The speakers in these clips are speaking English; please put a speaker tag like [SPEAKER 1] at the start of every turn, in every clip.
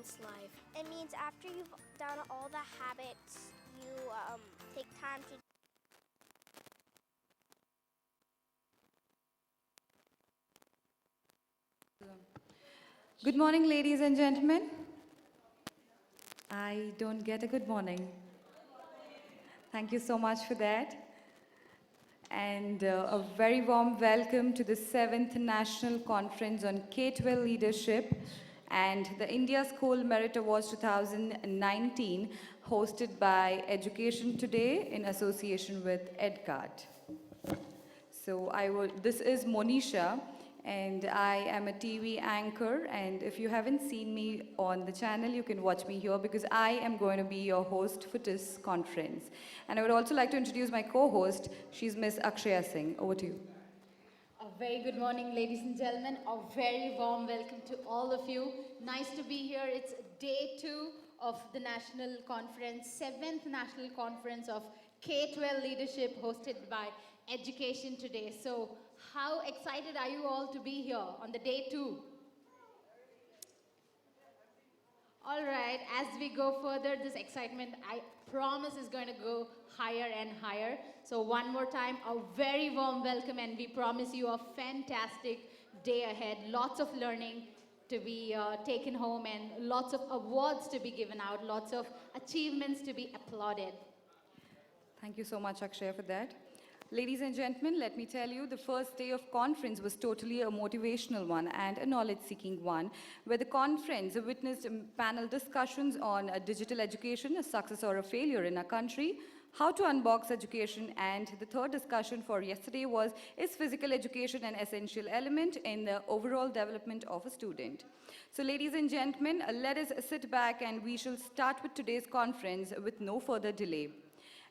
[SPEAKER 1] student's life? It means after you've done all the habits, you take time to.
[SPEAKER 2] Good morning, ladies and gentlemen. I don't get a good morning. Thank you so much for that. And a very warm welcome to the 7th National Conference on K-12 Leadership and the India School Merit Awards 2019, hosted by Education Today in association with EdCart. So this is Monisha, and I am a TV anchor, and if you haven't seen me on the channel, you can watch me here because I am going to be your host for this conference. And I would also like to introduce my co-host. She's Miss Akshaya Singh. Over to you.
[SPEAKER 3] A very good morning, ladies and gentlemen. A very warm welcome to all of you. Nice to be here. It's day 2 of the National Conference, 7th National Conference of K-12 Leadership, hosted by Education Today. So how excited are you all to be here on the day 2? All right, as we go further, this excitement, I promise, is going to go higher and higher. So one more time, a very warm welcome, and we promise you a fantastic day ahead. Lots of learning to be taken home and lots of awards to be given out, lots of achievements to be applauded.
[SPEAKER 2] Thank you so much, Akshaya, for that. Ladies and gentlemen, let me tell you, the first day of conference was totally a motivational one and a knowledge-seeking one, where the conference witnessed panel discussions on digital education, a success or a failure in our country, how to unbox education, and the third discussion for yesterday was, is physical education an essential element in the overall development of a student? So ladies and gentlemen, let us sit back and we shall start with today's conference with no further delay.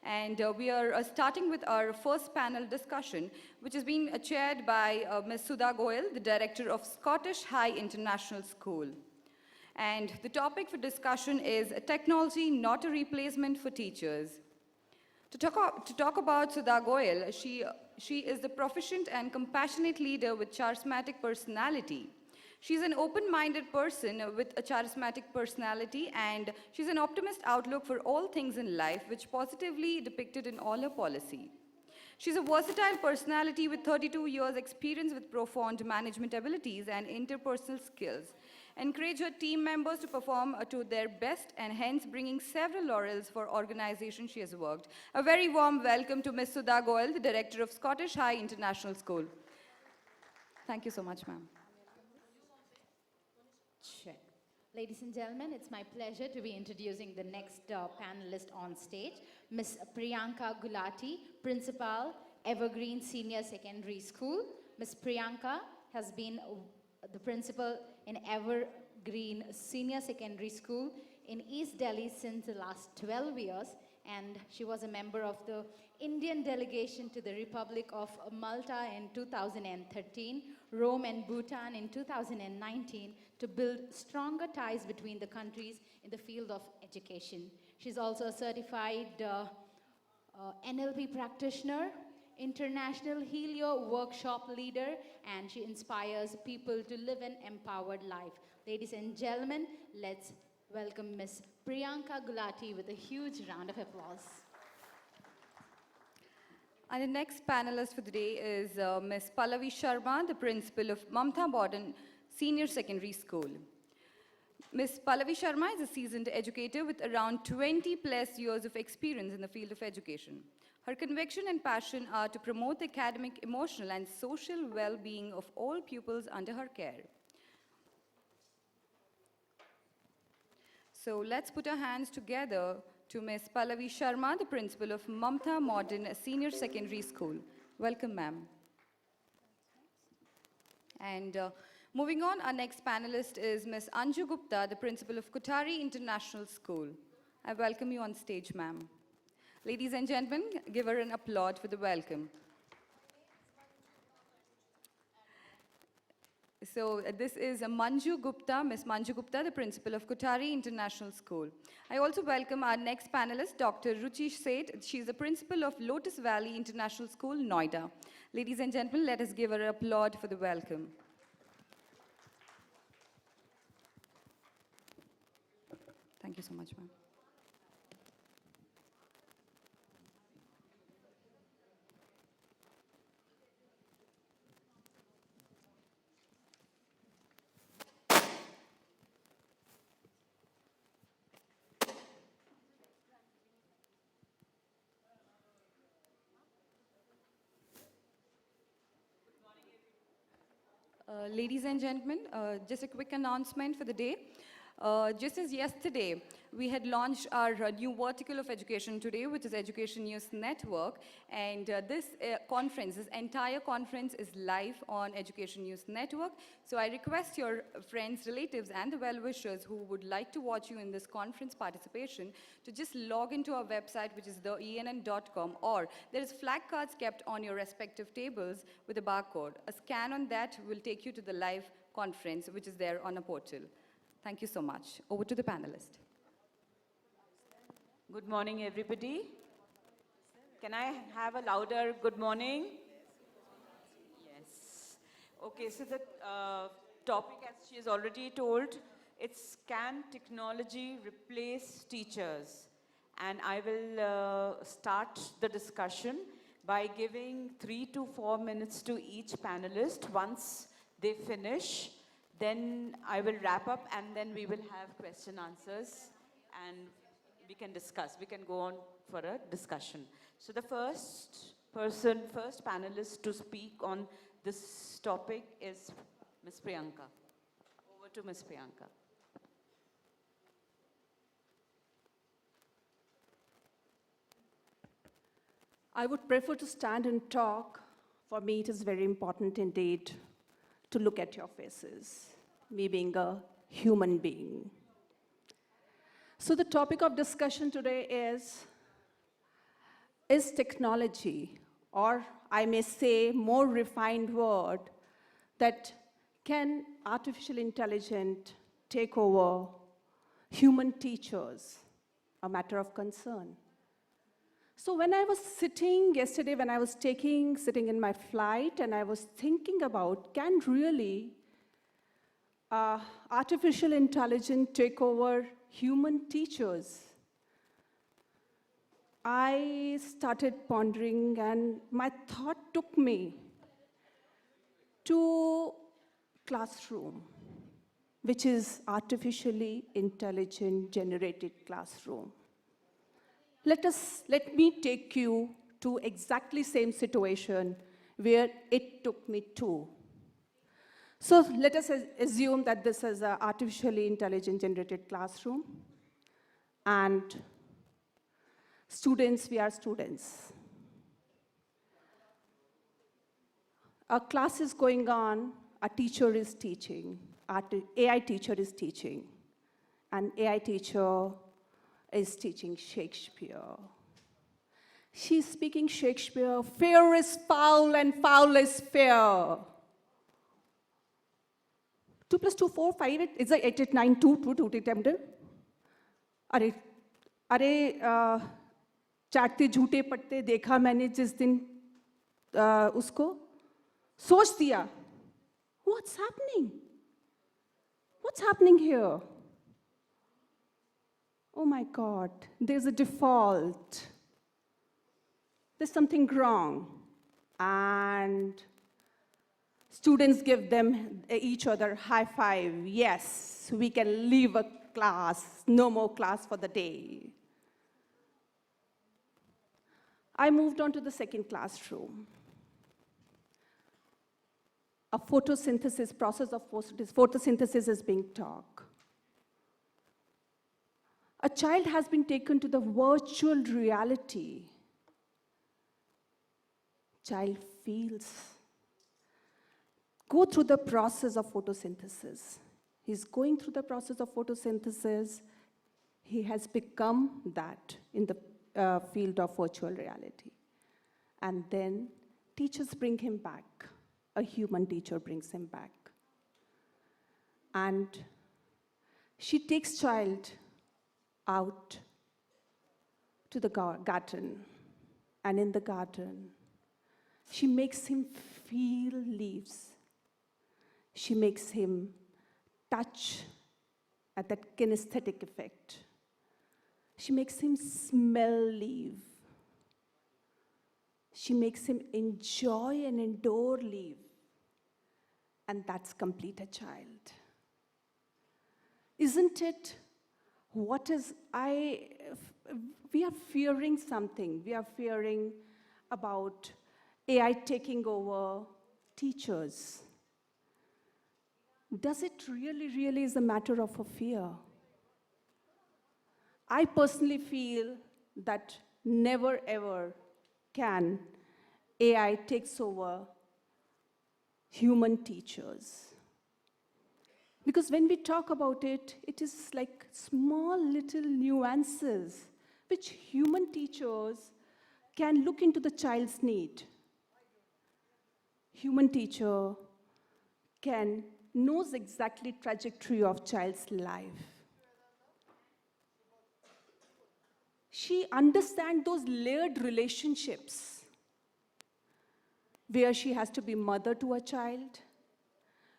[SPEAKER 2] And we are starting with our first panel discussion, which is being chaired by Ms. Sudha Goyal, the Director of Scottish High International School. And the topic for discussion is technology, not a replacement for teachers. To talk about Sudha Goyal, she is the proficient and compassionate leader with charismatic personality. She's an open-minded person with a charismatic personality, and she's an optimist outlook for all things in life, which positively depicted in all her policy. She's a versatile personality with 32 years experience with profound management abilities and interpersonal skills. Encourage her team members to perform to their best and hence bringing several laurels for organizations she has worked. A very warm welcome to Ms. Sudha Goyal, the Director of Scottish High International School. Thank you so much, ma'am.
[SPEAKER 3] Check. Ladies and gentlemen, it's my pleasure to be introducing the next panelist on stage, Ms. Priyanka Gulati, Principal, Evergreen Senior Secondary School. Ms. Priyanka has been the principal in Evergreen Senior Secondary School in East Delhi since the last 12 years, and she was a member of the Indian delegation to the Republic of Malta in 2013, Rome and Bhutan in 2019 to build stronger ties between the countries in the field of education. She's also a certified NLP practitioner, international Helio workshop leader, and she inspires people to live an empowered life. Ladies and gentlemen, let's welcome Ms. Priyanka Gulati with a huge round of applause.
[SPEAKER 2] And the next panelist for the day is Ms. Pallavi Sharma, the principal of Mamta Modern Senior Secondary School. Ms. Pallavi Sharma is a seasoned educator with around 20 plus years of experience in the field of education. Her conviction and passion are to promote the academic, emotional, and social well-being of all pupils under her care. So let's put our hands together to Ms. Pallavi Sharma, the principal of Mamta Modern Senior Secondary School. Welcome, ma'am. And moving on, our next panelist is Ms. Anju Gupta, the principal of Kothari International School. I welcome you on stage, ma'am. Ladies and gentlemen, give her an applaud for the welcome. So this is Manju Gupta, Ms. Manju Gupta, the principal of Kothari International School. I also welcome our next panelist, Dr. Ruchi Seth. She's the principal of Lotus Valley International School, Noida. Ladies and gentlemen, let us give her an applaud for the welcome. Thank you so much, ma'am. Ladies and gentlemen, just a quick announcement for the day. Just as yesterday, we had launched our new vertical of education today, which is Educationist Network. And this entire conference is live on Education News Network. So I request your friends, relatives, and the well-wishers who would like to watch you in this conference participation to just log into our website, which is theenn.com, or there is flag cards kept on your respective tables with a barcode. A scan on that will take you to the live conference, which is there on a portal. Thank you so much. Over to the panelist.
[SPEAKER 4] Good morning, everybody. Can I have a louder good morning? Yes. Okay, so the topic, as she has already told, it's Can Technology Replace Teachers? And I will start the discussion by giving 3 to 4 minutes to each panelist. Once they finish, then I will wrap up, and then we will have question answers, and we can discuss. We can go on for a discussion. So the first panelist to speak on this topic is Ms. Priyanka. Over to Ms. Priyanka.
[SPEAKER 5] I would prefer to stand and talk. For me, it is very important indeed to look at your faces, me being a human being. So the topic of discussion today is technology, or I may say more refined word, that can artificial intelligence take over human teachers, a matter of concern. So when I was sitting yesterday, when I was sitting in my flight, and I was thinking about, can really artificial intelligence take over human teachers? I started pondering, and my thought took me to classroom, which is artificially intelligent generated classroom. Let me take you to exactly same situation where it took me to. So let us assume that this is an artificially intelligent generated classroom, and students, we are students. A class is going on, a teacher is teaching, AI teacher is teaching, and AI teacher is teaching Shakespeare. She's speaking Shakespeare, fair is foul and foul is fair. 2 plus 2, 4, 5, it's like 8, 8, 9, 2, 2, 2, 2, अरे चाटते झूठे पटते देखा मैंने जिस दिन उसको सोच दिया, what's happening? What's happening here? Oh my God, there's a default. There's something wrong. And students give them each other high five. Yes, we can leave a class, no more class for the day. I moved on to the second classroom. A photosynthesis, process of photosynthesis is being taught. A child has been taken to the virtual reality. Child feels. Go through the process of photosynthesis. He's going through the process of photosynthesis. He has become that in the field of virtual reality. And then teachers bring him back. A human teacher brings him back. And she takes child out to the garden. And in the garden, she makes him feel leaves. She makes him touch at that kinesthetic effect. She makes him smell leave. She makes him enjoy and endure leave. And that's complete a child. Isn't it what is we are fearing something. We are fearing about AI taking over teachers. Does it really is a matter of a fear? I personally feel that never ever can AI takes over human teachers. Because when we talk about it, it is like small little nuances which human teachers can look into the child's need. Human teacher knows exactly trajectory of child's life. She understands those layered relationships where she has to be mother to a child,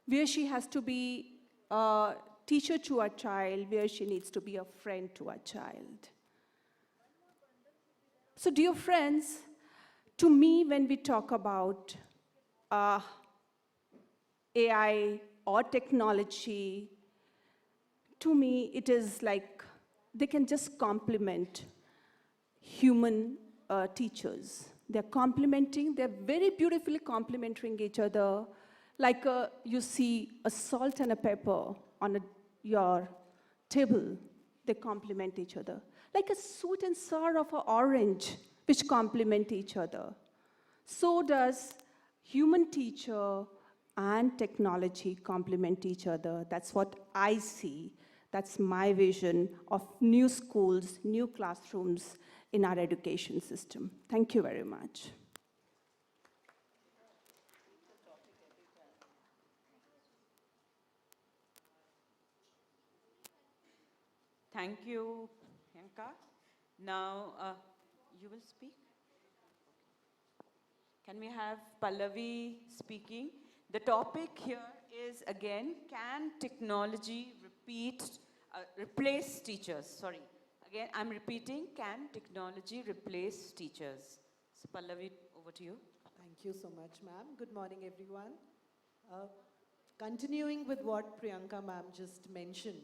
[SPEAKER 5] where she has to be a teacher to a child, where she needs to be a friend to a child. So, dear friends, to me, when we talk about AI or technology, to me, it is like they can just complement human teachers. They're complementing, they're very beautifully complementing each other. Like you see a salt and a pepper on your table, they complement each other. Like a sweet and sour of an orange, which complement each other. So does human teacher and technology complement each other. That's what I see. That's my vision of new schools, new classrooms in our education system. Thank you very much.
[SPEAKER 4] Thank you, Priyanka. Now, you will speak? Can we have Pallavi speaking? The topic here is, again, can technology replace teachers? Sorry. Again, I'm repeating, can technology replace teachers? So, Pallavi, over to you.
[SPEAKER 6] Thank you so much, ma'am. Good morning, everyone. Uh, Continuing with what Priyanka ma'am just mentioned,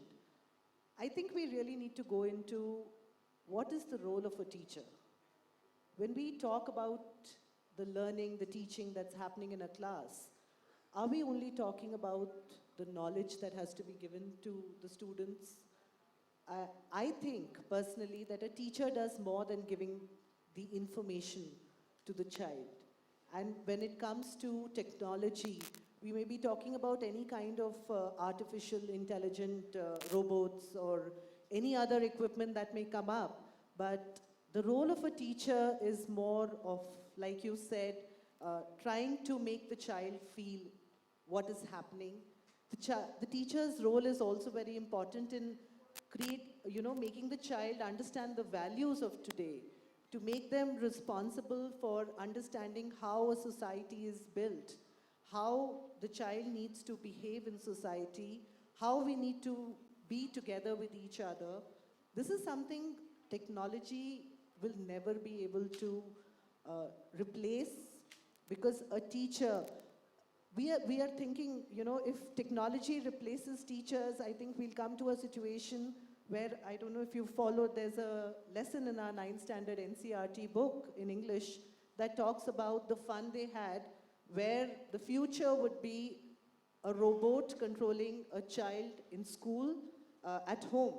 [SPEAKER 6] I think we really need to go into what is the role of a teacher. When we talk about the learning, the teaching that's happening in a class, are we only talking about the knowledge that has to be given to the students? I think personally that a teacher does more than giving the information to the child. And when it comes to technology, we may be talking about any kind of artificial intelligent robots or any other equipment that may come up. But the role of a teacher is more of, like you said, trying to make the child feel what is happening. The teacher's role is also very important in making the child understand the values of today, to make them responsible for understanding how a society is built, how the child needs to behave in society, how we need to be together with each other. This is something technology will never be able to replace, because a teacher, we are thinking, if technology replaces teachers, I think we'll come to a situation where, I don't know if you followed, there's a lesson in our 9th standard NCRT book in English that talks about the fun they had, where the future would be a robot controlling a child in school, at home,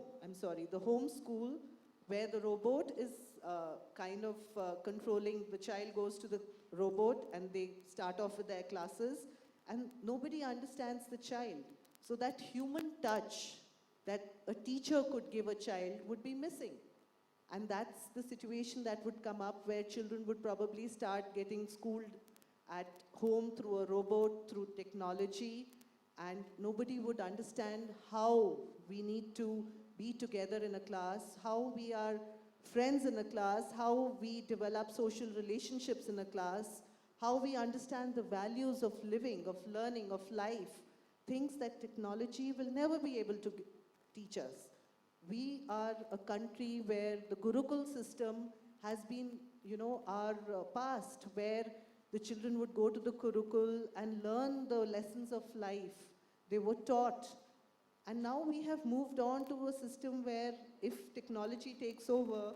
[SPEAKER 6] the home school, where the robot is controlling, the child goes to the robot and they start off with their classes, and nobody understands the child. So that human touch that a teacher could give a child would be missing. And that's the situation that would come up, where children would probably start getting schooled at home through a robot, through technology, and nobody would understand how we need to be together in a class, how we are friends in a class, how we develop social relationships in a class, how we understand the values of living, of learning, of life, things that technology will never be able to teach us. We are a country where the Gurukul system has been, our past, where the children would go to the Gurukul and learn the lessons of life. They were taught. And now we have moved on to a system where if technology takes over,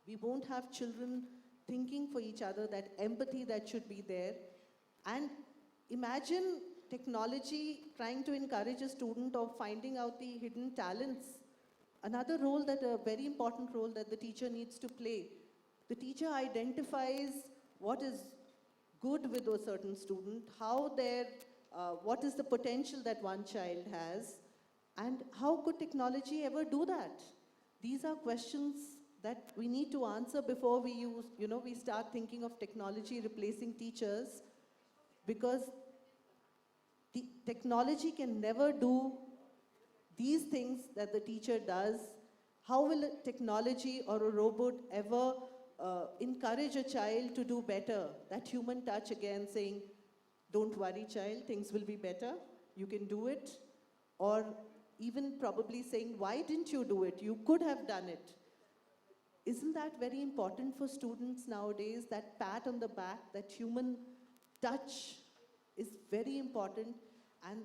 [SPEAKER 6] we won't have children thinking for each other, that empathy that should be there. And imagine technology trying to encourage a student of finding out the hidden talents. Another role a very important role that the teacher needs to play. The teacher identifies what is good with a certain student, what is the potential that one child has, and how could technology ever do that? These are questions that we need to answer before we start thinking of technology replacing teachers, because the technology can never do these things that the teacher does. How will a technology or a robot ever encourage a child to do better? That human touch again, saying, don't worry child, things will be better, you can do it. Or even probably saying, why didn't you do it? You could have done it. Isn't that very important for students nowadays? That pat on the back, that human touch is very important, and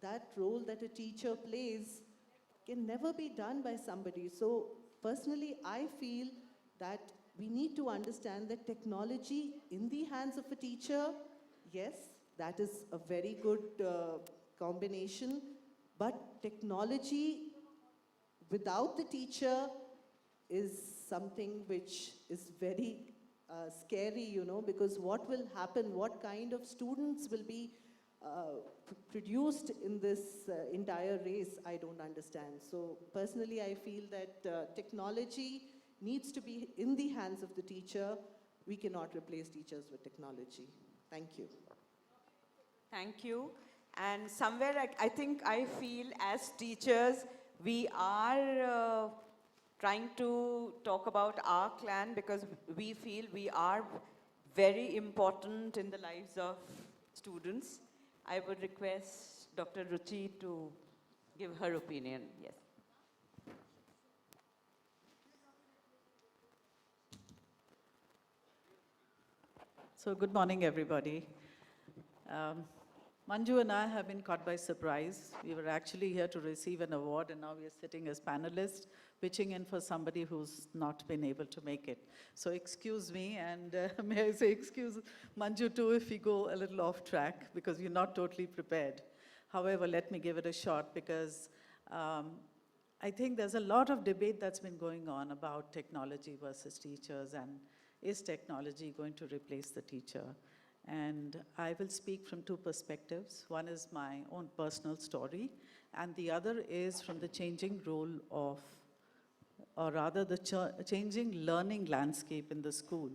[SPEAKER 6] that role that a teacher plays can never be done by somebody. So personally, I feel that we need to understand that technology in the hands of a teacher, yes, that is a very good combination, but technology without the teacher is something which is very scary, because what will happen, what kind of students will be produced in this entire race, I don't understand. So personally, I feel that technology needs to be in the hands of the teacher. We cannot replace teachers with technology. Thank you.
[SPEAKER 4] Thank you. And somewhere I feel as teachers, we are trying to talk about our clan because we feel we are very important in the lives of students. I would request Dr. Ruchi to give her opinion. Yes.
[SPEAKER 7] So good morning, everybody. Manju and I have been caught by surprise. We were actually here to receive an award, and now we are sitting as panelists, pitching in for somebody who's not been able to make it. So excuse me, and may I say excuse Manju too if we go a little off track, because we're not totally prepared. However, let me give it a shot, because I think there's a lot of debate that's been going on about technology versus teachers, and is technology going to replace the teacher? And I will speak from two perspectives. One is my own personal story, and the other is from the changing role of, or rather the changing learning landscape in the school.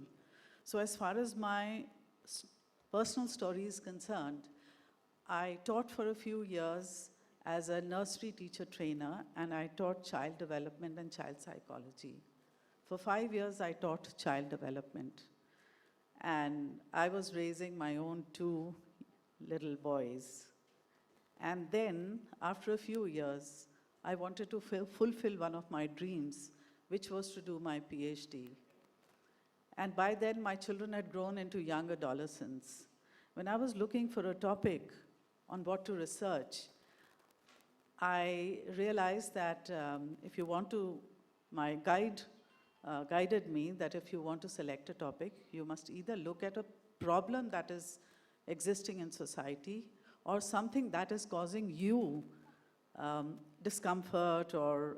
[SPEAKER 7] So as far as my personal story is concerned, I taught for a few years as a nursery teacher trainer, and I taught child development and child psychology. For 5 years, I taught child development. And I was raising my own 2 little boys. And then, after a few years, I wanted to fulfill one of my dreams, which was to do my PhD. And by then, my children had grown into young adolescents. When I was looking for a topic on what to research, I realized that if you want to, my guide guided me that if you want to select a topic, you must either look at a problem that is existing in society or something that is causing you discomfort, or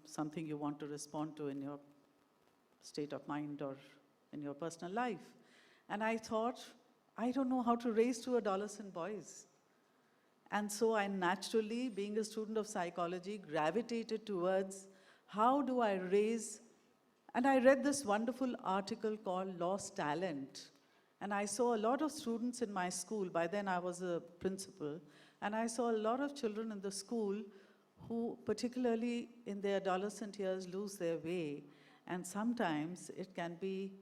[SPEAKER 7] something you want to respond to in your state of mind or in your personal life. And I thought, I don't know how to raise 2 adolescent boys. And so I naturally, being a student of psychology, gravitated towards how do I raise. And I read this wonderful article called Lost Talent. And I saw a lot of students in my school. By then I was a principal. And I saw a lot of children in the school who, particularly in their adolescent years, lose their way. And sometimes it can be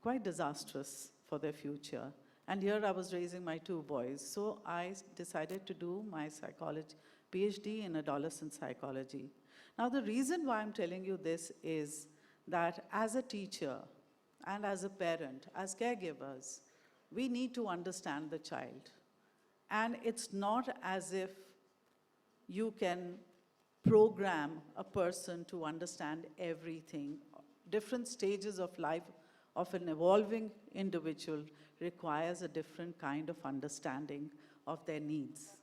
[SPEAKER 7] quite disastrous for their future. And here I was raising my 2 boys. So I decided to do my psychology, PhD in adolescent psychology. Now, the reason why I'm telling you this is that as a teacher and as a parent, as caregivers, we need to understand the child. And it's not as if you can program a person to understand everything. Different stages of life of an evolving individual requires a different kind of understanding of their needs.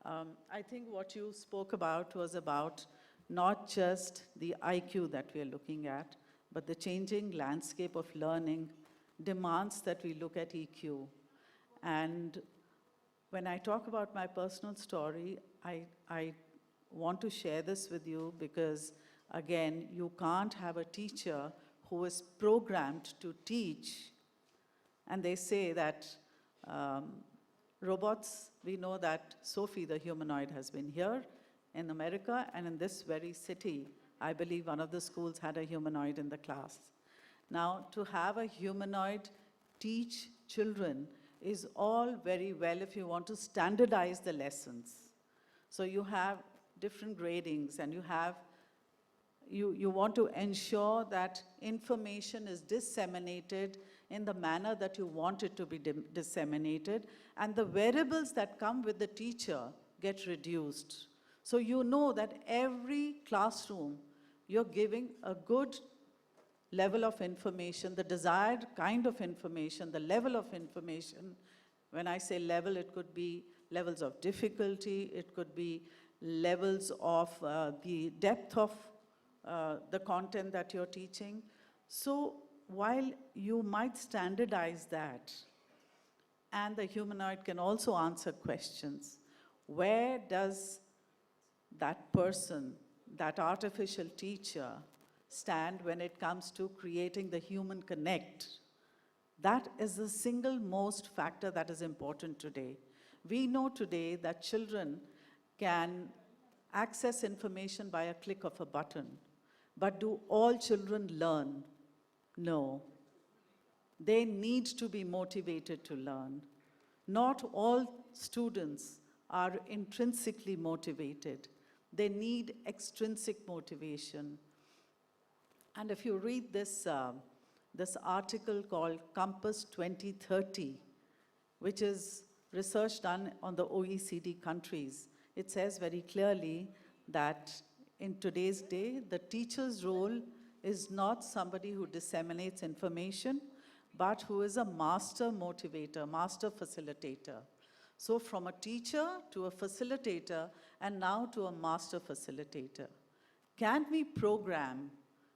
[SPEAKER 7] I think what you spoke about was about not just the IQ that we are looking at, but the changing landscape of learning demands that we look at EQ. And when I talk about my personal story, I want to share this with you because, again, you can't have a teacher who is programmed to teach. And they say that robots, we know that Sophie the humanoid has been here in America, and in this very city, I believe one of the schools had a humanoid in the class. Now, to have a humanoid teach children is all very well if you want to standardize the lessons. So you have different gradings, and you want to ensure that information is disseminated in the manner that you want it to be disseminated, and the variables that come with the teacher get reduced. So you know that every classroom, you're giving a good level of information, the desired kind of information, the level of information. When I say level, it could be levels of difficulty, it could be levels of the depth of the content that you're teaching. So while you might standardize that, and the humanoid can also answer questions, where does that person, that artificial teacher, stand when it comes to creating the human connect? That is the single most factor that is important today. We know today that children can access information by a click of a button. But do all children learn? No. They need to be motivated to learn. Not all students are intrinsically motivated. They need extrinsic motivation. And if you read this article called Compass 2030, which is research done on the OECD countries, it says very clearly that in today's day, the teacher's role is not somebody who disseminates information, but who is a master motivator, master facilitator. So from a teacher to a facilitator, and now to a master facilitator. Can we program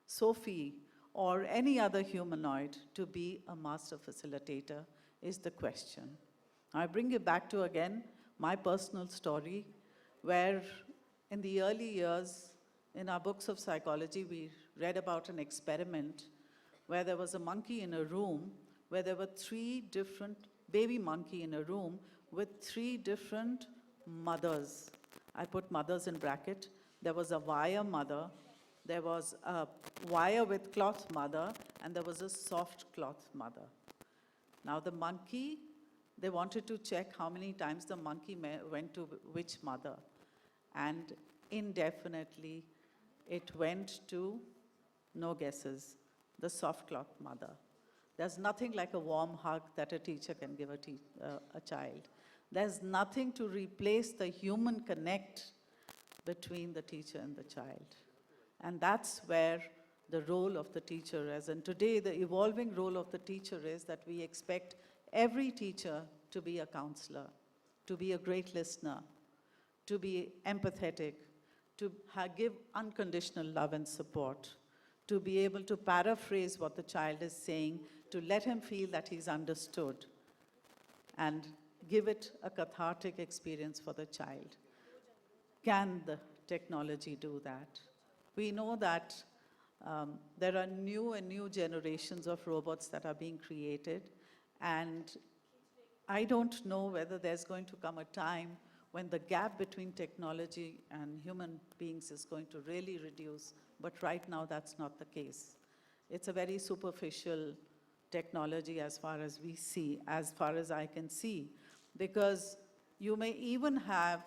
[SPEAKER 7] Sophie or any other humanoid to be a master facilitator is the question. I bring you back to, again, my personal story, where in the early years, in our books of psychology, we read about an experiment where there was a monkey in a room, where there were 3 different baby monkey in a room with 3 different mothers. I put mothers in bracket. There was a wire mother, there was a wire with cloth mother, and there was a soft cloth mother. Now the monkey, they wanted to check how many times the monkey went to which mother. And indefinitely, it went to, no guesses, the soft cloth mother. There's nothing like a warm hug that a teacher can give a child. There's nothing to replace the human connect between the teacher and the child. And that's where the role of the teacher is. And today, the evolving role of the teacher is that we expect every teacher to be a counselor, to be a great listener, to be empathetic, to give unconditional love and support, to be able to paraphrase what the child is saying, to let him feel that he's understood, and give it a cathartic experience for the child. Can the technology do that? We know that there are new and new generations of robots that are being created, and I don't know whether there's going to come a time when the gap between technology and human beings is going to really reduce, but right now that's not the case. It's a very superficial technology as far as we see, as far as I can see, because you may even have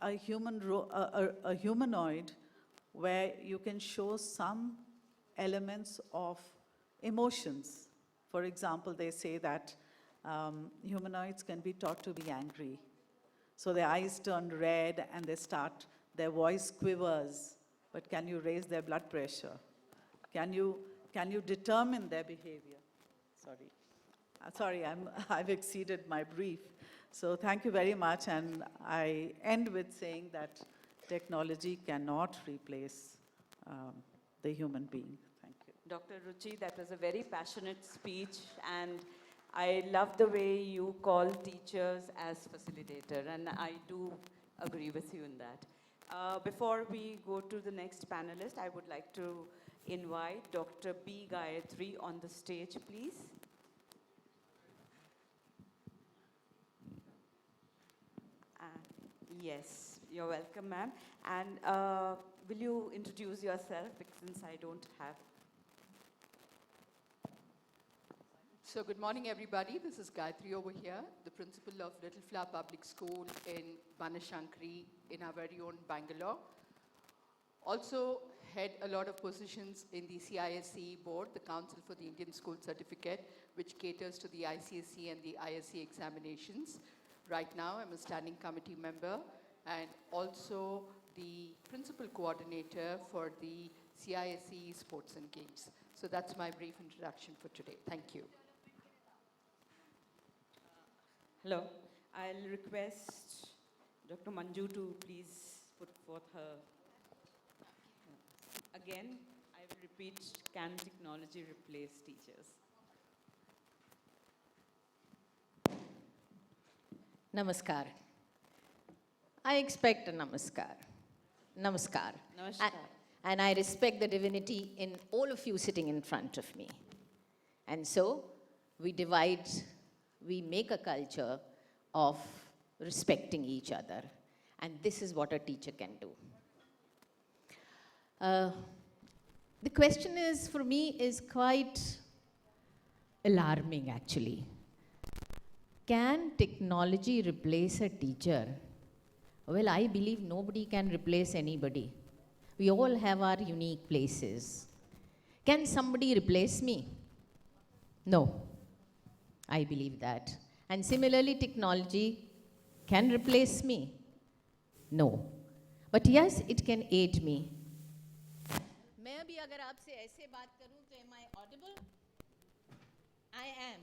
[SPEAKER 7] a humanoid where you can show some elements of emotions. For example, they say that humanoids can be taught to be angry. So their eyes turn red and their voice quivers. But can you raise their blood pressure? Can you determine their behavior? Sorry, I've exceeded my brief. So thank you very much, and I end with saying that technology cannot replace the human being. Thank you.
[SPEAKER 4] Dr. Ruchi, that was a very passionate speech, and I love the way you call teachers as facilitator, and I do agree with you in that. Before we go to the next panelist, I would like to invite Dr. B. Gayatri on the stage, please. Yes, you're welcome, ma'am. And will you introduce yourself, since I don't have...
[SPEAKER 8] So good morning, everybody. This is Gayatri over here, the principal of Little Flower Public School in Banashankari in our very own Bangalore. Also had a lot of positions in the CISE board, the Council for the Indian School Certificate, which caters to the ICSE and the ISE examinations. Right now, I'm a standing committee member and also the principal coordinator for the CISE Sports and Games. So that's my brief introduction for today. Thank you.
[SPEAKER 4] Hello. I'll request Dr. Manju to please put forth her... Again, I will repeat, can technology replace teachers?
[SPEAKER 9] Namaskar. I expect a namaskar. Namaskar.
[SPEAKER 4] Namaskar.
[SPEAKER 9] And I respect the divinity in all of you sitting in front of me. And so we make a culture of respecting each other. And this is what a teacher can do. The question is, for me, is quite alarming actually. Can technology replace a teacher? Well, I believe nobody can replace anybody. We all have our unique places. Can somebody replace me? No. I believe that. And similarly, technology can replace me? No. But yes, it can aid me. मैं अभी अगर आपसे ऐसे बात करूं तो am I audible? I am.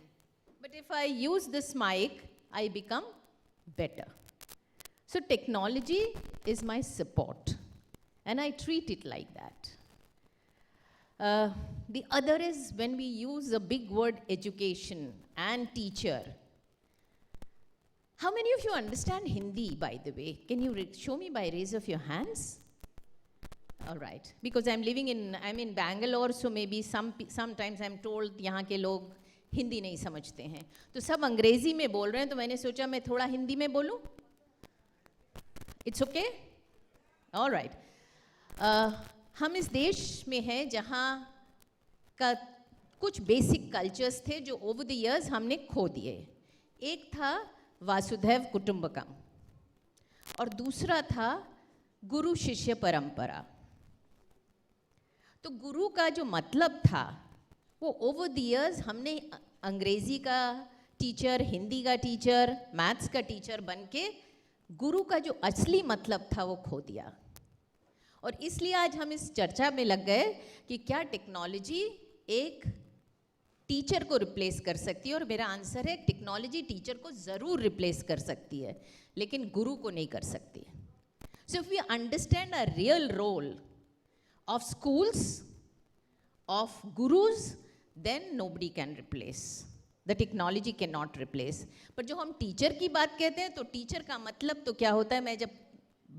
[SPEAKER 9] But if I use this mic, I become better. So technology is my support, and I treat it like that. The other is when we use the big word education and teacher. How many of you understand Hindi, by the way? Can you show me by raise of your hands? All right. Because I'm in Bangalore, so maybe sometimes I'm told यहाँ के लोग हिंदी नहीं समझते हैं तो सब अंग्रेजी में बोल रहे हैं तो मैंने सोचा मैं थोड़ा हिंदी में बोलूं इट्स ओके ऑलराइट हम इस देश में हैं जहां का कुछ बेसिक कल्चर्स थे जो ओवर द इयर्स हमने खो दिए एक था वासुधैव कुटुंबकम और दूसरा था गुरु शिष्य परंपरा तो गुरु का जो मतलब था वो ओवर द इयर्स हमने अंग्रेजी का टीचर हिंदी का टीचर मैथ्स का टीचर बन के गुरु का जो असली मतलब था वो खो दिया और इसलिए आज हम इस चर्चा में लग गए कि क्या टेक्नोलॉजी एक टीचर को रिप्लेस कर सकती है और मेरा आंसर है टेक्नोलॉजी टीचर को ज़रूर रिप्लेस कर सकती है लेकिन गुरु को नहीं कर सकती so if we understand a real role of schools of gurus, then nobody can replace. The technology cannot replace. पर जो हम टीचर की बात कहते हैं तो टीचर का मतलब तो क्या होता है मैं जब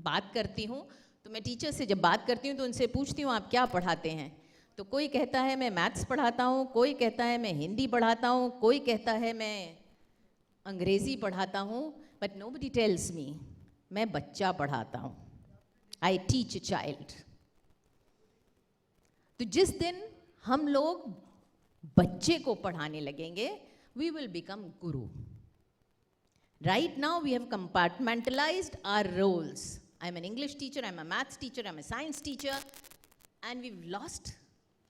[SPEAKER 9] बात करती हूँ तो मैं टीचर से जब बात करती हूँ तो उनसे पूछती हूँ आप क्या पढ़ाते हैं तो कोई कहता है मैं मैथ्स पढ़ाता हूँ कोई कहता है मैं हिंदी पढ़ाता हूँ कोई कहता है मैं अंग्रेज़ी पढ़ाता हूँ but nobody tells me मैं बच्चा पढ़ाता हूँ I teach a child. तो जिस दिन हम लोग बच्चे को पढ़ाने लगेंगे we will become guru. Right now we have compartmentalized our roles. I'm an English teacher, I'm a maths teacher, I'm a science teacher, and we've lost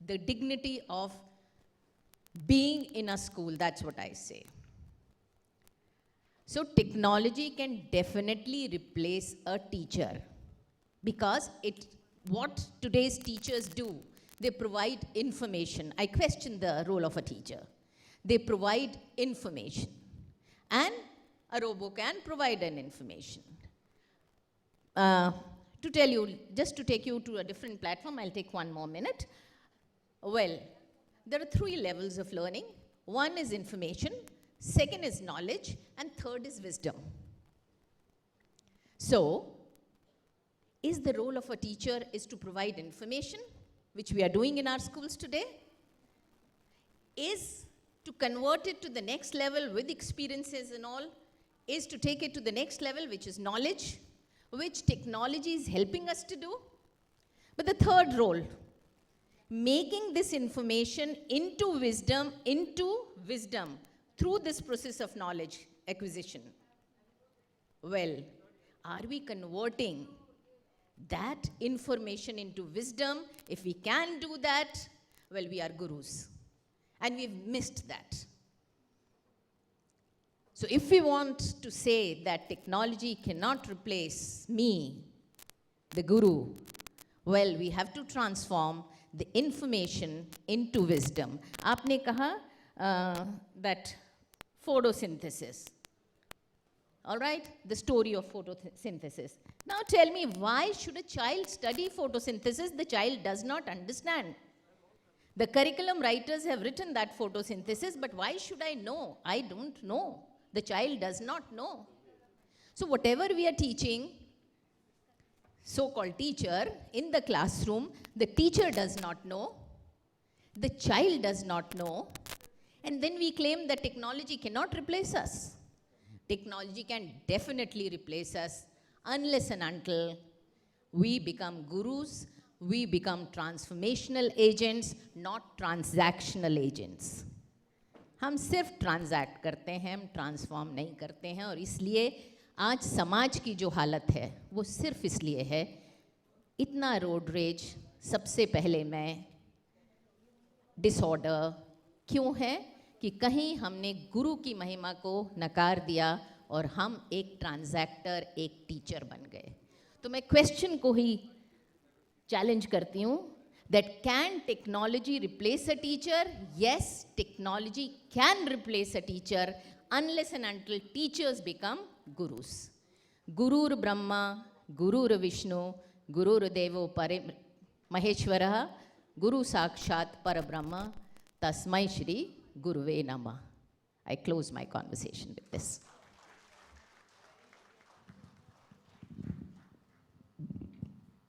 [SPEAKER 9] the dignity of being in a school. That's what I say. So technology can definitely replace a teacher, because what today's teachers do, they provide information. I question the role of a teacher. They provide information, and a robo can provide an information. To tell you, just to take you to a different platform, I'll take one more minute. Well, there are 3 levels of learning. One is information, second is knowledge, and third is wisdom. So, is the role of a teacher is to provide information, which we are doing in our schools today? Is to convert it to the next level with experiences and all? Is to take it to the next level, which is knowledge, which technology is helping us to do? But the third role, making this information into wisdom through this process of knowledge acquisition. Well, are we converting that information into wisdom? If we can do that, well, we are gurus. And we've missed that. So if we want to say that technology cannot replace me, the guru, well, we have to transform the information into wisdom. Aapne kaha that photosynthesis. All right, the story of photosynthesis. Now tell me, why should a child study photosynthesis? The child does not understand. The curriculum writers have written that photosynthesis, but why should I know? I don't know. The child does not know. So whatever we are teaching, so-called teacher, in the classroom, the teacher does not know, the child does not know, and then we claim that technology cannot replace us. Technology can definitely replace us unless and until we become gurus, we become transformational agents, not transactional agents. हम सिर्फ transact करते हैं, हम transform नहीं करते हैं, और इसलिए आज समाज की जो हालत है वो सिर्फ इसलिए है, इतना रोड रेज सबसे पहले मैं डिसऑर्डर क्यों है कि कहीं हमने गुरु की महिमा को नकार दिया और हम एक ट्रांजैक्टर, एक टीचर बन गए. तो मैं क्वेश्चन को ही चैलेंज करती हूँ that can technology replace a teacher? Yes, technology can replace a teacher unless and until teachers become gurus. Gurur Brahma, Gurur Vishnu, Gurur Devo Maheshwara, Guru Sakshat Parabrahma, Tasmai Shri Guruve Namah. I close my conversation with this.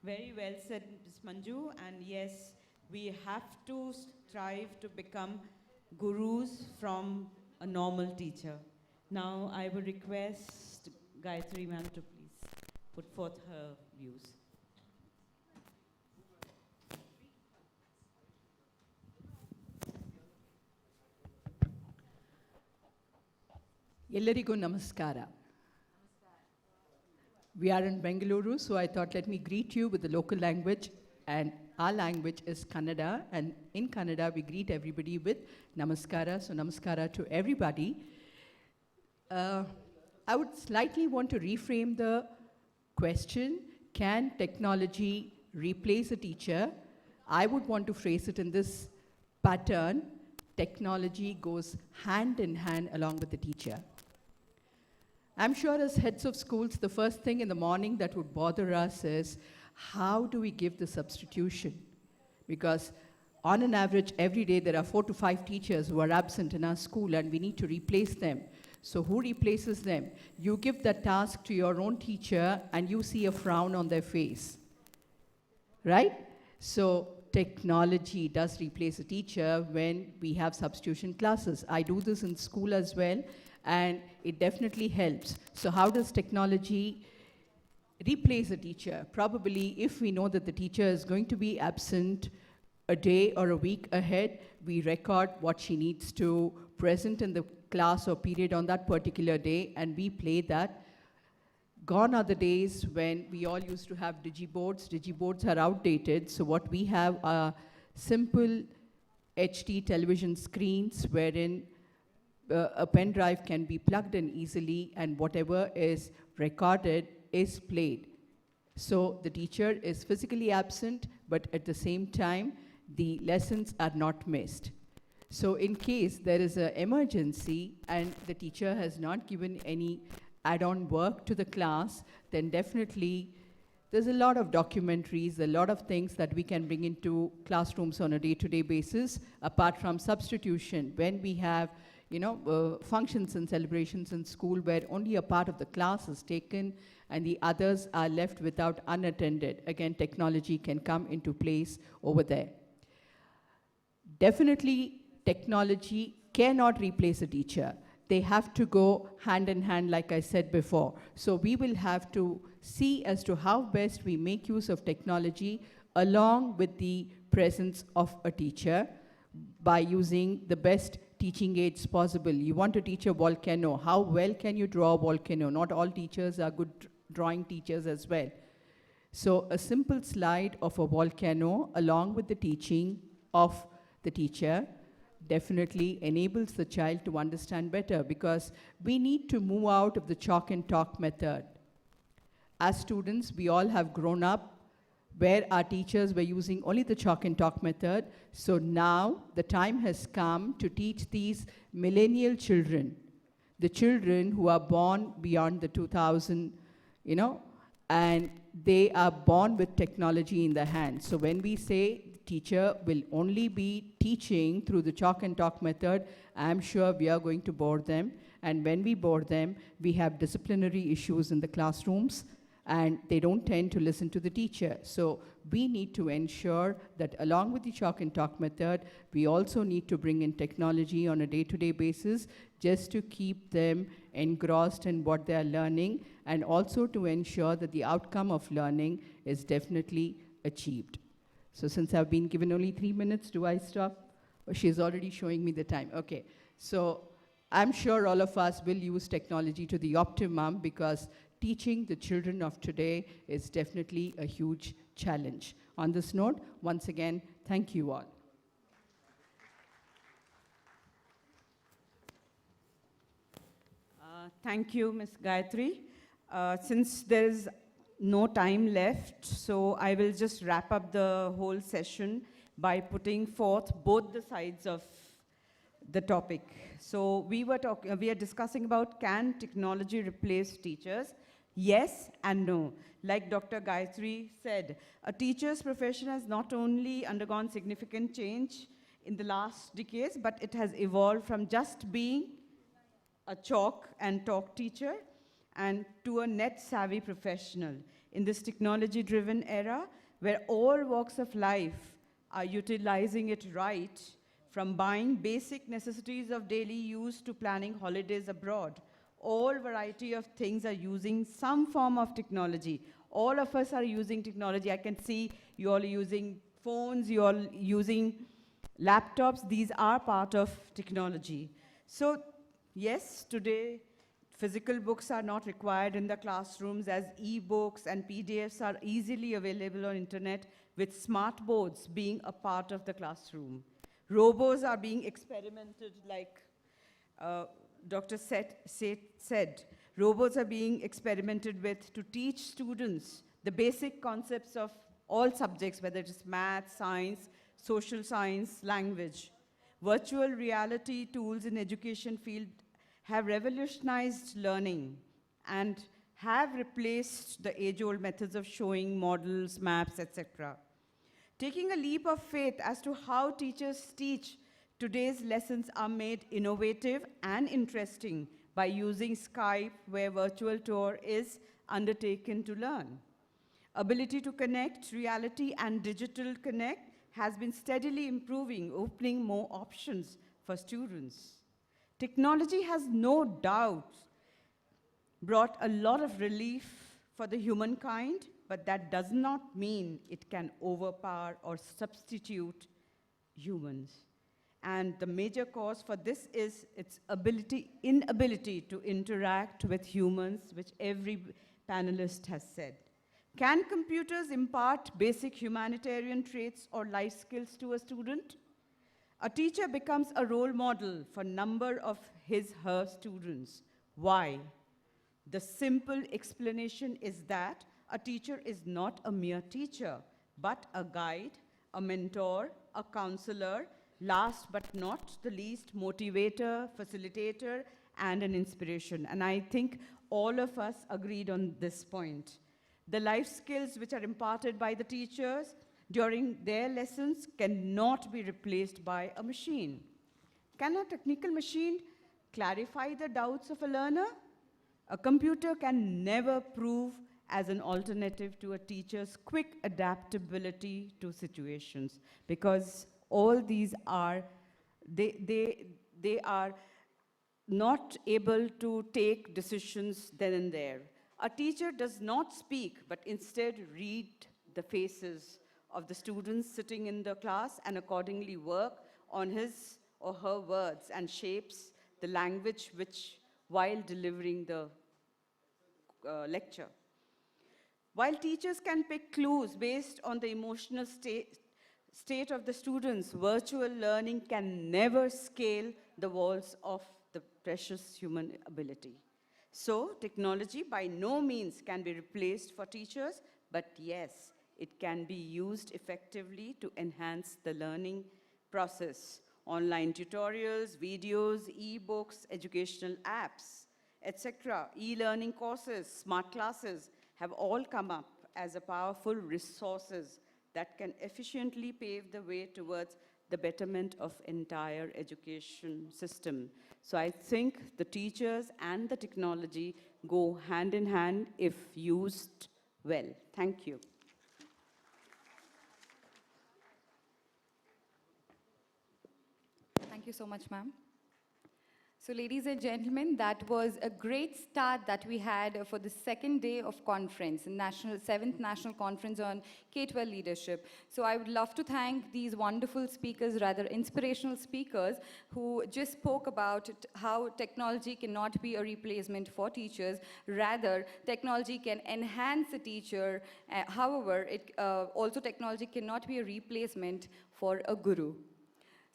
[SPEAKER 4] Very well said, Ms. Manju. And yes, we have to strive to become gurus from a normal teacher. Now, I would request Gayatri ma'am to please put forth her views.
[SPEAKER 10] Ellarigu namaskara. We are in Bangalore, so I thought let me greet you with the local language, and our language is Kannada, and in Kannada we greet everybody with namaskara, so namaskara to everybody. I would slightly want to reframe the question, can technology replace a teacher? I would want to phrase it in this pattern, technology goes hand in hand along with the teacher. I'm sure as heads of schools, the first thing in the morning that would bother us is, how do we give the substitution? Because on an average, every day there are 4 to 5 teachers who are absent in our school and we need to replace them. So who replaces them? You give that task to your own teacher and you see a frown on their face, right? So technology does replace a teacher when we have substitution classes. I do this in school as well, and it definitely helps. So how does technology replace a teacher? Probably if we know that the teacher is going to be absent a day or a week ahead, we record what she needs to present in the class or period on that particular day, and we play that. Gone are the days when we all used to have digiboards. Digiboards are outdated, so what we have are simple HD television screens wherein a pen drive can be plugged in easily and whatever is recorded is played. So the teacher is physically absent, but at the same time, the lessons are not missed. So in case there is an emergency and the teacher has not given any add-on work to the class, then definitely there's a lot of documentaries, a lot of things that we can bring into classrooms on a day-to-day basis, apart from substitution. When we have functions and celebrations in school where only a part of the class is taken and the others are left without unattended, again, technology can come into place over there. Definitely, technology cannot replace a teacher. They have to go hand in hand, like I said before. So we will have to see as to how best we make use of technology along with the presence of a teacher by using the best teaching aids possible. You want to teach a volcano. How well can you draw a volcano? Not all teachers are good drawing teachers as well. So a simple slide of a volcano along with the teaching of the teacher definitely enables the child to understand better, because we need to move out of the chalk and talk method. As students, we all have grown up where our teachers were using only the chalk and talk method. So now the time has come to teach these millennial children, the children who are born beyond the 2000, and they are born with technology in their hands. So when we say teacher will only be teaching through the chalk and talk method, I'm sure we are going to bore them. And when we bore them, we have disciplinary issues in the classrooms, and they don't tend to listen to the teacher. So we need to ensure that along with the chalk and talk method, we also need to bring in technology on a day-to-day basis just to keep them engrossed in what they are learning, and also to ensure that the outcome of learning is definitely achieved. So since I've been given only 3 minutes, do I stop? Oh, she's already showing me the time. Okay. So I'm sure all of us will use technology to the optimum, because teaching the children of today is definitely a huge challenge. On this note, once again, thank you all.
[SPEAKER 4] Thank you, Ms. Gayatri. Since there is no time left, so I will just wrap up the whole session by putting forth both the sides of the topic. So we are discussing about, can technology replace teachers? Yes and no. Like Dr. Gayatri said, a teacher's profession has not only undergone significant change in the last decades, but it has evolved from just being a chalk and talk teacher and to a net-savvy professional in this technology-driven era where all walks of life are utilizing it right, from buying basic necessities of daily use to planning holidays abroad. All variety of things are using some form of technology. All of us are using technology. I can see you all using phones, you all using laptops. These are part of technology. So yes, today, physical books are not required in the classrooms, as e-books and PDFs are easily available on internet, with smart boards being a part of the classroom. Robos are being experimented, like Dr. said. Robots are being experimented with to teach students the basic concepts of all subjects, whether it is math, science, social science, language. Virtual reality tools in education field have revolutionized learning and have replaced the age-old methods of showing models, maps, etc. Taking a leap of faith as to how teachers teach, today's lessons are made innovative and interesting by using Skype, where virtual tour is undertaken to learn. Ability to connect reality and digital connect has been steadily improving, opening more options for students. Technology has no doubt brought a lot of relief for the humankind, but that does not mean it can overpower or substitute humans. And the major cause for this is its inability to interact with humans, which panelist has said. Can computers impart basic humanitarian traits or life skills to a student? A teacher becomes a role model for a number of his/her students. Why? The simple explanation is that a teacher is not a mere teacher, but a guide, a mentor, a counselor, last but not the least, motivator, facilitator, and an inspiration. And I think all of us agreed on this point. The life skills which are imparted by the teachers during their lessons cannot be replaced by a machine. Can a technical machine clarify the doubts of a learner? A computer can never prove as an alternative to a teacher's quick adaptability to situations, because all these are, they are not able to take decisions then and there. A teacher does not speak, but instead read the faces of the students sitting in the class and accordingly work on his or her words and shapes the language which while delivering the lecture. While teachers can pick clues based on the emotional state of the students, virtual learning can never scale the walls of the precious human ability. So technology by no means can be replaced for teachers, but yes, it can be used effectively to enhance the learning process. Online tutorials, videos, e-books, educational apps, etc., e-learning courses, smart classes have all come up as a powerful resources that can efficiently pave the way towards the betterment of entire education system. So I think the teachers and the technology go hand in hand if used well. Thank you.
[SPEAKER 2] Thank you so much, ma'am. So ladies and gentlemen, that was a great start that we had for the second day of conference, seventh National Conference on K-12 Leadership. So I would love to thank these wonderful speakers, rather inspirational speakers, who just spoke about how technology cannot be a replacement for teachers. Rather, technology can enhance a teacher. However, also technology cannot be a replacement for a guru.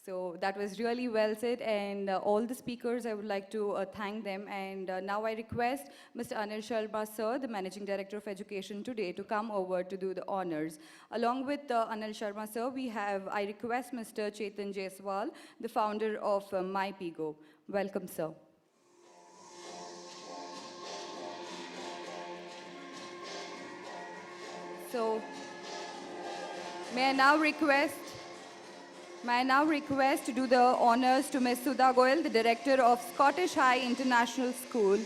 [SPEAKER 2] So that was really well said, and all the speakers, I would like to thank them. And now I request Mr. Anil Sharma, sir, the Managing Director of Education today, to come over to do the honors. Along with Anil Sharma, sir, I request Mr. Chetan Jaiswal, the founder of MyPigo. Welcome, sir. So, may I now request to do the honors to Ms. Sudha Goyal, the Director of Scottish High International School.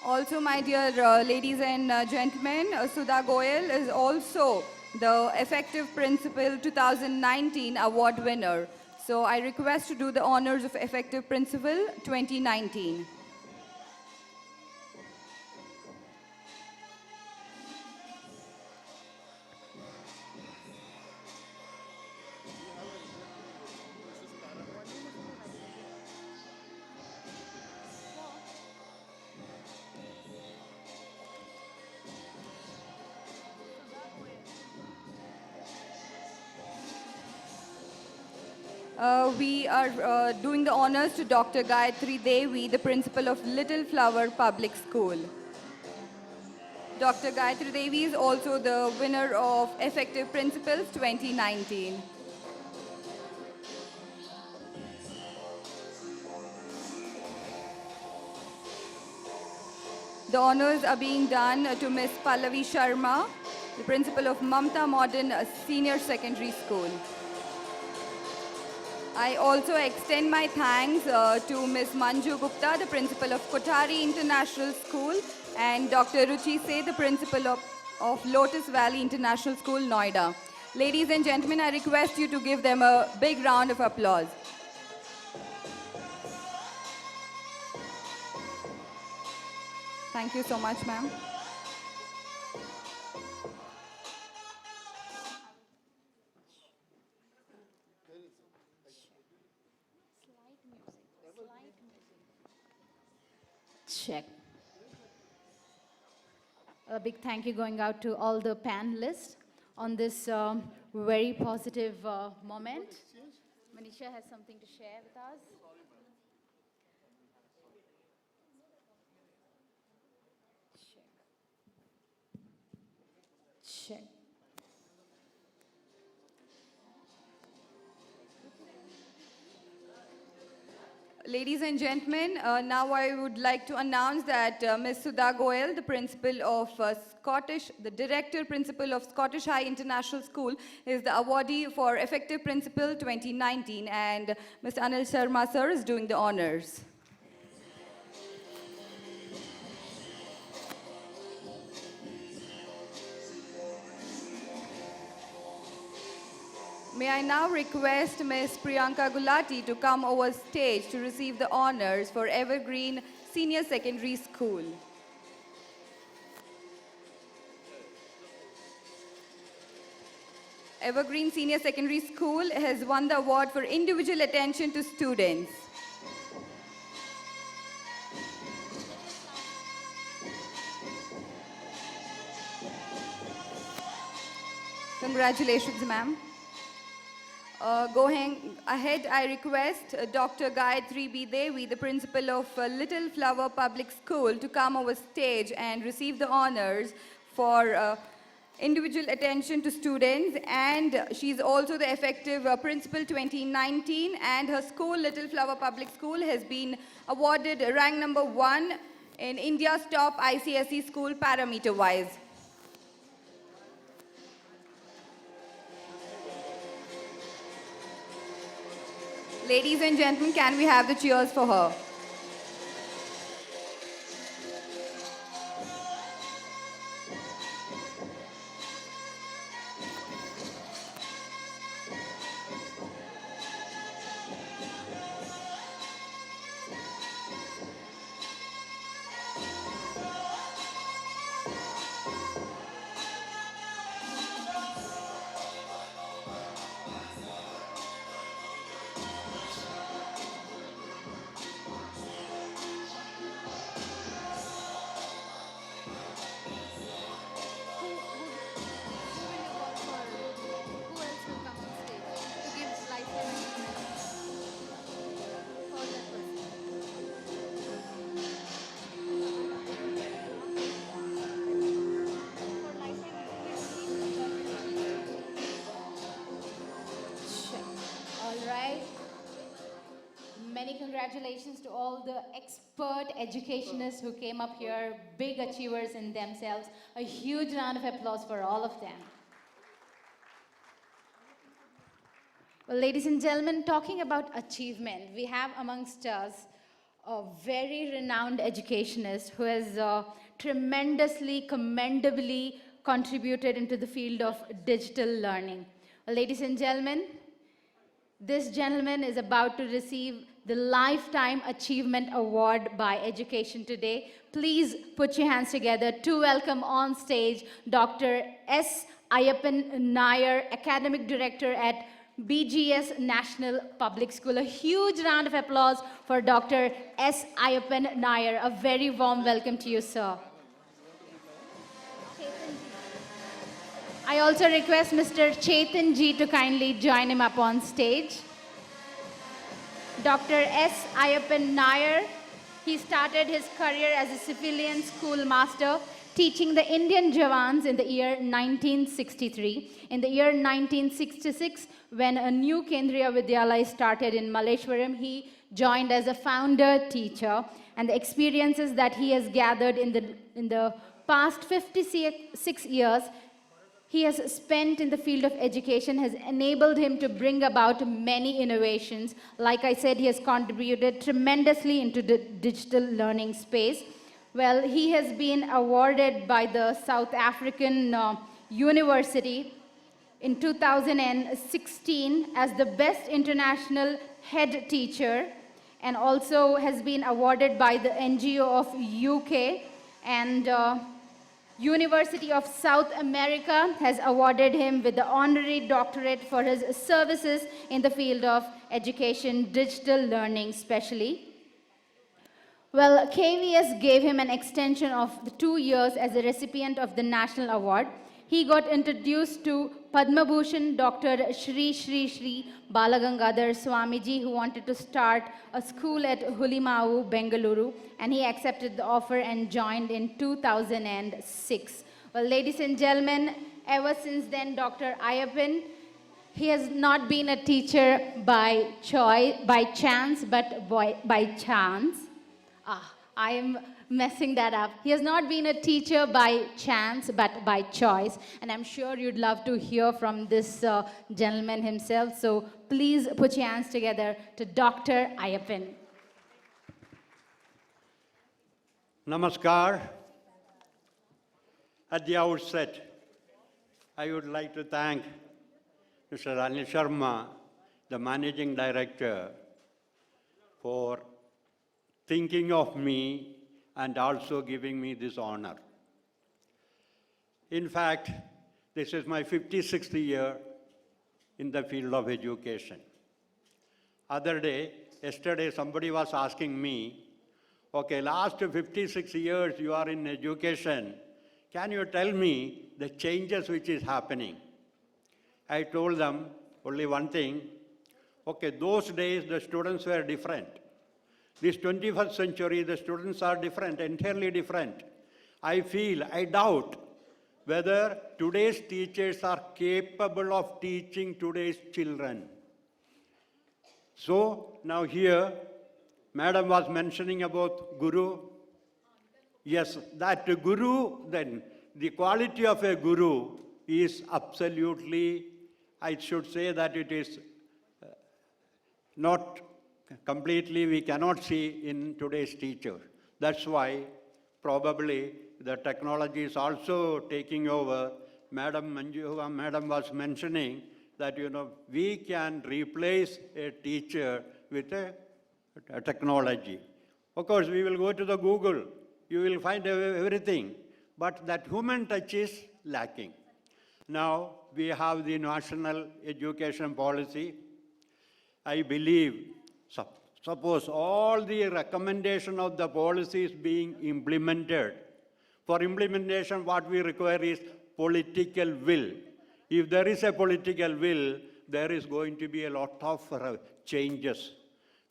[SPEAKER 2] Also, my dear ladies and gentlemen, Sudha Goyal is also the Effective Principal 2019 award winner. So I request to do the honors of Effective Principal 2019. We are doing the honors to Dr. Gayatri Devi, the principal of Little Flower Public School. Dr. Gayatri Devi is also the winner of Effective Principals 2019. The honors are being done to Ms. Pallavi Sharma, the principal of Mamta Modern Senior Secondary School. I also extend my thanks to Ms. Manju Gupta, the principal of Kothari International School, and Dr. Ruchi Se, the principal of Lotus Valley International School, Noida. Ladies and gentlemen, I request you to give them a big round of applause. Thank you so much, ma'am.
[SPEAKER 9] Check.
[SPEAKER 3] A big thank you going out to all the panelists on this very positive moment. Manisha has something to share with us. Check.
[SPEAKER 2] Ladies and gentlemen, now I would like to announce that Ms. Sudha Goyal, the principal of the director principal of Scottish High International School, is the awardee for Effective Principal 2019, and Mr. Anil Sharma sir is doing the honors. May I now request Ms. Priyanka Gulati to come over stage to receive the honors for Evergreen Senior Secondary School. Evergreen Senior Secondary School has won the award for individual attention to students. Congratulations, ma'am. Going ahead, I request Dr. Gayatri B. Devi, the principal of Little Flower Public School, to come over stage and receive the honors for individual attention to students. And she's also the Effective Principal 2019, and her school, Little Flower Public School, has been awarded rank number 1 in India's top ICSE school parameter-wise. Ladies and gentlemen, can we have the cheers for her?
[SPEAKER 3] Many congratulations to all the expert educationists who came up here, big achievers in themselves. A huge round of applause for all of them. Well, ladies and gentlemen, talking about achievement, we have amongst us a very renowned educationist who has tremendously, commendably contributed into the field of digital learning. Well, ladies and gentlemen, this gentleman is about to receive the Lifetime Achievement Award by Education Today. Please put your hands together to welcome on stage Dr. S. Ayappan Nair, Academic Director at BGS National Public School. A huge round of applause for Dr. S. Ayappan Nair. A very warm welcome to you, sir. I also request Mr. Chetan Ji to kindly join him up on stage. Dr. S. Ayappan Nair, he started his career as a civilian schoolmaster, teaching the Indian Jawans in the year 1963. In the year 1966, when a new Kendriya Vidyalaya started in Malleshwaram, he joined as a founder teacher, and the experiences that he has gathered in the past 56 years he has spent in the field of education has enabled him to bring about many innovations. Like I said, he has contributed tremendously into the digital learning space. Well, he has been awarded by the South African University in 2016 as the best international head teacher, and also has been awarded by the NGO of UK, and University of South America has awarded him with the honorary doctorate for his services in the field of education, digital learning especially. Well, KVS gave him an extension of the 2 years as a recipient of the National Award. He got introduced to Padma Bhushan Dr. Shri Balagangadhar Swamiji, who wanted to start a school at Hulimau, Bengaluru, and he accepted the offer and joined in 2006. Well, ladies and gentlemen, ever since then, Dr. Ayyappan, he has not been a teacher by chance, but by chance. I am messing that up. He has not been a teacher by chance, but by choice. And I'm sure you'd love to hear from this gentleman himself. So please put your hands together to Dr. Ayyappan.
[SPEAKER 11] Namaskar. At the outset, I would like to thank Mr. Anil Sharma, the Managing Director, for thinking of me and also giving me this honor. In fact, this is my 56th year in the field of education. Yesterday, somebody was asking me, okay, last 56 years you are in education, can you tell me the changes which is happening? I told them only one thing, okay, those days the students were different. This 21st century, the students are different, entirely different. I doubt whether today's teachers are capable of teaching today's children. So now here, Madam was mentioning about Guru. Yes, that Guru, then the quality of a Guru is absolutely, I should say that it is not completely, we cannot see in today's teacher. That's why probably the technology is also taking over. Madam was mentioning that, we can replace a teacher with a technology. Of course, we will go to the Google, you will find everything, but that human touch is lacking. Now, we have the national education policy. I believe, suppose all the recommendation of the policy is being implemented. For implementation, what we require is political will. If there is a political will, there is going to be a lot of changes.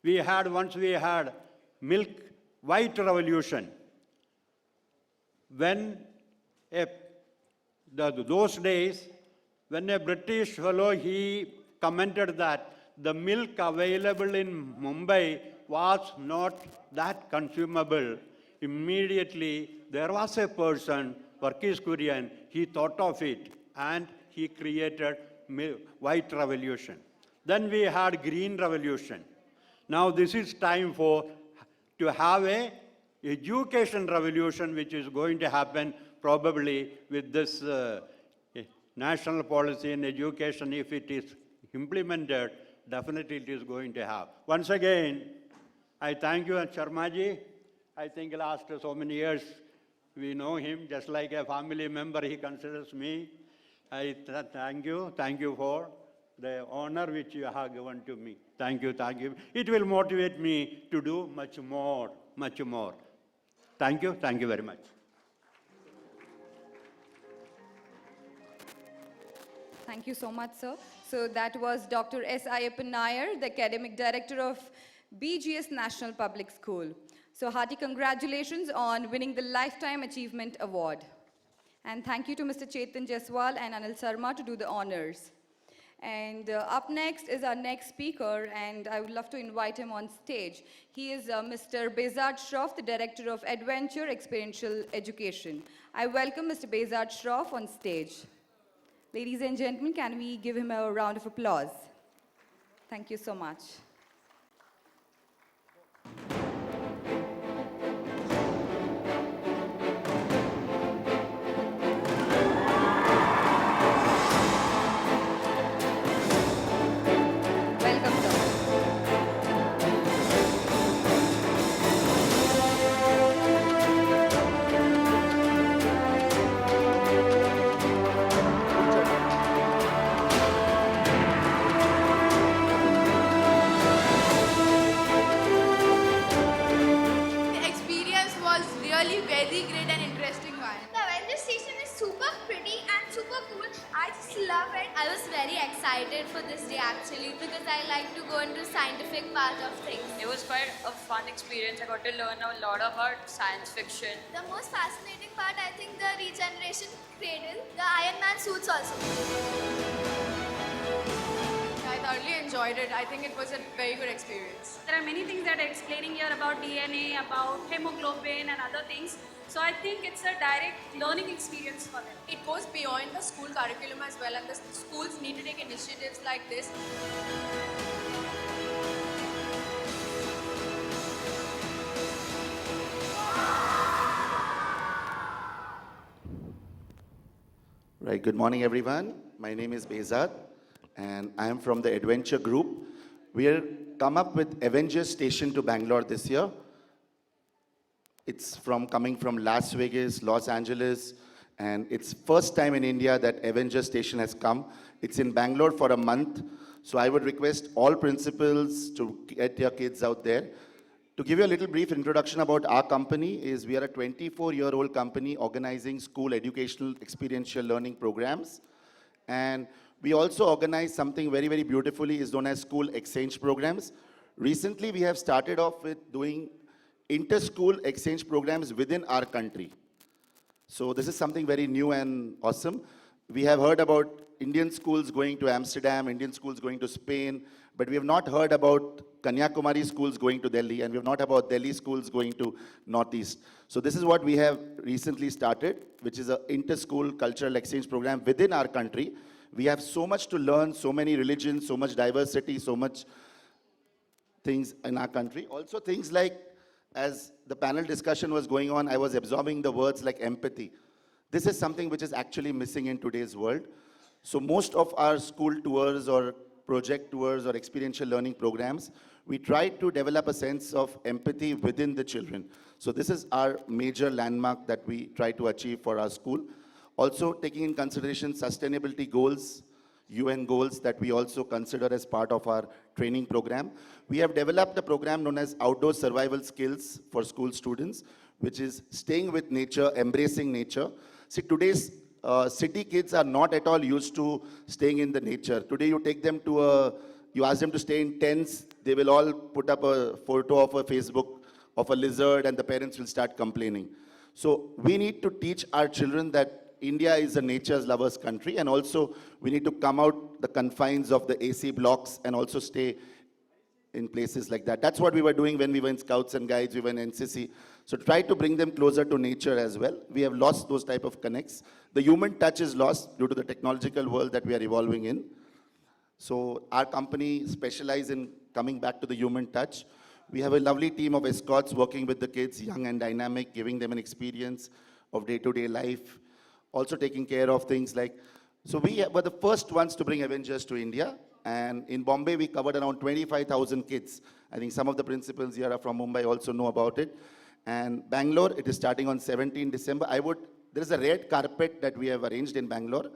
[SPEAKER 11] Once we had milk white revolution. When those days, when a British fellow, he commented that the milk available in Mumbai was not that consumable. Immediately, there was a person, Varghese Kurian, he thought of it and he created white revolution. Then we had green revolution. Now this is time to have a education revolution which is going to happen probably with this national policy in education. If it is implemented, definitely it is going to have. Once again, I thank you, Sharmaji. I think last so many years we know him just like a family member. He considers me. I thank you for the honor which you have given to me. Thank you. It will motivate me to do much more. Thank you very much.
[SPEAKER 2] Thank you so much, sir. So that was Dr. S. Ayyappan Nair, the Academic Director of BGS National Public School. So hearty congratulations on winning the Lifetime Achievement Award. And thank you to Mr. Chetan Jaiswal and Anil Sharma to do the honors. And up next is our next speaker, and I would love to invite him on stage. He is Mr. Behzad Shroff, the Director of Adventure Experiential Education. I welcome Mr. Behzad Shroff on stage. Ladies and gentlemen, can we give him a round of applause? Thank you so much.
[SPEAKER 12] excited for this day actually because I like to go into scientific part of things.
[SPEAKER 13] It was quite a fun experience. I got to learn a lot about science fiction.
[SPEAKER 12] The most fascinating part, I think, the regeneration cradle, the Iron Man suits also.
[SPEAKER 13] I thoroughly enjoyed it. I think it was a very good experience. There are many things that are explaining here about DNA, about hemoglobin and other things. So I think it's a direct learning experience for them. It goes beyond the school curriculum as well, and the schools need to take initiatives like this.
[SPEAKER 14] Right, good morning everyone. My name is Behzad and I am from the Adventure Group. We are come up with Avengers Station to Bangalore this year. It's coming from Las Vegas, Los Angeles, and it's first time in India that Avengers Station has come. It's in Bangalore for a month. So I would request all principals to get your kids out there. To give you a little brief introduction about our company is we are a 24-year-old company organizing school educational experiential learning programs. And we also organize something very, very beautifully is known as school exchange programs. Recently, we have started off with doing inter-school exchange programs within our country. So this is something very new and awesome. We have heard about Indian schools going to Amsterdam, Indian schools going to Spain, but we have not heard about Kanyakumari schools going to Delhi, and we have not about Delhi schools going to Northeast. So this is what we have recently started, which is an inter-school cultural exchange program within our country. We have so much to learn, so many religions, so much diversity, so much things in our country. Also things like, as the panel discussion was going on, I was absorbing the words like empathy. This is something which is actually missing in today's world. So most of our school tours or project tours or experiential learning programs, we try to develop a sense of empathy within the children. So this is our major landmark that we try to achieve for our school. Also taking in consideration sustainability goals, UN goals that we also consider as part of our training program. We have developed a program known as Outdoor Survival Skills for school students, which is staying with nature, embracing nature. See, today's city kids are not at all used to staying in the nature. Today you take them to you ask them to stay in tents, they will all put up a photo of a Facebook of a lizard and the parents will start complaining. So we need to teach our children that India is a nature's lovers country, and also we need to come out the confines of the AC blocks and also stay in places like that. That's what we were doing when we were in Scouts and Guides, we were in NCC. So try to bring them closer to nature as well. We have lost those type of connects. The human touch is lost due to the technological world that we are evolving in. So our company specializes in coming back to the human touch. We have a lovely team of escorts working with the kids, young and dynamic, giving them an experience of day-to-day life. Also taking care of things like, so we were the first ones to bring Avengers to India. And in Bombay, we covered around 25,000 kids. I think some of the principals here are from Mumbai also know about it. And Bangalore, it is starting on 17 December. There is a red carpet that we have arranged in Bangalore.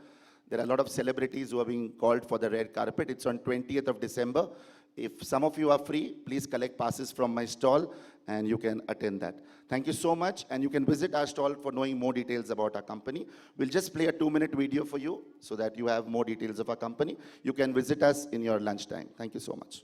[SPEAKER 14] There are a lot of celebrities who are being called for the red carpet. It's on 20th of December. If some of you are free, please collect passes from my stall and you can attend that. Thank you so much, and you can visit our stall for knowing more details about our company. We'll just play a 2-minute video for you so that you have more details of our company. You can visit us in your lunchtime. Thank you so much.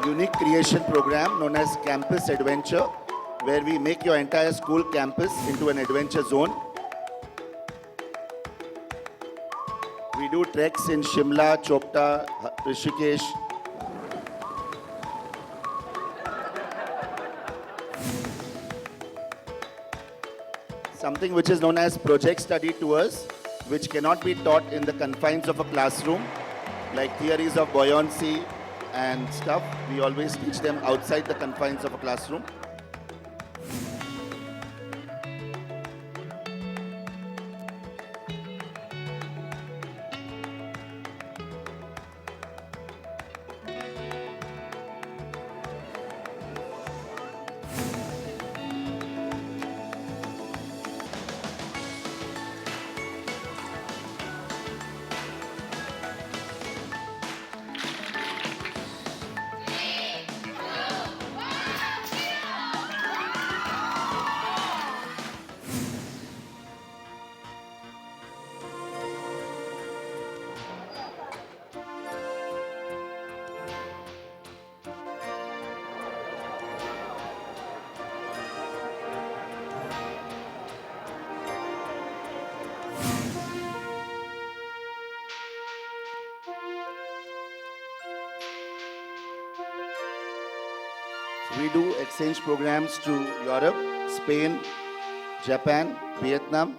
[SPEAKER 14] Unique creation program known as Campus Adventure. where we make your entire school campus into an adventure zone. We do treks in Shimla, Chopta, Rishikesh. Something which is known as project study tours, which cannot be taught in the confines of a classroom, like theories of buoyancy and stuff. We always teach them outside the confines of a classroom. We do exchange programs to Europe, Spain, Japan, Vietnam.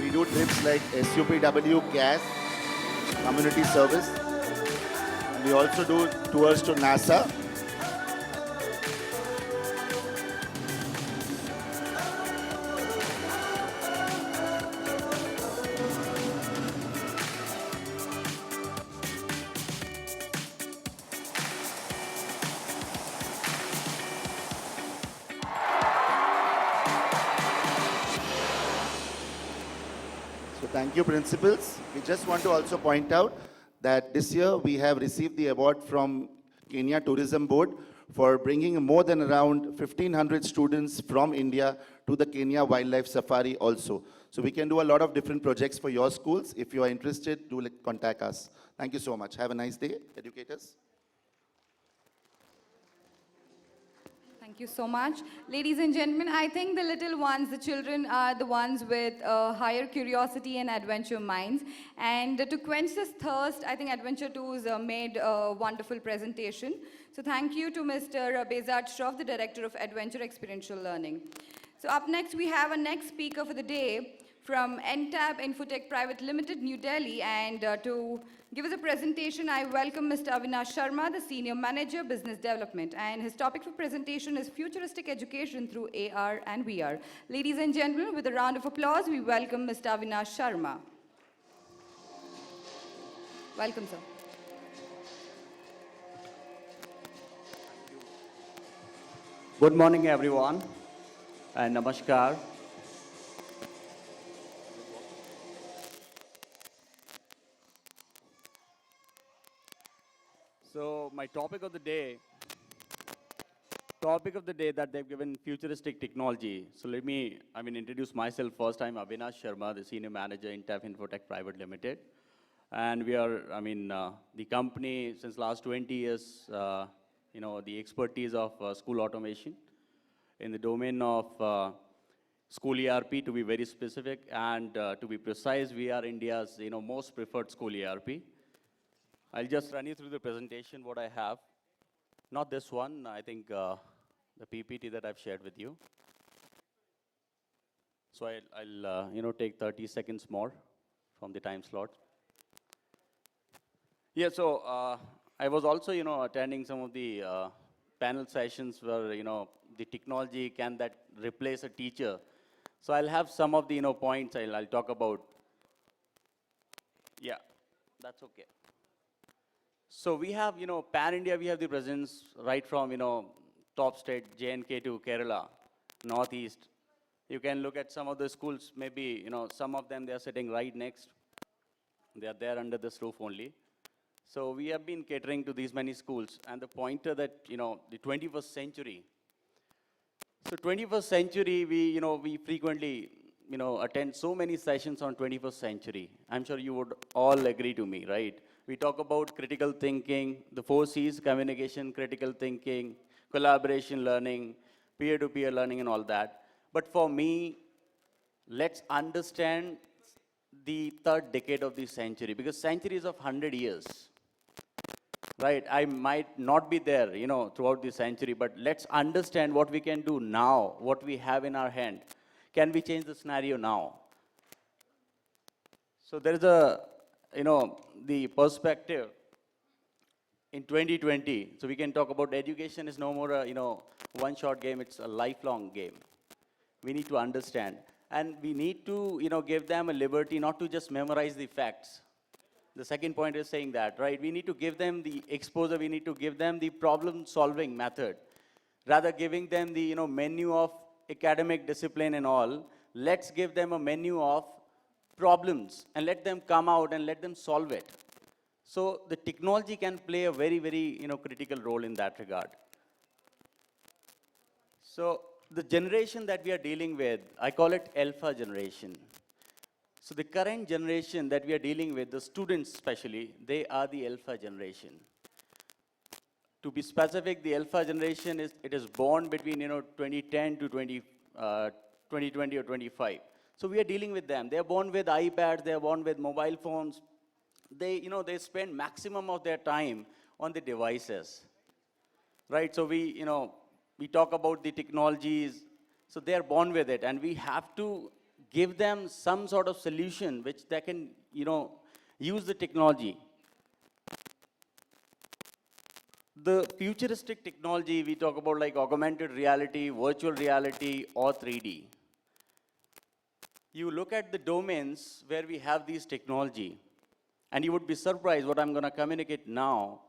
[SPEAKER 14] We do trips like SUPW, gas, community service. And we also do tours to NASA. So thank you, principals. We just want to also point out that this year we have received the award from Kenya Tourism Board for bringing more than around 1,500 students from India to the Kenya Wildlife Safari also. So we can do a lot of different projects for your schools. If you are interested, do contact us. Thank you so much. Have a nice day, educators.
[SPEAKER 2] Thank you so much. Ladies and gentlemen, I think the little ones, the children, are the ones with higher curiosity and adventure minds. And to quench this thirst, I think Adventure Tours made a wonderful presentation. So thank you to Mr. Bezat Shroff, the Director of Adventure Experiential Learning. So up next, we have our next speaker for the day from NTAB Infotech Private Limited, New Delhi. And to give us a presentation, I welcome Mr. Avinash Sharma, the Senior Manager, Business Development. And his topic for presentation is Futuristic Education through AR and VR. Ladies and gentlemen, with a round of applause, we welcome Mr. Avinash Sharma. Welcome, sir.
[SPEAKER 15] Good morning, everyone, and namaskar. So my topic of the day that they've given futuristic technology. So let me, introduce myself first. I'm Avinash Sharma, the Senior Manager in TAF Infotech Private Limited. And we are, the company since last 20 years, the expertise of school automation in the domain of school ERP, to be very specific, and to be precise, we are India's most preferred school ERP. I'll just run you through the presentation, what I have. Not this one, I think the PPT that I've shared with you. So I'll take 30 seconds more from the time slot. Yeah, so I was also, attending some of the panel sessions where, the technology, can that replace a teacher? So I'll have some of the, points I'll talk about. Yeah, that's okay. So we have, pan-India, we have the presence right from, top state, J&K to Kerala, Northeast. You can look at some of the schools, maybe, some of them, they are sitting right next. They are there under this roof only. So we have been catering to these many schools. And the pointer that, the 21st century. So 21st century, we frequently, attend so many sessions on 21st century. I'm sure you would all agree to me, right? We talk about critical thinking, the 4Cs, communication, critical thinking, collaboration learning, peer-to-peer learning and all that. But for me, let's understand the third decade of the century, because centuries of 100 years, right? I might not be there, throughout the century, but let's understand what we can do now, what we have in our hand. Can we change the scenario now? So there is the perspective in 2020. So we can talk about education is no more a, one-shot game, it's a lifelong game. We need to understand. And we need to, give them a liberty not to just memorize the facts. The second point is saying that, right? We need to give them the exposure, we need to give them the problem-solving method. Rather giving them the, menu of academic discipline and all, let's give them a menu of problems and let them come out and let them solve it. So the technology can play a very, very, critical role in that regard. So the generation that we are dealing with, I call it alpha generation. So the current generation that we are dealing with, the students especially, they are the alpha generation. To be specific, the alpha generation is born between 2010 to 2020 or 25. So we are dealing with them. They are born with iPads, they are born with mobile phones. They they spend maximum of their time on the devices, right? So we talk about the technologies. So they are born with it, and we have to give them some sort of solution which they can use the technology. The futuristic technology, we talk about like augmented reality, virtual reality, or 3D. You look at the domains where we have these technology, and you would be surprised what I'm going to communicate now.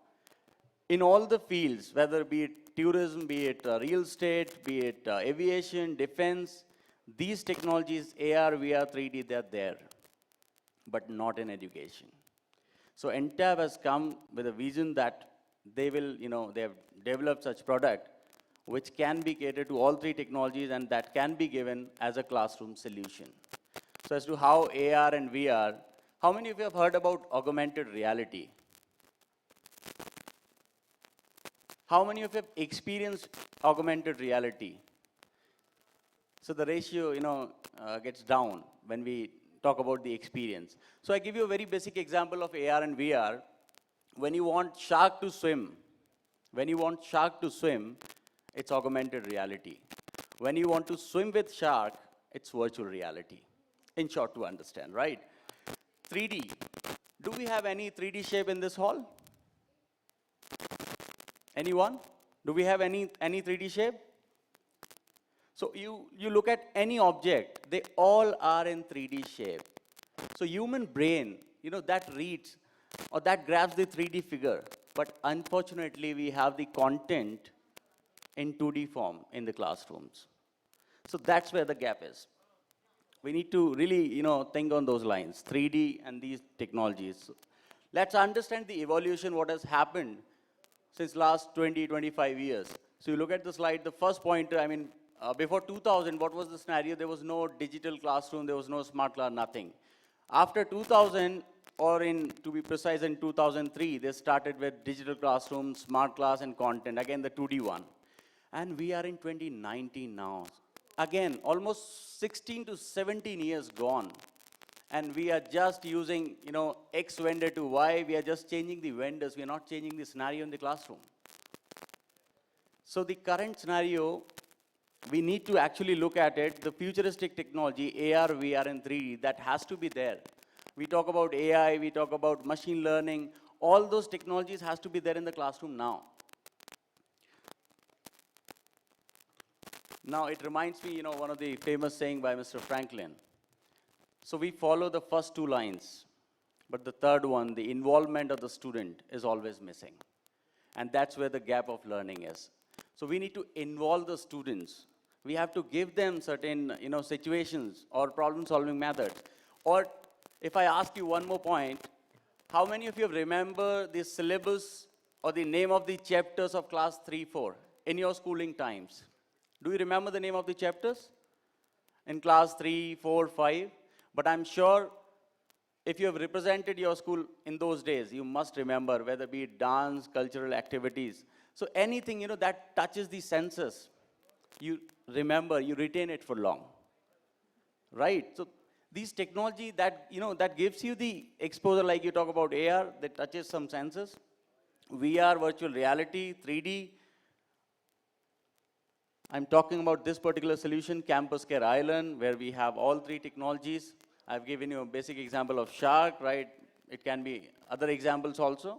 [SPEAKER 15] In all the fields, whether be it tourism, be it real estate, be it aviation, defense, these technologies, AR, VR, 3D, they're there, but not in education. So NTAB has come with a vision that they will, they have developed such product which can be catered to all three technologies and that can be given as a classroom solution. So as to how AR and VR, how many of you have heard about augmented reality? How many of you have experienced augmented reality? So the ratio, gets down when we talk about the experience. So I give you a very basic example of AR and VR. When you want shark to swim, it's augmented reality. When you want to swim with shark, it's virtual reality. In short, to understand, right? 3D. Do we have any 3D shape in this hall? Anyone? Do we have any 3D shape? So you look at any object, they all are in 3D shape. So human brain, that reads or that grabs the 3D figure. But unfortunately, we have the content in 2D form in the classrooms. So that's where the gap is. We need to really, think on those lines, 3D and these technologies. Let's understand the evolution, what has happened since last 20, 25 years. So you look at the slide, the first pointer, before 2000, what was the scenario? There was no digital classroom, there was no smart class, nothing. After 2000, or to be precise, in 2003, they started with digital classroom, smart class, and content, again the 2D one. And we are in 2019 now. Again, almost 16 to 17 years gone. And we are just using, X vendor to Y, we are just changing the vendors, we are not changing the scenario in the classroom. So the current scenario, we need to actually look at it, the futuristic technology, AR, VR, and 3D, that has to be there. We talk about AI, we talk about machine learning, all those technologies has to be there in the classroom now. Now, it reminds me, one of the famous saying by Mr. Franklin. So we follow the first two lines, but the third one, the involvement of the student, is always missing. And that's where the gap of learning is. So we need to involve the students. We have to give them certain, situations or problem-solving methods. Or if I ask you one more point, how many of you remember the syllabus or the name of the chapters of class 3, 4 in your schooling times? Do you remember the name of the chapters? In class 3, 4, 5? But I'm sure if you have represented your school in those days, you must remember, whether be it dance, cultural activities. So anything, that touches the senses, you remember, you retain it for long. Right? So these technology that, that gives you the exposure, like you talk about AR, that touches some senses. VR, virtual reality, 3D. I'm talking about this particular solution, Campus Care Island, where we have all three technologies. I've given you a basic example of Shark, right? It can be other examples also.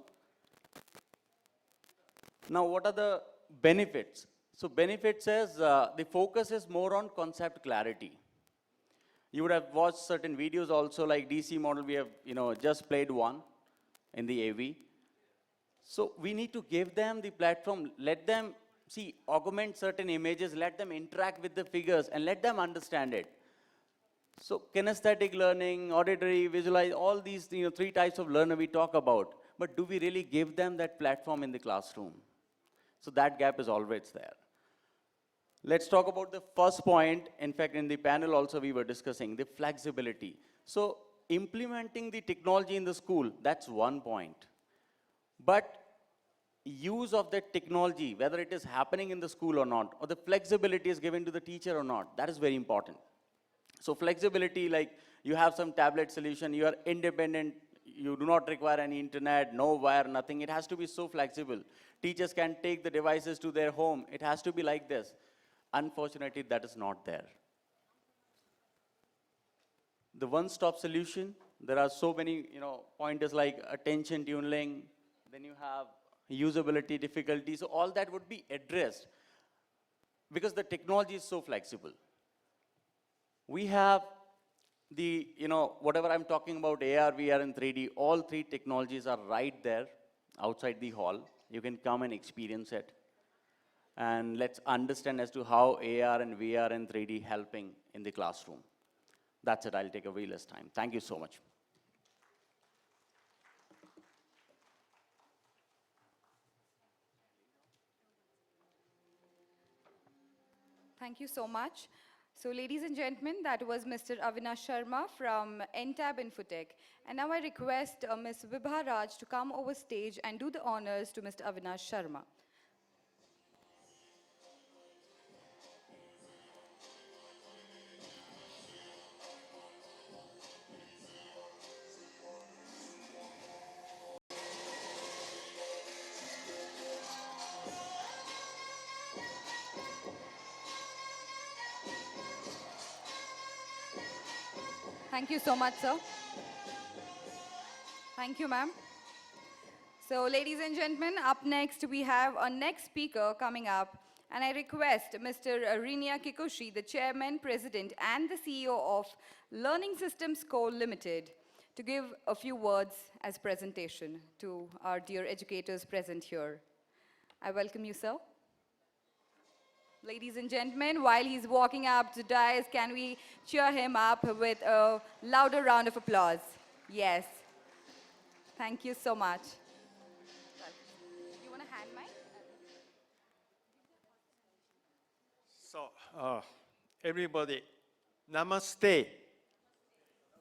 [SPEAKER 15] Now, what are the benefits? So benefits is, the focus is more on concept clarity. You would have watched certain videos also, like DC model, we have, just played one in the AV. So we need to give them the platform, let them augment certain images, let them interact with the figures, and let them understand it. So kinesthetic learning, auditory, visualize, all these three types of learner we talk about. But do we really give them that platform in the classroom? So that gap is always there. Let's talk about the first point. In fact, in the panel also we were discussing the flexibility. So implementing the technology in the school, that's one point. But use of that technology, whether it is happening in the school or not, or the flexibility is given to the teacher or not, that is very important. So flexibility, like you have some tablet solution, you are independent, you do not require any internet, no wire, nothing. It has to be so flexible. Teachers can take the devices to their home. It has to be like this. Unfortunately, that is not there. The one-stop solution, there are so many, pointers like attention tuning, then you have usability difficulties. So all that would be addressed because the technology is so flexible. We have the, whatever I'm talking about, AR, VR, and 3D, all three technologies are right there outside the hall. You can come and experience it. And let's understand as to how AR and VR and 3D helping in the classroom. That's it. I'll take away less time. Thank you so much.
[SPEAKER 2] Thank you so much. So ladies and gentlemen, that was Mr. Avinash Sharma from NTAB Infotech. And now I request Ms. Vibha Raj to come over stage and do the honors to Mr. Avinash Sharma. Thank you so much, sir. Thank you, ma'am. So, ladies and gentlemen, up next we have our next speaker coming up. And I request Mr. Rinya Kikuchi, the Chairman, President, and the CEO of Learning Systems Co. Limited, to give a few words as presentation to our dear educators present here. I welcome you, sir. Ladies and gentlemen, while he's walking up to dais, can we cheer him up with a louder round of applause? Yes. Thank you so much. You want a hand mic?
[SPEAKER 16] So, everybody, namaste.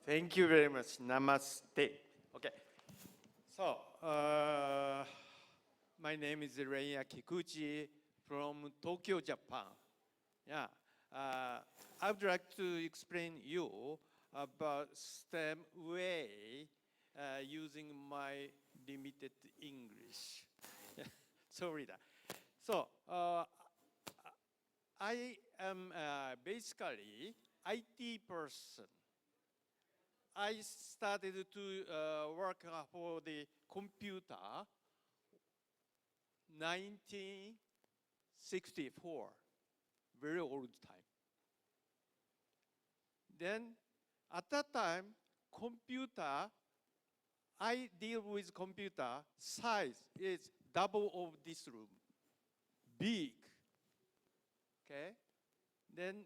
[SPEAKER 16] Thank you very much. Namaste. Okay. So, my name is Reya Kikuchi from Tokyo, Japan. Yeah. I would like to explain you about STEM way using my limited English. Sorry. So, I am basically IT person. I started to work for the computer 1964, very old time. Then at that time, computer, I deal with computer, size is double of this room, big, okay? Then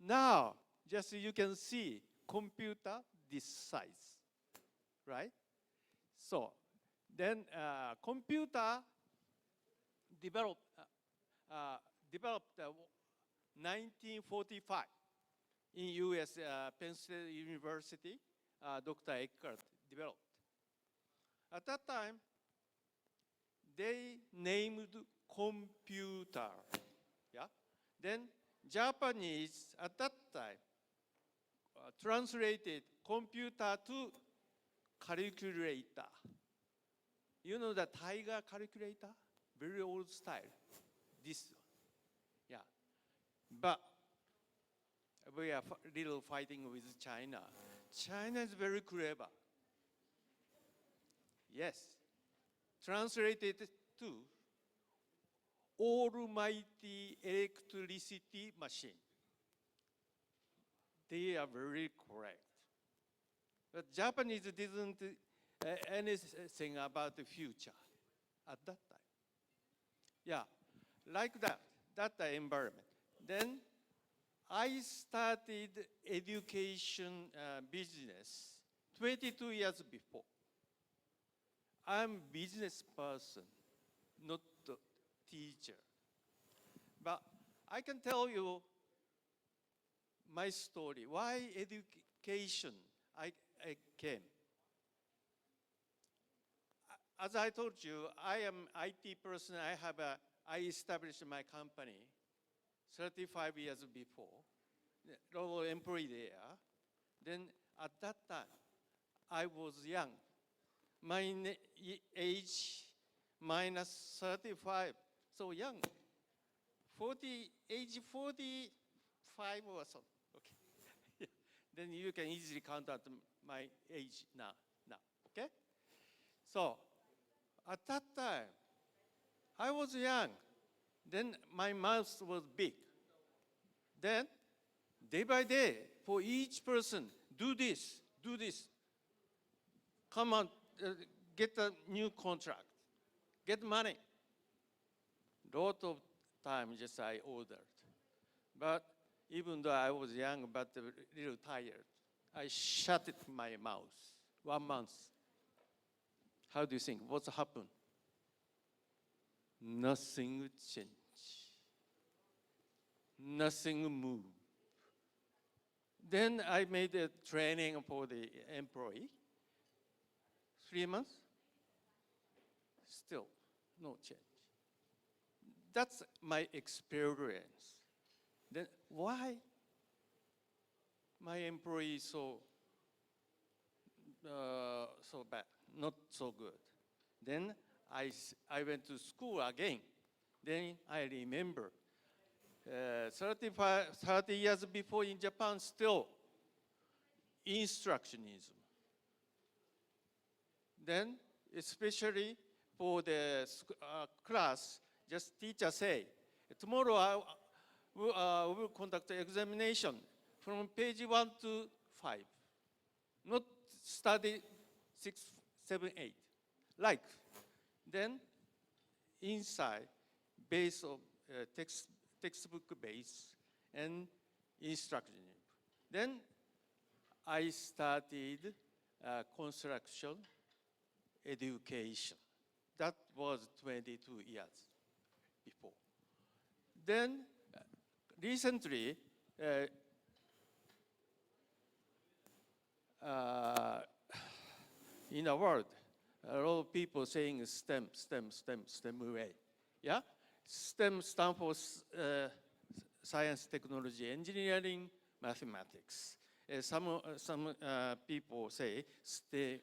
[SPEAKER 16] now, just you can see, computer this size, right? So, then computer developed 1945 in US, Penn State University, Dr. Eckert developed. At that time, they named computer, yeah? Then Japanese at that time translated computer to calculator. You know the Tiger calculator? Very old style. This one. Yeah. But we are little fighting with China. China is very clever. Yes. Translated to almighty electricity machine. They are very correct. But Japanese didn't anything about the future at that time. Yeah, like that environment. Then I started education business 22 years before. I'm business person, not a teacher. But I can tell you my story, why education I came. As I told you, I am IT person. I established my company 35 years before, local employee there. Then at that time, I was young. My age minus 35, so young. Age 45 or so. Okay. Then you can easily count out my age now. Okay? So at that time, I was young. Then my mouth was big. Then, day by day, for each person, do this. Come on, get a new contract, get money. Lot of time just I ordered. But even though I was young but a little tired, I shut my mouth 1 month. How do you think? What's happened? Nothing changed. Nothing moved. Then I made a training for the employee. 3 months, still no change. That's my experience. Then why my employee so bad, not so good? Then I went to school again. Then I remember 30 years before in Japan, still instructionism. Then, especially for the class, just teacher say, tomorrow I will conduct the examination from page 1 to 5. Not study 6, 7, 8. Like, then inside, base of textbook base and instruction. Then I started construction education. That was 22 years before. Then recently, in the world, a lot of people saying STEM way. Yeah? STEM stands for science, technology, engineering, mathematics. Some people say STEM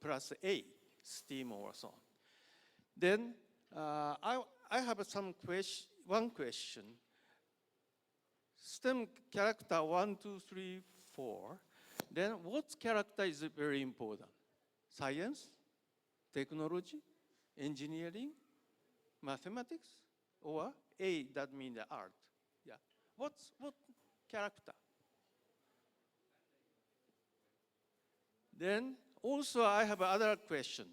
[SPEAKER 16] plus A, STEAM or so on. Then I have one question. STEM character 1, 2, 3, 4. Then what character is very important? Science, technology, engineering, mathematics, or A, that means art. Yeah. What character? Then also I have another question.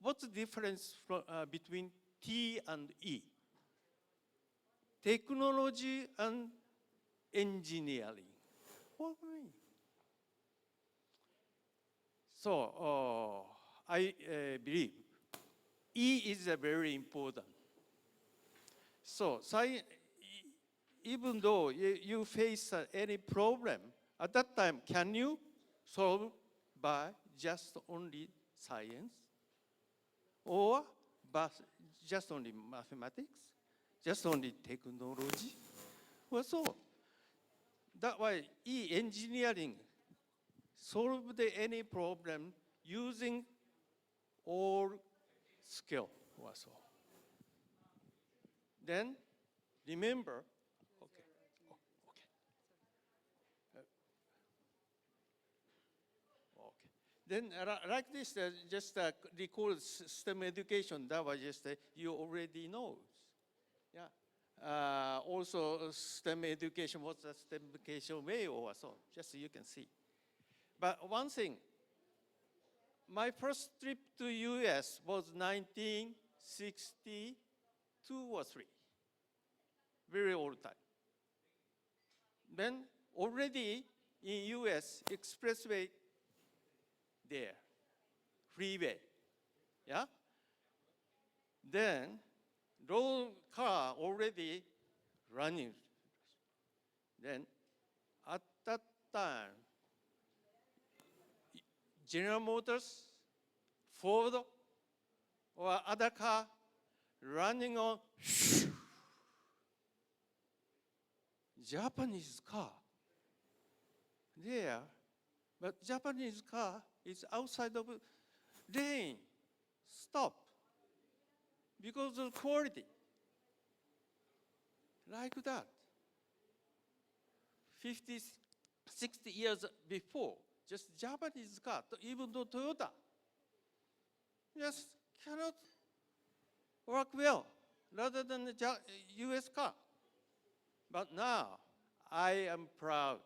[SPEAKER 16] What's the difference between T and E? Technology and engineering. What do you mean? So I believe E is very important. So even though you face any problem, at that time, can you solve by just only science? Or just only mathematics? Just only technology? Well, so that why engineering solved any problem using all skill also. Then remember, okay. Then like this, just recall STEM education. That was just you already know. Yeah. Also, STEM education. What's the STEM education way or so? Just so you can see. But one thing. My first trip to U.S. was 1962 or 3. Very old time. Then already in U.S. expressway there, freeway, yeah? Then road car already running. Then at that time, General Motors, Ford, or other car running on Japanese car there, but Japanese car is outside of lane. Stop. Because of quality. Like that. 50, 60 years before, just Japanese car, even though Toyota, just cannot work well, rather than the US car. But now, I am proud.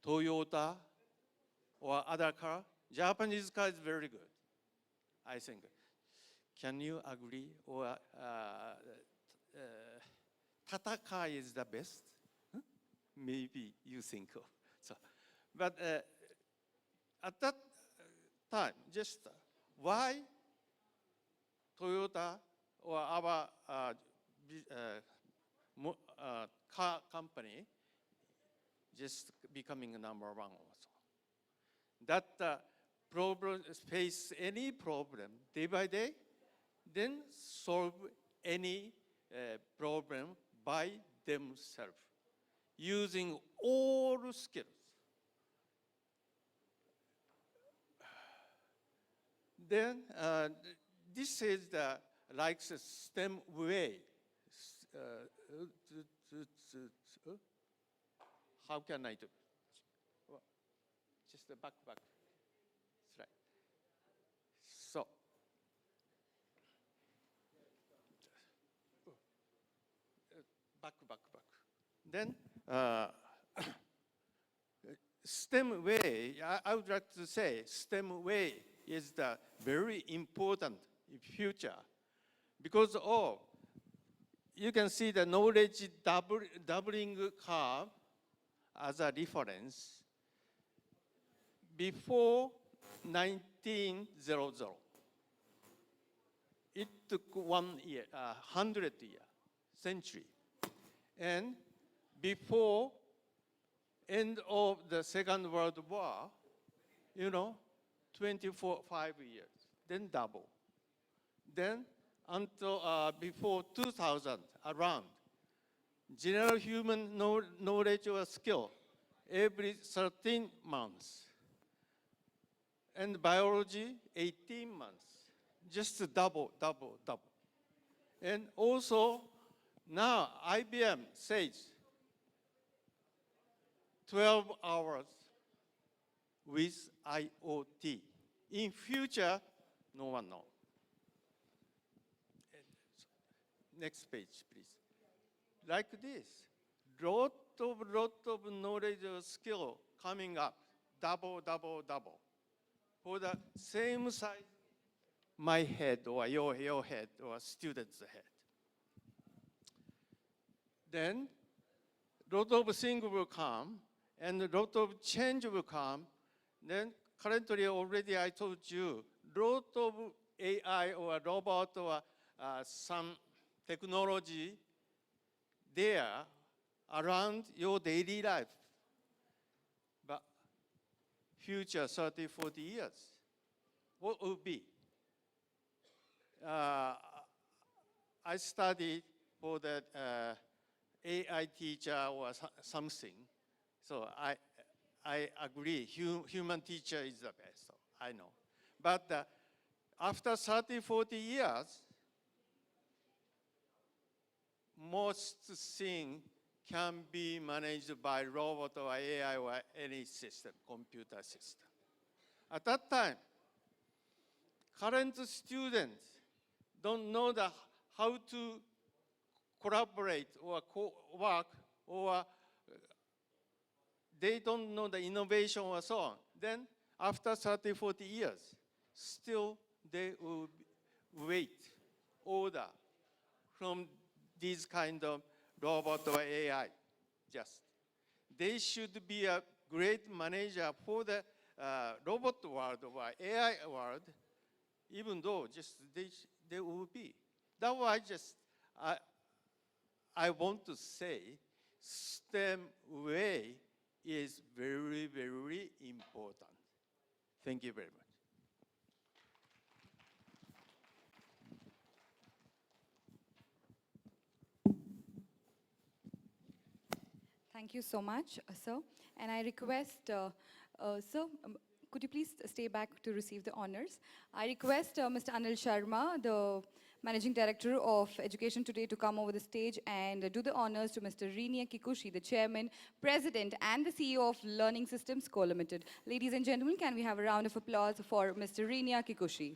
[SPEAKER 16] Toyota or other car, Japanese car is very good, I think. Can you agree? Or Tata car is the best? Huh? Maybe you think of. So, but at that time, just why Toyota or our car company just becoming number 1 also. That problem, face any problem day by day, then solve any problem by themselves, using all skills. Then this is the like the STEM way. How can I do? Just the back. That's right. So. Back. Then STEM way, I would like to say STEM way is the very important in future because you can see the knowledge doubling curve as a reference before 1900. It took 1 year, 100 years, century. And before end of the Second World War, 5 years, then double. Then until before 2000, around, general human knowledge or skill, every 13 months. And biology, 18 months. Just double. And also, now IBM says 12 hours with IoT. In future, no one knows. Next page, please. like this. Lot of knowledge or skill coming up, double, double, double. For the same size, my head or your head or student's head. Then, lot of things will come, and a lot of change will come. Then, currently already I told you, lot of AI or robot or some technology there around your daily life. But future 30, 40 years, what will be? I studied for that AI teacher or something. So I agree, human teacher is the best, so I know. But after 30, 40 years, most things can be managed by robot or AI or any system, computer system. At that time, current students don't know how to collaborate or work, or they don't know the innovation or so on. Then after 30, 40 years, still they will wait order from these kind of robot or AI. Just they should be a great manager for the robot world or AI world, even though just they will be. That's why I want to say STEM way is very, very important. Thank you very much.
[SPEAKER 2] Thank you so much, sir. And I request, sir, could you please stay back to receive the honors? I request Mr. Anil Sharma, the Managing Director of Education Today, to come over the stage and do the honors to Mr. Rinya Kikuchi, the Chairman, President, and the CEO of Learning Systems Co. Limited. Ladies and gentlemen, can we have a round of applause for Mr. Rinya Kikuchi?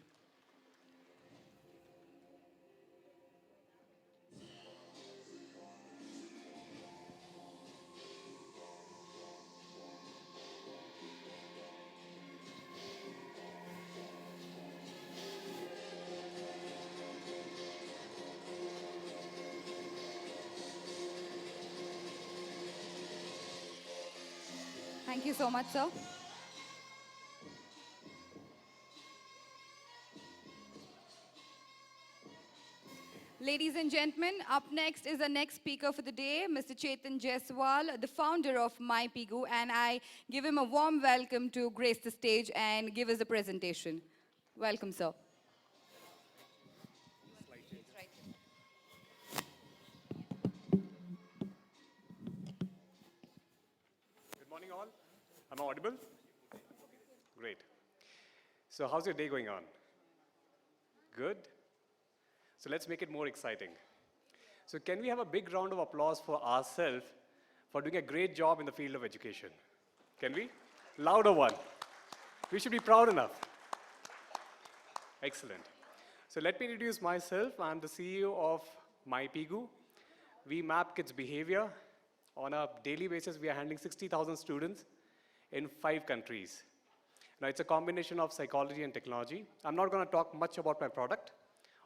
[SPEAKER 2] Thank you so much, sir. Ladies and gentlemen, up next is the next speaker for the day, Mr. Chetan Jaiswal, the founder of MyPigu, and I give him a warm welcome to grace the stage and give us a presentation. Welcome, sir.
[SPEAKER 17] Good morning, all. Am I audible? Great. So how's your day going on? Good? So let's make it more exciting. So can we have a big round of applause for ourselves for doing a great job in the field of education? Can we? Louder one. We should be proud enough. Excellent. So let me introduce myself. I'm the CEO of MyPigu. We map kids' behavior. On a daily basis, we are handling 60,000 students in 5 countries. Now, it's a combination of psychology and technology. I'm not going to talk much about my product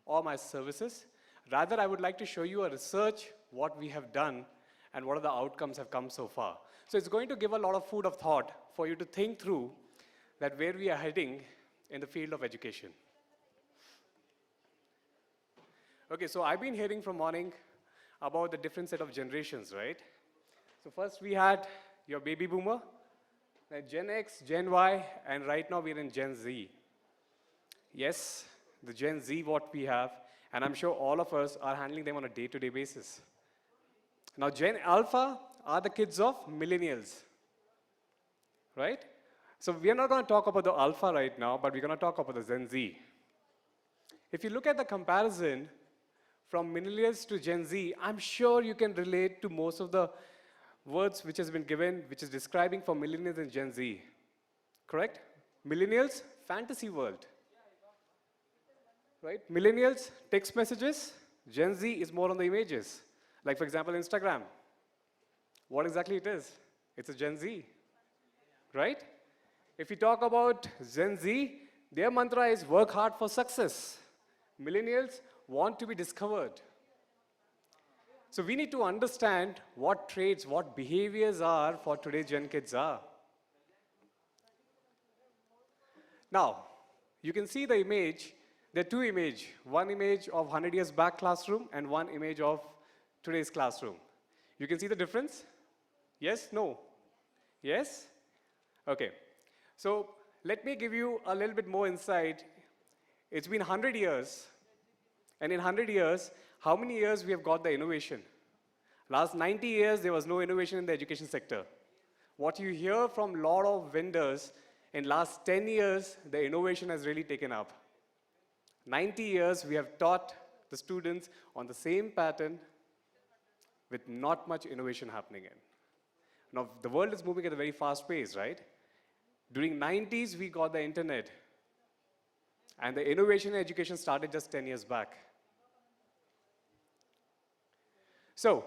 [SPEAKER 17] or my services. Rather, I would like to show you a research, what we have done, and what are the outcomes have come so far. So it's going to give a lot of food of thought for you to think through that where we are heading in the field of education. Okay, so I've been hearing from morning about the different set of generations, right? So first we had your baby boomer, then Gen X, Gen Y, and right now we're in Gen Z. Yes, the Gen Z what we have, and I'm sure all of us are handling them on a day-to-day basis. Now Gen Alpha are the kids of millennials, right? So we're not going to talk about the Alpha right now, but we're going to talk about the Gen Z. If you look at the comparison from millennials to Gen Z, I'm sure you can relate to most of the words which has been given, which is describing for millennials and Gen Z. Correct? Millennials, fantasy world. Right? Millennials, text messages. Gen Z is more on the images. Like, for example, Instagram. What exactly it is? It's a Gen Z, right? If you talk about Gen Z, their mantra is work hard for success. Millennials want to be discovered. So we need to understand what traits, what behaviors are for today's Gen kids are. Now, you can see the image. There are two images. One image of 100 years back classroom and one image of today's classroom. You can see the difference? Yes? No? Yes? Okay. So let me give you a little bit more insight. It's been 100 years. And in 100 years, how many years we have got the innovation? Last 90 years, there was no innovation in the education sector. What you hear from a lot of vendors, in last 10 years, the innovation has really taken up. 90 years, we have taught the students on the same pattern with not much innovation happening in. Now, the world is moving at a very fast pace, right? During 90s, we got the internet. And the innovation in education started just 10 years back. So,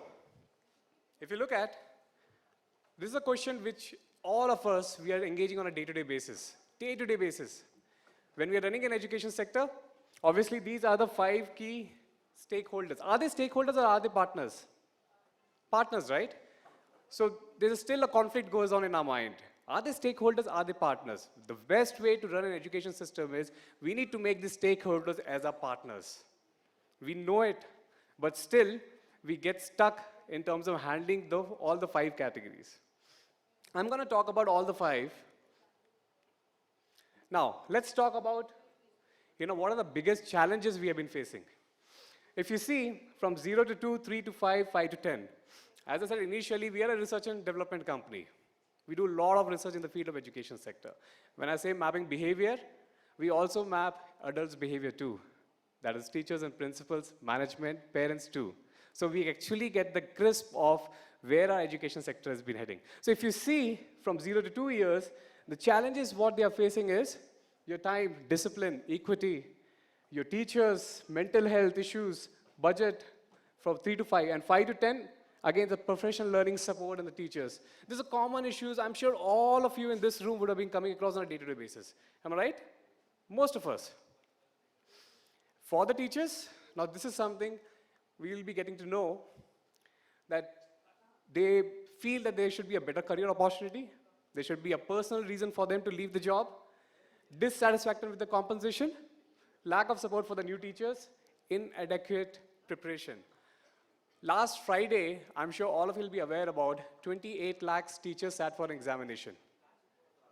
[SPEAKER 17] if you look at, this is a question which all of us, we are engaging on a day-to-day basis. Day-to-day basis. When we are running an education sector, obviously these are the 5 key stakeholders. Are they stakeholders or are they partners? Partners, right? So there's still a conflict goes on in our mind. Are they stakeholders? Are they partners? The best way to run an education system is we need to make the stakeholders as our partners. We know it, but still we get stuck in terms of handling all the 5 categories. I'm going to talk about all the 5. Now, let's talk about, what are the biggest challenges we have been facing. If you see, from 0 to 2, 3 to 5, 5 to 10, as I said initially, we are a research and development company. We do a lot of research in the field of education sector. When I say mapping behavior, we also map adults' behavior too. That is teachers and principals, management, parents too. So we actually get the crisp of where our education sector has been heading. So if you see from 0 to 2 years, the challenges what they are facing is your time, discipline, equity, your teachers, mental health issues, budget from 3 to 5, and 5 to 10, again, the professional learning support and the teachers. These are common issues. I'm sure all of you in this room would have been coming across on a day-to-day basis. Am I right? Most of us. For the teachers, now this is something we will be getting to know, that they feel that there should be a better career opportunity. There should be a personal reason for them to leave the job. Dissatisfaction with the compensation. Lack of support for the new teachers. Inadequate preparation. Last Friday, I'm sure all of you will be aware about 28 lakhs teachers sat for an examination.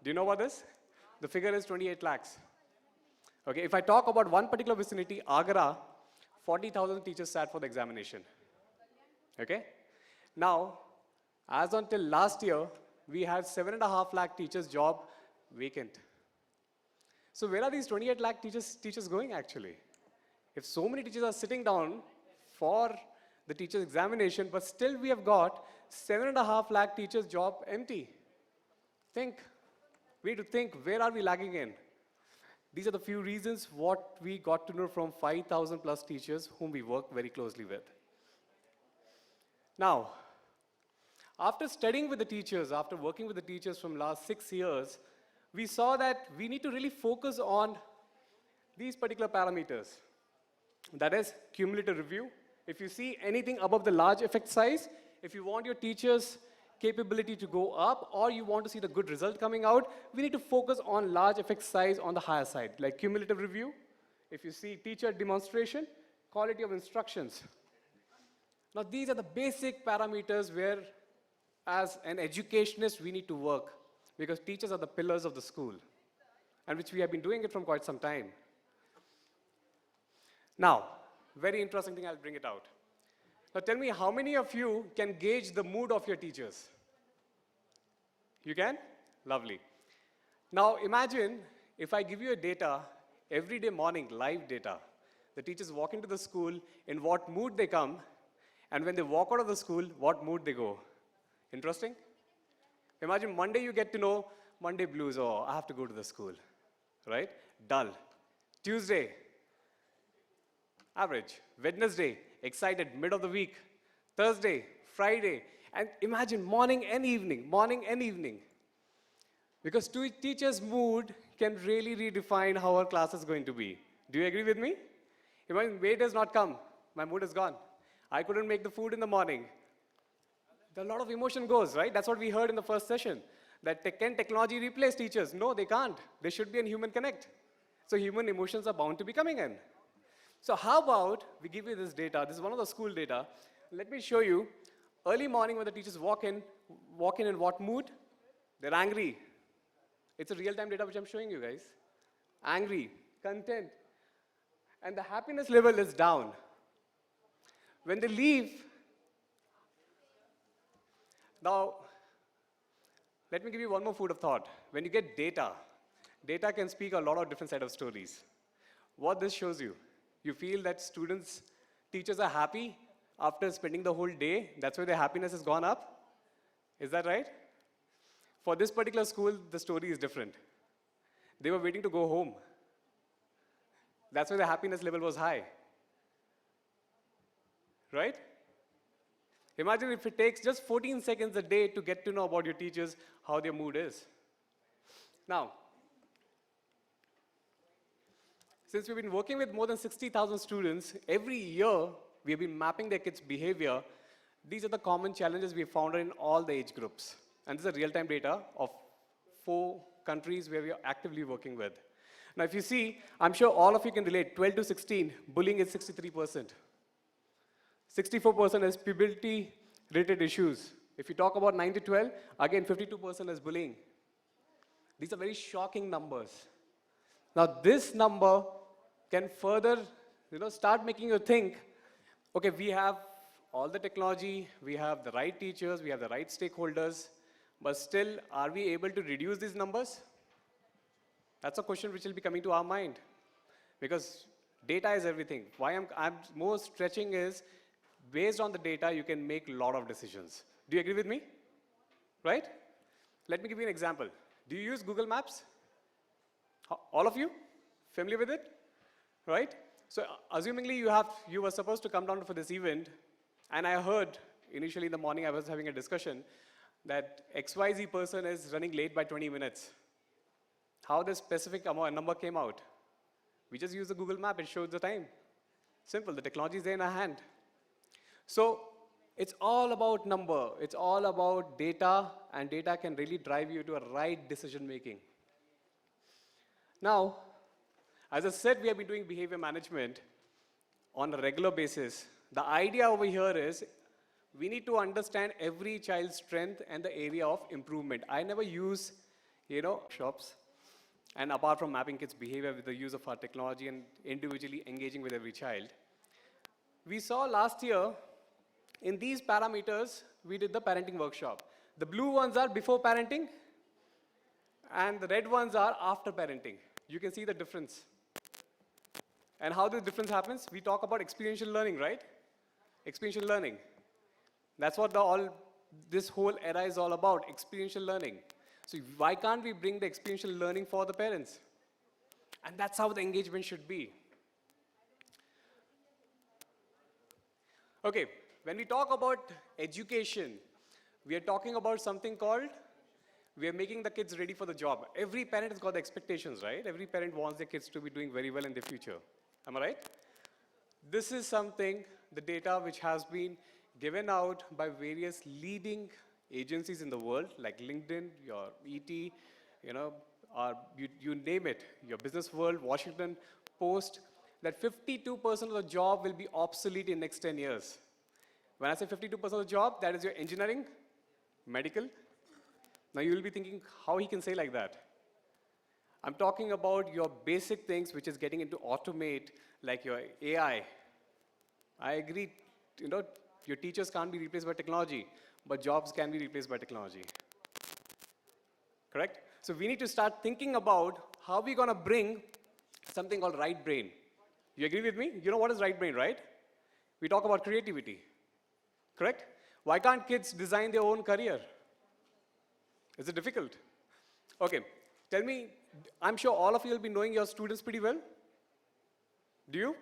[SPEAKER 17] Do you know about this? The figure is 28 lakhs. Okay, if I talk about one particular vicinity, Agra, 40,000 teachers sat for the examination. Okay? Now, as until last year, we had 7.5 lakh teachers' job vacant. So where are these 28 lakh teachers going actually? If so many teachers are sitting down for the teacher's examination, but still we have got 7.5 lakh teachers' job empty. We need to think, where are we lagging in? These are the few reasons what we got to know from 5,000 plus teachers whom we work very closely with. Now, after studying with the teachers, after working with the teachers from last 6 years, we saw that we need to really focus on these particular parameters. That is cumulative review. If you see anything above the large effect size, if you want your teachers' capability to go up or you want to see the good result coming out, we need to focus on large effect size on the higher side, like cumulative review. If you see teacher demonstration, quality of instructions. Now these are the basic parameters where as an educationist we need to work, because teachers are the pillars of the school, and which we have been doing it from quite some time. Now, very interesting thing, I'll bring it out. Now tell me, how many of you can gauge the mood of your teachers? You can? Lovely. Now imagine if I give you a data, every day morning, live data. The teachers walk into the school, in what mood they come, and when they walk out of the school, what mood they go. Interesting? Imagine Monday you get to know, Monday blues, oh, I have to go to the school, right? Dull. Tuesday, average. Wednesday, excited, mid of the week. Thursday, Friday, and imagine morning and evening, morning and evening. Because teacher's mood can really redefine how our class is going to be. Do you agree with me? Imagine waiter does not come, my mood is gone. I couldn't make the food in the morning. A lot of emotion goes, right? That's what we heard in the first session. That can technology replace teachers? No, they can't. There should be a human connect. So human emotions are bound to be coming in. So how about we give you this data? This is one of the school data. Let me show you. Early morning when the teachers walk in what mood? They're angry. It's a real-time data which I'm showing you guys. Angry, content. And the happiness level is down. When they leave, now, let me give you one more food of thought. When you get data, data can speak a lot of different set of stories. What this shows you, you feel that students, teachers are happy after spending the whole day. That's why their happiness has gone up. Is that right? For this particular school, the story is different. They were waiting to go home. That's why the happiness level was high. Right? Imagine if it takes just 14 seconds a day to get to know about your teachers, how their mood is. Now, since we've been working with more than 60,000 students, every year we have been mapping their kids' behavior. These are the common challenges we have found in all the age groups. And this is real-time data of 4 countries where we are actively working with. Now, if you see, I'm sure all of you can relate, 12 to 16, bullying is 63%. 64% is puberty-related issues. If you talk about 9 to 12, again, 52% is bullying. These are very shocking numbers. Now, this number can further, start making you think, okay, we have all the technology, we have the right teachers, we have the right stakeholders, but still, are we able to reduce these numbers? That's a question which will be coming to our mind. Because data is everything. Why I'm more stretching is, based on the data, you can make a lot of decisions. Do you agree with me? Right? Let me give you an example. Do you use Google Maps? All of you? Familiar with it? Right? So, assumingly you were supposed to come down for this event, and I heard, initially in the morning I was having a discussion, that XYZ person is running late by 20 minutes. How this specific number came out? We just use the Google Map, it shows the time. Simple, the technology is there in our hand. So, it's all about number, it's all about data, and data can really drive you to a right decision making. Now, as I said, we have been doing behavior management on a regular basis. The idea over here is, we need to understand every child's strength and the area of improvement. I never use, shops, and apart from mapping kids' behavior with the use of our technology and individually engaging with every child, we saw last year, in these parameters, we did the parenting workshop. The blue ones are before parenting, and the red ones are after parenting. You can see the difference. And how the difference happens? We talk about experiential learning, right? Experiential learning. That's what this whole era is all about, experiential learning. So why can't we bring the experiential learning for the parents? And that's how the engagement should be. Okay. When we talk about education, we are talking about something called, we are making the kids ready for the job. Every parent has got the expectations, right? Every parent wants their kids to be doing very well in their future. Am I right? This is something, the data which has been given out by various leading agencies in the world, like LinkedIn, your ET, you name it, your Business World, Washington Post, that 52% of the job will be obsolete in next 10 years. When I say 52% of the job, that is your engineering, medical. Now you will be thinking, how he can say like that? I'm talking about your basic things which is getting into automate, like your AI. I agree, your teachers can't be replaced by technology, but jobs can be replaced by technology. Correct? So we need to start thinking about how we're going to bring something called right brain. You agree with me? You know what is right brain, right? We talk about creativity. Correct? Why can't kids design their own career? Is it difficult? Okay, tell me, I'm sure all of you will be knowing your students pretty well. Do you?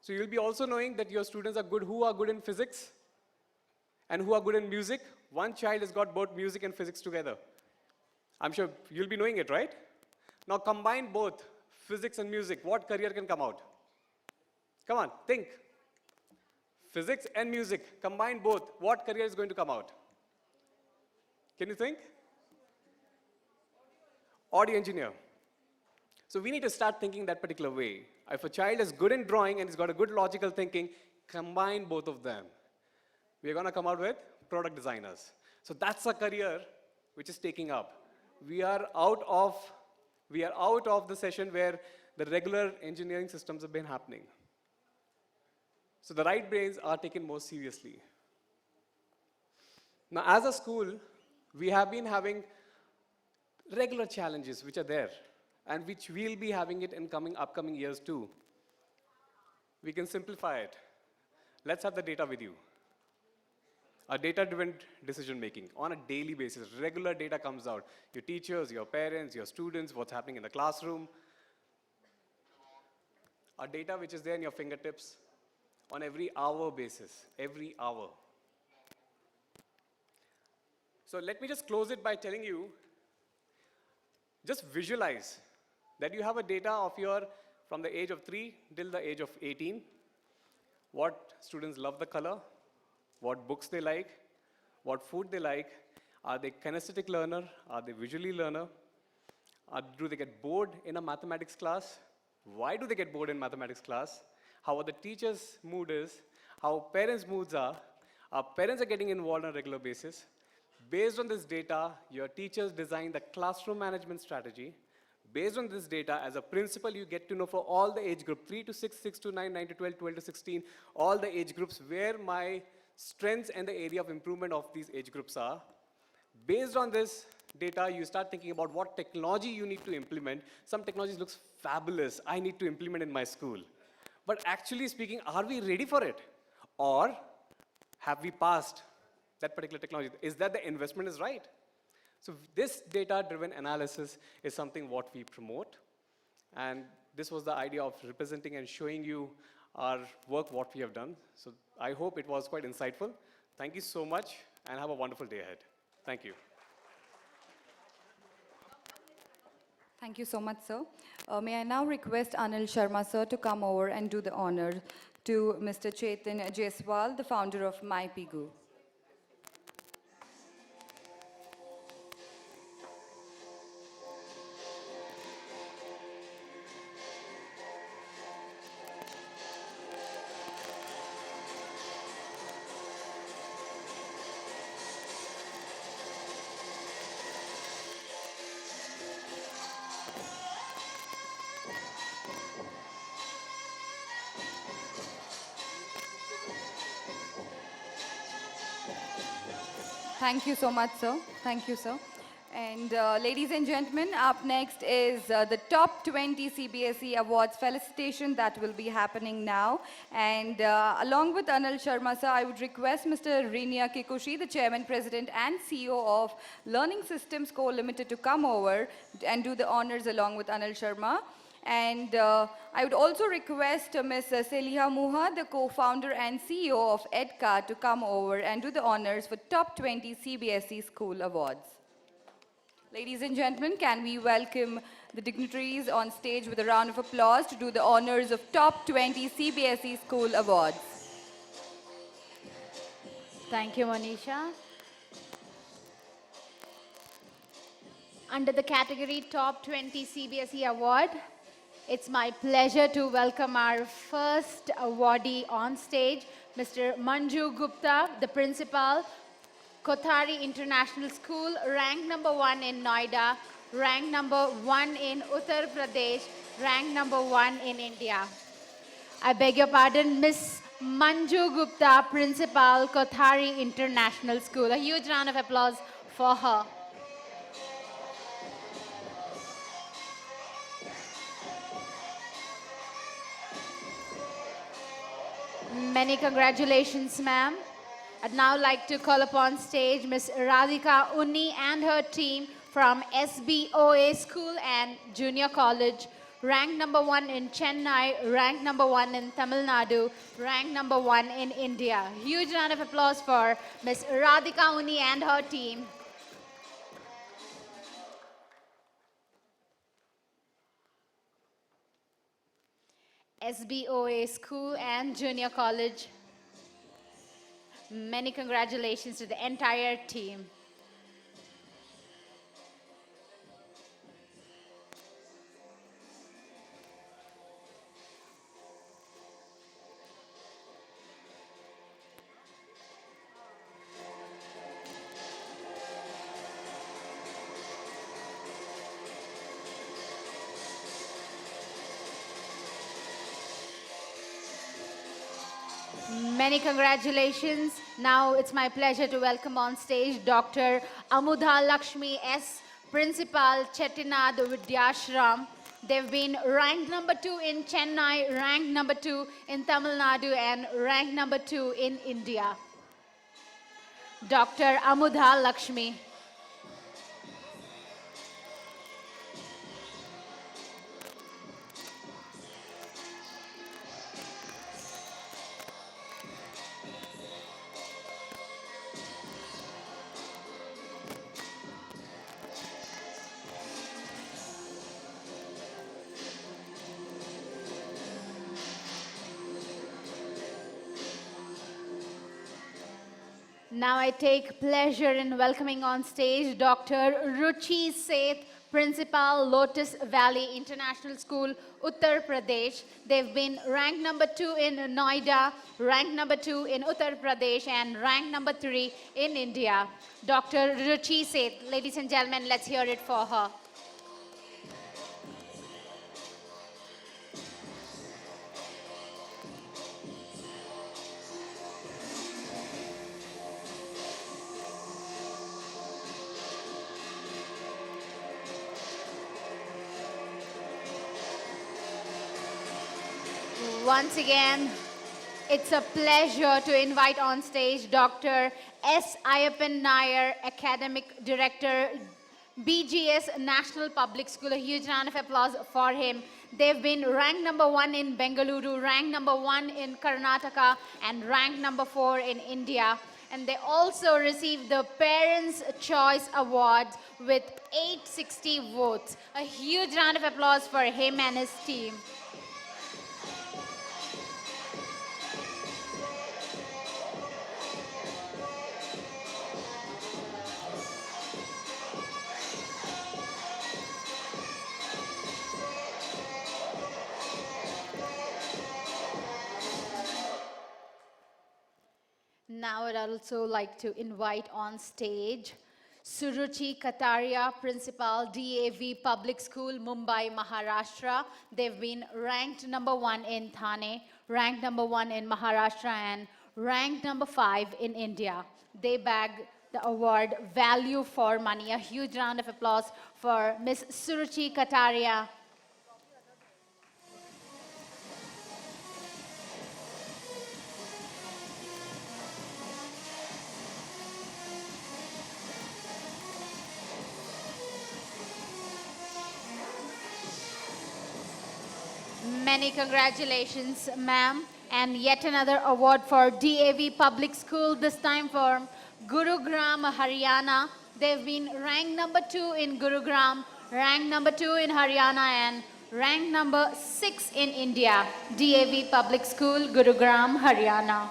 [SPEAKER 17] So you'll be also knowing that your students are good, who are good in physics, and who are good in music. One child has got both music and physics together. I'm sure you'll be knowing it, right? Now combine both physics and music. What career can come out? Come on, think. Physics and music, combine both. What career is going to come out? Can you think? Audio engineer. So we need to start thinking that particular way. If a child is good in drawing and has got a good logical thinking, combine both of them. We're going to come out with product designers. So that's a career which is taking up. We are out of the session where the regular engineering systems have been happening. So the right brains are taken more seriously. Now, as a school, we have been having regular challenges which are there and which we'll be having it in upcoming years too. We can simplify it. Let's have the data with you. A data-driven decision making on a daily basis. Regular data comes out. Your teachers, your parents, your students, what's happening in the classroom. A data which is there in your fingertips on every hour basis, every hour. So let me just close it by telling you, just visualize that you have a data of from the age of 3 till the age of 18, what students love the color, what books they like, what food they like, are they kinesthetic learner, are they visually learner, do they get bored in a mathematics class, why do they get bored in mathematics class, how the teacher's mood is, how parents' moods are, our parents are getting involved on a regular basis. Based on this data, your teachers design the classroom management strategy. Based on this data, as a principal, you get to know for all the age group, 3 to 6, 6 to 9, 9 to 12, 12 to 16, all the age groups where my strengths and the area of improvement of these age groups are. Based on this data, you start thinking about what technology you need to implement. Some technologies looks fabulous. I need to implement in my school. But actually speaking, are we ready for it? Or have we passed that particular technology? Is that the investment is right? So this data-driven analysis is something what we promote. And this was the idea of representing and showing you our work, what we have done. So I hope it was quite insightful. Thank you so much, and have a wonderful day ahead. Thank you.
[SPEAKER 2] Thank you so much, sir. May I now request Anil Sharma, sir, to come over and do the honor to Mr. Chetan Jaiswal, the founder of MyPigu. Thank you so much, sir. Thank you, sir. And ladies and gentlemen, up next is the Top 20 CBSE Awards felicitation that will be happening now. And along with Anil Sharma, sir, I would request Mr. Rinya Kikuchi, the Chairman, President, and CEO of Learning Systems Co. Limited, to come over and do the honors along with Anil Sharma. And I would also request Ms. Seliha Muha, the co-founder and CEO of EDCA, to come over and do the honors for Top 20 CBSE School Awards. Ladies and gentlemen, can we welcome the dignitaries on stage with a round of applause to do the honors of Top 20 CBSE School Awards.
[SPEAKER 3] Thank you, Monisha. Under the category Top 20 CBSE Award, it's my pleasure to welcome our first awardee on stage, Mr. Manju Gupta, the principal, Kothari International School, ranked number 1 in Noida, ranked number 1 in Uttar Pradesh, ranked number 1 in India. I beg your pardon, Miss Manju Gupta, principal, Kothari International School. A huge round of applause for her. Many congratulations, ma'am. I'd now like to call upon stage Ms. Radhika Unni and her team from SBOA School and Junior College ranked number 1 in Chennai, ranked number 1 in Tamil Nadu, ranked number 1 in India. Huge round of applause for Ms. Radhika Uni and her team. SBOA School and Junior College. Many congratulations to the entire team. Many congratulations. Now it's my pleasure to welcome on stage Dr. Amudha Lakshmi S., Principal, Chettinad Vidyashram. They've been ranked number 2 in Chennai, ranked number 2 in Tamil Nadu, and ranked number 2 in India. Dr. Amudha Lakshmi. Now I take pleasure in welcoming on stage Dr. Ruchi Seth, Principal, Lotus Valley International School, Uttar Pradesh. They've been ranked number 2 in Noida, ranked number 2 in Uttar Pradesh, and ranked number 3 in India. Dr. Ruchi Seth, ladies and gentlemen, let's hear it for her. Once again, it's a pleasure to invite on stage Dr. S. Ayappan Nair, Academic Director, BGS National Public School. A huge round of applause for him. They've been ranked number 1 in Bengaluru, ranked number 1 in Karnataka, and ranked number 4 in India. And they also received the Parents' Choice Award with 860 votes. A huge round of applause for him and his team. Now I'd also like to invite on stage Suruchi Kataria, Principal, DAV Public School, Mumbai, Maharashtra. They've been ranked number 1 in Thane, ranked number 1 in Maharashtra, and ranked number 5 in India. They bagged the award Value for Money. A huge round of applause for Ms. Suruchi Kataria. Many congratulations, ma'am. And yet another award for DAV Public School, this time for Gurugram, Haryana. They've been ranked number 2 in Gurugram, ranked number 2 in Haryana, and ranked number 6 in India. DAV Public School, Gurugram, Haryana.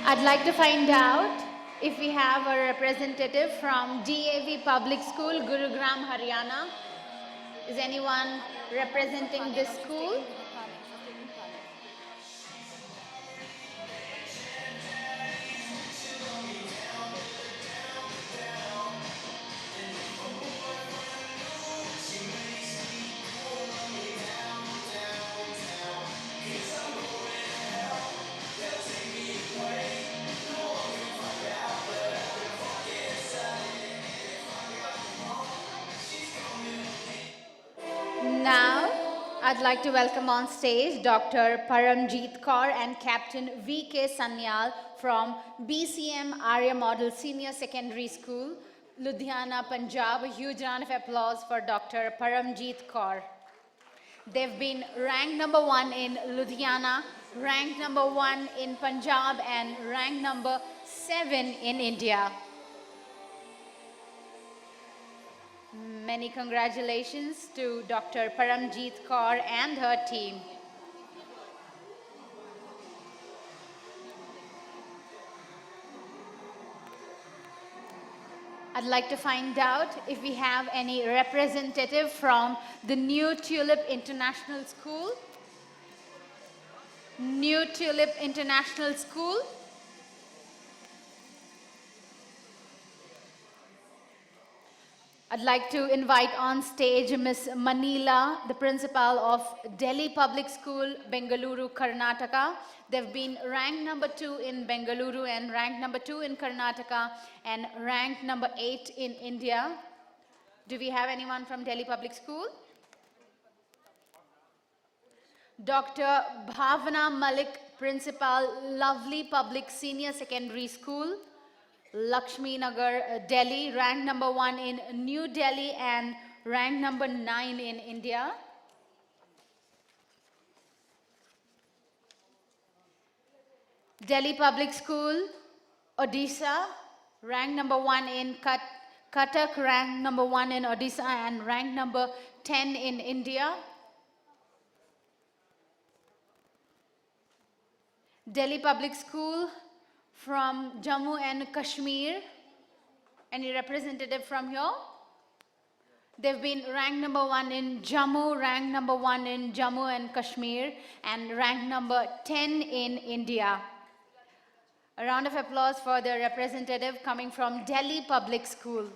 [SPEAKER 3] I'd like to find out if we have a representative from DAV Public School, Gurugram, Haryana. Is anyone representing this school? I'd like to welcome on stage Dr. Paramjeet Kaur and Captain V.K. Sanyal from BCM Arya Model Senior Secondary School, Ludhiana, Punjab. A huge round of applause for Dr. Paramjeet Kaur. They've been ranked number 1 in Ludhiana, ranked number 1 in Punjab, and ranked number 7 in India. Many congratulations to Dr. Paramjeet Kaur and her team. I'd like to find out if we have any representative from the New Tulip International School. New Tulip International School. I'd like to invite on stage Ms. Manila, the principal of Delhi Public School, Bengaluru, Karnataka. They've been ranked number 2 in Bengaluru and ranked number 2 in Karnataka and ranked number 8 in India. Do we have anyone from Delhi Public School? Dr. Bhavana Malik, principal, Lovely Public Senior Secondary School, Lakshmi Nagar, Delhi, ranked number 1 in New Delhi and ranked number 9 in India. Delhi Public School, Odisha, ranked number 1 in Cuttack, ranked number 1 in Odisha and ranked number 10 in India. Delhi Public School from Jammu and Kashmir. Any representative from here? They've been ranked number 1 in Jammu, ranked number 1 in Jammu and Kashmir, and ranked number 10 in India. A round of applause for the representative coming from Delhi Public School.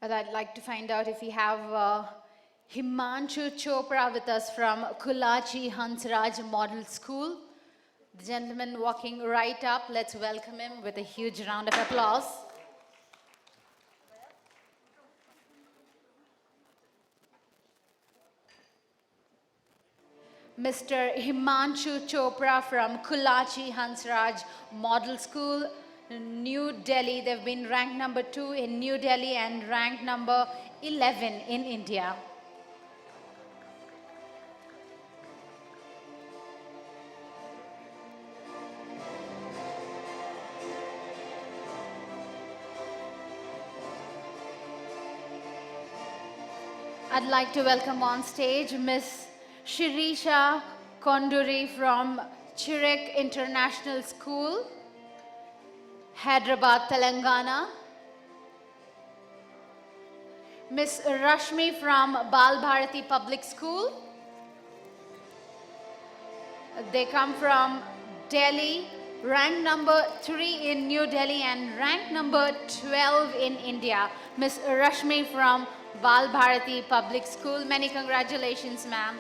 [SPEAKER 3] But I'd like to find out if we have Himanshu Chopra with us from Kulachi Hansraj Model School. The gentleman walking right up, let's welcome him with a huge round of applause. Mr. Himanshu Chopra from Kulachi Hansraj Model School, New Delhi. They've been ranked number 2 in New Delhi and ranked number 11 in India. I'd like to welcome on stage Miss Shirisha Konduri from Chirek International School, Hyderabad, Telangana. Miss Rashmi from Bal Bharati Public School. They come from Delhi, ranked number 3 in New Delhi and ranked number 12 in India. Miss Rashmi from Bal Bharati Public School. Many congratulations, ma'am.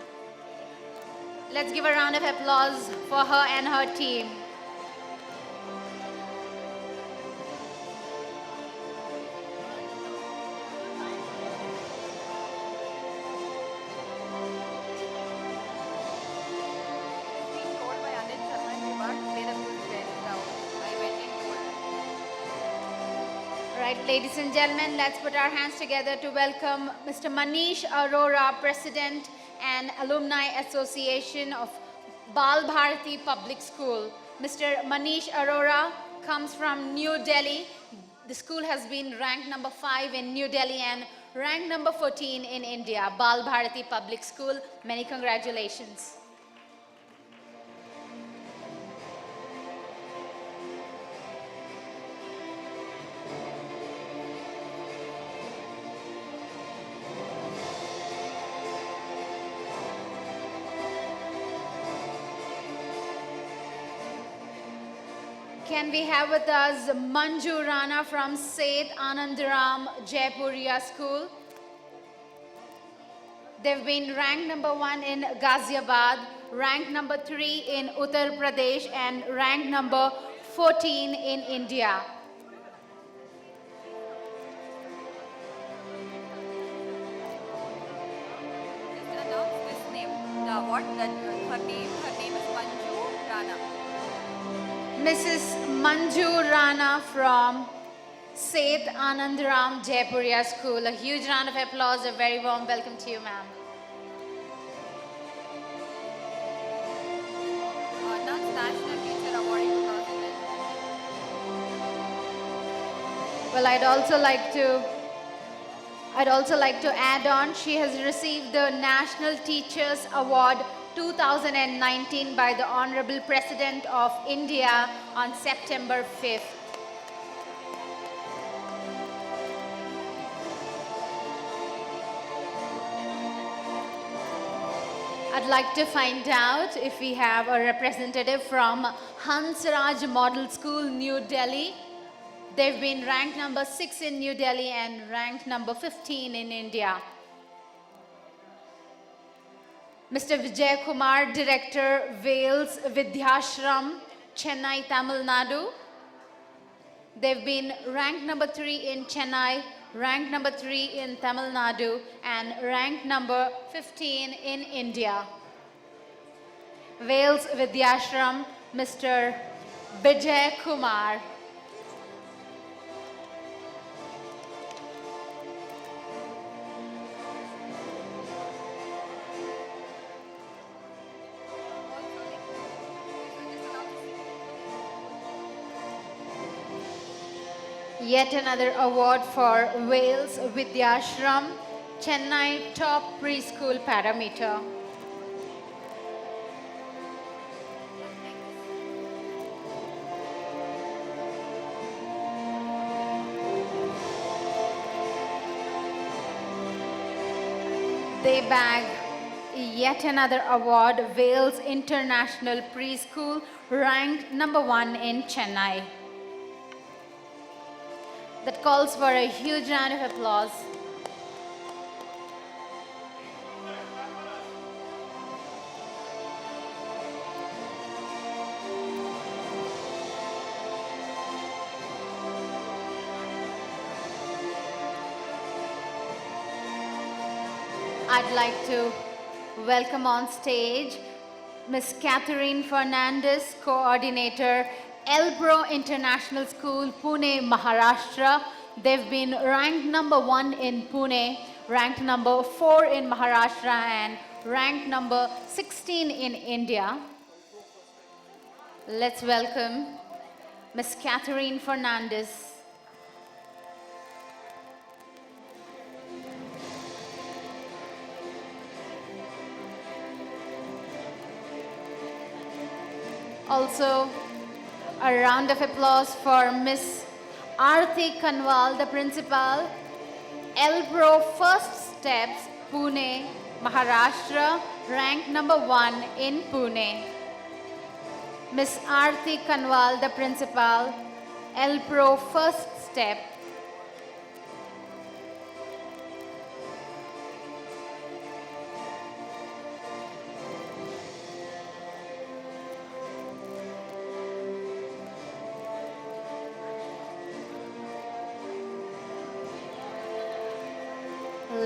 [SPEAKER 3] Let's give a round of applause for her and her team. Right, ladies and gentlemen, let's put our hands together to welcome Mr. Manish Arora, President and Alumni Association of Bal Bharati Public School. Mr. Manish Arora comes from New Delhi. The school has been ranked number 5 in New Delhi and ranked number 14 in India. Bal Bharati Public School, many congratulations. can we have with us Manju Rana from Seth Anandaram Jaipuria School? They've been ranked number 1 in Ghaziabad, ranked number 3 in Uttar Pradesh, and ranked number 14 in India.
[SPEAKER 2] Just announce this name, the award that her name is Manju Rana.
[SPEAKER 3] Mrs. Manju Rana from Seth Anandaram Jaipuria School. A huge round of applause, a very warm welcome to you, ma'am.
[SPEAKER 2] National Teacher Award 2010.
[SPEAKER 3] Well, I'd also like to add on, she has received the National Teachers Award 2019 by the Honorable President of India on September 5th. I'd like to find out if we have a representative from Hansraj Model School, New Delhi. They've been ranked number 6 in New Delhi and ranked number 15 in India. Mr. Vijay Kumar, Director, Wales Vidyashram, Chennai, Tamil Nadu. They've been ranked number 3 in Chennai, ranked number 3 in Tamil Nadu, and ranked number 15 in India. Wales Vidyashram, Mr. Vijay Kumar. Yet another award for Wales Vidyashram, Chennai Top Preschool Parameter. They bag yet another award, Wales International Preschool, ranked number 1 in Chennai. That calls for a huge round of applause. I'd like to welcome on stage Ms. Catherine Fernandez, Coordinator, Elbro International School, Pune, Maharashtra. They've been ranked number 1 in Pune, ranked number 4 in Maharashtra, and ranked number 16 in India. Let's welcome Ms. Catherine Fernandez. Also, a round of applause for Ms. Aarti Kanwal, the principal, Elbro First Steps, Pune, Maharashtra, ranked number 1 in Pune. Ms. Aarti Kanwal, the principal, Elbro First Step.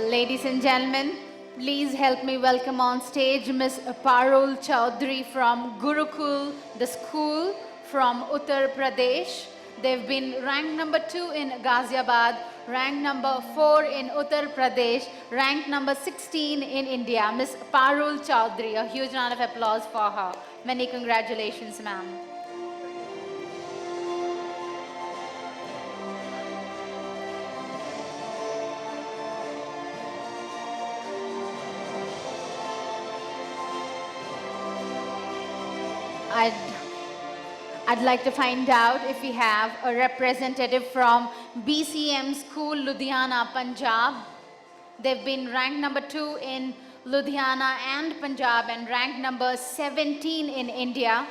[SPEAKER 3] Ladies and gentlemen, please help me welcome on stage Ms. Parul Chaudhary from Gurukul, the school from Uttar Pradesh. They've been ranked number 2 in Ghaziabad, ranked number 4 in Uttar Pradesh, ranked number 16 in India. Ms. Parul Chaudhary, a huge round of applause for her. Many congratulations, ma'am. I'd like to find out if we have a representative from BCM School, Ludhiana, Punjab. They've been ranked number 2 in Ludhiana and Punjab and ranked number 17 in India.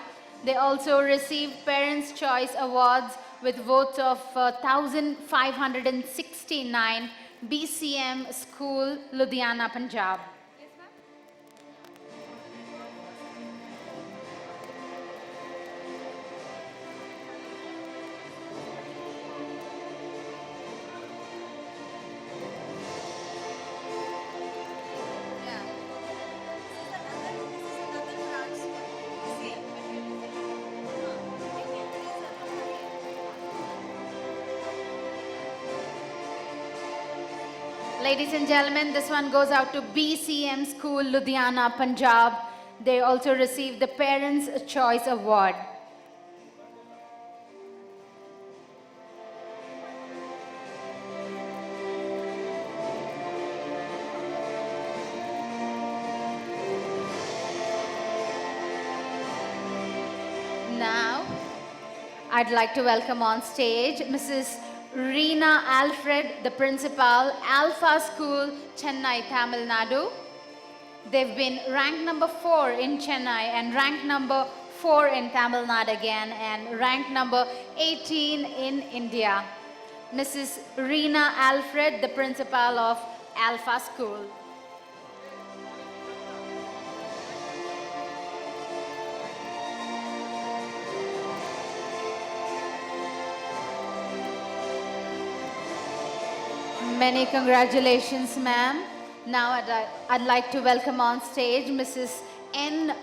[SPEAKER 3] They also received Parents' Choice Awards with votes of 1,569, BCM School, Ludhiana, Punjab. Ladies and gentlemen, this one goes out to BCM School, Ludhiana, Punjab. They also received the Parents' Choice Award. Now, I'd like to welcome on stage Mrs. Reena Alfred, the principal, Alpha School, Chennai, Tamil Nadu. They've been ranked number 4 in Chennai and ranked number 4 in Tamil Nadu again and ranked number 18 in India. Mrs. Reena Alfred, the principal of Alpha School. Many congratulations, ma'am. Now I'd like to welcome on stage Mrs. N.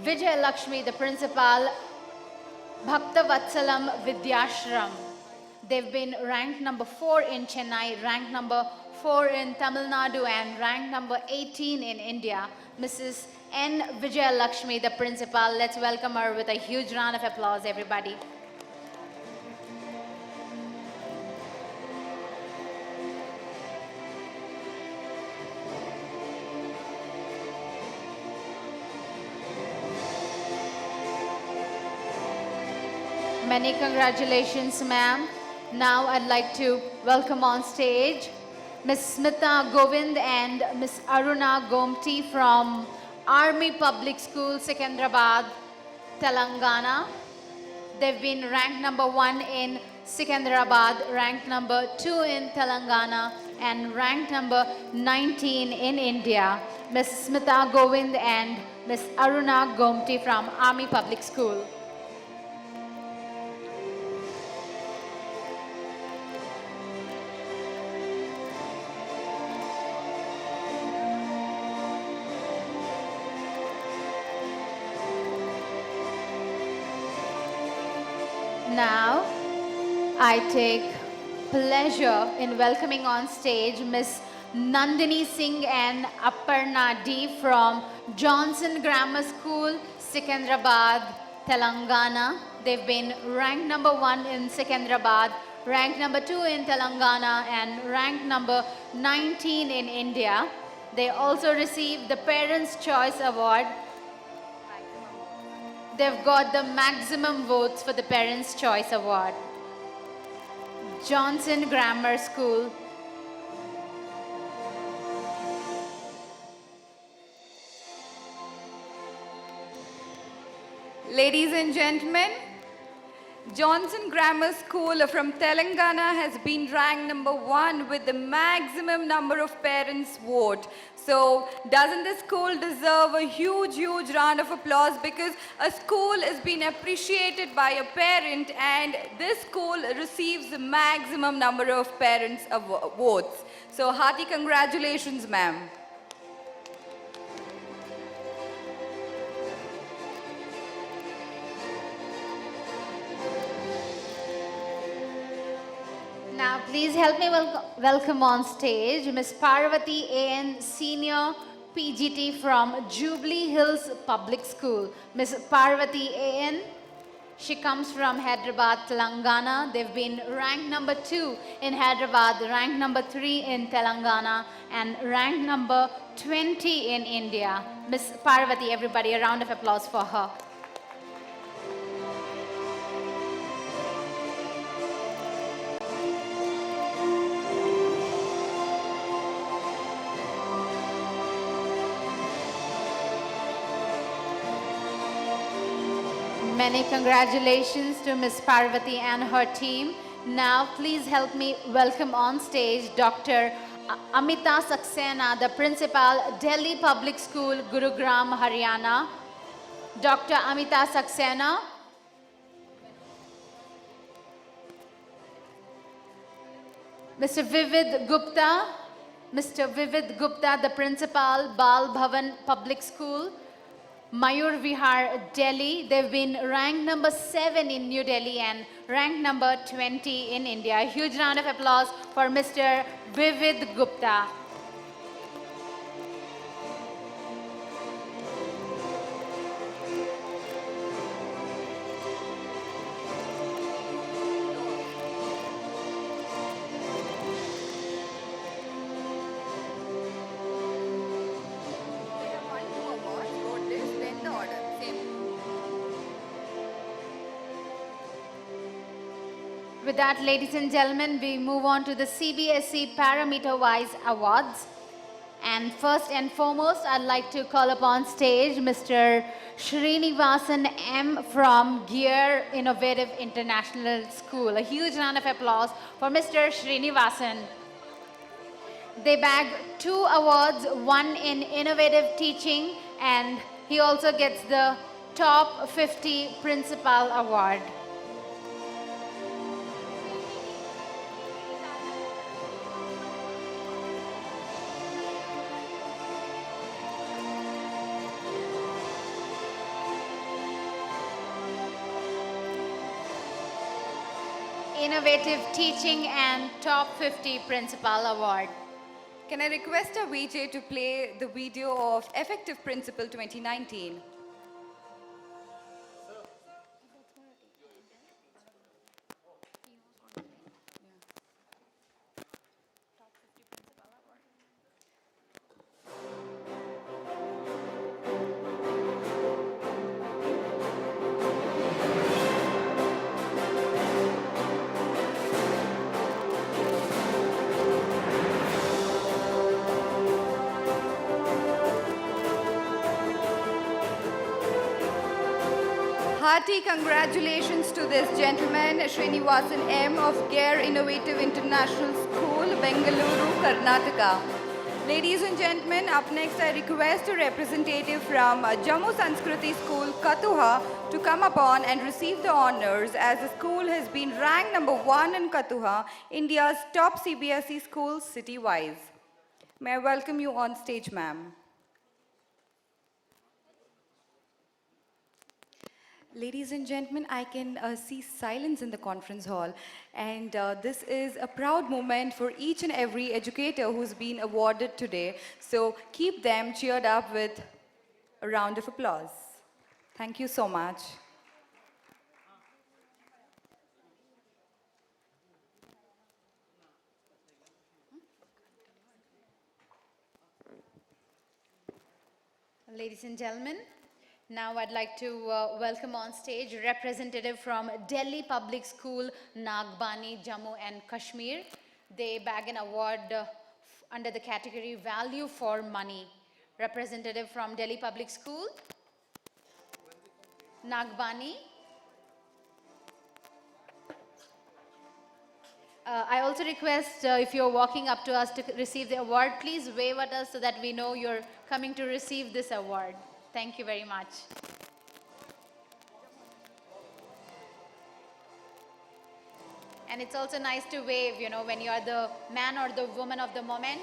[SPEAKER 3] Vijay Lakshmi, the principal, Bhakta Vatsalam Vidyashram. They've been ranked number 4 in Chennai, ranked number 4 in Tamil Nadu, and ranked number 18 in India. Mrs. N. Vijay Lakshmi, the principal. Let's welcome her with a huge round of applause, everybody. Many congratulations, ma'am. Now I'd like to welcome on stage Ms. Smita Govind and Ms. Aruna Gomti from Army Public School, Secunderabad, Telangana. They've been ranked number 1 in Secunderabad, ranked number 2 in Telangana, and ranked number 19 in India. Ms. Smita Govind and Ms. Aruna Gomti from Army Public School. Now, I take pleasure in welcoming on stage Ms. Nandini Singh and Aparna D from Johnson Grammar School, Secunderabad, Telangana. They've been ranked number 1 in Secunderabad, ranked number 2 in Telangana, and ranked number 19 in India. They also received the Parents' Choice Award. They've got the maximum votes for the Parents' Choice Award. Johnson Grammar School.
[SPEAKER 2] Ladies and gentlemen, Johnson Grammar School from Telangana has been ranked number 1 with the maximum number of parents vote. So doesn't the school deserve a huge round of applause, because a school is being appreciated by a parent and this school receives the maximum number of parents votes. So hearty congratulations, ma'am.
[SPEAKER 3] Now, please help me welcome on stage Ms. Parvati A.N., Senior PGT from Jubilee Hills Public School. Ms. Parvati A.N., she comes from Hyderabad, Telangana. They've been ranked number 2 in Hyderabad, ranked number 3 in Telangana, and ranked number 20 in India. Ms. Parvati, everybody, a round of applause for her. Many congratulations to Ms. Parvati and her team. Now, please help me welcome on stage Dr. Amita Saxena, the principal, Delhi Public School, Gurugram, Haryana. Dr. Amita Saxena. Mr. Vivid Gupta. Mr. Vivid Gupta, the principal, Bal Bhavan Public School, Mayur Vihar, Delhi. They've been ranked number 7 in New Delhi and ranked number 20 in India. A huge round of applause for Mr. Vivid Gupta. With that, ladies and gentlemen, we move on to the CBSE parameter-wise awards. And first and foremost, I'd like to call upon stage Mr. Srinivasan M. from Gear Innovative International School. A huge round of applause for Mr. Srinivasan. They bagged 2 awards, one in innovative teaching, and he also gets the top 50 principal award. Innovative Teaching and Top 50 Principal Award.
[SPEAKER 2] Can I request our VJ to play the video of Effective Principal 2019? Hearty congratulations to this gentleman, Srinivasan M. of Gear Innovative International School, Bangalore, Karnataka. Ladies and gentlemen, up next I request a representative from Jammu Sanskriti School, Katuha, to come upon and receive the honors as the school has been ranked number 1 in Katuha, India's top CBSE school city-wise. May I welcome you on stage, ma'am. Ladies and gentlemen, I can see silence in the conference hall, and this is a proud moment for each and every educator who's been awarded today. So keep them cheered up with a round of applause. Thank you so much.
[SPEAKER 3] Ladies and gentlemen, now I'd like to welcome on stage a representative from Delhi Public School, Nagbani, Jammu and Kashmir. They bag an award under the category Value for Money. Representative from Delhi Public School, Nagbani. I also request if you're walking up to us to receive the award, please wave at us so that we know you're coming to receive this award. Thank you very much. And it's also nice to wave, you know, when you are the man or the woman of the moment.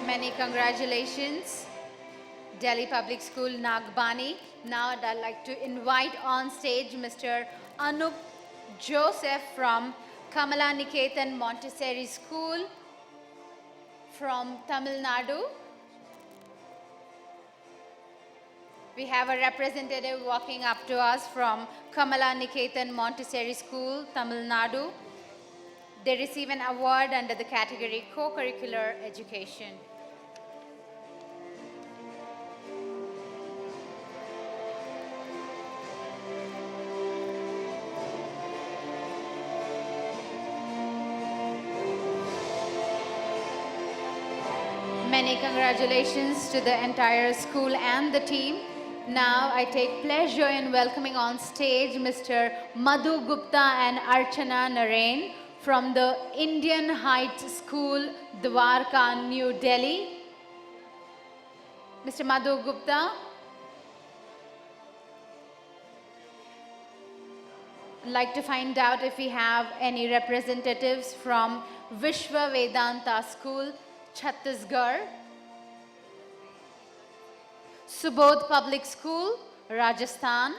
[SPEAKER 3] Many congratulations, Delhi Public School, Nagbani. Now I'd like to invite on stage Mr. Anup Joseph from Kamala Niketan Montessori School from Tamil Nadu. We have a representative walking up to us from Kamala Niketan Montessori School, Tamil Nadu. They receive an award under the category Co-Curricular Education. Many congratulations to the entire school and the team. Now I take pleasure in welcoming on stage Mr. Madhu Gupta and Archana Narain from the Indian Heights School, Dwarka, New Delhi. Mr. Madhu Gupta. I'd like to find out if we have any representatives from Vishwa Vedanta School, Chhattisgarh. Subodh Public School, Rajasthan.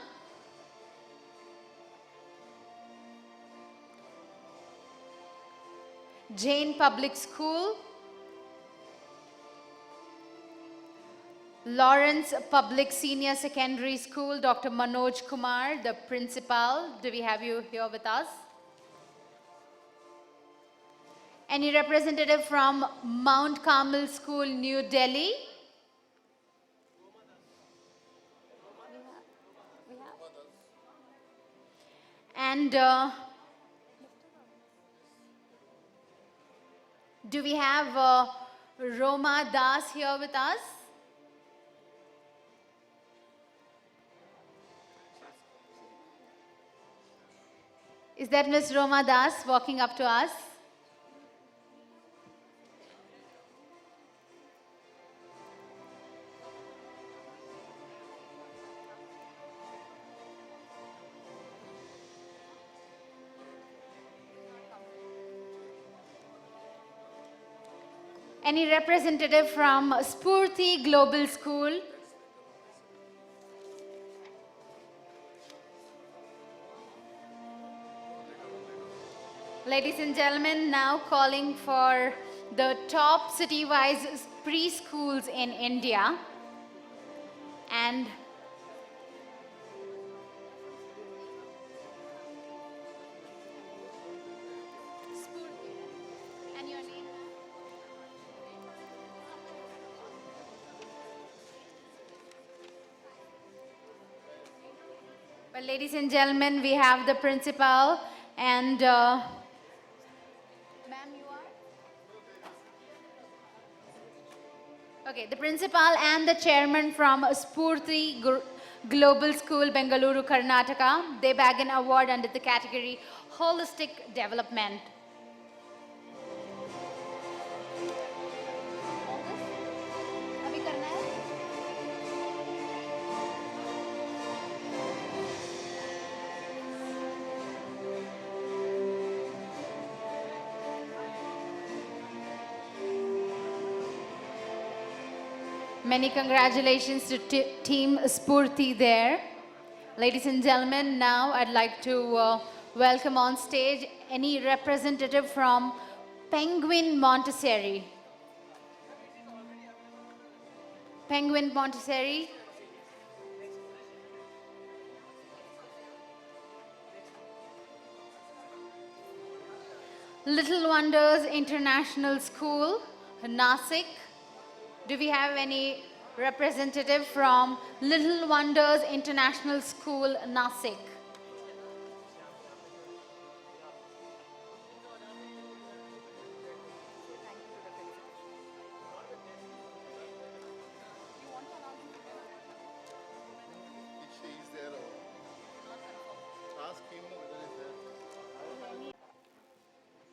[SPEAKER 3] Jain Public School. Lawrence Public Senior Secondary School, Dr. Manoj Kumar, the principal. Do we have you here with us? Any representative from Mount Carmel School, New Delhi? And do we have Roma Das here with us? Is that Miss Roma Das walking up to us? Any representative from Spurti Global School? Ladies and gentlemen, now calling for the top city-wise preschools in India. And your name? Well, ladies and gentlemen, we have the principal and ma'am, you are? Okay, the principal and the chairman from Spurti Global School, Bengaluru, Karnataka. They bag an award under the category Holistic Development. Many congratulations to Team Spurti there. Ladies and gentlemen, now I'd like to welcome on stage any representative from Penguin Montessori. Penguin Montessori. Little Wonders International School, Nasik. Do we have any representative from Little Wonders International School, Nasik?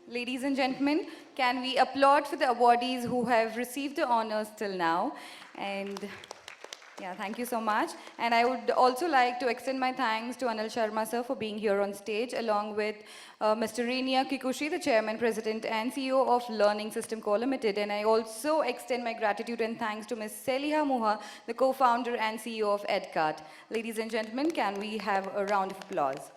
[SPEAKER 2] Ladies and gentlemen, can we applaud for the awardees who have received the honors till now? And yeah, thank you so much. And I would also like to extend my thanks to Anil Sharma sir for being here on stage, along with Mr. Renia Kikuchi, the chairman, president, and CEO of Learning System Co. Limited. And I also extend my gratitude and thanks to Ms. Seliha Muha, the co-founder and CEO of EdCart. Ladies and gentlemen, can we have a round of applause?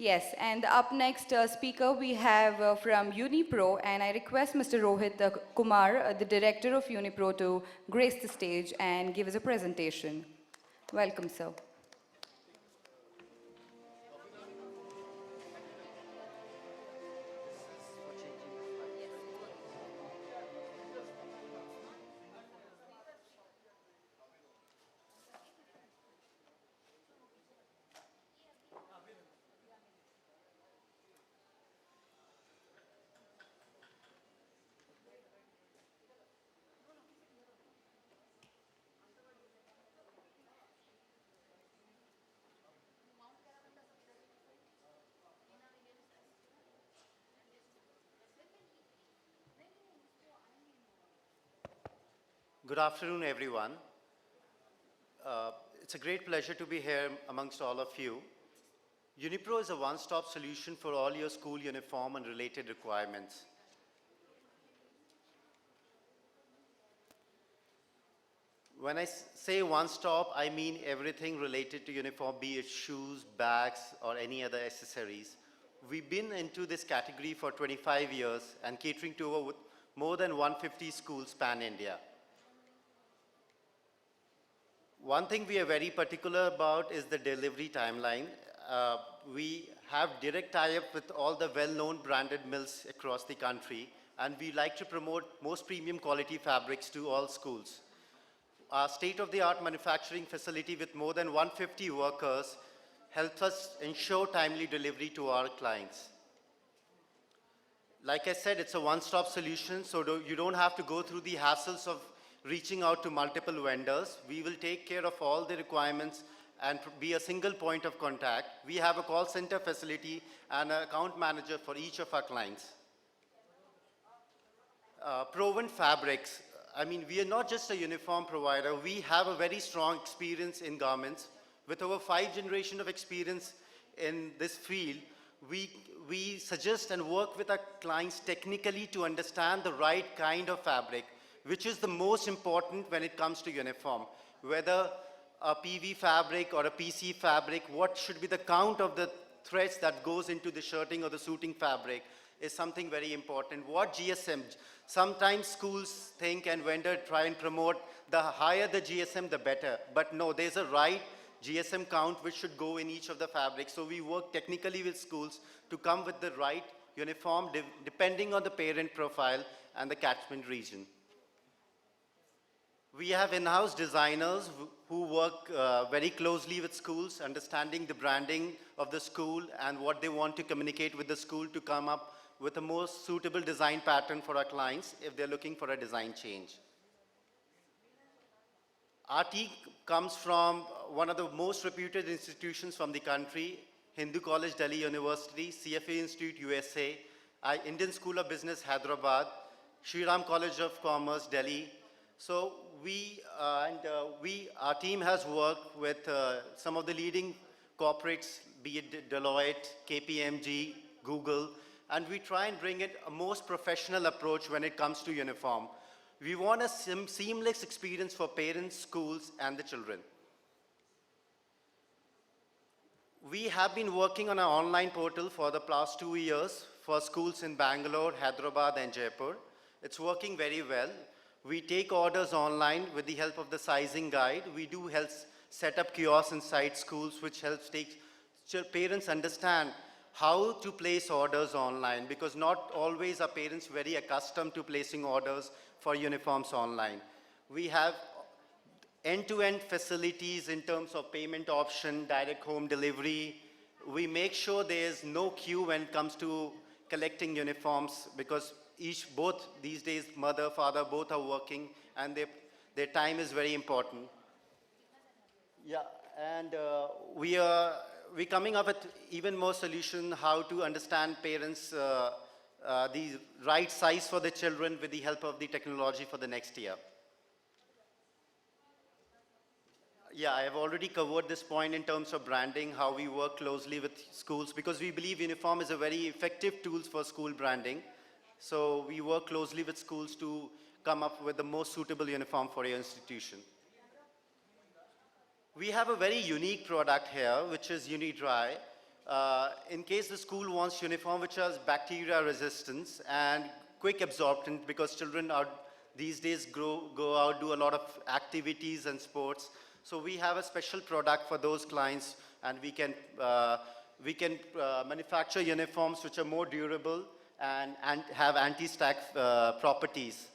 [SPEAKER 2] Yes, and up next speaker we have from Unipro, and I request Mr. Rohit Kumar, the director of Unipro, to grace the stage and give us a presentation. Welcome, sir.
[SPEAKER 18] Good afternoon, everyone. It's a great pleasure to be here amongst all of you. Unipro is a one-stop solution for all your school uniform and related requirements. When I say one-stop, I mean everything related to uniform, be it shoes, bags, or any other accessories. We've been into this category for 25 years and catering to over more than 150 schools pan-India. One thing we are very particular about is the delivery timeline. We have direct tie-up with all the well-known branded mills across the country, and we like to promote most premium quality fabrics to all schools. Our state-of-the-art manufacturing facility with more than 150 workers helps us ensure timely delivery to our clients. Like I said, it's a one-stop solution, so you don't have to go through the hassles of reaching out to multiple vendors. We will take care of all the requirements and be a single point of contact. We have a call center facility and an account manager for each of our clients. Proven fabrics. I mean, we are not just a uniform provider. We have a very strong experience in garments. With over 5 generations of experience in this field, we suggest and work with our clients technically to understand the right kind of fabric, which is the most important when it comes to uniform. Whether a PV fabric or a PC fabric, what should be the count of the threads that goes into the shirting or the suiting fabric is something very important. What GSM? Sometimes schools think and vendors try and promote the higher the GSM, the better. But no, there's a right GSM count which should go in each of the fabrics. So we work technically with schools to come with the right uniform depending on the parent profile and the catchment region. We have in-house designers who work very closely with schools, understanding the branding of the school and what they want to communicate with the school to come up with a most suitable design pattern for our clients if they're looking for a design change. Our team comes from one of the most reputed institutions from the country, Hindu College, Delhi University, CFA Institute, USA, Indian School of Business, Hyderabad, Shri Ram College of Commerce, Delhi. So our team has worked with some of the leading corporates, be it Deloitte, KPMG, Google, and we try and bring it a most professional approach when it comes to uniform. We want a seamless experience for parents, schools, and the children. We have been working on an online portal for the past 2 years for schools in Bangalore, Hyderabad, and Jaipur. It's working very well. We take orders online with the help of the sizing guide. We do help set up kiosks inside schools, which helps parents understand how to place orders online, because not always are parents very accustomed to placing orders for uniforms online. We have end-to-end facilities in terms of payment option, direct home delivery. We make sure there's no queue when it comes to collecting uniforms, because both these days, mother, father, both are working, and their time is very important. Yeah, and we're coming up with even more solution how to understand parents the right size for the children with the help of the technology for the next year. Yeah, I have already covered this point in terms of branding, how we work closely with schools, because we believe uniform is a very effective tool for school branding. So we work closely with schools to come up with the most suitable uniform for your institution. We have a very unique product here, which is Uni-Dry. In case the school wants uniform which has bacteria resistance and quick absorbent, because children are these days go out, do a lot of activities and sports. So we have a special product for those clients, and we can manufacture uniforms which are more durable and have anti-stack properties.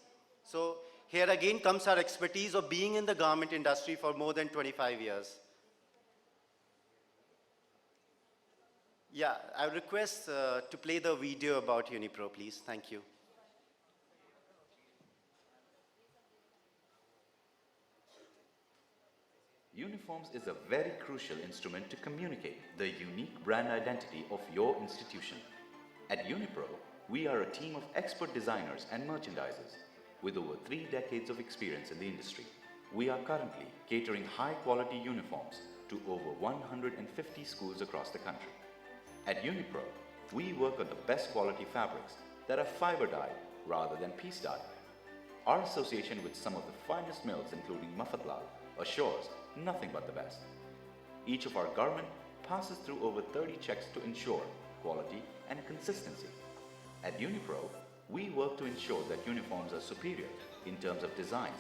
[SPEAKER 18] So here again comes our expertise of being in the garment industry for more than 25 years. Yeah, I request to play the video about Unipro, please. Thank you.
[SPEAKER 19] Uniforms is a very crucial instrument to communicate the unique brand identity of your institution. At Unipro, we are a team of expert designers and merchandisers. With over 3 decades of experience in the industry, we are currently catering high-quality uniforms to over 150 schools across the country. At Unipro, we work on the best quality fabrics that are fiber-dyed rather than piece-dyed. Our association with some of the finest mills including Mafatlal assures nothing but the best. Each of our garment passes through over 30 checks to ensure quality and consistency. At Unipro, we work to ensure that uniforms are superior in terms of designs,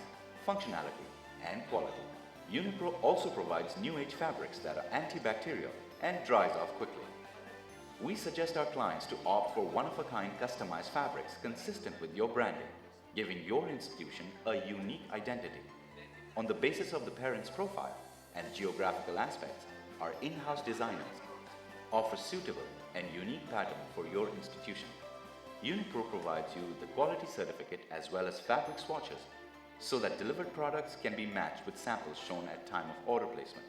[SPEAKER 19] functionality, and quality. Unipro also provides new age fabrics that are antibacterial and dries off quickly. We suggest our clients to opt for one-of-a-kind customized fabrics consistent with your branding, giving your institution a unique identity. On the basis of the parent's profile and geographical aspects, our in-house designers offer suitable and unique pattern for your institution. Unipro provides you the quality certificate as well as fabric swatches so that delivered products can be matched with samples shown at time of order placement.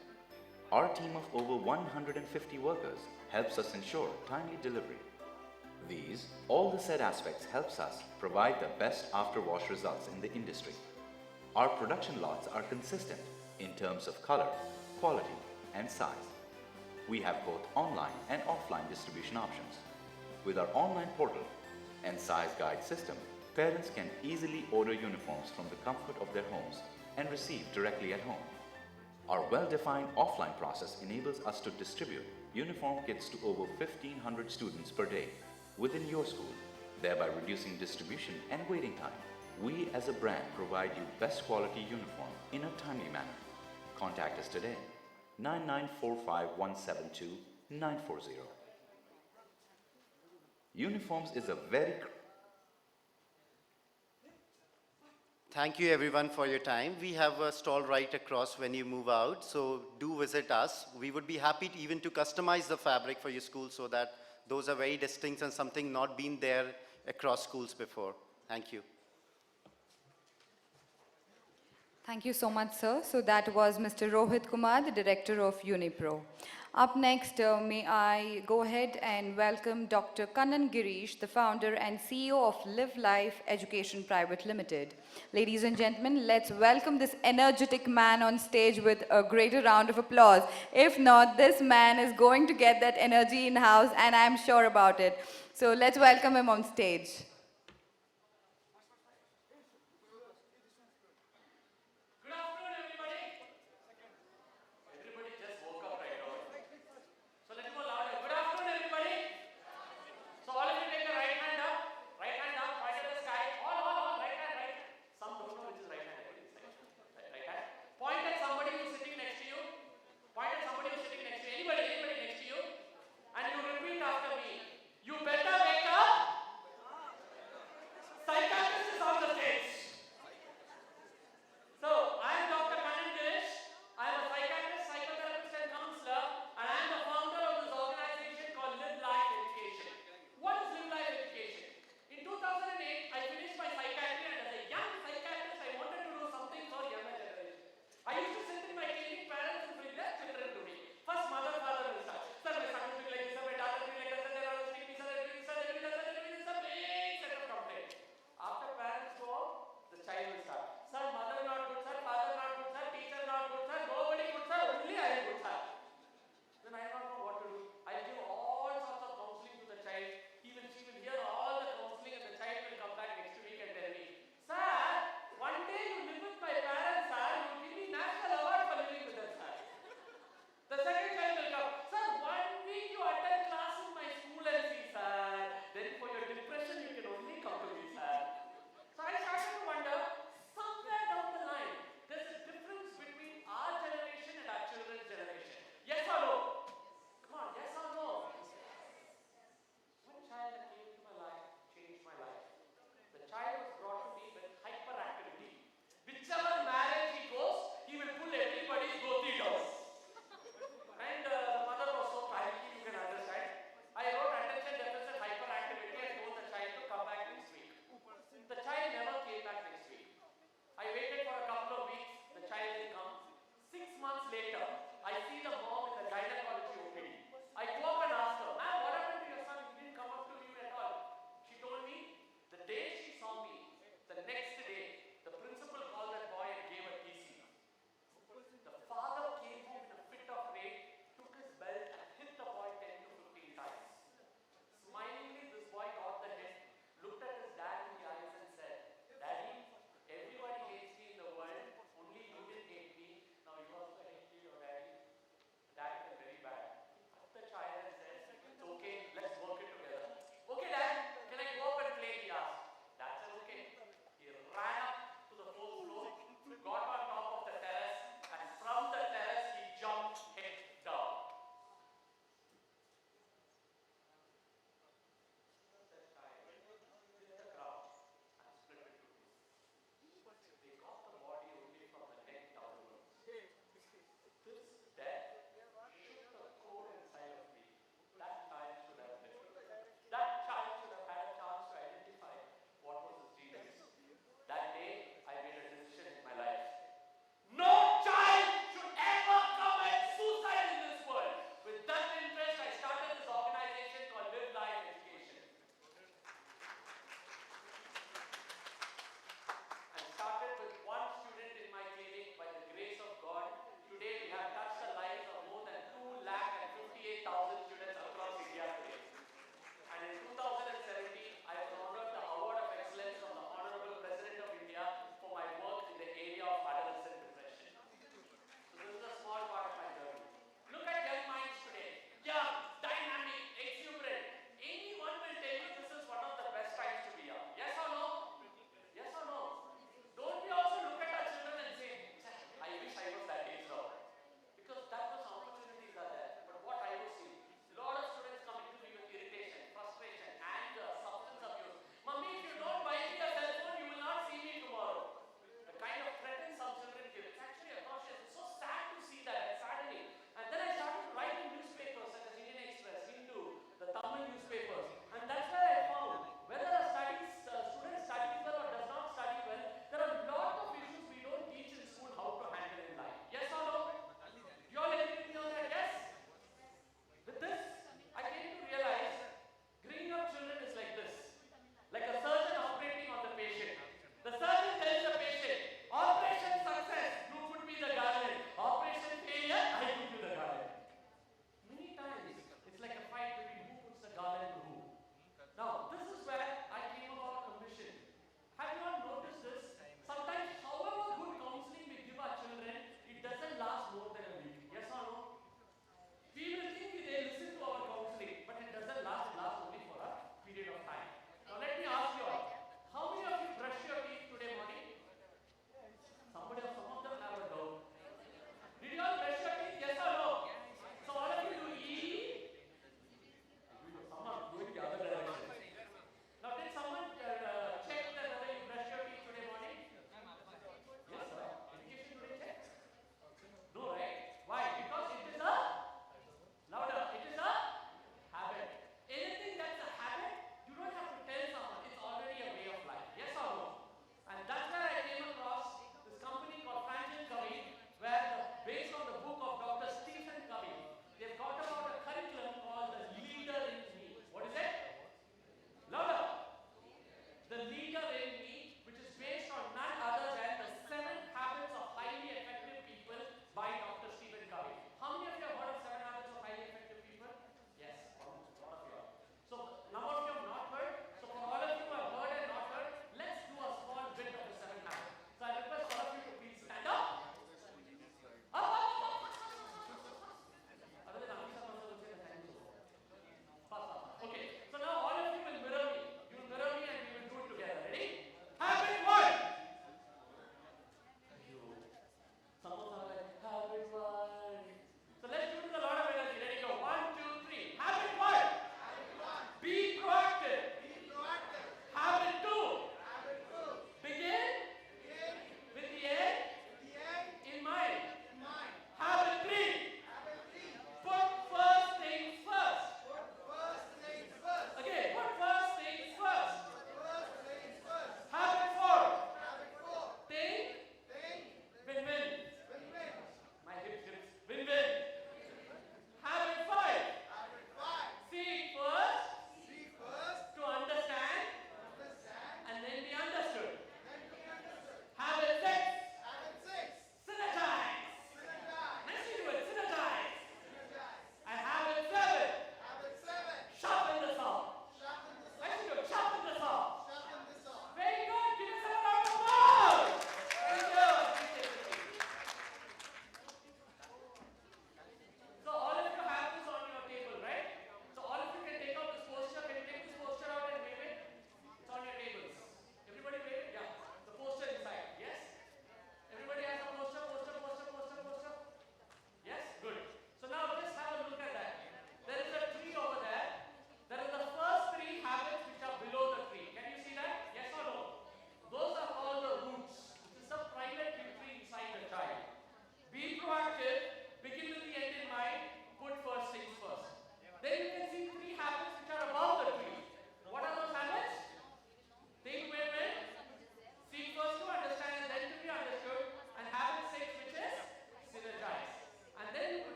[SPEAKER 19] Our team of over 150 workers helps us ensure timely delivery. These, all the said aspects helps us provide the best after-wash results in the industry. Our production lots are consistent in terms of color, quality, and size. We have both online and offline distribution options. With our online portal and size guide system, parents can easily order uniforms from the comfort of their homes and receive directly at home. Our well-defined offline process enables us to distribute uniform kits to over 1,500 students per day within your school, thereby reducing distribution and waiting time. We as a brand provide you best quality uniform in a timely manner. Contact us today, 9945172940. Uniforms is a very...
[SPEAKER 18] Thank you everyone for your time. We have a stall right across when you move out, so do visit us. We would be happy to even to customize the fabric for your school so that those are very distinct and something not been there across schools before. Thank you.
[SPEAKER 2] Thank you so much, sir. So that was Mr. Rohit Kumar, the director of Unipro. Up next, may I go ahead and welcome Dr. Kannan Girish, the founder and CEO of Live Life Education Private Limited. Ladies and gentlemen, let's welcome this energetic man on stage with a greater round of applause. If not, this man is going to get that energy in-house, and I'm sure about it. So let's welcome him on stage.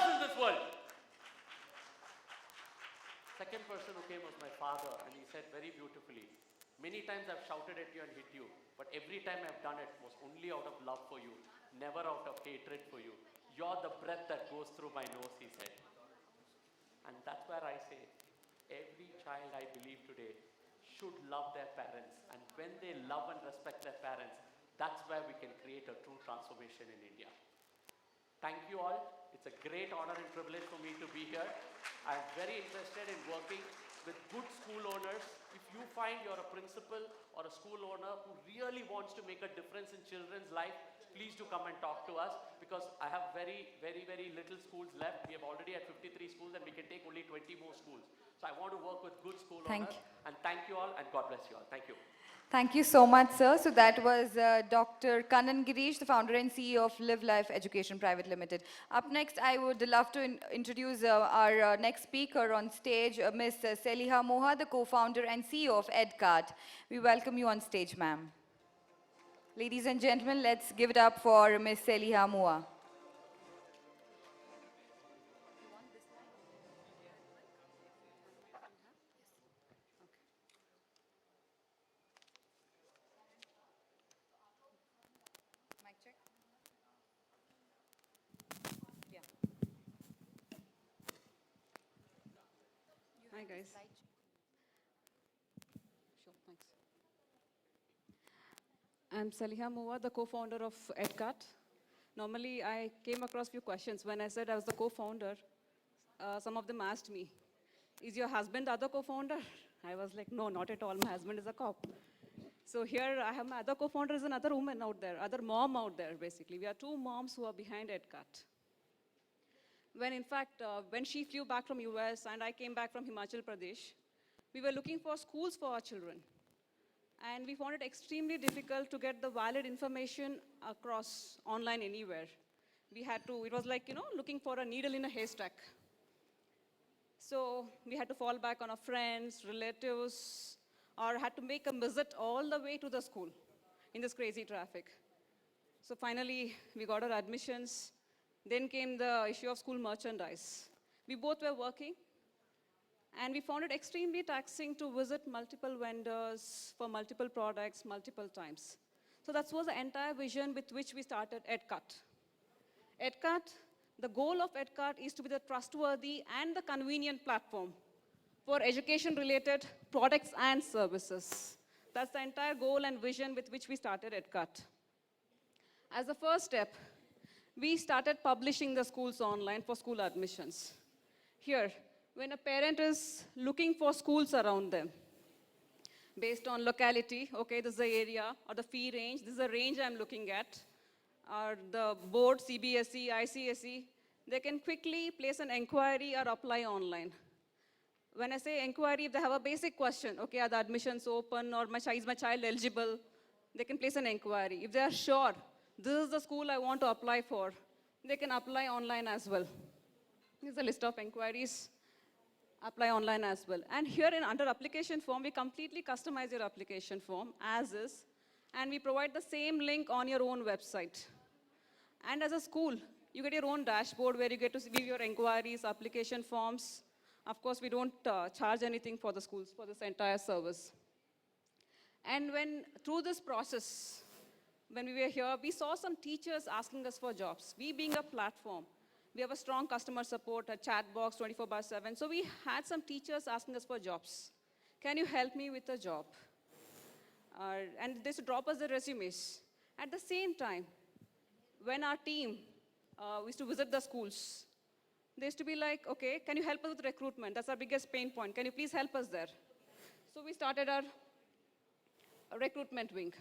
[SPEAKER 20] others in this world. Second person who came was my father, and he said very beautifully, many times I've shouted at you and hit you, but every time I've done it was only out of love for you, never out of hatred for you. You're the breath that goes through my nose, he said. And that's where I say, every child I believe today should love their parents. And when they love and respect their parents, that's where we can create a true transformation in India. Thank you all. It's a great honor and privilege for me to be here. I'm very interested in working with good school owners. If you find you're a principal or a school owner who really wants to make a difference in children's life, please do come and talk to us, because I have very little schools left. We have already had 53 schools and we can take only 20 more schools. So I want to work with good school owners. And thank you all, and God bless you all. Thank you.
[SPEAKER 2] Thank you so much, sir. So that was Dr. Kannan Girish, the founder and CEO of Live Life Education Private Limited. Up next, I would love to introduce our next speaker on stage, Ms. Seliha Moha, the co-founder and CEO of EdCart. We welcome you on stage, ma'am. Ladies and gentlemen, let's give it up for Ms. Seliha Moha.
[SPEAKER 21] Hi guys. Sure, thanks. I'm Saliha Moa, the co-founder of EdCart. Normally, I came across few questions. When I said I was the co-founder, some of them asked me, is your husband the other co-founder? I was like, no, not at all. My husband is a cop. So here I have my other co-founder is another woman out there, other mom out there, basically. We are two moms who are behind EdCart. When in fact, when she flew back from US and I came back from Himachal Pradesh, we were looking for schools for our children. And we found it extremely difficult to get the valid information across online anywhere. We had to, it was like, looking for a needle in a haystack. So we had to fall back on our friends, relatives, or had to make a visit all the way to the school in this crazy traffic. So finally, we got our admissions. Then came the issue of school merchandise. We both were working, and we found it extremely taxing to visit multiple vendors for multiple products multiple times. So that was the entire vision with which we started EdCart. EdCart, the goal of EdCart is to be the trustworthy and the convenient platform for education-related products and services. That's the entire goal and vision with which we started EdCart. As the first step, we started publishing the schools online for school admissions. Here, when a parent is looking for schools around them, based on locality, okay, this is the area, or the fee range, this is the range I'm looking at, or the board, CBSE, ICSE, they can quickly place an inquiry or apply online. When I say inquiry, if they have a basic question, okay, are the admissions open, or is my child eligible, they can place an inquiry. If they are sure, this is the school I want to apply for, they can apply online as well. Here's a list of inquiries. Apply online as well. And here under application form, we completely customize your application form as is, and we provide the same link on your own website. And as a school, you get your own dashboard where you get to view your inquiries, application forms. Of course, we don't charge anything for the schools for this entire service. And through this process, when we were here, we saw some teachers asking us for jobs. We being a platform, we have a strong customer support, a chat box 24/7. So we had some teachers asking us for jobs. Can you help me with a job? And they used to drop us their resumes. At the same time, when our team used to visit the schools, they used to be like, okay, can you help us with recruitment? That's our biggest pain point. Can you please help us there? So we started our recruitment wing.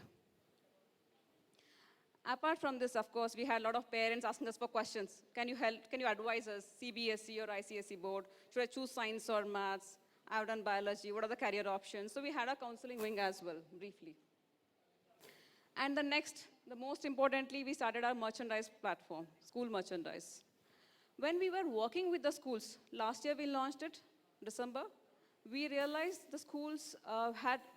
[SPEAKER 21] Apart from this, of course, we had a lot of parents asking us for questions. Can you help, can you advise us, CBSE or ICSE board? Should I choose science or maths? I've done biology, what are the career options? So we had a counseling wing as well, briefly. And the most importantly, we started our merchandise platform, school merchandise. When we were working with the schools, last year we launched it, December, we realized the schools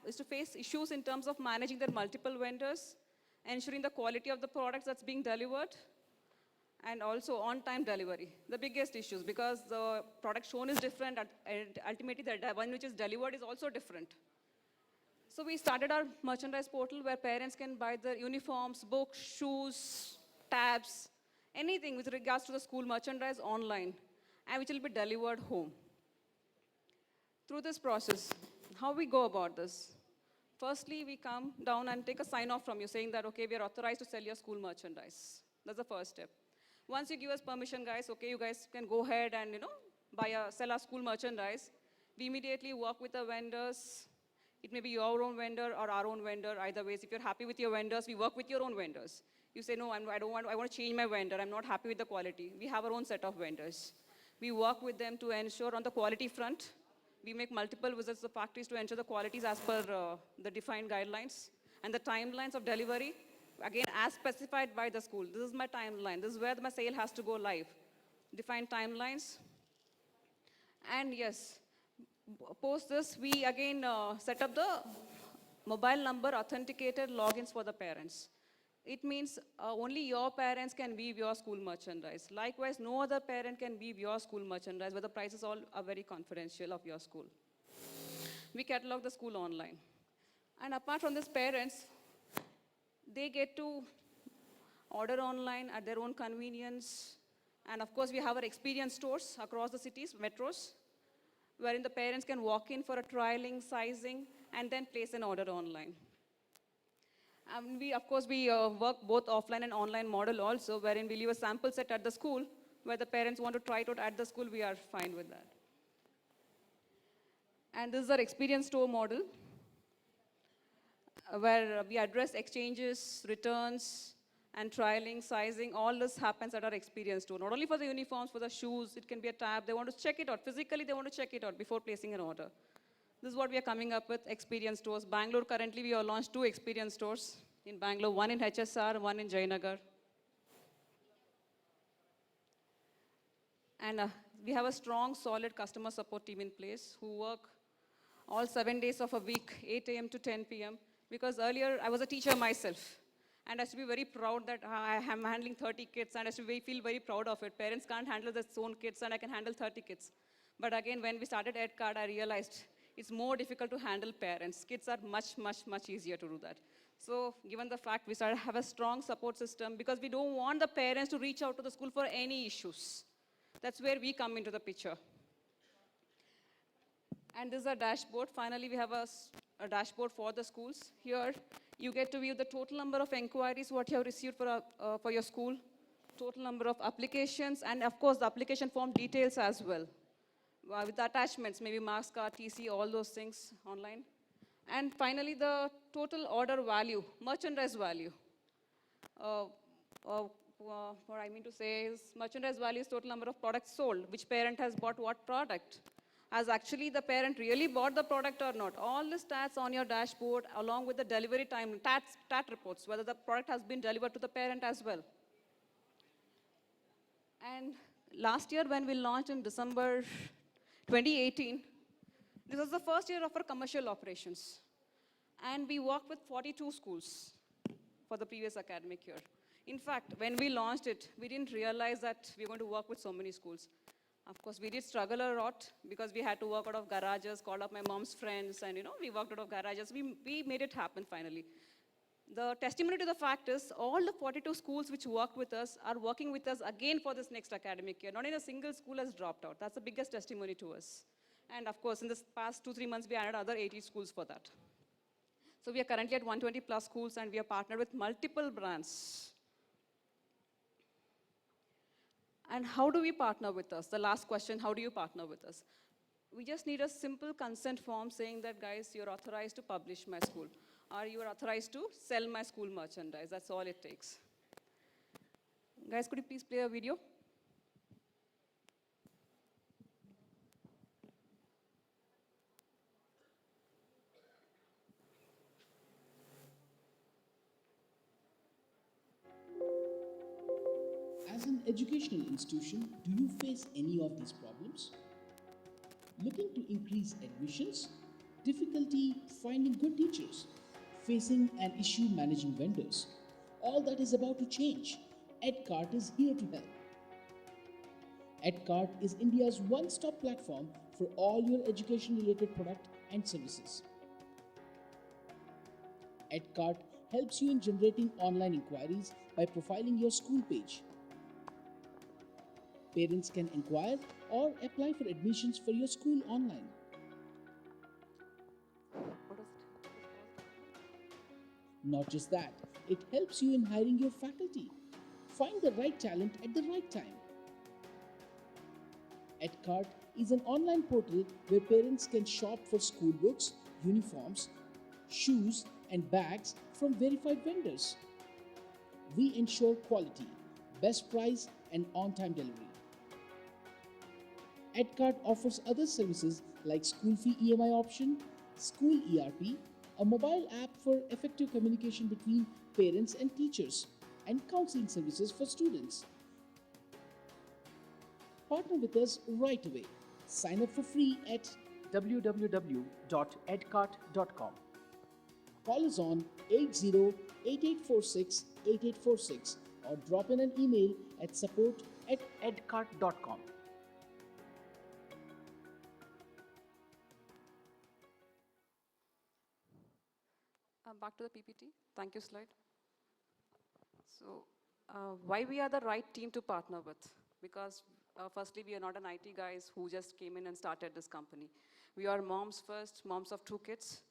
[SPEAKER 21] used to face issues in terms of managing their multiple vendors, ensuring the quality of the products that's being delivered. and also on-time delivery. The biggest issues, because the product shown is different, and ultimately the one which is delivered is also different. So we started our merchandise portal where parents can buy their uniforms, books, shoes, tabs, anything with regards to the school merchandise online, and which will be delivered home. Through this process, how we go about this? Firstly, we come down and take a sign-off from you saying that, okay, we are authorized to sell your school merchandise. That's the first step. Once you give us permission, guys, okay, you guys can go ahead and, sell our school merchandise. We immediately work with the vendors. It may be your own vendor or our own vendor, either ways. If you're happy with your vendors, we work with your own vendors. You say, no, I want to change my vendor. I'm not happy with the quality. We have our own set of vendors. We work with them to ensure on the quality front. We make multiple visits to the factories to ensure the quality is as per the defined guidelines. And the timelines of delivery, again, as specified by the school. This is my timeline. This is where my sale has to go live. Defined timelines. And yes, post this, we again set up the mobile number authenticated logins for the parents. It means only your parents can weave your school merchandise. Likewise, no other parent can weave your school merchandise, where the prices all are very confidential of your school. We catalog the school online. And apart from this, parents, they get to order online at their own convenience. And of course, we have our experience stores across the cities, metros, wherein the parents can walk in for a trialing, sizing, and then place an order online. Of course, we work both offline and online model also, wherein we leave a sample set at the school, where the parents want to try it out at the school, we are fine with that. And this is our experience store model, where we address exchanges, returns, and trialing, sizing. All this happens at our experience store. Not only for the uniforms, for the shoes, it can be a tab. They want to check it out. Physically, they want to check it out before placing an order. This is what we are coming up with, experience stores. Bangalore, currently, we have launched 2 experience stores in Bangalore, one in HSR, one in Jayanagar. And we have a strong, solid customer support team in place who work all 7 days of a week, 8 a.m. to 10 p.m. Because earlier, I was a teacher myself. And I used to be very proud that I am handling 30 kids, and I used to feel very proud of it. Parents can't handle their own kids, and I can handle 30 kids. But again, when we started EdCard, I realized it's more difficult to handle parents. Kids are much, much, much easier to do that. So given the fact we started to have a strong support system, because we don't want the parents to reach out to the school for any issues. That's where we come into the picture. And this is a dashboard. Finally, we have a dashboard for the schools. Here, you get to view the total number of inquiries, what you have received for your school, total number of applications, and of course, the application form details as well. With the attachments, maybe marks card, TC, all those things online. And finally, the total order value, merchandise value. What I mean to say is merchandise value is total number of products sold, which parent has bought what product. Has actually the parent really bought the product or not? All the stats on your dashboard along with the delivery time, stat reports, whether the product has been delivered to the parent as well. And last year when we launched in December 2018, this was the first year of our commercial operations. And we worked with 42 schools for the previous academic year. In fact, when we launched it, we didn't realize that we were going to work with so many schools. Of course, we did struggle a lot because we had to work out of garages, call up my mom's friends, and we worked out of garages. We made it happen finally. The testimony to the fact is all the 42 schools which worked with us are working with us again for this next academic year. Not in a single school has dropped out. That's the biggest testimony to us. And of course, in this past 2-3 months, we added other 80 schools for that. So we are currently at 120 plus schools, and we are partnered with multiple brands. And how do we partner with us? The last question, how do you partner with us? We just need a simple consent form saying that, guys, you're authorized to publish my school, or you are authorized to sell my school merchandise. That's all it takes. Guys, could you please play a video?
[SPEAKER 1] As an educational institution, do you face any of these problems? Looking to increase admissions? Difficulty finding good teachers? Facing an issue managing vendors? All that is about to change. EdCart is here to help. EdCart is India's one-stop platform for all your education-related product and services. EdCart helps you in generating online inquiries by profiling your school page. Parents can inquire or apply for admissions for your school online. Not just that, it helps you in hiring your faculty. Find the right talent at the right time. EdCart is an online portal where parents can shop for school books, uniforms, shoes, and bags from verified vendors. We ensure quality, best price, and on-time delivery. EdCart offers other services like school fee EMI option, school ERP, a mobile app for effective communication between parents and teachers, and counseling services for students. Partner with us right away. Sign up for free at
[SPEAKER 10] www.edcart.com.
[SPEAKER 1] Call us on 8088468846 or drop in an email at support@edcart.com.
[SPEAKER 21] Back to the PPT. Thank you, slide. So, why we are the right team to partner with? Because firstly, we are not an IT guys who just came in and started this company. We are moms first, moms of 2 kids.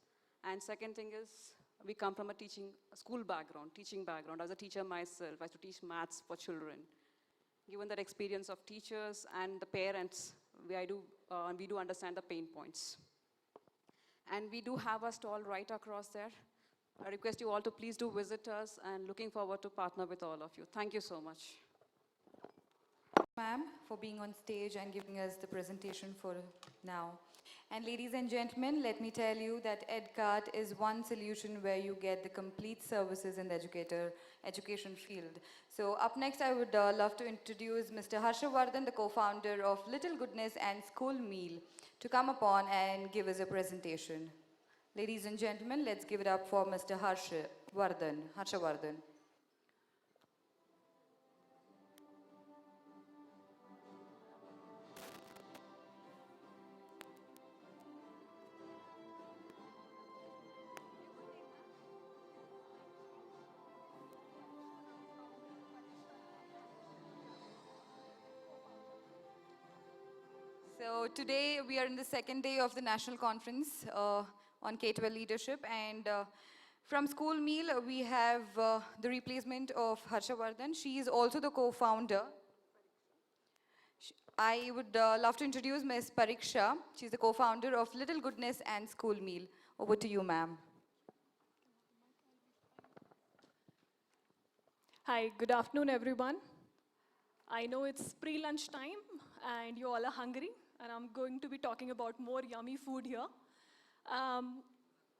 [SPEAKER 21] And second thing is, we come from a school background, teaching background. As a teacher myself, I used to teach maths for children. Given that experience of teachers and the parents, we do understand the pain points. And we do have a stall right across there. I request you all to please do visit us, and looking forward to partner with all of you. Thank you so much.
[SPEAKER 2] Ma'am, for being on stage and giving us the presentation for now. And ladies and gentlemen, let me tell you that EdCart is one solution where you get the complete services in the education field. So up next, I would love to introduce Mr. Harshavardhan, the co-founder of Little Goodness and School Meal, to come upon and give us a presentation. Ladies and gentlemen, let's give it up for Mr. Harshavardhan. So today we are in the second day of the national conference on K-12 leadership, and from School Meal we have the replacement of Harshavardhan. She is also the co-founder. I would love to introduce Ms. Pariksha. She's the co-founder of Little Goodness and School Meal. Over to you, ma'am.
[SPEAKER 5] Hi, good afternoon, everyone. I know it's pre-lunch time and you all are hungry, and I'm going to be talking about more yummy food here.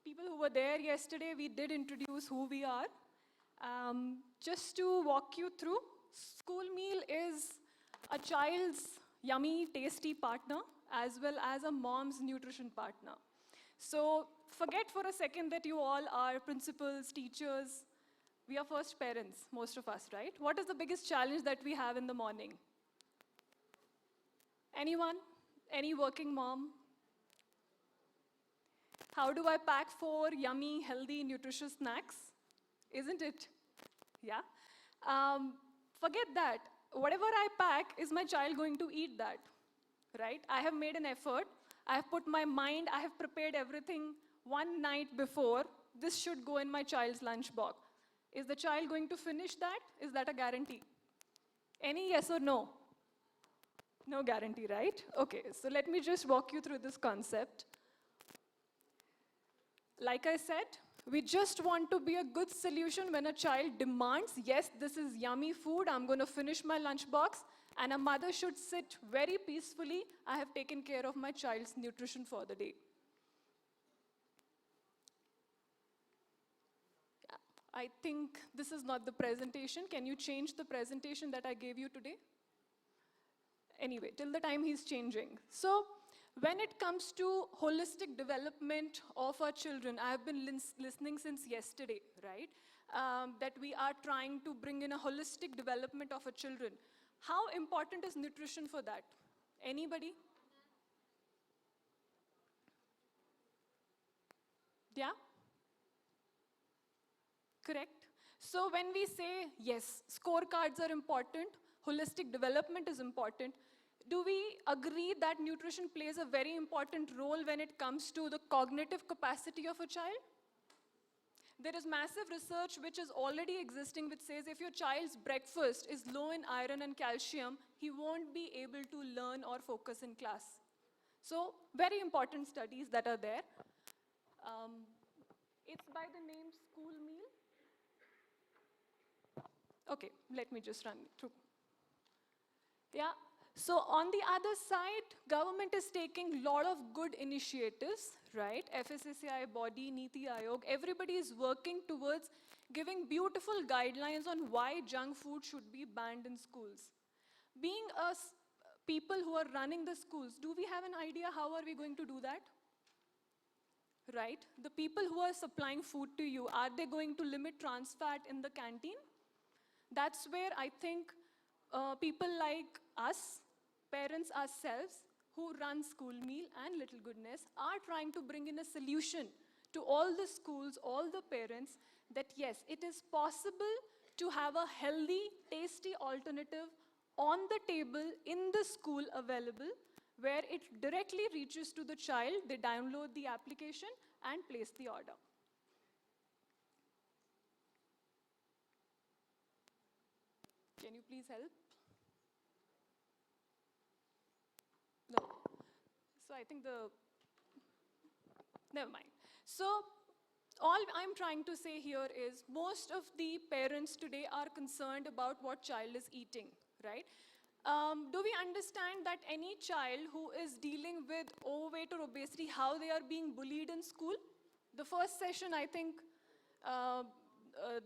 [SPEAKER 5] People who were there yesterday, we did introduce who we are. Just to walk you through, School Meal is a child's yummy, tasty partner as well as a mom's nutrition partner. So forget for a second that you all are principals, teachers. We are first parents, most of us, right? What is the biggest challenge that we have in the morning? Anyone? Any working mom? How do I pack 4 yummy, healthy, nutritious snacks? Isn't it? Yeah? Forget that. Whatever I pack, is my child going to eat that? Right? I have made an effort. I have put my mind, I have prepared everything one night before. This should go in my child's lunch box. Is the child going to finish that? Is that a guarantee? Any yes or no? No guarantee, right? Okay, so let me just walk you through this concept. Like I said, we just want to be a good solution when a child demands, yes, this is yummy food, I'm going to finish my lunchbox, and a mother should sit very peacefully. I have taken care of my child's nutrition for the day. Yeah, I think this is not the presentation. Can you change the presentation that I gave you today? Anyway, till the time he's changing. So, when it comes to holistic development of our children, I have been listening since yesterday, right? that we are trying to bring in a holistic development of our children. How important is nutrition for that? Anybody? Yeah? Correct? So when we say, yes, scorecards are important, holistic development is important, do we agree that nutrition plays a very important role when it comes to the cognitive capacity of a child? There is massive research which is already existing which says if your child's breakfast is low in iron and calcium, he won't be able to learn or focus in class. So very important studies that are there. It's by the name School Meal. Okay, let me just run it through. Yeah, so on the other side, government is taking a lot of good initiatives, right? FSSAI body, Niti Aayog, everybody is working towards giving beautiful guidelines on why junk food should be banned in schools. Being us, people who are running the schools, do we have an idea how are we going to do that? Right? The people who are supplying food to you, are they going to limit trans fat in the canteen? That's where I think people like us, parents ourselves, who run School Meal and Little Goodness, are trying to bring in a solution to all the schools, all the parents, that yes, it is possible to have a healthy, tasty alternative on the table in the school available, where it directly reaches to the child, they download the application and place the order. Can you please help? No. So I think never mind. So all I'm trying to say here is most of the parents today are concerned about what child is eating, right? Do we understand that any child who is dealing with overweight or obesity, how they are being bullied in school? The first session, I think,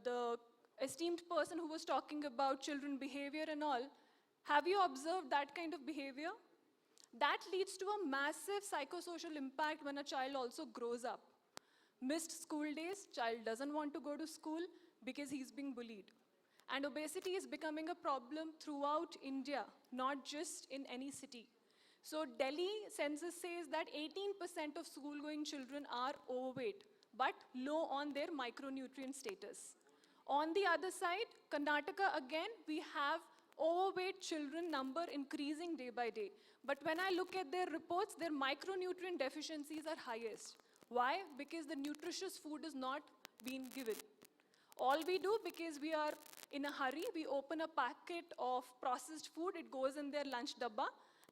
[SPEAKER 5] the esteemed person who was talking about children behavior and all, have you observed that kind of behavior? That leads to a massive psychosocial impact when a child also grows up. Missed school days, child doesn't want to go to school because he's being bullied. And obesity is becoming a problem throughout India, not just in any city. So Delhi census says that 18% of school-going children are overweight, but low on their micronutrient status. On the other side, Karnataka, again, we have overweight children number increasing day by day. But when I look at their reports, their micronutrient deficiencies are highest. Why? Because the nutritious food is not being given. All we do, because we are in a hurry, we open a packet of processed food, it goes in their lunch dabba,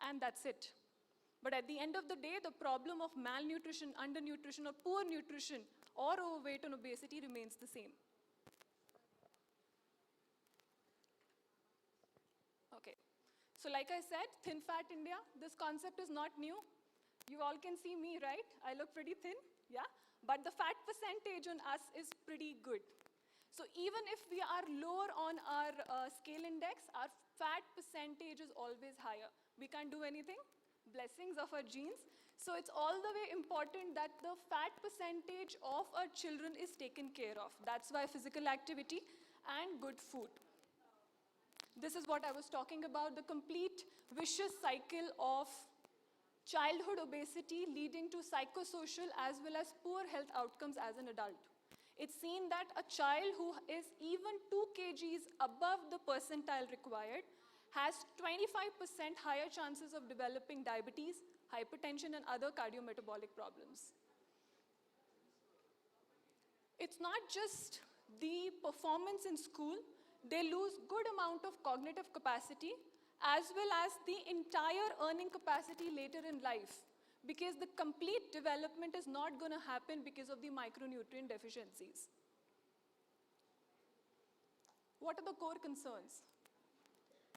[SPEAKER 5] and that's it. But at the end of the day, the problem of malnutrition, undernutrition, or poor nutrition, or overweight and obesity remains the same. Okay. So like I said, Thin Fat India, this concept is not new. You all can see me, right? I look pretty thin, yeah? But the fat percentage on us is pretty good. So even if we are lower on our scale index, our fat percentage is always higher. We can't do anything. Blessings of our genes. So it's all the way important that the fat percentage of our children is taken care of. That's why physical activity and good food. This is what I was talking about, the complete vicious cycle of childhood obesity leading to psychosocial as well as poor health outcomes as an adult. It's seen that a child who is even 2 kgs above the percentile required has 25% higher chances of developing diabetes, hypertension, and other cardiometabolic problems. It's not just the performance in school, they lose good amount of cognitive capacity as well as the entire earning capacity later in life, because the complete development is not going to happen because of the micronutrient deficiencies. What are the core concerns?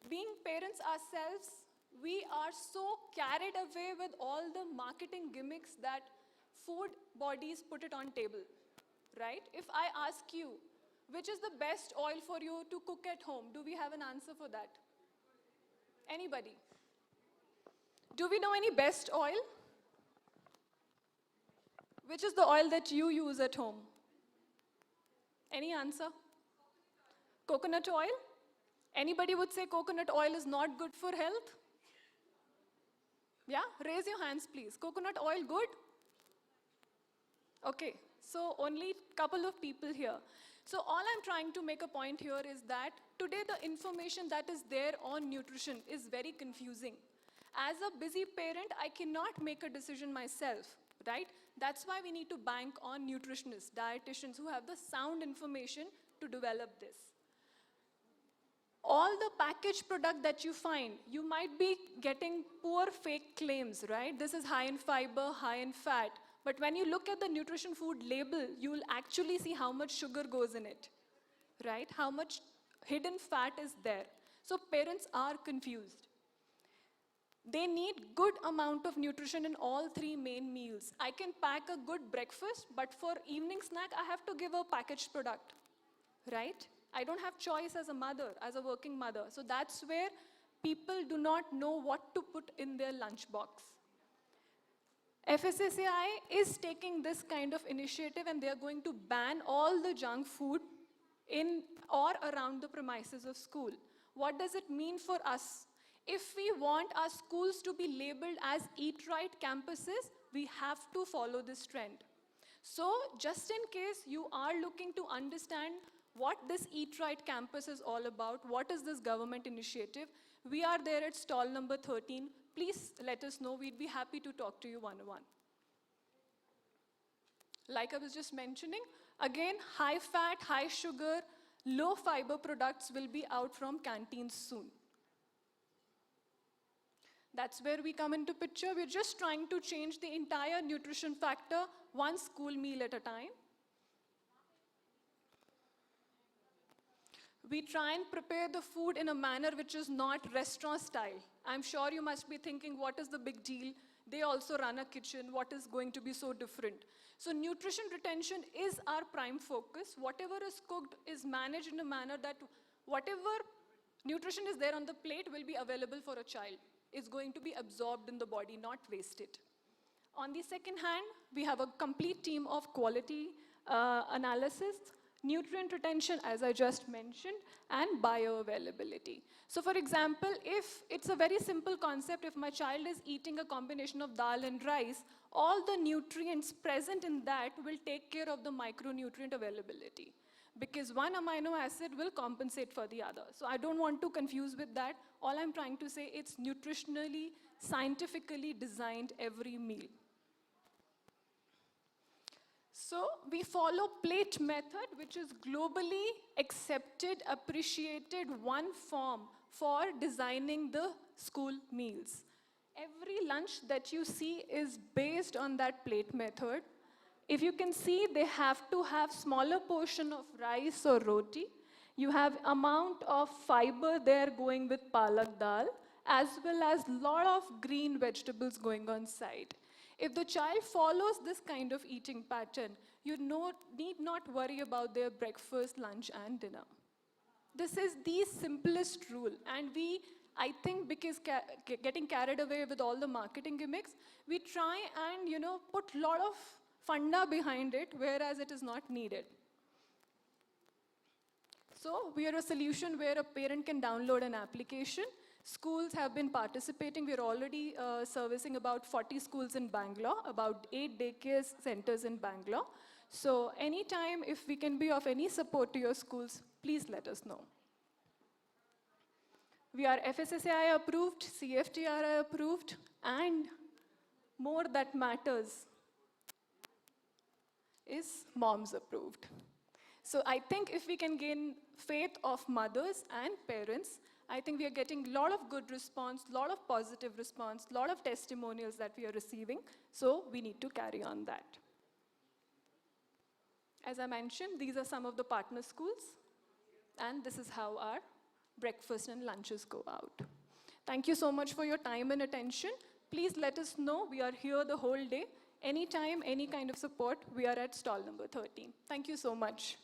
[SPEAKER 5] Being parents ourselves, we are so carried away with all the marketing gimmicks that food bodies put it on table, right? If I ask you, which is the best oil for you to cook at home, do we have an answer for that? Anybody? Do we know any best oil? Which is the oil that you use at home? Any answer? Coconut oil? Anybody would say coconut oil is not good for health? Yeah, raise your hands, please. Coconut oil good? Okay, so only couple of people here. So all I'm trying to make a point here is that today the information that is there on nutrition is very confusing. As a busy parent, I cannot make a decision myself, right? That's why we need to bank on nutritionists, dietitians who have the sound information to develop this. All the packaged product that you find, you might be getting poor fake claims, right? This is high in fiber, high in fat. But when you look at the nutrition food label, you will actually see how much sugar goes in it, right? How much hidden fat is there. So parents are confused. They need good amount of nutrition in all three main meals. I can pack a good breakfast, but for evening snack, I have to give a packaged product, right? I don't have choice as a mother, as a working mother. So that's where people do not know what to put in their lunchbox. FSSAI is taking this kind of initiative and they are going to ban all the junk food in or around the premises of school. What does it mean for us? If we want our schools to be labeled as Eat Right campuses, we have to follow this trend. So just in case you are looking to understand what this Eat Right campus is all about, what is this government initiative, we are there at stall number 13. Please let us know. We'd be happy to talk to you one-on-one. Like I was just mentioning, again, high fat, high sugar, low fiber products will be out from canteens soon. That's where we come into picture. We're just trying to change the entire nutrition factor, one school meal at a time. We try and prepare the food in a manner which is not restaurant style. I'm sure you must be thinking, what is the big deal? They also run a kitchen. What is going to be so different? So nutrition retention is our prime focus. Whatever is cooked is managed in a manner that whatever nutrition is there on the plate will be available for a child. It's going to be absorbed in the body, not wasted. On the second hand, we have a complete team of quality analysis, nutrient retention, as I just mentioned, and bioavailability. So for example, if it's a very simple concept, if my child is eating a combination of dal and rice, all the nutrients present in that will take care of the micronutrient availability, because one amino acid will compensate for the other. So I don't want to confuse with that. All I'm trying to say, it's nutritionally, scientifically designed every meal. So we follow plate method, which is globally accepted, appreciated one form for designing the school meals. Every lunch that you see is based on that plate method. If you can see, they have to have smaller portion of rice or roti. You have amount of fiber there going with palak dal, as well as lot of green vegetables going on side. If the child follows this kind of eating pattern, you need not worry about their breakfast, lunch, and dinner. This is the simplest rule. And we, I think, because getting carried away with all the marketing gimmicks, we try and, put a lot of funda behind it, whereas it is not needed. So we are a solution where a parent can download an application. Schools have been participating. We're already servicing about 40 schools in Bangalore, about 8 daycare centers in Bangalore. So anytime, if we can be of any support to your schools, please let us know. We are FSSAI approved, CFTRI approved, and more that matters is moms approved. So I think if we can gain faith of mothers and parents, I think we are getting a lot of good response, a lot of positive response, a lot of testimonials that we are receiving. So we need to carry on that. As I mentioned, these are some of the partner schools. And this is how our breakfast and lunches go out. Thank you so much for your time and attention. Please let us know. We are here the whole day. Anytime, any kind of support, we are at stall number 13. Thank you so much.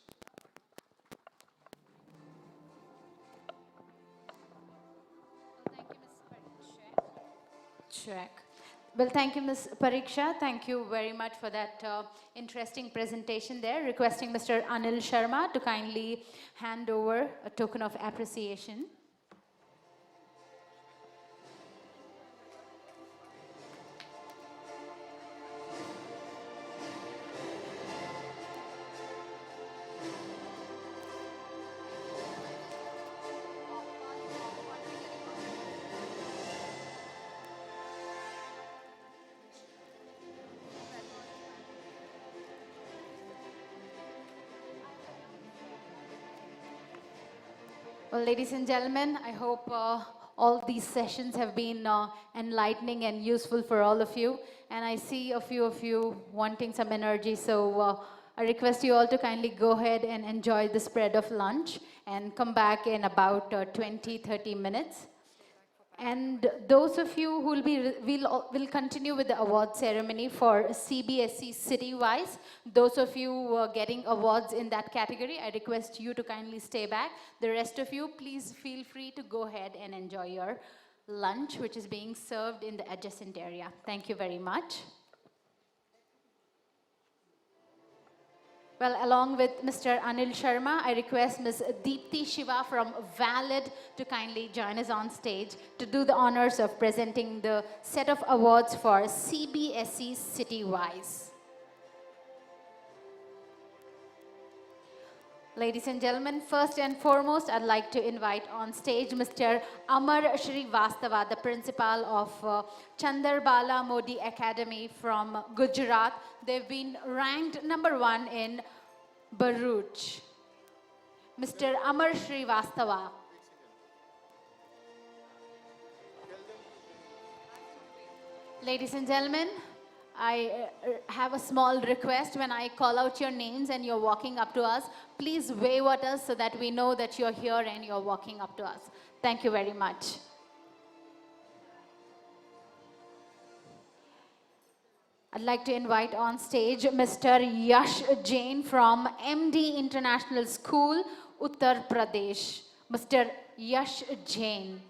[SPEAKER 3] Check. Well, thank you, Ms. Pariksha. Thank you very much for that interesting presentation there. Requesting Mr. Anil Sharma to kindly hand over a token of appreciation. Well, ladies and gentlemen, I hope all these sessions have been enlightening and useful for all of you. And I see a few of you wanting some energy, so I request you all to kindly go ahead and enjoy the spread of lunch and come back in about 20-30 minutes. And those of you who will continue with the award ceremony for CBSE city-wise, those of you getting awards in that category, I request you to kindly stay back. The rest of you, please feel free to go ahead and enjoy your lunch, which is being served in the adjacent area. Thank you very much. Well, along with Mr. Anil Sharma, I request Ms. Deepthi Shiva from Valid to kindly join us on stage to do the honors of presenting the set of awards for CBSE City-wise. Ladies and gentlemen, first and foremost, I'd like to invite on stage Mr. Amar Shrivastava, the principal of Chandarbala Modi Academy from Gujarat. They've been ranked #1 in Bharuch. Mr. Amar Shrivastava. Ladies and gentlemen, I have a small request. When I call out your names and you're walking up to us, please wave at us so that we know that you're here and you're walking up to us. Thank you very much. I'd like to invite on stage Mr. Yash Jain from MD International School, Uttar Pradesh. Mr. Yash Jain.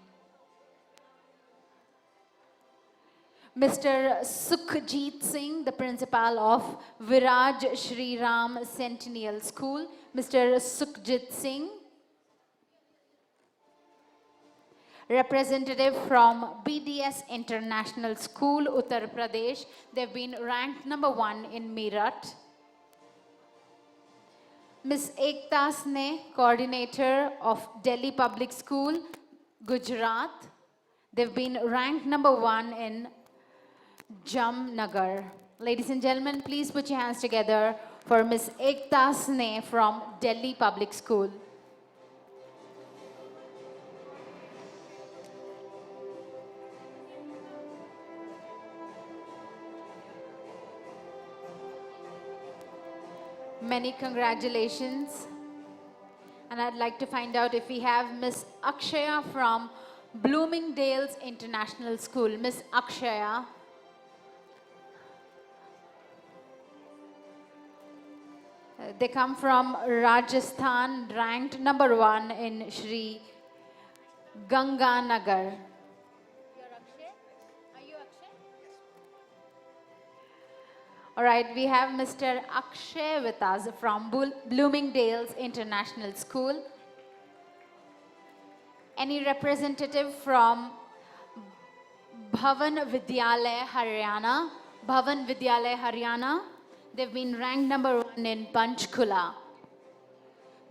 [SPEAKER 3] Mr. Sukhjit Singh, the principal of Viraj Shri Ram Centennial School. Mr. Sukhjit Singh. Representative from BDS International School, Uttar Pradesh. They've been ranked #1 in Meerut. Ms. Ekta Sneh, coordinator of Delhi Public School, Gujarat. They've been ranked #1 in Jamnagar. Ladies and gentlemen, please put your hands together for Ms. Ekta Sneh from Delhi Public School. Many congratulations. And I'd like to find out if we have Ms. Akshaya from Bloomingdale's International School. Ms. Akshaya. They come from Rajasthan, ranked #1 in Shri Ganganagar. All right, we have Mr. Akshay with us from Bloomingdale's International School. Any representative from Bhavan Vidyalaya, Haryana? Bhavan Vidyalaya, Haryana. They've been ranked #1 in Panchkula.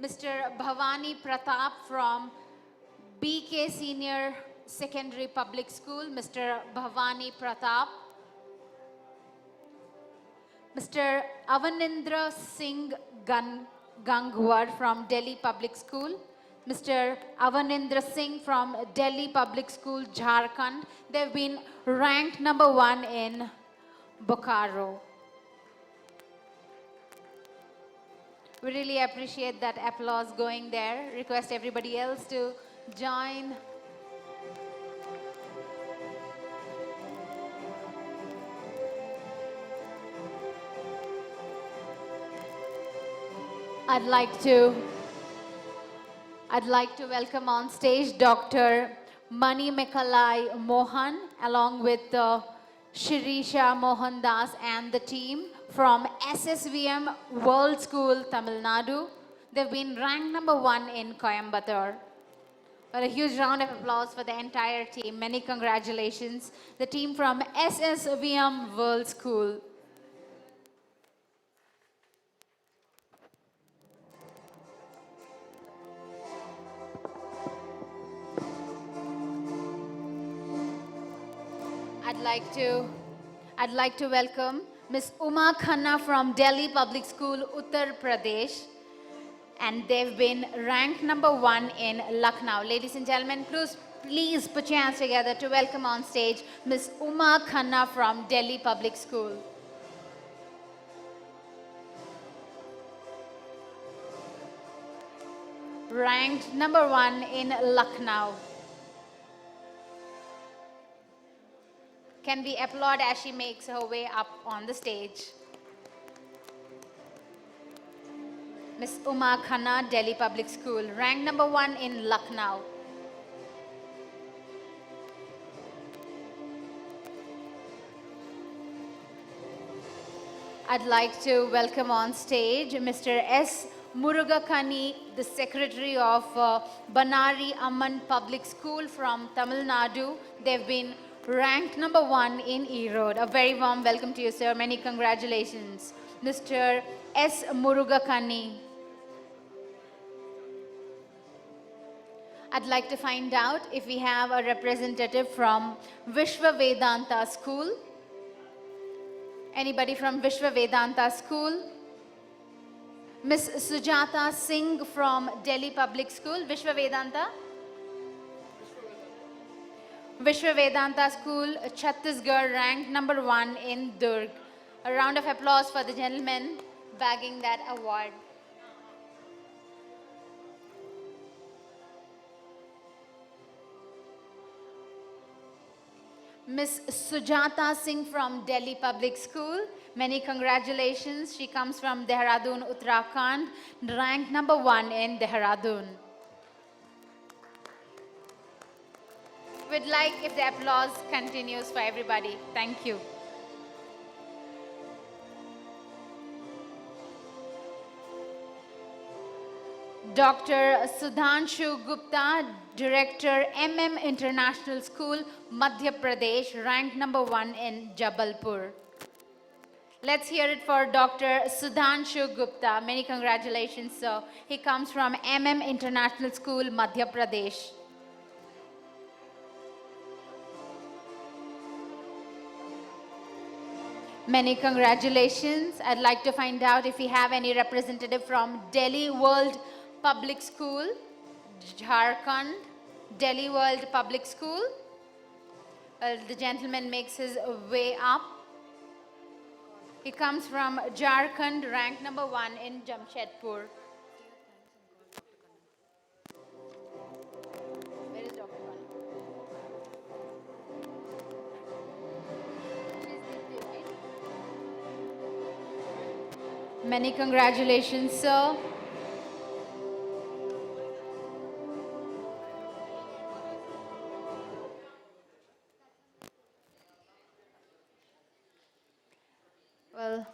[SPEAKER 3] Mr. Bhavani Pratap from BK Senior Secondary Public School. Mr. Bhavani Pratap. Mr. Avanindra Singh Gangwar from Delhi Public School. Mr. Avanindra Singh from Delhi Public School, Jharkhand. They've been ranked #1 in Bokaro. We really appreciate that applause going there. Request everybody else to join. I'd like to welcome on stage Dr. Mani Mekalai Mohan along with Shirisha Mohandas and the team from SSVM World School, Tamil Nadu. They've been ranked number 1 in Coimbatore. Well, a huge round of applause for the entire team. Many congratulations. The team from SSVM World School. I'd like to welcome Miss Uma Khanna from Delhi Public School, Uttar Pradesh. And they've been ranked number 1 in Lucknow. Ladies and gentlemen, please put your hands together to welcome on stage Miss Uma Khanna from Delhi Public School. Ranked number 1 in Lucknow. Can we applaud as she makes her way up on the stage? Miss Uma Khanna, Delhi Public School, ranked number 1 in Lucknow. I'd like to welcome on stage Mr. S. Murugakani, the Secretary of Banari Amman Public School from Tamil Nadu. They've been ranked number 1 in Erode. A very warm welcome to you, sir. Many congratulations. Mr. S. Murugakani. I'd like to find out if we have a representative from Vishwa Vedanta School. Anybody from Vishwa Vedanta School? Miss Sujata Singh from Delhi Public School, Vishwa Vedanta. Vishwa Vedanta School, Chhattisgarh, ranked number 1 in Durg. A round of applause for the gentleman bagging that award. Miss Sujata Singh from Delhi Public School, many congratulations. She comes from Dehradun, Uttarakhand, ranked number 1 in Dehradun. We'd like if the applause continues for everybody. Thank you. Dr. Sudhanshu Gupta, Director, MM International School, Madhya Pradesh, ranked number 1 in Jabalpur. Let's hear it for Dr. Sudhanshu Gupta. Many congratulations, sir. He comes from MM International School, Madhya Pradesh. Many congratulations. I'd like to find out if we have any representative from Delhi World Public School, Jharkhand, Delhi World Public School. The gentleman makes his way up. He comes from Jharkhand, ranked number 1 in Jamshedpur. Where is Dr. Khan? Many congratulations, sir. Well,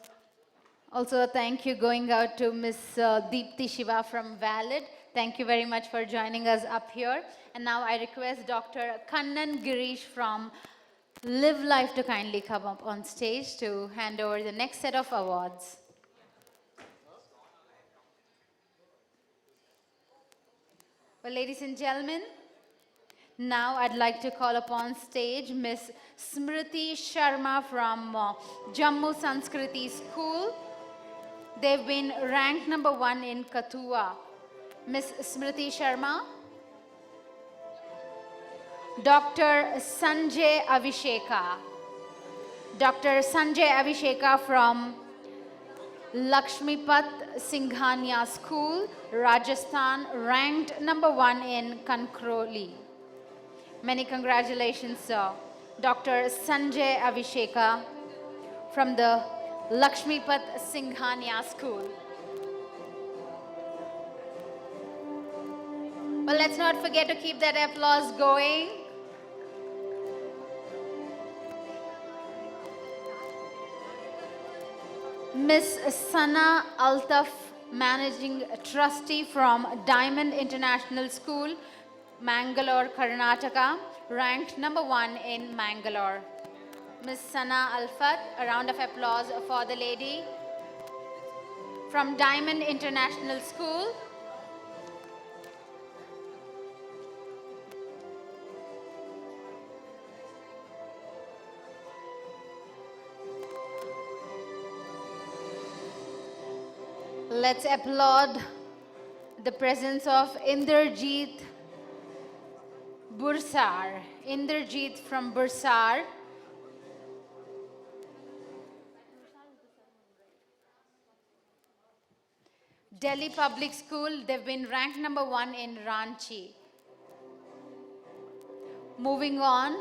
[SPEAKER 3] also a thank you going out to Miss Deepthi Shiva from Valid. Thank you very much for joining us up here. And now I request Dr. Kannan Girish from Live Life to kindly come up on stage to hand over the next set of awards. Well, ladies and gentlemen, now I'd like to call upon stage Miss Smriti Sharma from Jammu Sanskriti School. They've been ranked number 1 in Kathua. Miss Smriti Sharma. Dr. Sanjay Avisheka. Dr. Sanjay Avisheka from Lakshmipat Singhania School, Rajasthan, ranked number 1 in Kankroli. Many congratulations, sir. Dr. Sanjay Avisheka from the Lakshmipat Singhania School. Well, let's not forget to keep that applause going. Miss Sana Altaf, Managing Trustee from Diamond International School, Mangalore, Karnataka, ranked #1 in Mangalore. Miss Sana Alfat, a round of applause for the lady from Diamond International School. Let's applaud the presence of Inderjeet Bursar. Inderjeet from Bursar. Delhi Public School, they've been ranked #1 in Ranchi. Moving on,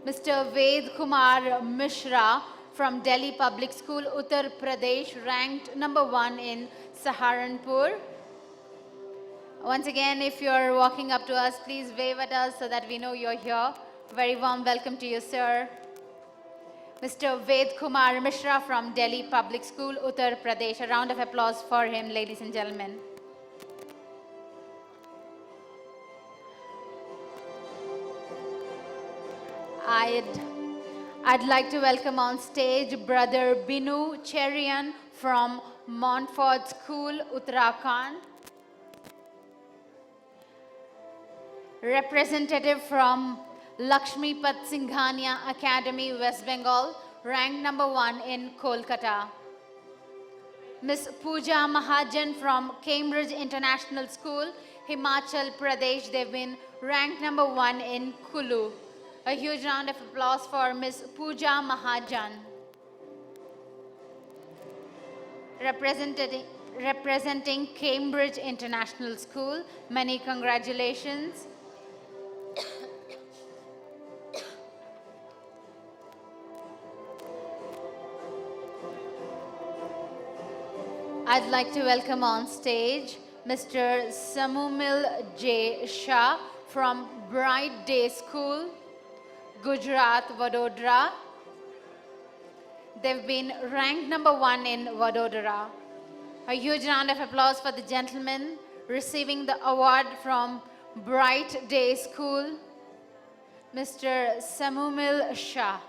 [SPEAKER 3] Mr. Ved Kumar Mishra from Delhi Public School, Uttar Pradesh, ranked #1 in Saharanpur. Once again, if you're walking up to us, please wave at us so that we know you're here. Very warm welcome to you, sir. Mr. Ved Kumar Mishra from Delhi Public School, Uttar Pradesh. A round of applause for him, ladies and gentlemen. I'd like to welcome on stage Brother Binu Cherian from Montfort School, Uttarakhand. Representative from Lakshmipat Singhania Academy, West Bengal, ranked #1 in Kolkata. Miss Pooja Mahajan from Cambridge International School, Himachal Pradesh, they've been ranked #1 in Kulu. A huge round of applause for Miss Pooja Mahajan. Representing Cambridge International School, many congratulations. I'd like to welcome on stage Mr. Samumil J. Shah from Bright Day School, Gujarat, Vadodara. They've been ranked #1 in Vadodara. A huge round of applause for the gentleman receiving the award from Bright Day School, Mr. Samumil Shah.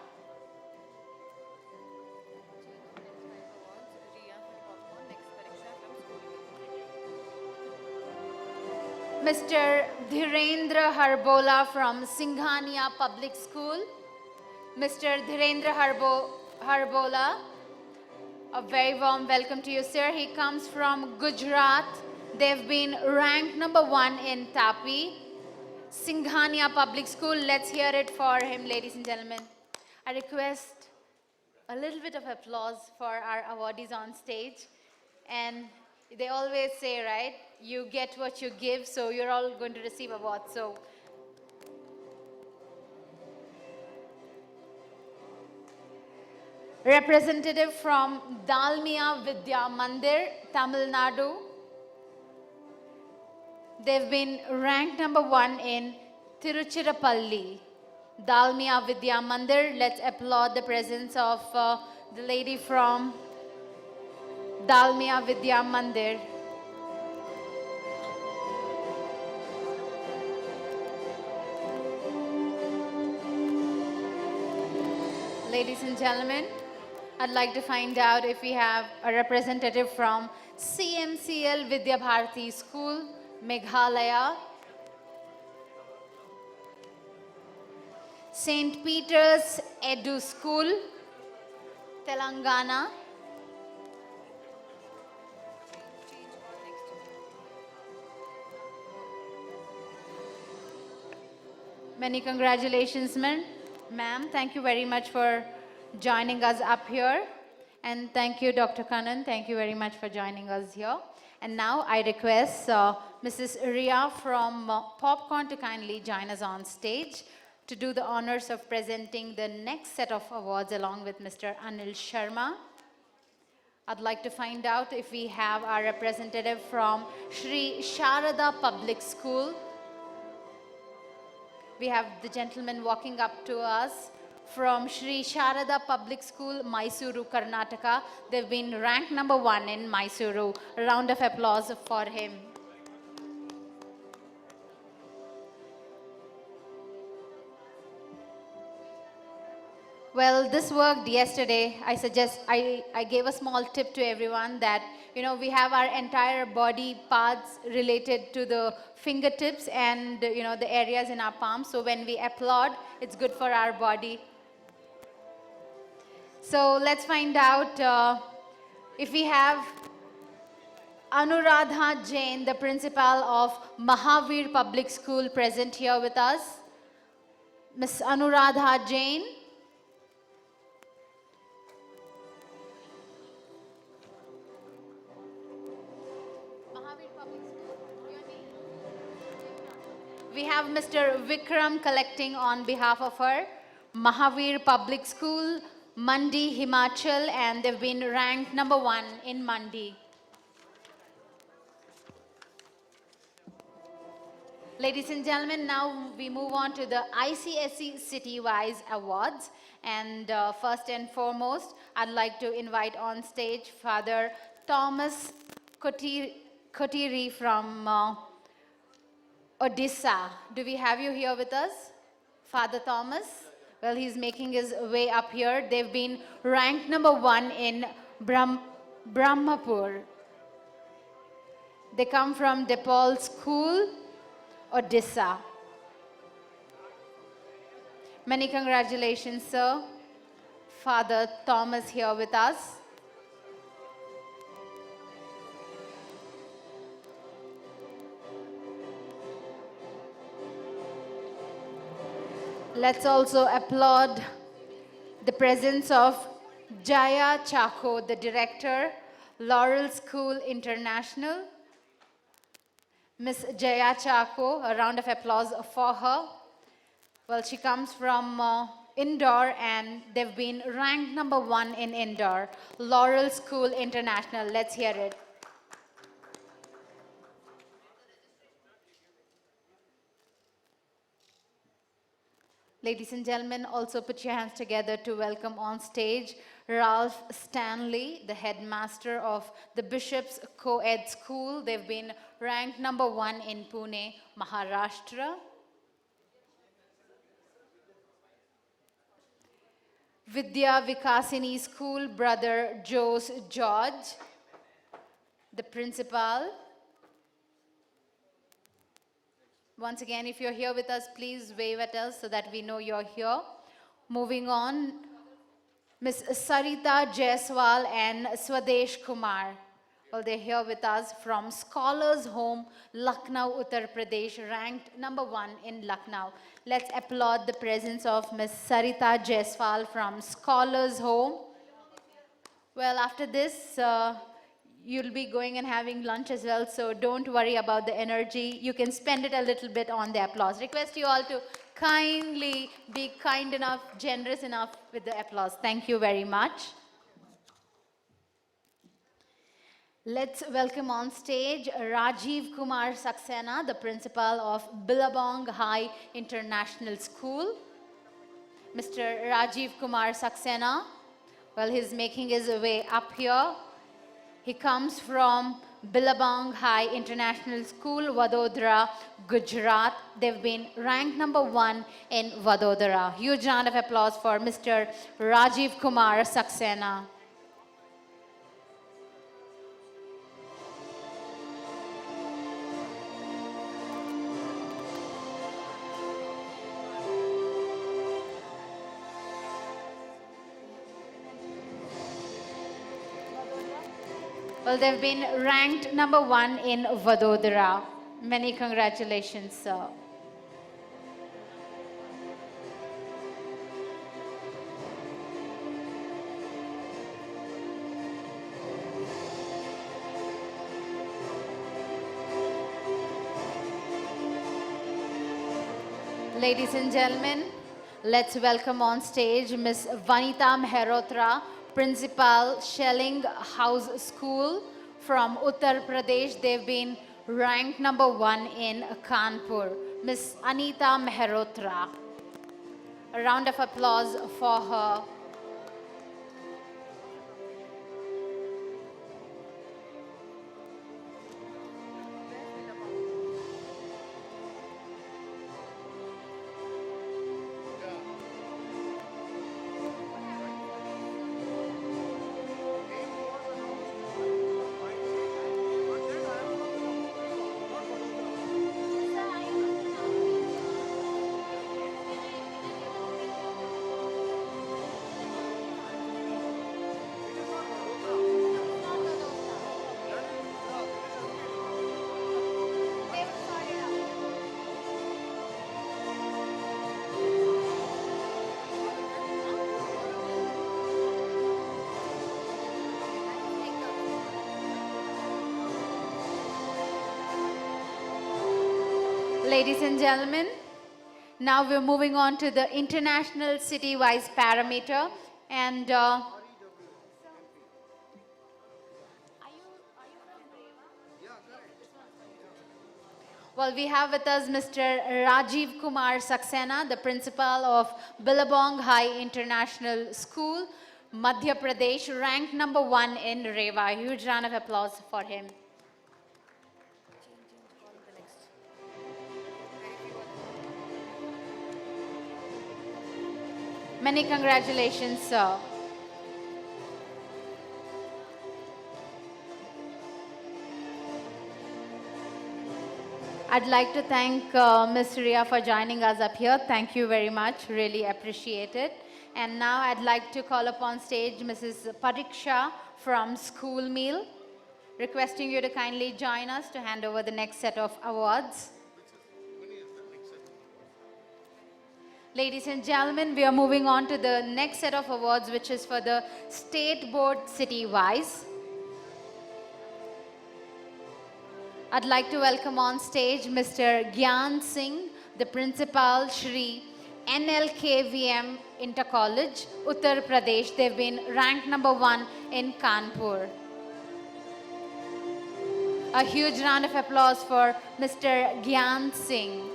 [SPEAKER 3] Mr. Dhirendra Harbola from Singhania Public School. Mr. Dhirendra Harbola, a very warm welcome to you, sir. He comes from Gujarat. They've been ranked #1 in Tapi, Singhania Public School. Let's hear it for him, ladies and gentlemen. I request a little bit of applause for our awardees on stage. And they always say, right, you get what you give, so you're all going to receive awards. So representative from Dalmia Vidya Mandir, Tamil Nadu. They've been ranked #1 in Tiruchirappalli, Dalmia Vidya Mandir. Let's applaud the presence of the lady from Dalmia Vidya Mandir. Ladies and gentlemen, I'd like to find out if we have a representative from CMCL Vidya Bharati School, Meghalaya. St. Peter's Edu School, Telangana. Many congratulations, ma'am. Thank you very much for joining us up here. And thank you, Dr. Kannan. Thank you very much for joining us here. And now I request Mrs. Ria from Popcorn to kindly join us on stage to do the honors of presenting the next set of awards along with Mr. Anil Sharma. I'd like to find out if we have our representative from Shri Sharada Public School. We have the gentleman walking up to us from Shri Sharada Public School, Mysuru, Karnataka. They've been ranked number 1 in Mysuru. A round of applause for him. Well, this worked yesterday. I gave a small tip to everyone that, we have our entire body parts related to the fingertips and, the areas in our palms. So when we applaud, it's good for our body. So let's find out if we have Anuradha Jain, the principal of Mahavir Public School, present here with us. Miss Anuradha Jain. We have Mr. Vikram collecting on behalf of her. Mahavir Public School, Mandi, Himachal, and they've been ranked number 1 in Mandi. Ladies and gentlemen, now we move on to the ICSE City-Wise Awards. And first and foremost, I'd like to invite on stage Father Thomas Kotiri from Odisha. Do we have you here with us? Father Thomas? Well, he's making his way up here. They've been ranked number 1 in Brahmapur. They come from DePaul School, Odisha. Many congratulations, sir. Father Thomas here with us. Let's also applaud the presence of Jaya Chako, the director, Laurel School International. Miss Jaya Chako, a round of applause for her. Well, she comes from Indore and they've been ranked number 1 in Indore. Laurel School International, let's hear it. Ladies and gentlemen, also put your hands together to welcome on stage Ralph Stanley, the headmaster of the Bishop's Co-ed School. They've been ranked number 1 in Pune, Maharashtra. Vidya Vikasini School, Brother Jose George, the principal. Once again, if you're here with us, please wave at us so that we know you're here. Moving on, Ms. Sarita Jaiswal and Swadesh Kumar. Well, they're here with us from Scholars Home, Lucknow, Uttar Pradesh, ranked number 1 in Lucknow. Let's applaud the presence of Ms. Sarita Jaiswal from Scholars Home. Well, after this, you'll be going and having lunch as well, so don't worry about the energy. You can spend it a little bit on the applause. Request you all to kindly be kind enough, generous enough with the applause. Thank you very much. Let's welcome on stage Rajiv Kumar Saxena, the principal of Billabong High International School. Mr. Rajiv Kumar Saxena, well, he's making his way up here. He comes from Billabong High International School, Vadodara, Gujarat. They've been ranked number 1 in Vadodara. Huge round of applause for Mr. Rajiv Kumar Saxena. Well, they've been ranked number 1 in Vadodara. Many congratulations, sir. Ladies and gentlemen, let's welcome on stage Ms. Vanita Mehrotra, Principal, Shelling House School from Uttar Pradesh. They've been ranked number 1 in Kanpur. Ms. Anita Mehrotra. A round of applause for her. Ladies and gentlemen, now we're moving on to the international city-wise parameter, and well, we have with us Mr. Rajiv Kumar Saxena, the principal of Billabong High International School, Madhya Pradesh, ranked number 1 in Rewa. Huge round of applause for him. Many congratulations, sir. I'd like to thank Ms. Ria for joining us up here. Thank you very much. Really appreciate it. And now I'd like to call upon stage Mrs. Pariksha from School Meal, requesting you to kindly join us to hand over the next set of awards. Ladies and gentlemen, we are moving on to the next set of awards, which is for the State Board City-wise. I'd like to welcome on stage Mr. Gyan Singh, the principal, Shri NLKVM Inter College, Uttar Pradesh. They've been ranked number 1 in Kanpur. A huge round of applause for Mr. Gyan Singh.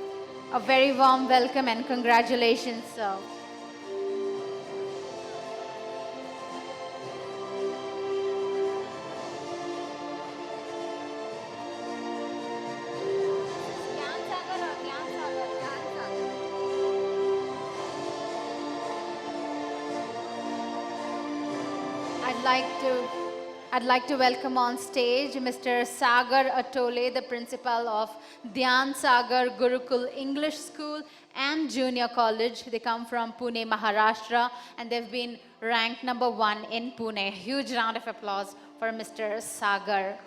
[SPEAKER 3] A very warm welcome and congratulations, sir. I'd like to welcome on stage Mr. Sagar Atole, the principal of Dhyan Sagar Gurukul English School and Junior College. They come from Pune, Maharashtra, and they've been ranked number 1 in Pune. Huge round of applause for Mr. Sagar.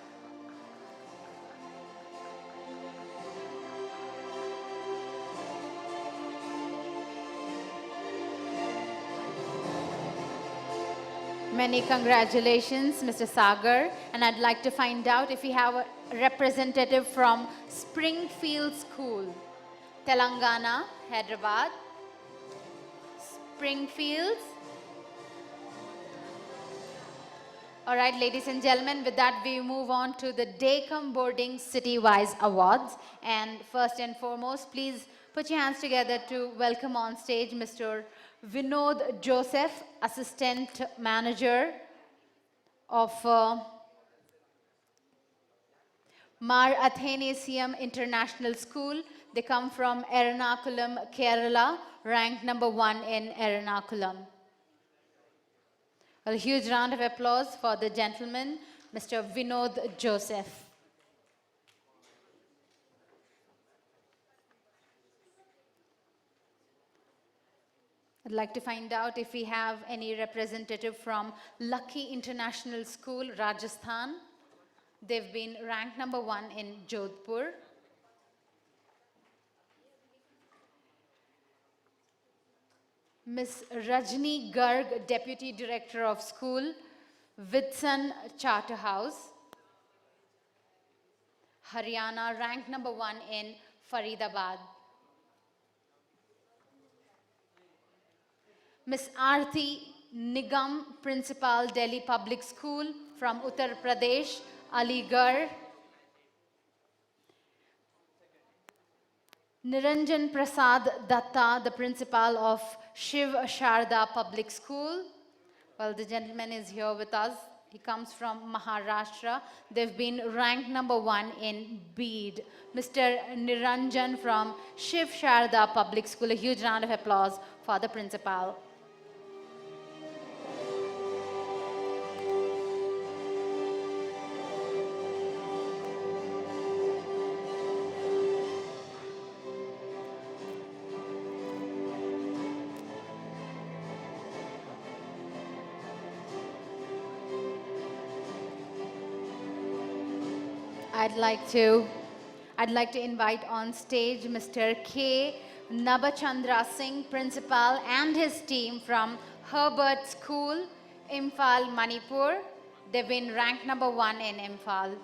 [SPEAKER 3] Many congratulations, Mr. Sagar. And I'd like to find out if we have a representative from Springfield School, Telangana, Hyderabad. Springfield. All right, ladies and gentlemen, with that we move on to the Daycom Boarding City-wise Awards. And first and foremost, please put your hands together to welcome on stage Mr. Vinod Joseph, Assistant Manager of Mar Athanasium International School. They come from Ernakulam, Kerala, ranked number 1 in Ernakulam. A huge round of applause for the gentleman, Mr. Vinod Joseph. I'd like to find out if we have any representative from Lucky International School, Rajasthan. They've been ranked number 1 in Jodhpur. Ms. Rajni Garg, Deputy Director of School, Vidsan Charterhouse, Haryana, ranked number 1 in Faridabad. Ms. Aarti Nigam, Principal, Delhi Public School from Uttar Pradesh, Aligarh. Niranjan Prasad Datta, the principal of Shiv Sharda Public School. Well, the gentleman is here with us. He comes from Maharashtra. They've been ranked #1 in Bid. Mr. Niranjan from Shiv Sharda Public School. A huge round of applause for the principal. I'd like to invite on stage Mr. K. Nabachandra Singh, principal, and his team from Herbert School, Imphal, Manipur. They've been ranked #1 in Imphal.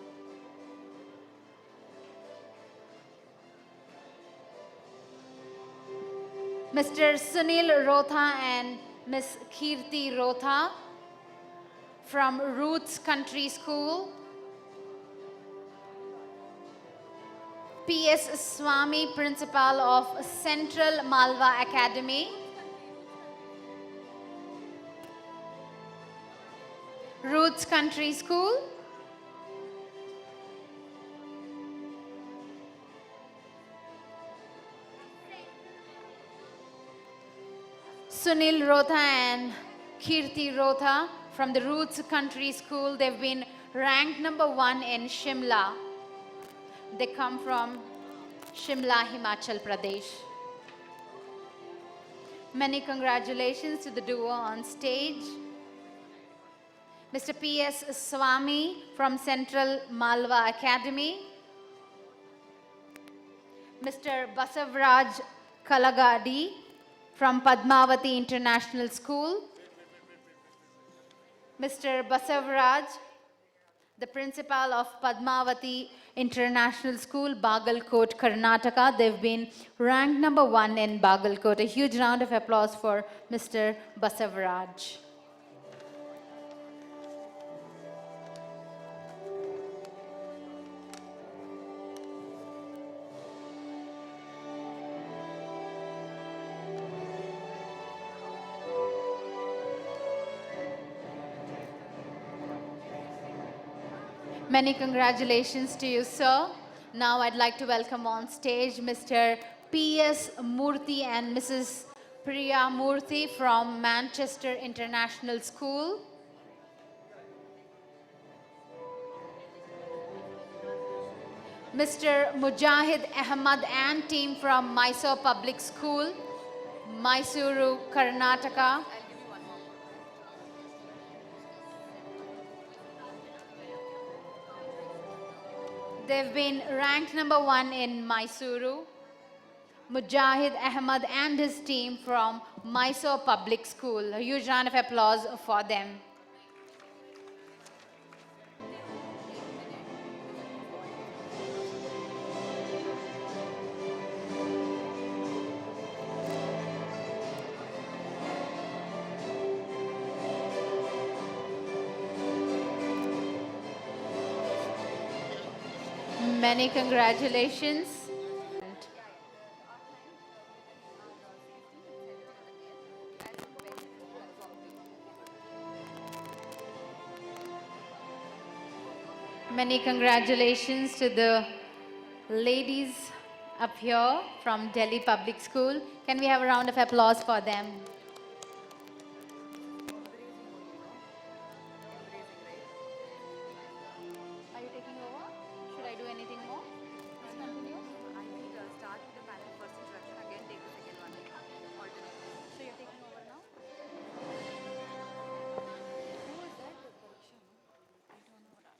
[SPEAKER 3] Mr. Sunil Rotha and Ms. Kirti Rotha from Roots Country School. P.S. Swami, principal of Central Malwa Academy. Roots Country School. Sunil Rotha and Kirti Rotha from the Roots Country School. They've been ranked #1 in Shimla. They come from Shimla, Himachal Pradesh. Many congratulations to the duo on stage. Mr. P.S. Swami from Central Malwa Academy. Mr. Basavraj Kalagadi from Padmavati International School. Mr. Basavraj, the principal of Padmavati International School, Bagalkot, Karnataka. They've been ranked #1 in Bagalkot. A huge round of applause for Mr. Basavraj. Many congratulations to you, sir. Now I'd like to welcome on stage Mr. P.S. Murthy and Mrs. Priya Murthy from Manchester International School. Mr. Mujahid Ahmad and team from Mysore Public School, Mysuru, Karnataka. They've been ranked #1 in Mysuru. Mujahid Ahmad and his team from Mysore Public School. A huge round of applause for them. Many congratulations. Many congratulations to the ladies up here from Delhi Public School. Can we have a round of applause for them? Are you taking over? Should I do anything more? Let's continue.
[SPEAKER 2] I think start with the panel first introduction, again take the second one. Alternate.
[SPEAKER 3] So you're taking over now?
[SPEAKER 2] Who is that? Pariksha? I don't know. Pariksha.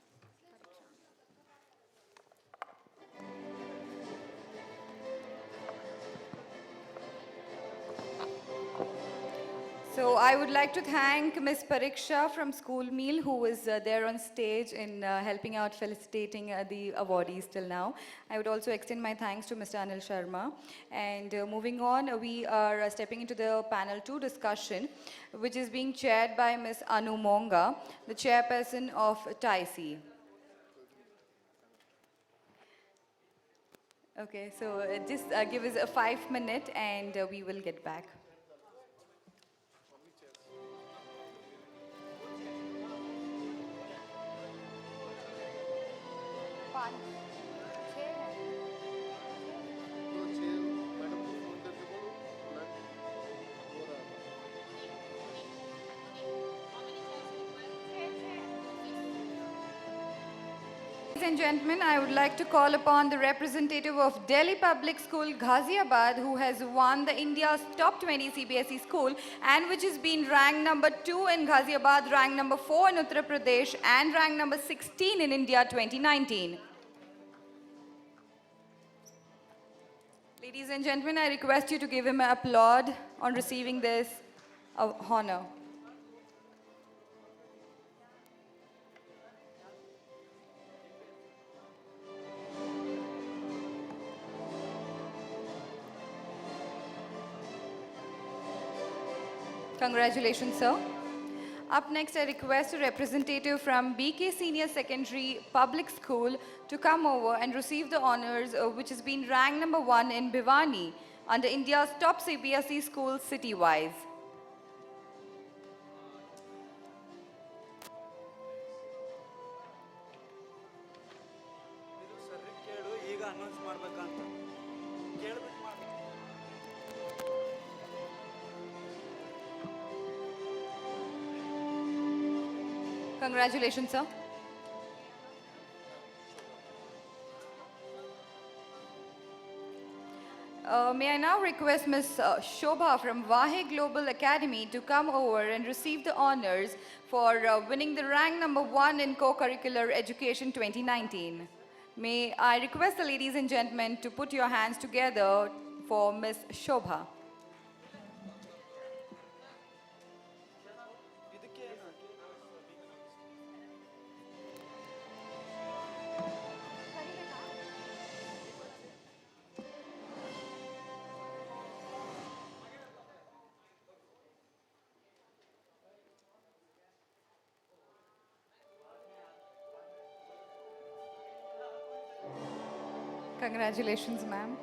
[SPEAKER 2] So I would like to thank Ms. Pariksha from School Meal, who was there on stage in helping out, felicitating the awardees till now. I would also extend my thanks to Mr. Anil Sharma. And moving on, we are stepping into the panel 2 discussion, which is being chaired by Ms. Anu Monga, the chairperson of TIC. Okay, so just give us a 5 minute and we will get back. Ladies and gentlemen, I would like to call upon the representative of Delhi Public School, Ghaziabad, who has won the India's top 20 CBSE school and which has been ranked number 2 in Ghaziabad, ranked number 4 in Uttar Pradesh and ranked number 16 in India 2019. Ladies and gentlemen, I request you to give him an applaud on receiving this honor. Congratulations, sir. Up next, I request a representative from BK Senior Secondary Public School to come over and receive the honors, which has been ranked number 1 in Bhiwani under India's top CBSE schools city-wise. Congratulations, sir. May I now request Ms. Shobha from Vahe Global Academy to come over and receive the honors for winning the rank number 1 in co-curricular education 2019. May I request the ladies and gentlemen to put your hands together for Ms. Shobha. Congratulations, ma'am.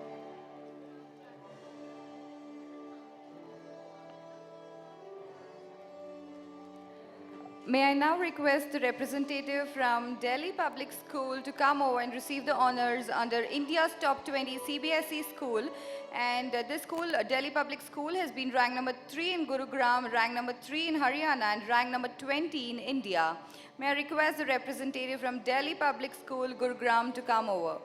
[SPEAKER 2] May I now request the representative from Delhi Public School to come over and receive the honors under India's top 20 CBSE school. And this school, Delhi Public School, has been ranked number 3 in Gurugram, ranked number 3 in Haryana, and ranked number 20 in India. May I request the representative from Delhi Public School, Gurugram, to come over.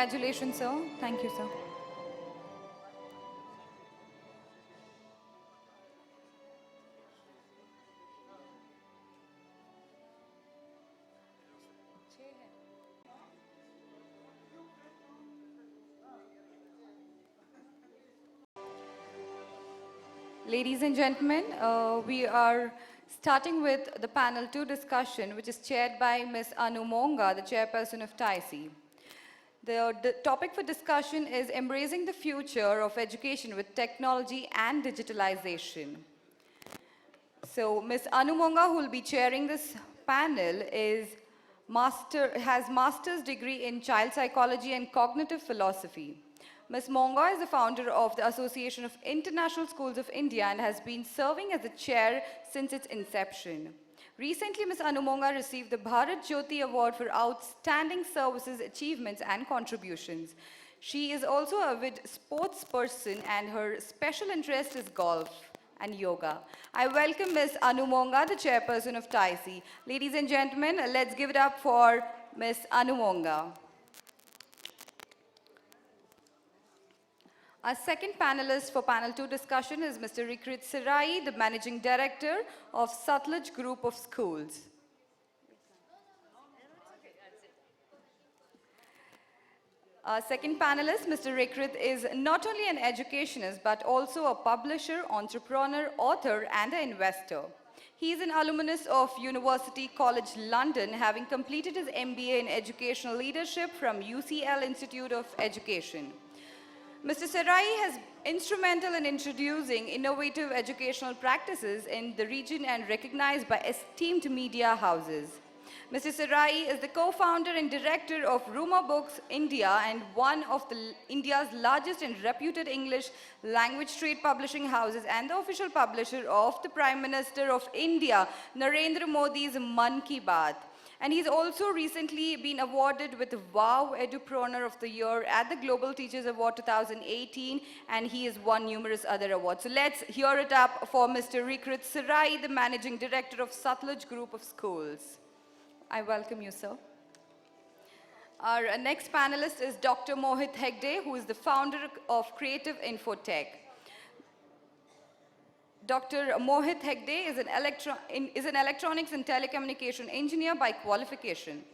[SPEAKER 2] Congratulations, sir. Thank you, sir. Ladies and gentlemen, we are starting with the panel 2 discussion, which is chaired by Ms. Anu Monga, the chairperson of TIC. The topic for discussion is embracing the future of education with technology and digitalization. So Ms. Anu Monga, who will be chairing this panel, has master's degree in child psychology and cognitive philosophy. Ms. Monga is the founder of the Association of International Schools of India and has been serving as the chair since its inception. Recently, Ms. Anu Monga received the Bharat Jyoti Award for Outstanding Services, Achievements and Contributions. She is also a avid sports person and her special interest is golf and yoga. I welcome Ms. Anu Monga, the chairperson of TIC. Ladies and gentlemen, let's give it up for Ms. Anu Monga. Our second panelist for panel 2 discussion is Mr. Rikrit Sirai, the Managing Director of Satluj Group of Schools. Our second panelist, Mr. Rikrit, is not only an educationist, but also a publisher, entrepreneur, author, and an investor. He is an alumnus of University College London, having completed his MBA in Educational Leadership from UCL Institute of Education. Mr. Sarai has instrumental in introducing innovative educational practices in the region and recognized by esteemed media houses. Mr. Sarai is the co-founder and director of Rumor Books India and one of India's largest and reputed English language trade publishing houses and the official publisher of the Prime Minister of India, Narendra Modi's Mann Ki Baat. And he's also recently been awarded with Wow Edupreneur of the Year at the Global Teachers Award 2018, and he has won numerous other awards. So let's hear it up for Mr. Rikrit Sarai, the Managing Director of Satluj Group of Schools. I welcome you, sir. Our next panelist is Dr. Mohit Hegde, who is the founder of Creative Infotech. Dr. Mohit Hegde is an electronics and telecommunication engineer by qualification.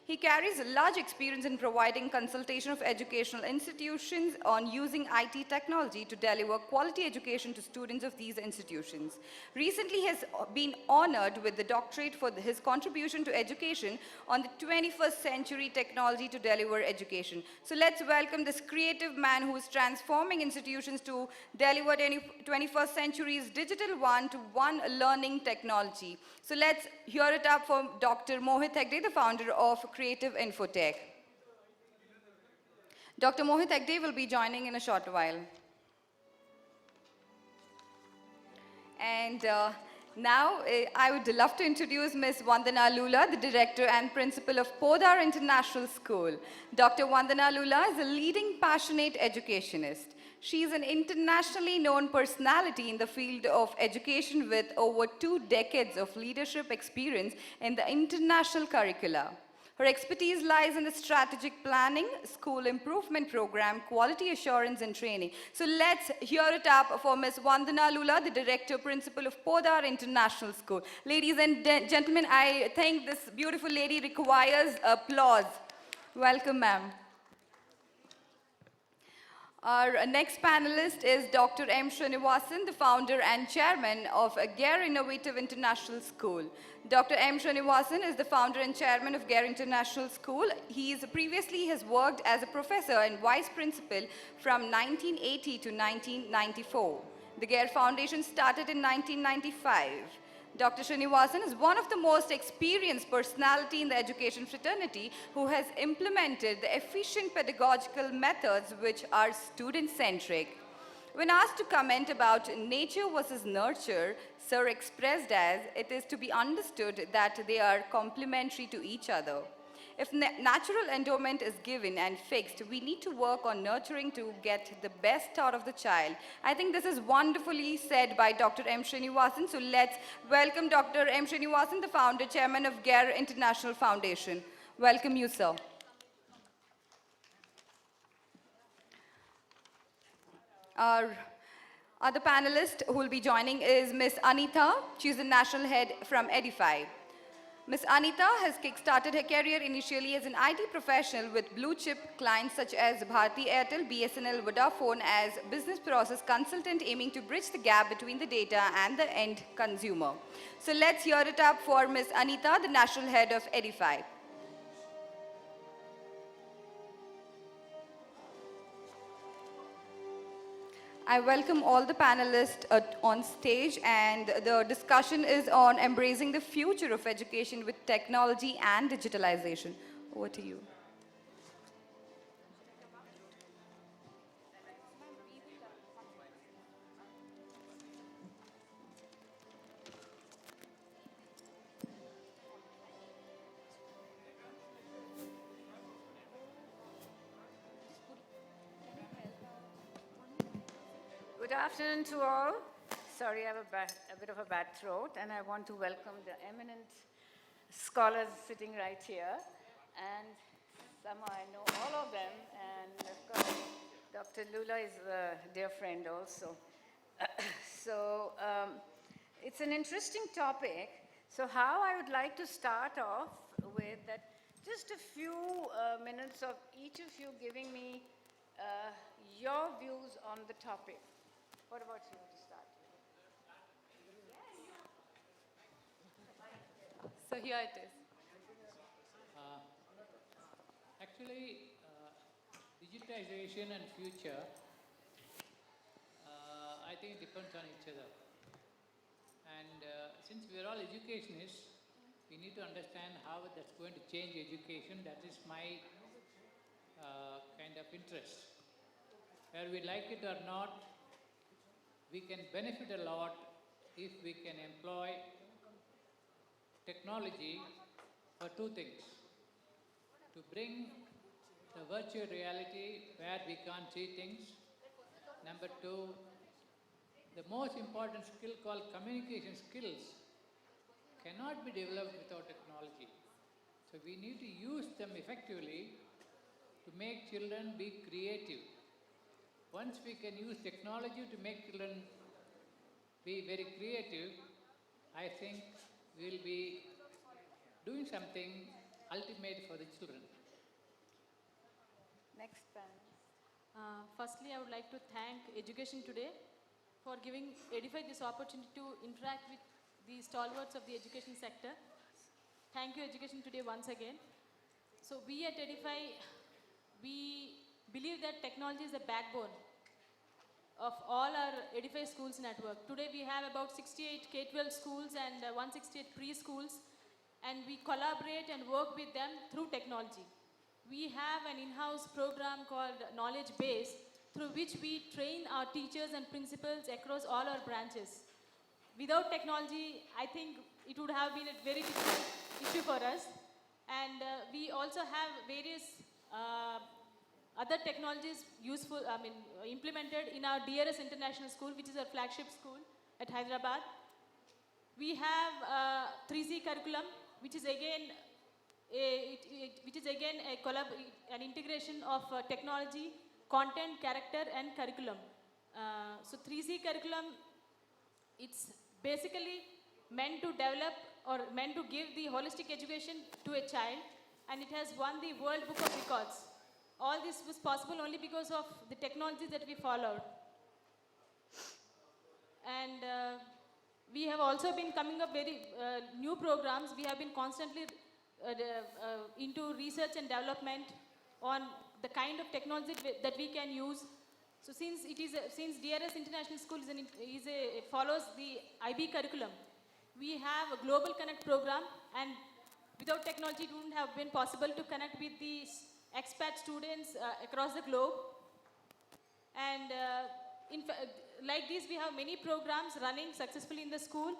[SPEAKER 2] He carries a large experience in providing consultation of educational institutions on using IT technology to deliver quality education to students of these institutions. Recently, he has been honored with the doctorate for his contribution to education on the 21st century technology to deliver education. So let's welcome this creative man who is transforming institutions to deliver 21st century's digital one-to-one learning technology. So let's hear it up for Dr. Mohit Hegde, the founder of Creative Infotech. Dr. Mohit Hegde will be joining in a short while. And now I would love to introduce Ms. Vandana Lula, the director and principal of Podar International School. Dr. Vandana Lula is a leading passionate educationist. She is an internationally known personality in the field of education with over 2 decades of leadership experience in the international curricula. Her expertise lies in the strategic planning, school improvement program, quality assurance and training. So let's hear it up for Ms. Vandana Lula, the Director Principal of Podar International School. Ladies and gentlemen, I think this beautiful lady requires applause. Welcome, ma'am. Our next panelist is Dr. M. Srinivasan, the founder and chairman of GARE Innovative International School. Dr. M. Srinivasan is the founder and chairman of GARE International School. He previously has worked as a professor and vice principal from 1980 to 1994. The GARE Foundation started in 1995. Dr. Srinivasan is one of the most experienced personality in the education fraternity who has implemented the efficient pedagogical methods which are student-centric. When asked to comment about nature versus nurture, Sir expressed as it is to be understood that they are complementary to each other. If natural endowment is given and fixed, we need to work on nurturing to get the best out of the child. I think this is wonderfully said by Dr. M. Srinivasan. So let's welcome Dr. M. Srinivasan, the founder, chairman of GARE International Foundation. Welcome you, sir. Our other panelist who will be joining is Ms. Anita. She's the national head from Edify. Ms. Anita has kick-started her career initially as an IT professional with blue-chip clients such as Bharti Airtel, BSNL, Vodafone as business process consultant aiming to bridge the gap between the data and the end consumer. So let's hear it up for Ms. Anita, the national head of Edify. I welcome all the panelists on stage, and the discussion is on embracing the future of education with technology and digitalization. Over to you.
[SPEAKER 6] Good afternoon to all. Sorry, I have a bit of a bad throat, and I want to welcome the eminent scholars sitting right here. And somehow I know all of them, and of course, Dr. Lula is a dear friend also. It's an interesting topic. So how I would like to start off with that, just a few minutes of each of you giving me your views on the topic. What about you to start with?
[SPEAKER 13] here it is.
[SPEAKER 7] Actually, digitization and future, I think it depends on each other. And since we are all educationists, we need to understand how that's going to change education. That is my kind of interest. Whether we like it or not, we can benefit a lot if we can employ technology for two things. To bring the virtual reality where we can't see things. Number two, the most important skill called communication skills cannot be developed without technology. So we need to use them effectively to make children be creative. Once we can use technology to make children be very creative, I think we'll be doing something ultimate for the children.
[SPEAKER 6] Next panel.
[SPEAKER 22] Firstly, I would like to thank Education Today for giving Edify this opportunity to interact with the stalwarts of the education sector. Thank you, Education Today, once again. So we at Edify, we believe that technology is the backbone of all our Edify schools network. Today we have about 68 K-12 schools and 168 preschools, and we collaborate and work with them through technology. We have an in-house program called Knowledge Base, through which we train our teachers and principals across all our branches. Without technology, I think it would have been a very difficult issue for us. And we also have various other technologies implemented in our DRS International School, which is our flagship school at Hyderabad. We have 3C curriculum, which is again an integration of technology, content, character, and curriculum. So 3C curriculum, it's basically meant to develop or meant to give the holistic education to a child, and it has won the World Book of Records. All this was possible only because of the technology that we followed. And we have also been coming up very new programs. We have been constantly into research and development on the kind of technology that we can use. So since DRS International School follows the IB curriculum, we have a Global Connect program, and without technology it wouldn't have been possible to connect with the expat students across the globe. And like this, we have many programs running successfully in the school.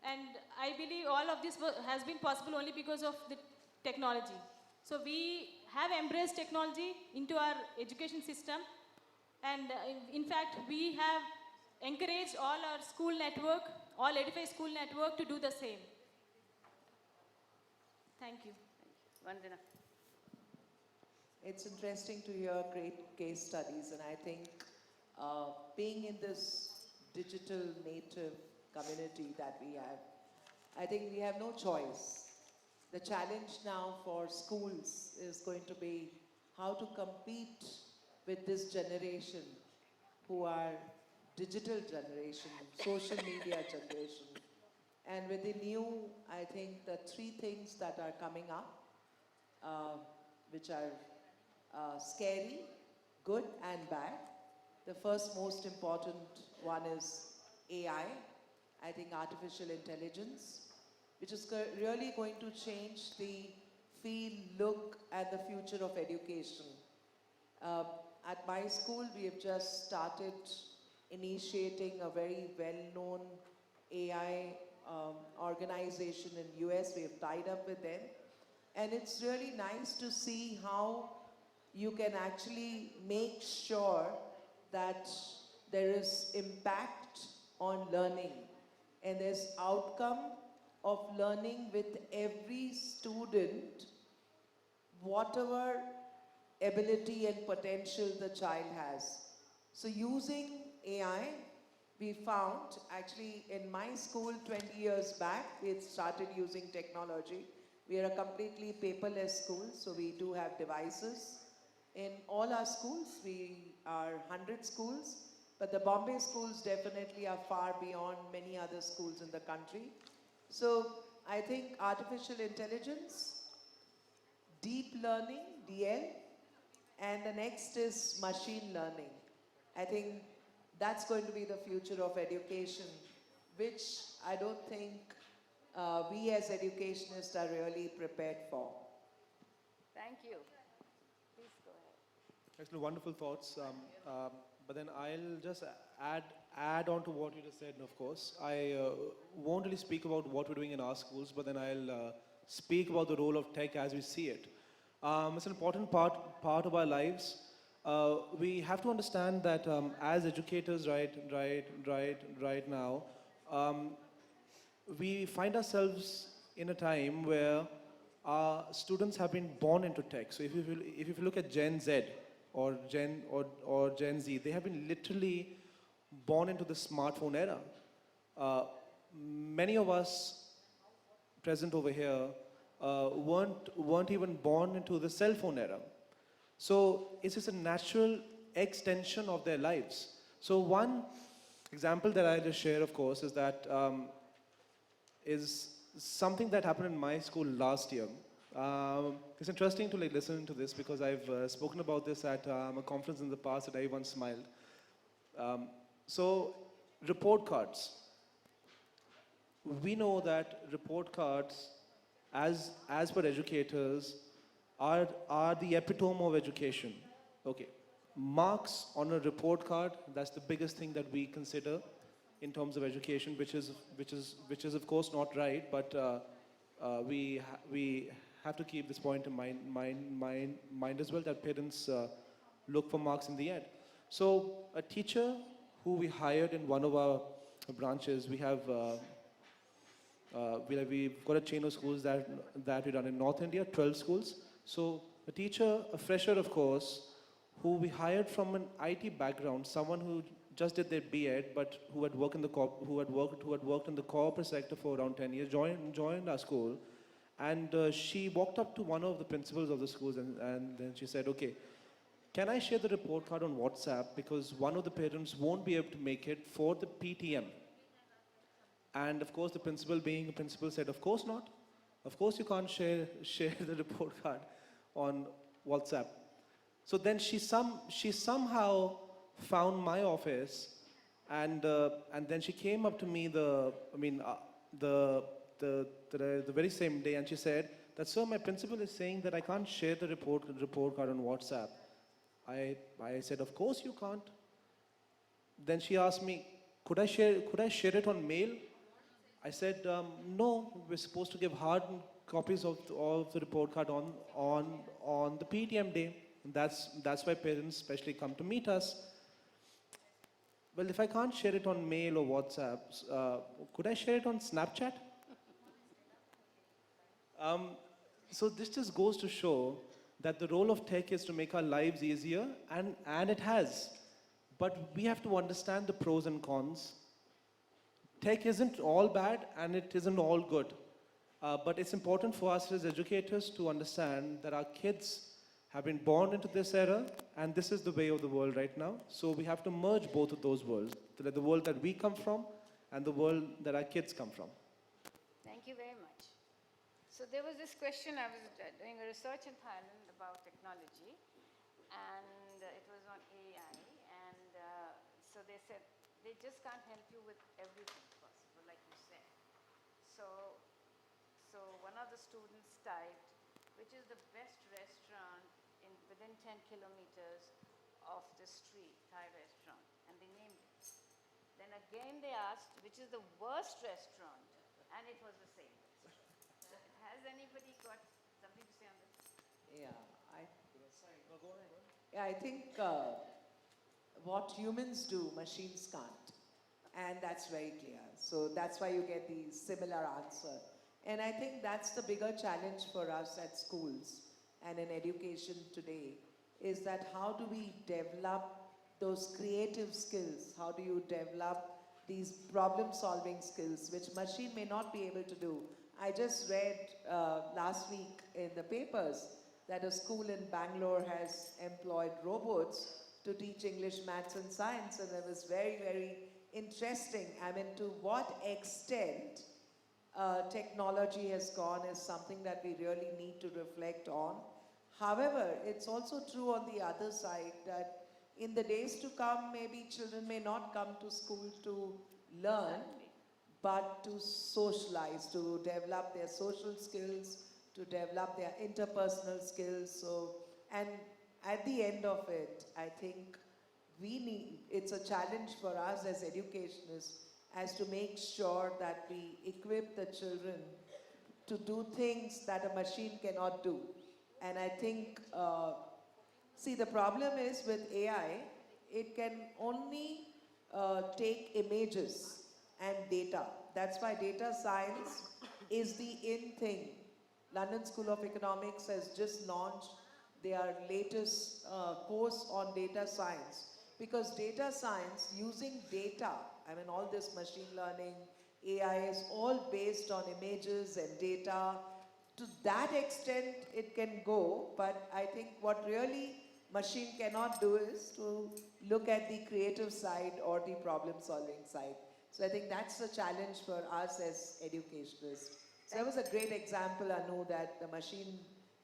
[SPEAKER 22] And I believe all of this has been possible only because of the technology. So we have embraced technology into our education system. And in fact, we have encouraged all our school network, all Edify school network to do the same. Thank you.
[SPEAKER 6] Vandana.
[SPEAKER 23] It's interesting to hear great case studies, and I think being in this digital native community that we have, I think we have no choice. The challenge now for schools is going to be how to compete with this generation who are digital generation, social media generation. And with the new, I think the three things that are coming up, which are scary, good and bad. The first most important one is AI, I think artificial intelligence, which is really going to change the feel, look, and the future of education. At my school, we have just started initiating a very well-known AI organization in US. We have tied up with them. And it's really nice to see how you can actually make sure that there is impact on learning and there's outcome of learning with every student, whatever ability and potential the child has. So using AI, we found actually in my school 20 years back, we had started using technology. We are a completely paperless school, so we do have devices. In all our schools, we are 100 schools, but the Bombay schools definitely are far beyond many other schools in the country. So I think artificial intelligence, deep learning, DL, and the next is machine learning. I think that's going to be the future of education, which I don't think we as educationists are really prepared for.
[SPEAKER 6] Thank you. Please go ahead.
[SPEAKER 4] Actually, wonderful thoughts. But then I'll just add on to what you just said, of course. I won't really speak about what we're doing in our schools, but then I'll speak about the role of tech as we see it. It's an important part of our lives. We have to understand that as educators right now, we find ourselves in a time where our students have been born into tech. So if you look at Gen Z or Gen Z, they have been literally born into the smartphone era. Many of us present over here weren't even born into the cell phone era. So it's just a natural extension of their lives. So one example that I'll just share, of course, is that is something that happened in my school last year. It's interesting to listen to this because I've spoken about this at a conference in the past and everyone smiled. So report cards. We know that report cards, as per educators, are the epitome of education. Okay, marks on a report card, that's the biggest thing that we consider in terms of education, which is of course not right, but we have to keep this point in mind as well, that parents look for marks in the end. So a teacher who we hired in one of our branches, we've got a chain of schools that we run in North India, 12 schools. So a teacher, a fresher of course, who we hired from an IT background, someone who just did their B.Ed, but who had worked in the corporate sector for around 10 years, joined our school, and she walked up to one of the principals of the schools and then she said, okay, can I share the report card on WhatsApp because one of the parents won't be able to make it for the PTM. And of course the principal, being a principal, said, of course not. Of course you can't share the report card on WhatsApp. So then she somehow found my office, and then she came up to me the very same day, and she said that, sir, my principal is saying that I can't share the report card on WhatsApp. I said, of course you can't. Then she asked me, could I share it on mail? I said, no, we're supposed to give hard copies of the report card on the PTM day. And that's why parents especially come to meet us. Well, if I can't share it on mail or WhatsApp, could I share it on Snapchat? So this just goes to show that the role of tech is to make our lives easier, and it has. But we have to understand the pros and cons. Tech isn't all bad and it isn't all good. But it's important for us as educators to understand that our kids have been born into this era, and this is the way of the world right now. So we have to merge both of those worlds, the world that we come from and the world that our kids come from.
[SPEAKER 6] Thank you very much. So there was this question, I was doing a research in Thailand about technology, and it was on AI, and so they said they just can't help you with everything possible, like you said. So one of the students typed, which is the best restaurant within 10 kilometers of the street, Thai restaurant, and they named it. Then again they asked, which is the worst restaurant, and it was the same. So has anybody got something to say on this?
[SPEAKER 23] I think what humans do, machines can't. And that's very clear. So that's why you get the similar answer. And I think that's the bigger challenge for us at schools and in education today, is that how do we develop those creative skills? How do you develop these problem-solving skills, which machine may not be able to do? I just read last week in the papers that a school in Bangalore has employed robots to teach English, maths and science, and it was very, very interesting. I mean, to what extent technology has gone is something that we really need to reflect on. However, it's also true on the other side that in the days to come, maybe children may not come to school to learn, but to socialize, to develop their social skills, to develop their interpersonal skills. So, and at the end of it, I think it's a challenge for us as educationists as to make sure that we equip the children to do things that a machine cannot do. And I think, see, the problem is with AI, it can only take images and data. That's why data science is the in thing. London School of Economics has just launched their latest course on data science. Because data science, using data, I mean all this machine learning, AI is all based on images and data. To that extent it can go, but I think what really machine cannot do is to look at the creative side or the problem solving side. So I think that's the challenge for us as educationists. So that was a great example, Anu, that the machine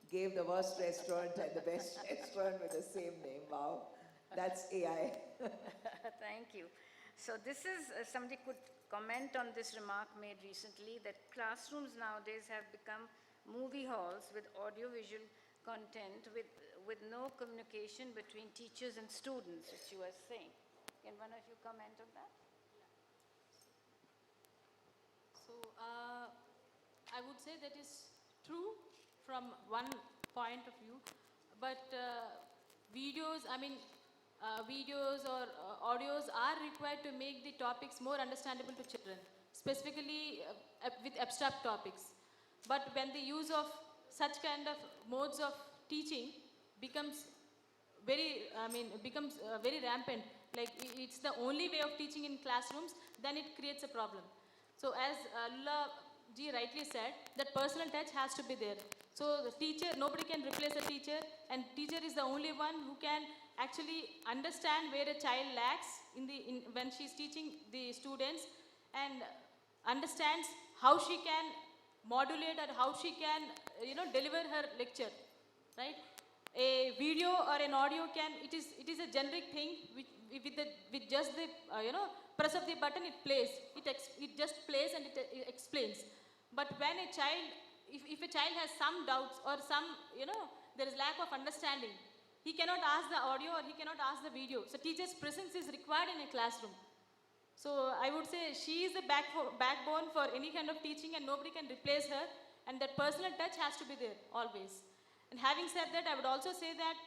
[SPEAKER 23] gave the worst restaurant and the best restaurant with the same name. Wow, that's AI.
[SPEAKER 6] Thank you. So this is, somebody could comment on this remark made recently that classrooms nowadays have become movie halls with audiovisual content with no communication between teachers and students, which you were saying. Can one of you comment on that?
[SPEAKER 8] So I would say that is true from one point of view, but videos, videos or audios are required to make the topics more understandable to children, specifically with abstract topics. But when the use of such kind of modes of teaching becomes very rampant, like it's the only way of teaching in classrooms, then it creates a problem. So as Lulla ji rightly said, that personal touch has to be there. So the teacher, nobody can replace a teacher, and teacher is the only one who can actually understand where a child lacks when she's teaching the students, and understands how she can modulate or how she can deliver her lecture, right? A video or an audio it is a generic thing with just the press of the button, it plays, it just plays and it explains. But when a child, if a child has some doubts or some there is lack of understanding, he cannot ask the audio or he cannot ask the video. So teacher's presence is required in a classroom. So I would say she is the backbone for any kind of teaching, and nobody can replace her, and that personal touch has to be there always. And having said that, I would also say that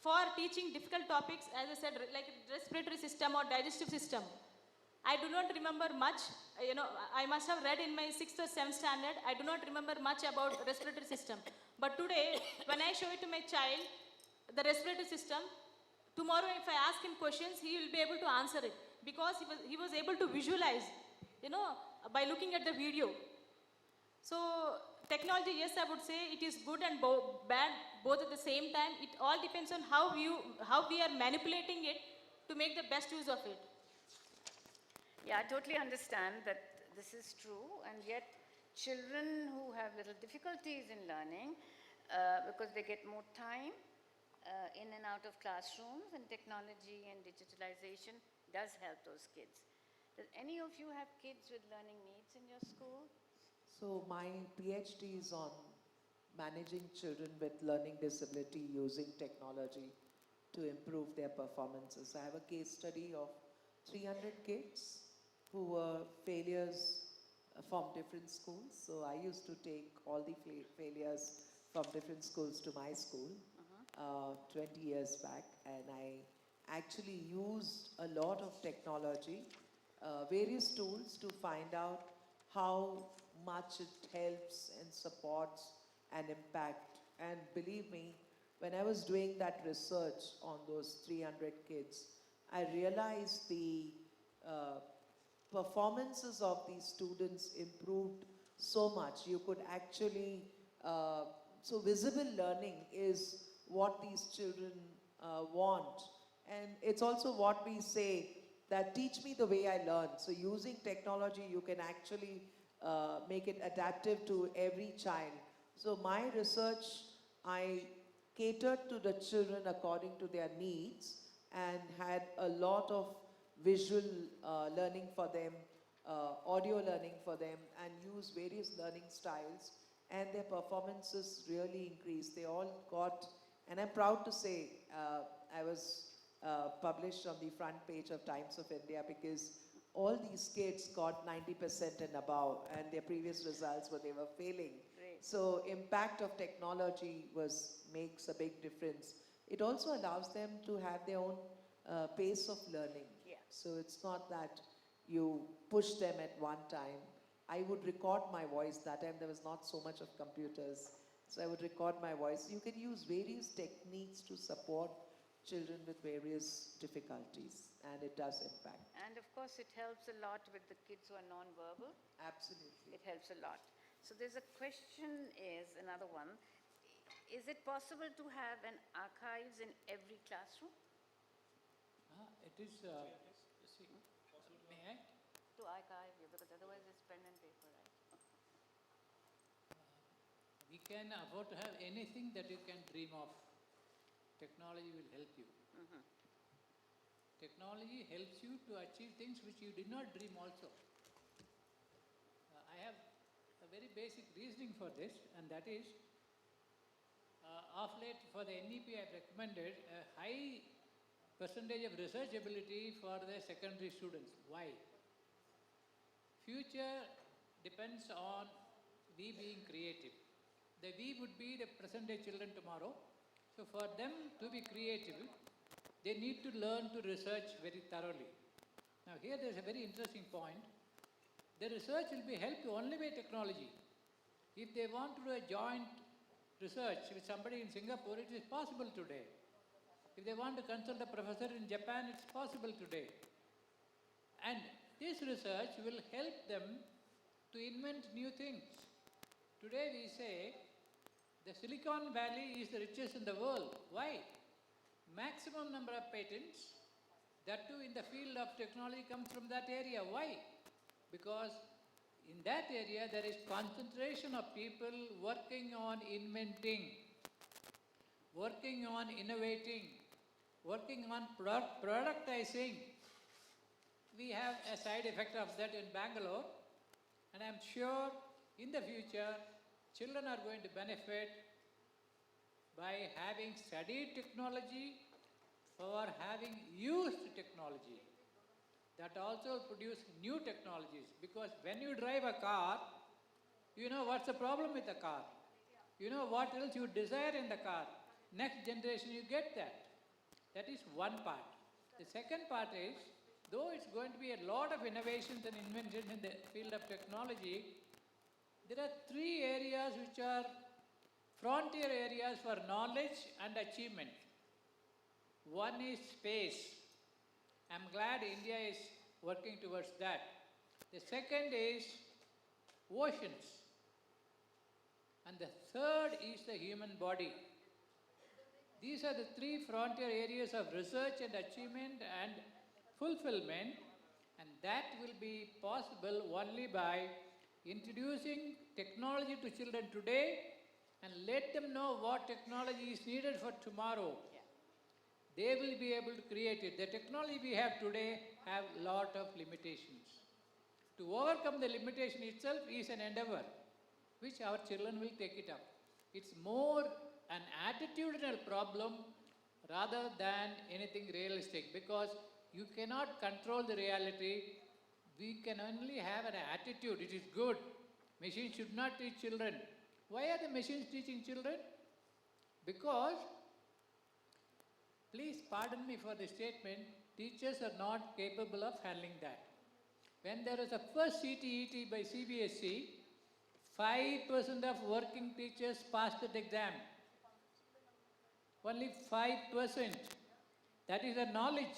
[SPEAKER 8] for teaching difficult topics, as I said, like respiratory system or digestive system, I do not remember much. I must have read in my 6th or 7th standard. I do not remember much about respiratory system. But today, when I show it to my child, the respiratory system, tomorrow if I ask him questions, he will be able to answer it, because he was able to visualize, by looking at the video. So technology, yes, I would say it is good and bad both at the same time. It all depends on how we are manipulating it to make the best use of it.
[SPEAKER 6] Yeah, I totally understand that this is true, and yet children who have little difficulties in learning, because they get more time in and out of classrooms, and technology and digitalization does help those kids. Does any of you have kids with learning needs in your school?
[SPEAKER 23] So my PhD is on managing children with learning disability using technology to improve their performances. I have a case study of 300 kids who were failures from different schools. So I used to take all the failures from different schools to my school 20 years back, and I actually used a lot of technology, various tools to find out how much it helps and supports and impact. And believe me, when I was doing that research on those 300 kids, I realized the performances of these students improved so much. You could actually, so visible learning is what these children want. And it's also what we say, that teach me the way I learn. So using technology, you can actually make it adaptive to every child. So my research, I catered to the children according to their needs and had a lot of visual learning for them, audio learning for them, and use various learning styles, and their performances really increased. They all got, and I'm proud to say, I was published on the front page of Times of India because all these kids got 90% and above, and their previous results were they were failing.
[SPEAKER 6] Great.
[SPEAKER 23] So impact of technology makes a big difference. It also allows them to have their own pace of learning.
[SPEAKER 6] Yeah.
[SPEAKER 23] So it's not that you push them at one time. I would record my voice. That time there was not so much of computers. So I would record my voice. You can use various techniques to support children with various difficulties, and it does impact.
[SPEAKER 6] And of course, it helps a lot with the kids who are non-verbal.
[SPEAKER 23] Absolutely.
[SPEAKER 6] It helps a lot. So there's a question, is another one. Is it possible to have an archives in every classroom?
[SPEAKER 7] It is, see, may I?
[SPEAKER 6] To archive you, because otherwise it's pen and paper, right?
[SPEAKER 7] We can afford to have anything that you can dream of. Technology will help you. Technology helps you to achieve things which you did not dream also. I have a very basic reasoning for this, and that is, of late for the NEP I have recommended a high percentage of research ability for the secondary students. Why? Future depends on we being creative. The we would be the present day children tomorrow. So for them to be creative, they need to learn to research very thoroughly. Now here there is a very interesting point. The research will be helped only by technology. If they want to do a joint research with somebody in Singapore, it is possible today. If they want to consult a professor in Japan, it's possible today. And this research will help them to invent new things. Today we say the Silicon Valley is the richest in the world. Why? Maximum number of patents, that too in the field of technology, comes from that area. Why? Because in that area there is concentration of people working on inventing, working on innovating, working on productizing. We have a side effect of that in Bangalore, and I'm sure in the future children are going to benefit by having studied technology, for having used technology. That also produce new technologies, because when you drive a car, you know what's the problem with the car. You know what else you desire in the car. Next generation you get that. That is one part. The second part is, though it's going to be a lot of innovations and inventions in the field of technology, there are three areas which are frontier areas for knowledge and achievement. One is space. I'm glad India is working towards that. The second is oceans. And the third is the human body. These are the three frontier areas of research and achievement and fulfillment, and that will be possible only by introducing technology to children today and let them know what technology is needed for tomorrow. They will be able to create it. The technology we have today have a lot of limitations. To overcome the limitation itself is an endeavor which our children will take it up. It's more an attitudinal problem rather than anything realistic, because you cannot control the reality. We can only have an attitude. It is good. Machines should not teach children. Why are the machines teaching children? Because, please pardon me for the statement, teachers are not capable of handling that. When there was a first CTET by CBSE, 5% of working teachers passed the exam. Only 5%. That is the knowledge.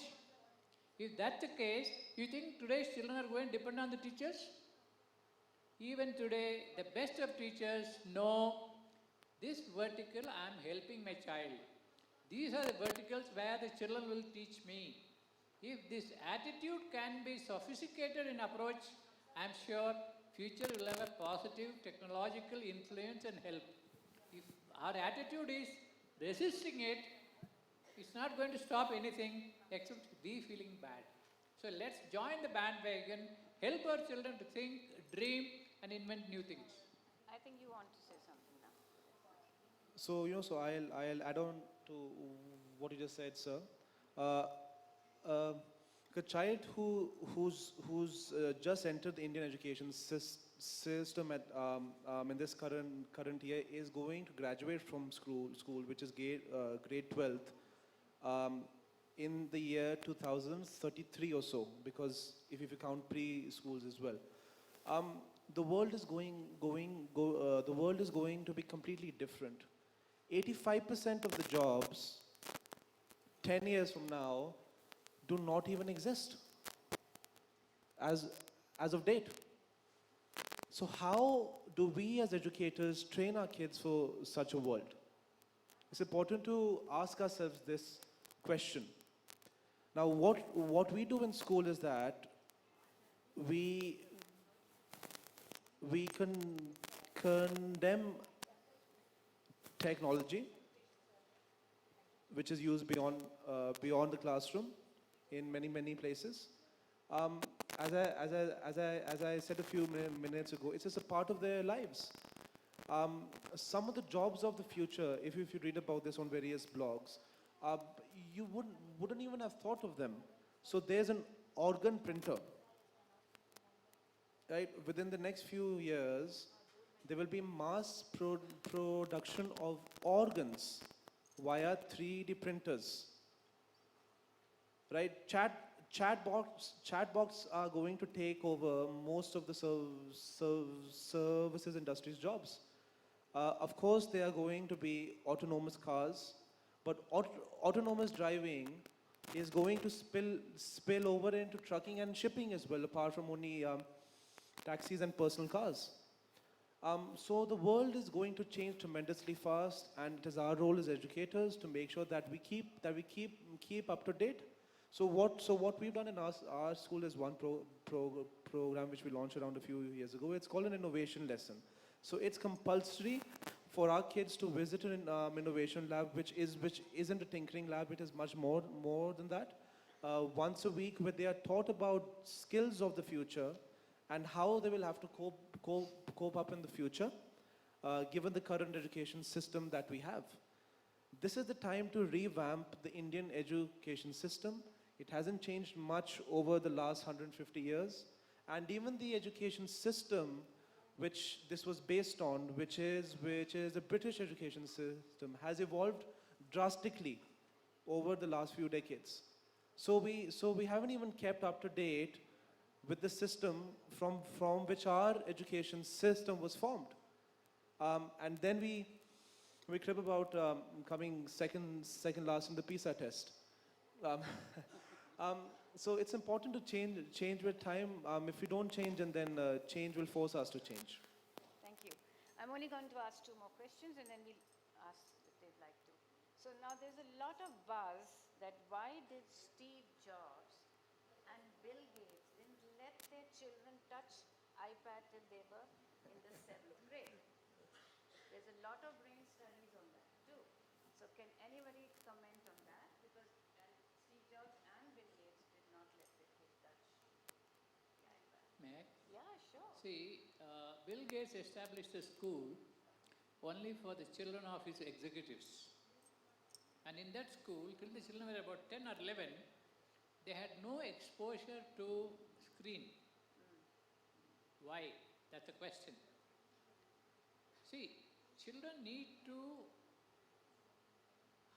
[SPEAKER 7] If that's the case, you think today's children are going to depend on the teachers? Even today, the best of teachers know this vertical, I am helping my child. These are the verticals where the children will teach me. If this attitude can be sophisticated in approach I'm sure future will have a positive technological influence and help. If our attitude is resisting it, it's not going to stop anything except we feeling bad. So let's join the bandwagon, help our children to think, dream, and invent new things.
[SPEAKER 6] I think you want to say something now.
[SPEAKER 4] So I'll add on to what you just said, sir. Uh, uh, a child who's just entered the Indian education system at in this current year is going to graduate from school which is grade 12th in the year 2033 or so, because if you count preschools as well. The world is the world is going to be completely different. 85% of the jobs 10 years from now do not even exist as of date. So how do we as educators train our kids for such a world? It's important to ask ourselves this question. Now, what we do in school is that we condemn technology, which is used beyond the classroom in many places. As I said a few minutes ago, it's just a part of their lives. Some of the jobs of the future, if you read about this on various blogs, you wouldn't even have thought of them. So there's an organ printer. Right, within the next few years, there will be mass production of organs via 3D printers. Right, chatbots are going to take over most of the services industry's jobs. Of course, there are going to be autonomous cars, but autonomous driving is going to spill over into trucking and shipping as well, apart from only taxis and personal cars. So the world is going to change tremendously fast, and it is our role as educators to make sure that we keep up to date. So what we've done in our school is one program which we launched around a few years ago. It's called an innovation lesson. So it's compulsory for our kids to visit an innovation lab, which isn't a tinkering lab. It is much more than that. Once a week, where they are taught about skills of the future and how they will have to cope up in the future, given the current education system that we have. This is the time to revamp the Indian education system. It hasn't changed much over the last 150 years. And even the education system which this was based on, which is the British education system, has evolved drastically over the last few decades. So we haven't even kept up to date with the system from which our education system was formed. And then we crib about coming second last in the PISA test. So it's important to change with time. If we don't change, and then change will force us to change.
[SPEAKER 6] Thank you. I'm only going to ask 2 more questions, and then we'll ask if they'd like to. So now there's a lot of buzz that why did Steve Jobs and Bill Gates didn't let their children touch iPad till they were in the 7th grade? There's a lot of brain studies on that too. So can anybody comment on that? Because Steve Jobs and Bill Gates did not let their kids touch the iPad.
[SPEAKER 7] May I?
[SPEAKER 6] Yeah, sure.
[SPEAKER 7] See, Bill Gates established a school only for the children of his executives. And in that school, till the children were about 10 or 11, they had no exposure to screen. Why? That's a question. See, children need to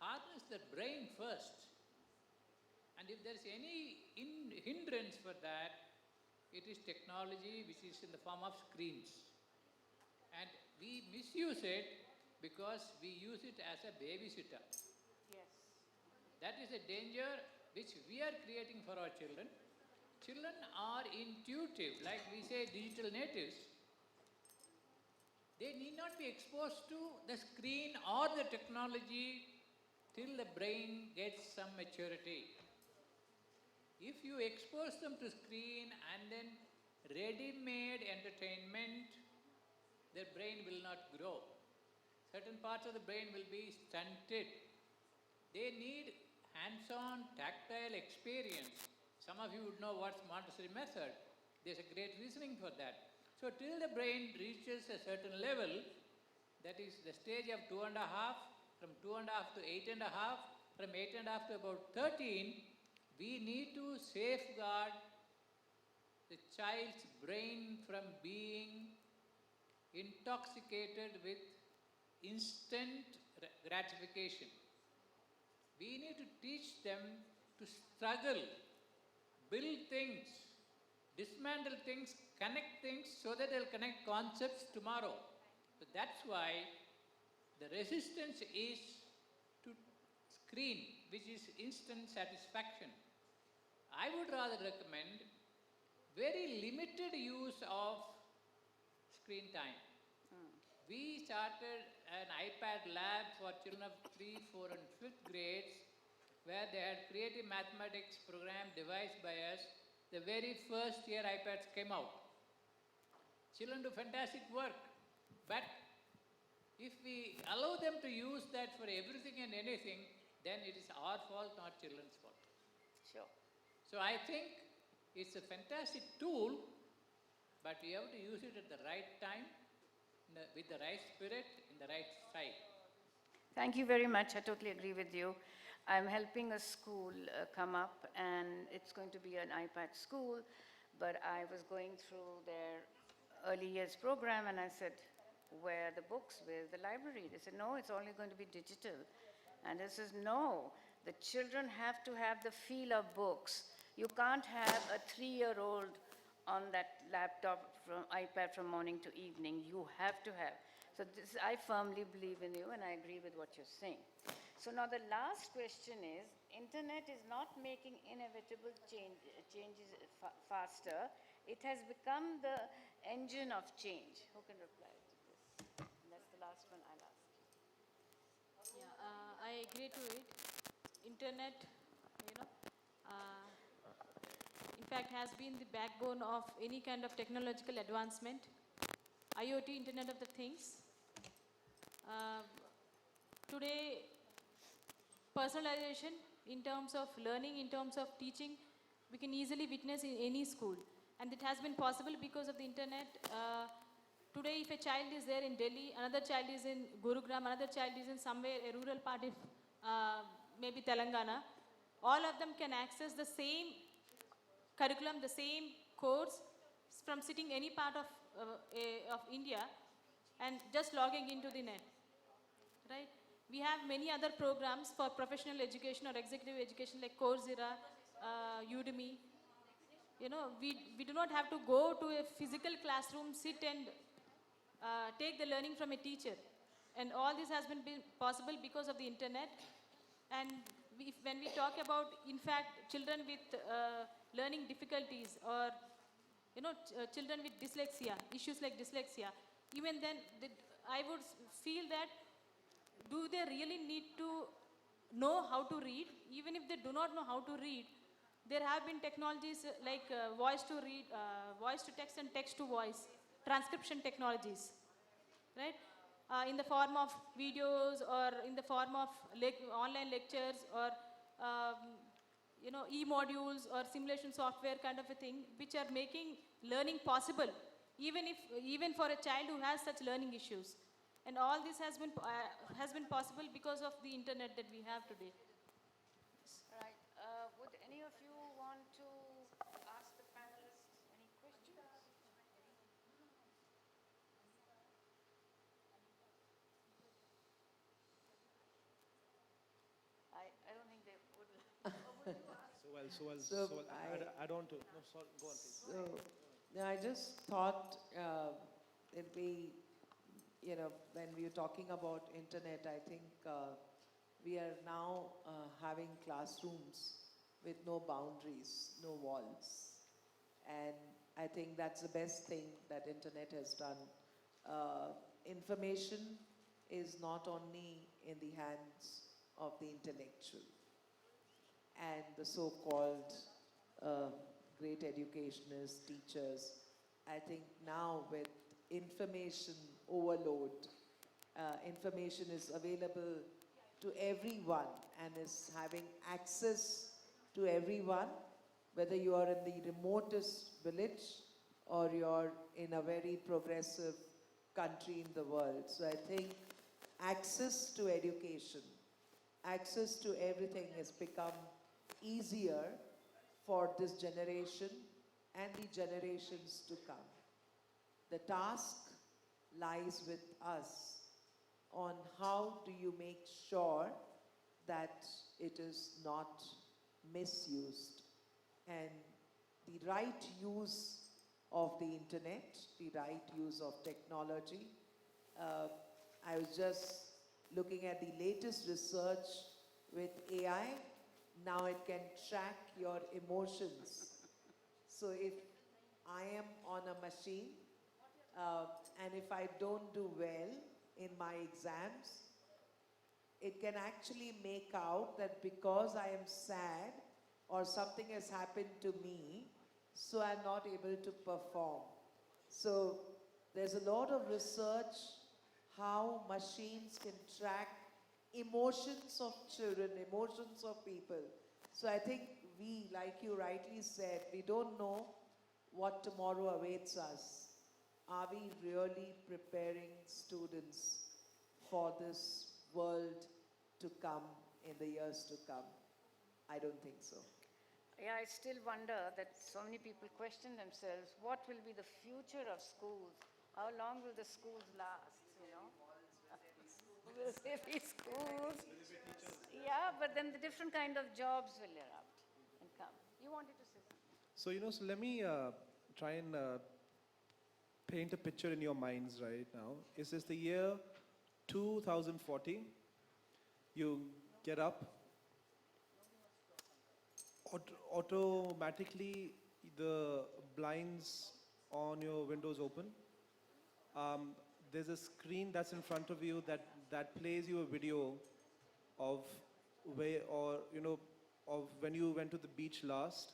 [SPEAKER 7] harness their brain first. And if there is any hindrance for that, it is technology which is in the form of screens. And we misuse it because we use it as a babysitter.
[SPEAKER 6] Yes.
[SPEAKER 7] That is a danger which we are creating for our children. Children are intuitive, like we say digital natives. They need not be exposed to the screen or the technology till the brain gets some maturity. If you expose them to screen and then ready-made entertainment, their brain will not grow. Certain parts of the brain will be stunted. They need hands-on, tactile experience. Some of you would know what's Montessori method. There's a great reasoning for that. So till the brain reaches a certain level, that is the stage of 2.5, from 2.5 to 8.5, from 8.5 to about 13, we need to safeguard the child's brain from being intoxicated with instant gratification. We need to teach them to struggle, build things, dismantle things, connect things so that they'll connect concepts tomorrow. So that's why the resistance is to screen, which is instant satisfaction. I would rather recommend very limited use of screen time. We started an iPad lab for children of 3, 4 and 5th grades where they had creative mathematics program devised by us. The very first year iPads came out. Children do fantastic work, but if we allow them to use that for everything and anything, then it is our fault, not children's fault.
[SPEAKER 6] Sure.
[SPEAKER 7] So I think it's a fantastic tool, but we have to use it at the right time, with the right spirit, in the right style.
[SPEAKER 6] Thank you very much. I totally agree with you. I'm helping a school come up, and it's going to be an iPad school, but I was going through their early years program, and I said, where are the books? Where's the library? They said, no, it's only going to be digital. And I says, no, the children have to have the feel of books. You can't have a 3-year-old on that laptop from iPad from morning to evening. You have to have. So this, I firmly believe in you, and I agree with what you're saying. So now the last question is, internet is not making inevitable changes faster. It has become the engine of change. Who can reply to this? And that's the last one I'll ask you.
[SPEAKER 8] Yeah, I agree to it. Internet, in fact, has been the backbone of any kind of technological advancement. IoT, Internet of the Things. Today, personalization in terms of learning, in terms of teaching, we can easily witness in any school. And it has been possible because of the internet. Today, if a child is there in Delhi, another child is in Gurugram, another child is in somewhere, a rural part of maybe Telangana, all of them can access the same curriculum, the same course from sitting any part of India and just logging into the net, right? We have many other programs for professional education or executive education like Coursera, Udemy. We do not have to go to a physical classroom, sit and take the learning from a teacher. And all this has been possible because of the internet. And when we talk about, in fact, children with learning difficulties or children with dyslexia, issues like dyslexia, even then I would feel that do they really need to know how to read? Even if they do not know how to read, there have been technologies like voice to read, voice to text and text to voice, transcription technologies, right? In the form of videos or in the form of online lectures or e-modules or simulation software kind of a thing, which are making learning possible, even for a child who has such learning issues. And all this has been possible because of the internet that we have today.
[SPEAKER 6] Right. Would any of you want to ask the panelists any questions? I don't think they would. Or would you ask?
[SPEAKER 4] I don't. No, sorry. Go on, please.
[SPEAKER 23] So, no, I just thought it'd be, when we are talking about internet, I think we are now having classrooms with no boundaries, no walls. And I think that's the best thing that internet has done. Information is not only in the hands of the intellectual and the so-called great educationists, teachers, I think now with information overload, information is available to everyone and is having access to everyone, whether you are in the remotest village or you're in a very progressive country in the world. So I think access to education, access to everything has become easier for this generation and the generations to come. The task lies with us on how do you make sure that it is not misused, and the right use of the internet, the right use of technology. I was just looking at the latest research with AI. Now it can track your emotions. So if I am on a machine and if I don't do well in my exams, it can actually make out that because I am sad or something has happened to me, so I'm not able to perform. So there's a lot of research how machines can track emotions of children, emotions of people. So I think we, like you rightly said, we don't know what tomorrow awaits us. Are we really preparing students for this world to come in the years to come? I don't think so.
[SPEAKER 6] Yeah, I still wonder that so many people question themselves, what will be the future of schools? How long will the schools last, you know? Will there be schools? Yeah, but then the different kind of jobs will erupt and come. You wanted to say something?
[SPEAKER 4] So let me try and paint a picture in your minds right now. Is this the year 2040? You get up, automatically the blinds on your windows open. There's a screen that's in front of you that plays you a video of of when you went to the beach last.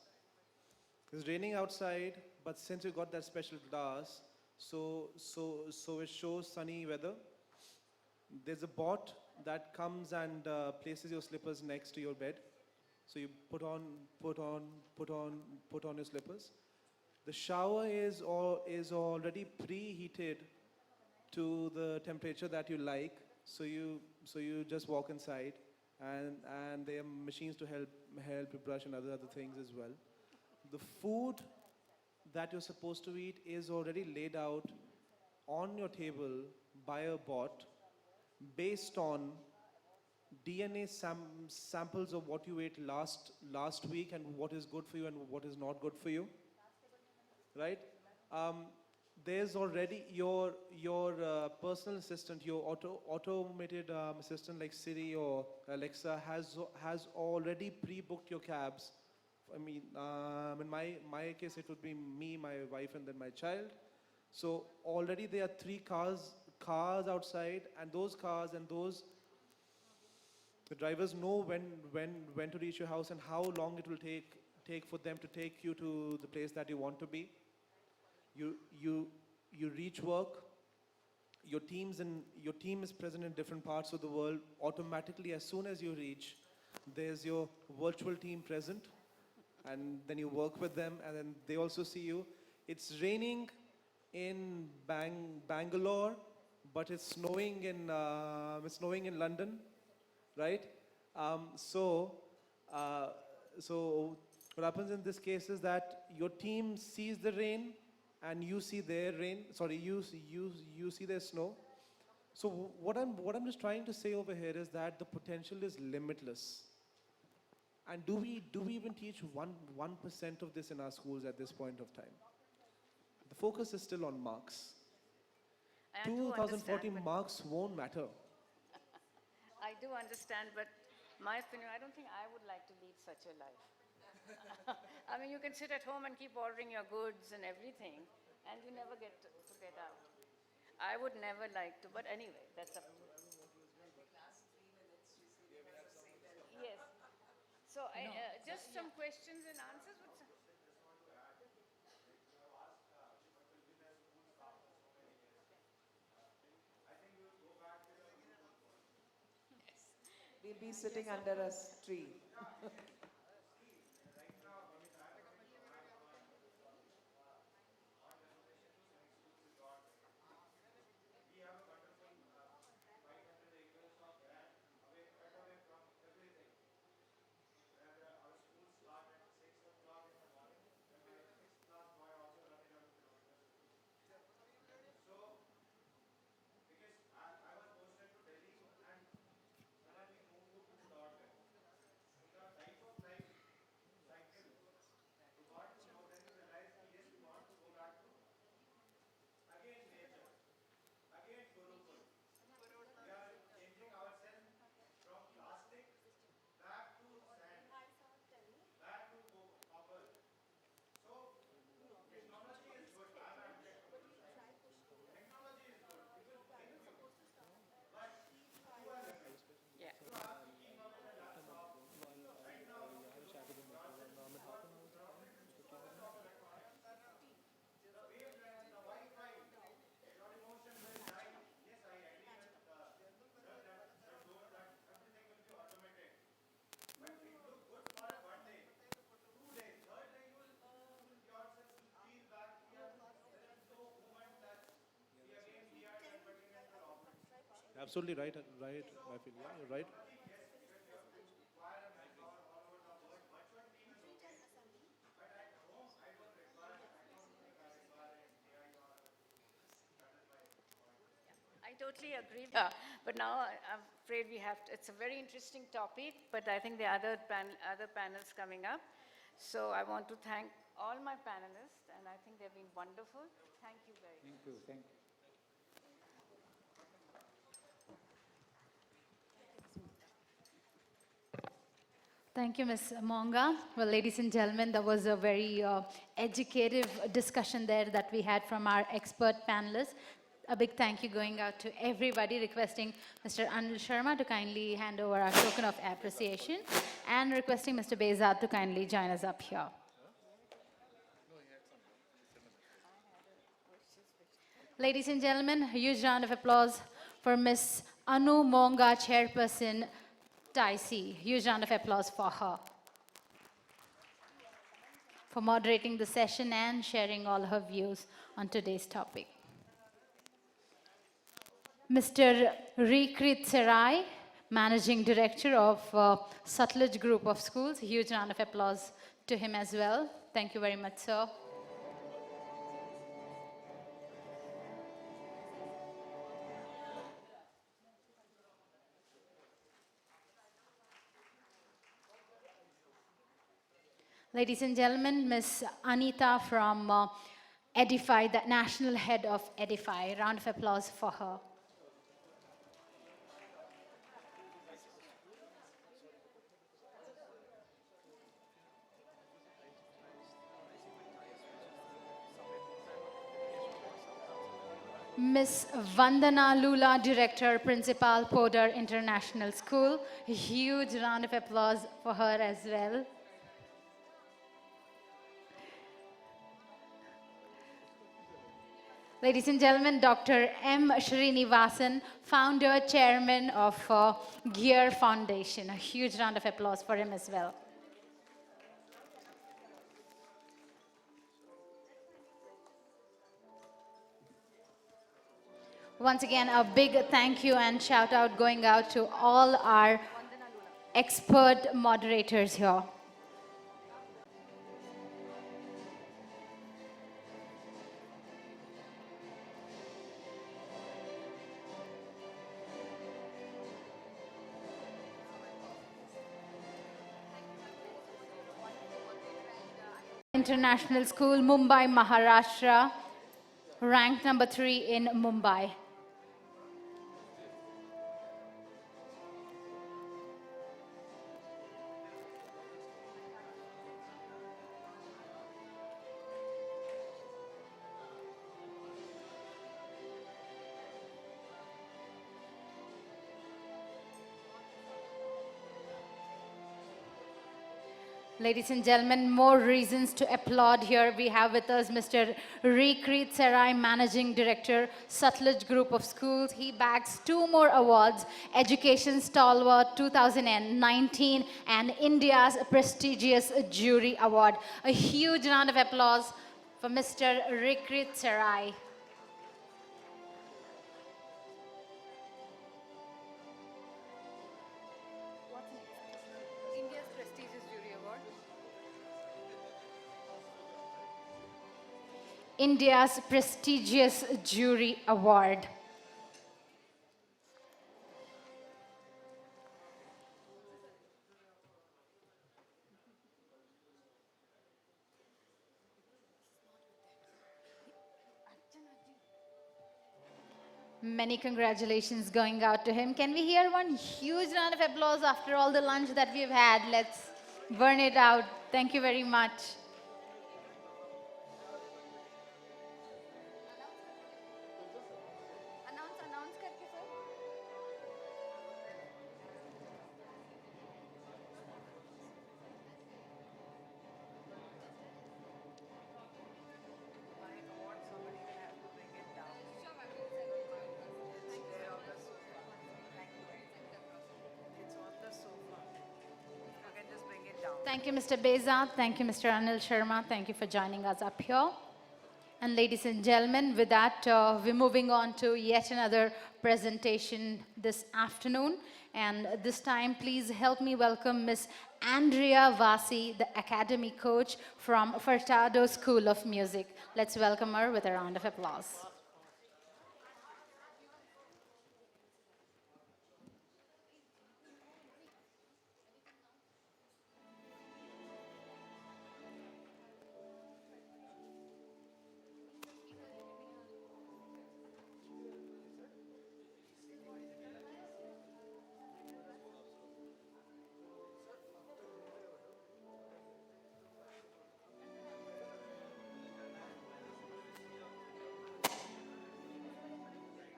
[SPEAKER 4] It's raining outside, but since you got that special glass, so it shows sunny weather. There's a bot that comes and places your slippers next to your bed. So you put on your slippers. The shower is already preheated to the temperature that you like. So you just walk inside, and there are machines to help you brush and other things as well. The food that you're supposed to eat is already laid out on your table by a bot based on DNA samples of what you ate last week and what is good for you and what is not good for you, right? There's already your personal assistant, your automated assistant like Siri or Alexa has already pre-booked your cabs. I mean, in my case, it would be me, my wife, and then my child. So already there are 3 cars outside, and those cars and the drivers know when to reach your house and how long it will take for them to take you to the place that you want to be. You reach work. Your team is present in different parts of the world. Automatically, as soon as you reach, there's your virtual team present, and then you work with them, and then they also see you. It's raining in Bangalore, but it's snowing in London, right? So what happens in this case is that your team sees the rain, and you see their rain. Sorry, you see their snow. So what I'm just trying to say over here is that the potential is limitless. And do we even teach 1% of this in our schools at this point of time? The focus is still on marks. 2040 marks won't matter.
[SPEAKER 6] I do understand, but my opinion, I don't think I would like to lead such a life. I mean, you can sit at home and keep ordering your goods and everything, and you never get to get out. I would never like to, but anyway, that's up to you. Yes. So, just some questions and answers.
[SPEAKER 23] We'll be sitting under a tree.
[SPEAKER 4] Absolutely right, right, I feel, yeah, you're right.
[SPEAKER 6] I totally agree. But now I'm afraid we have to, it's a very interesting topic, but I think there are other panels coming up. So I want to thank all my panelists, and I think they've been wonderful. Thank you very much.
[SPEAKER 7] Thank you. Thank you.
[SPEAKER 3] Thank you, Ms. Monga. Well, ladies and gentlemen, that was a very educative discussion there that we had from our expert panelists. A big thank you going out to everybody, requesting Mr. Anil Sharma to kindly hand over our token of appreciation, and requesting Mr. Bezat to kindly join us up here. Ladies and gentlemen, a huge round of applause for Ms. Anu Monga, Chairperson, TIC. Huge round of applause for her for moderating the session and sharing all her views on today's topic. Mr. Rikrit Sarai, Managing Director of Sutlej Group of Schools. A huge round of applause to him as well. Thank you very much, sir. Ladies and gentlemen, Ms. Anita from Edify, the National Head of Edify. Round of applause for her. Ms. Vandana Lula, Director, Principal, Podar International School. A huge round of applause for her as well. Ladies and gentlemen, Dr. M. Srinivasan, Founder, Chairman of Gear Foundation. A huge round of applause for him as well. Once again, a big thank you and shout out going out to all our expert moderators here. International School, Mumbai, Maharashtra, ranked number 3 in Mumbai. Ladies and gentlemen, more reasons to applaud here. We have with us Mr. Rekrit Sarai, Managing Director, Sutlej Group of Schools. He bags 2 more awards, Education Stalwart 2019 and India's prestigious Jury Award. A huge round of applause for Mr. Rekrit Sarai.
[SPEAKER 2] India's prestigious jury award.
[SPEAKER 3] India's prestigious Jury Award. Many congratulations going out to him. Can we hear one huge round of applause after all the lunch that we've had? Let's burn it out. Thank you very much. Thank you, Mr. Beza. Thank you, Mr. Anil Sharma. Thank you for joining us up here. And ladies and gentlemen, with that, we're moving on to yet another presentation this afternoon. And this time, please help me welcome Miss Andrea Vasi, the Academy Coach from Furtado School of Music. Let's welcome her with a round of applause.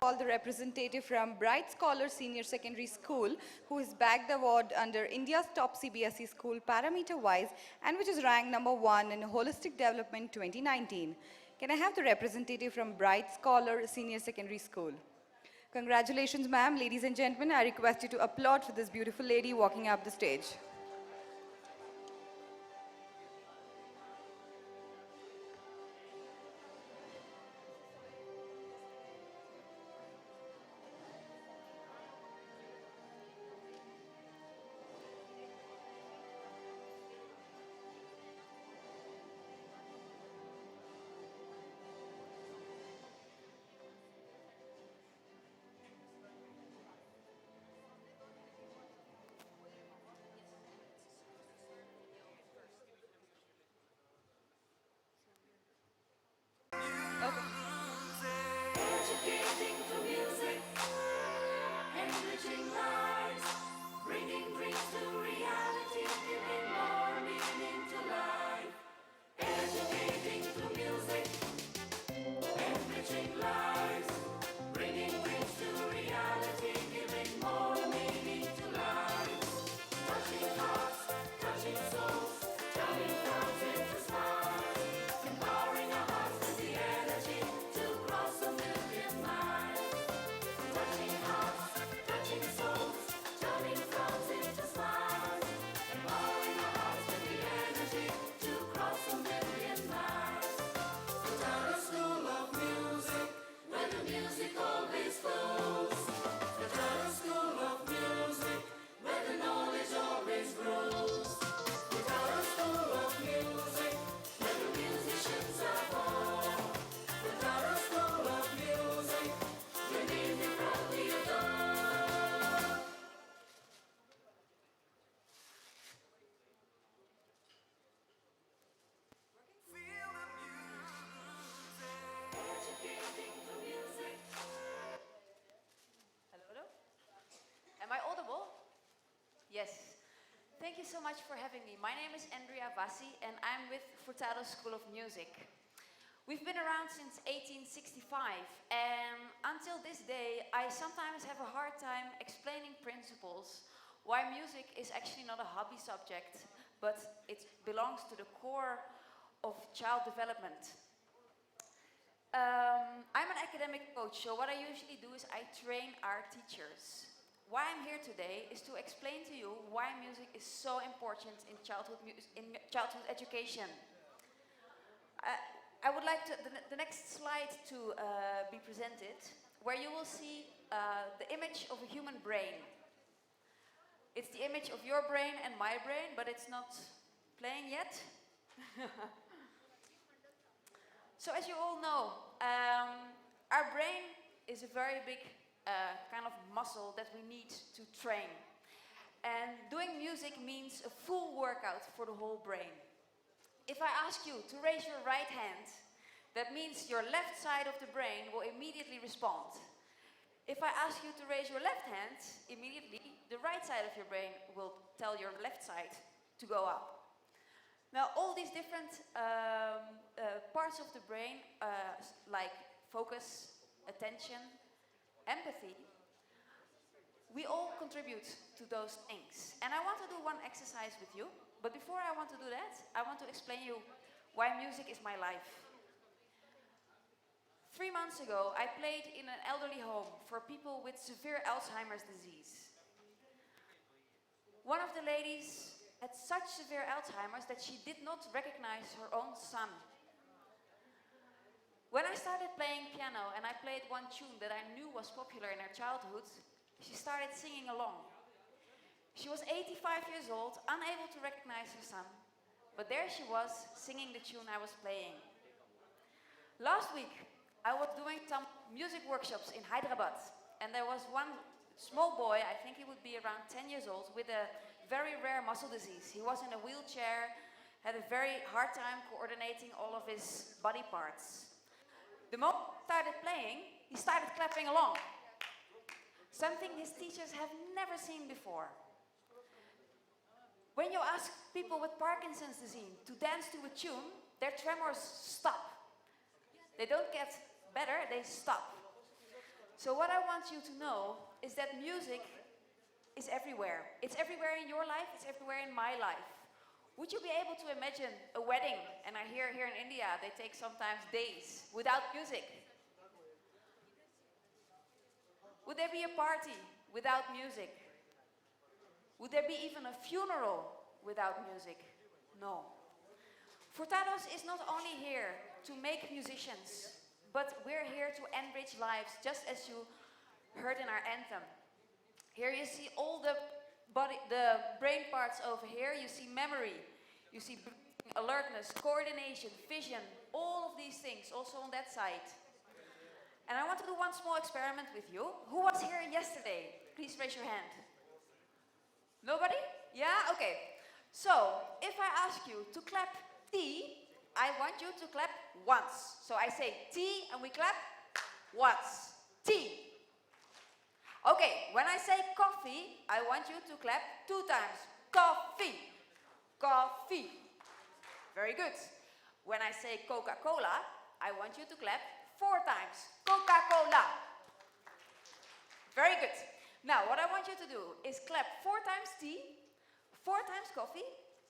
[SPEAKER 2] Call the representative from Bright Scholar Senior Secondary School, who has bagged the award under India's top CBSE school parameter-wise and which is ranked #1 in Holistic Development 2019. Can I have the representative from Bright Scholar Senior Secondary School? Congratulations, ma'am. Ladies and gentlemen, I request you to applaud for this beautiful lady walking up the stage.
[SPEAKER 9] Am I audible? Yes. Thank you so much for having me. My name is Andrea Vasi and I'm with Furtado School of Music. We've been around since 1865 and until this day I sometimes have a hard time explaining principles why music is actually not a hobby subject but it belongs to the core of child development. I'm an academic coach, so what I usually do is I train our teachers. Why I'm here today is to explain to you why music is so important in childhood education. I would like the next slide to be presented, where you will see the image of a human brain. It's the image of your brain and my brain, but it's not playing yet. So as you all know, our brain is a very big kind of muscle that we need to train. And doing music means a full workout for the whole brain. If I ask you to raise your right hand, that means your left side of the brain will immediately respond. If I ask you to raise your left hand, immediately the right side of your brain will tell your left side to go up. Now, all these different parts of the brain, like focus, attention, empathy, we all contribute to those things. And I want to do one exercise with you, but before I want to do that, I want to explain you why music is my life. 3 months ago, I played in an elderly home for people with severe Alzheimer's disease. One of the ladies had such severe Alzheimer's that she did not recognize her own son. When I started playing piano and I played one tune that I knew was popular in her childhood, she started singing along. She was 85 years old, unable to recognize her son, but there she was singing the tune I was playing. Last week, I was doing some music workshops in Hyderabad, and there was one small boy, I think he would be around 10 years old, with a very rare muscle disease. He was in a wheelchair, had a very hard time coordinating all of his body parts. The moment he started playing, he started clapping along. Something his teachers have never seen before. When you ask people with Parkinson's disease to dance to a tune, their tremors stop. They don't get better, they stop. So what I want you to know is that music is everywhere. It's everywhere in your life, it's everywhere in my life. Would you be able to imagine a wedding, and I hear here in India they take sometimes days, without music? Would there be a party without music? Would there be even a funeral without music? No. Furtados is not only here to make musicians, but we're here to enrich lives, just as you heard in our anthem. Here you see all the brain parts over here. You see memory, you see alertness, coordination, vision, all of these things also on that side. And I want to do one small experiment with you. Who was here yesterday? Please raise your hand. Nobody? Yeah? Okay. So, if I ask you to clap T, I want you to clap once. So I say T and we clap once. T. Okay, when I say coffee, I want you to clap 2 times. Coffee. Coffee. Very good. When I say Coca-Cola, I want you to clap 4 times. Coca-Cola. Very good. Now, what I want you to do is clap 4 times tea, 4 times coffee,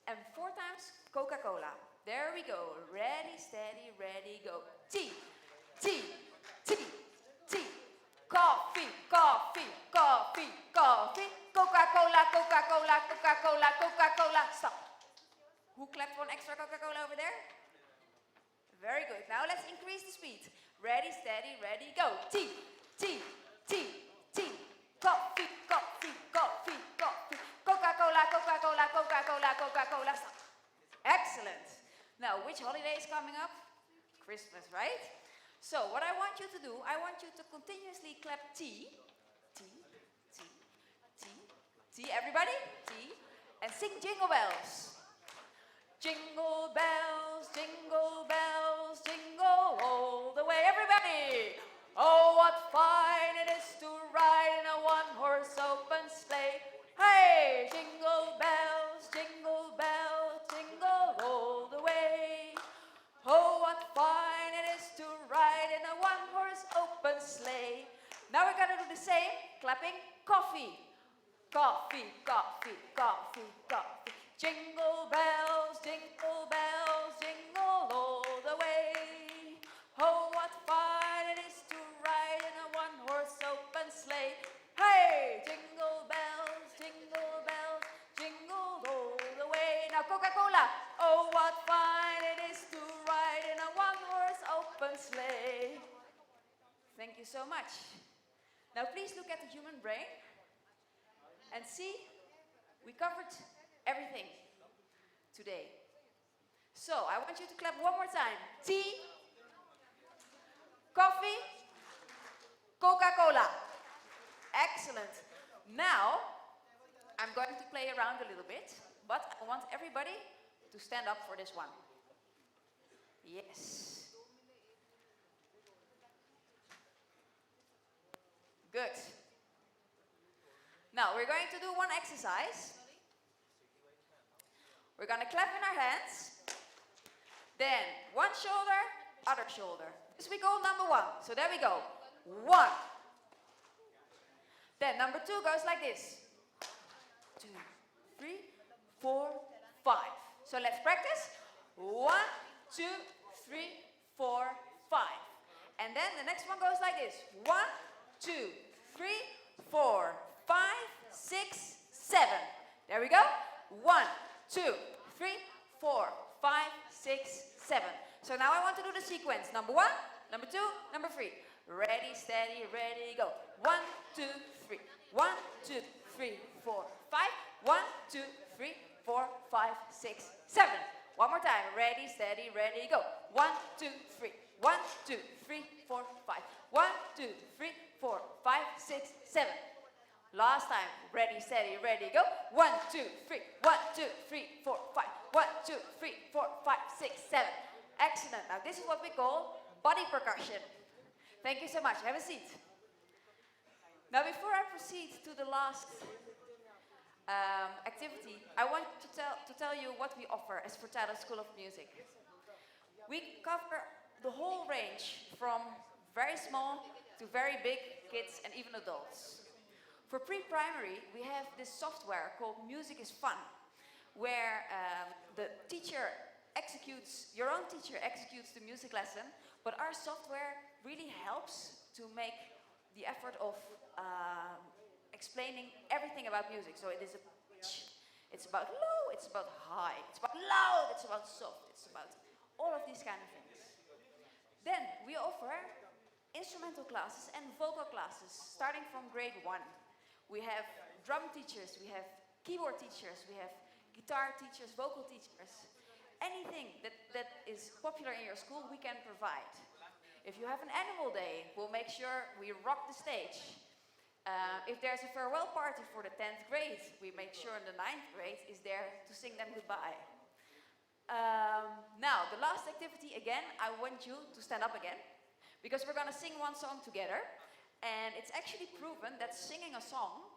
[SPEAKER 9] and 4 times Coca-Cola. There we go. Ready, steady, ready, go. Tea, tea, tea, tea. Coffee, coffee, coffee, coffee. Coca-Cola, Coca-Cola, Coca-Cola, Coca-Cola. Stop. Who clapped 1 extra Coca-Cola over there? Very good. Now let's increase the speed. Ready, steady, ready, go. Tea, tea, tea, tea. Coffee, coffee, coffee, coffee. Coca-Cola, Coca-Cola, Coca-Cola, Coca-Cola. Stop. Excellent. Now, which holiday is coming up? Christmas, right? So, what I want you to do, I want you to continuously clap T, T, T, T, T, everybody, T, and sing Jingle Bells. Jingle bells, jingle bells, jingle all the way, everybody! Oh, what fun it is to ride in a one-horse open sleigh. Hey, jingle bells, jingle bells, jingle all the way. Oh, what fun it is to ride in a one-horse open sleigh. Now we're gonna do the same, clapping coffee. Coffee, coffee, coffee, coffee. Jingle bells, jingle all the way. Oh, what fun it is to ride in a one-horse open sleigh. Hey, jingle bells, jingle all the way. Now Coca-Cola. Oh, what fun it is to ride in a one-horse open sleigh. Thank you so much. Now please look at the human brain and see, we covered everything today. So I want you to clap one more time. Tea, coffee, Coca-Cola. Excellent. Now, I'm going to play around a little bit, but I want everybody to stand up for this one. Yes. Good. Now, we're going to do one exercise. We're going to clap in our hands. Then, one shoulder, other shoulder. This we call number one. So there we go. 1. Then number 2 goes like this. 2, 3, 4, 5. So let's practice. 1, 2, 3, 4, 5. And then the next one goes like this. 1, 2, 3, 4, 5, 6, 7. There we go. 1, 2, 3, 4, 5, 6, 7. So now I want to do the sequence. Number 1, number 2, number 3. Ready, steady, ready, go. 1, 2, 3. 1, 2, 3, 4, 5. 1, 2, 3, 4, 5, 6, 7. One more time. Ready, steady, ready, go. 1, 2, 3. 1, 2, 3, 4, 5. 1, 2, 3, 4, 5, 6, 7. Last time. Ready, steady, ready, go. 1, 2, 3. 1, 2, 3, 4, 5. 1, 2, 3, 4, 5, 6, 7. Excellent. Now this is what we call body percussion. Thank you so much. Have a seat. Now before I proceed to the last activity, I want to tell you what we offer as Furtado School of Music. We cover the whole range from very small to very big kids and even adults. For pre-primary, we have this software called Music is Fun, where the teacher executes, your own teacher executes the music lesson, but our software really helps to make the effort of explaining everything about music. So it is a pitch, it's about low, it's about high, it's about loud, it's about soft, it's about all of these kind of things. Then we offer instrumental classes and vocal classes starting from grade 1. We have drum teachers, we have keyboard teachers, we have guitar teachers, vocal teachers. Anything that is popular in your school, we can provide. If you have an annual day, we'll make sure we rock the stage. If there's a farewell party for the 10th grade, we make sure the 9th grade is there to sing them goodbye. Now, the last activity again, I want you to stand up again, because we're going to sing one song together. And it's actually proven that singing a song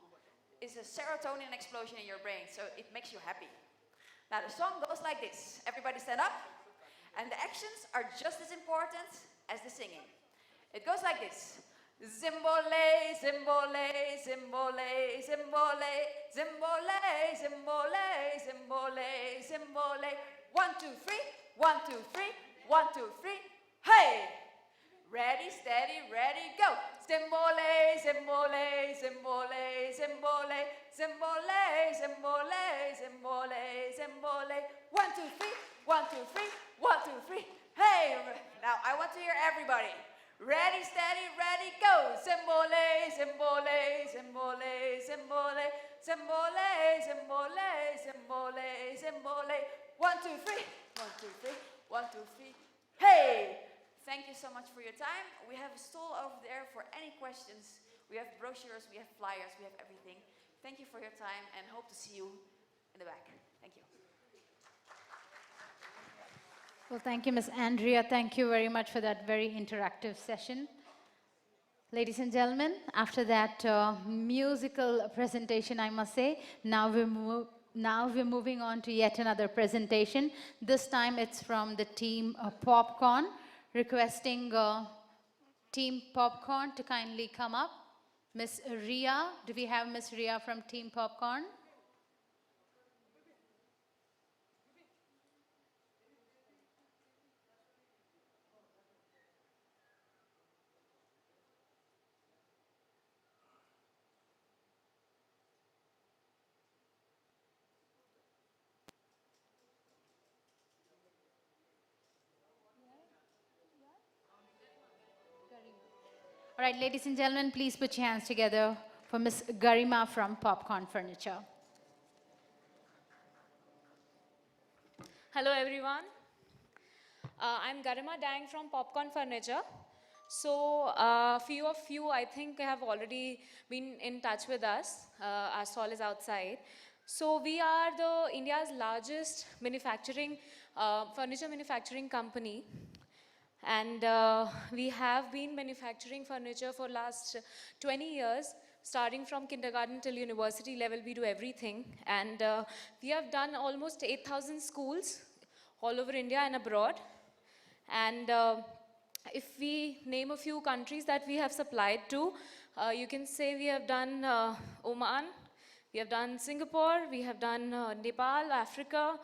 [SPEAKER 9] is a serotonin explosion in your brain, so it makes you happy. Now the song goes like this. Everybody stand up. And the actions are just as important as the singing. It goes like this. Zimbole, zimbole, zimbole, zimbole, zimbole, zimbole, zimbole, zimbole. 1, 2, 3, 1, 2, 3, 1, 2, 3. Hey! Ready, steady, ready, go. Zimbole, zimbole, zimbole, zimbole, zimbole, zimbole, zimbole, zimbole. 1, 2, 3, 1, 2, 3, 1, 2, 3. Hey! Now I want to hear everybody. Ready, steady, ready, go. Zimbole, zimbole, zimbole, zimbole, zimbole, zimbole, zimbole, zimbole. 1, 2, 3, 1, 2, 3, 1, 2, 3. Hey! Thank you so much for your time. We have a stall over there for any questions. We have brochures, we have flyers, we have everything. Thank you for your time and hope to see you in the back. Thank you.
[SPEAKER 3] Well, thank you, Ms. Andrea. Thank you very much for that very interactive session. Ladies and gentlemen, after that musical presentation, I must say, now we're moving on to yet another presentation. This time it's from the team Popcorn, requesting Team Popcorn to kindly come up. Miss Ria, do we have Miss Ria from Team Popcorn? All right, ladies and gentlemen, please put your hands together for Miss Garima from Popcorn Furniture.
[SPEAKER 11] Hello everyone. I'm Garima Dang from Popcorn Furniture. So few of you I think have already been in touch with us. Our stall is outside. So we are the India's largest furniture manufacturing company. And we have been manufacturing furniture for last 20 years. Starting from kindergarten till university level, we do everything. And we have done almost 8,000 schools all over India and abroad. And if we name a few countries that we have supplied to, you can say we have done Oman, we have done Singapore, we have done Nepal, Africa,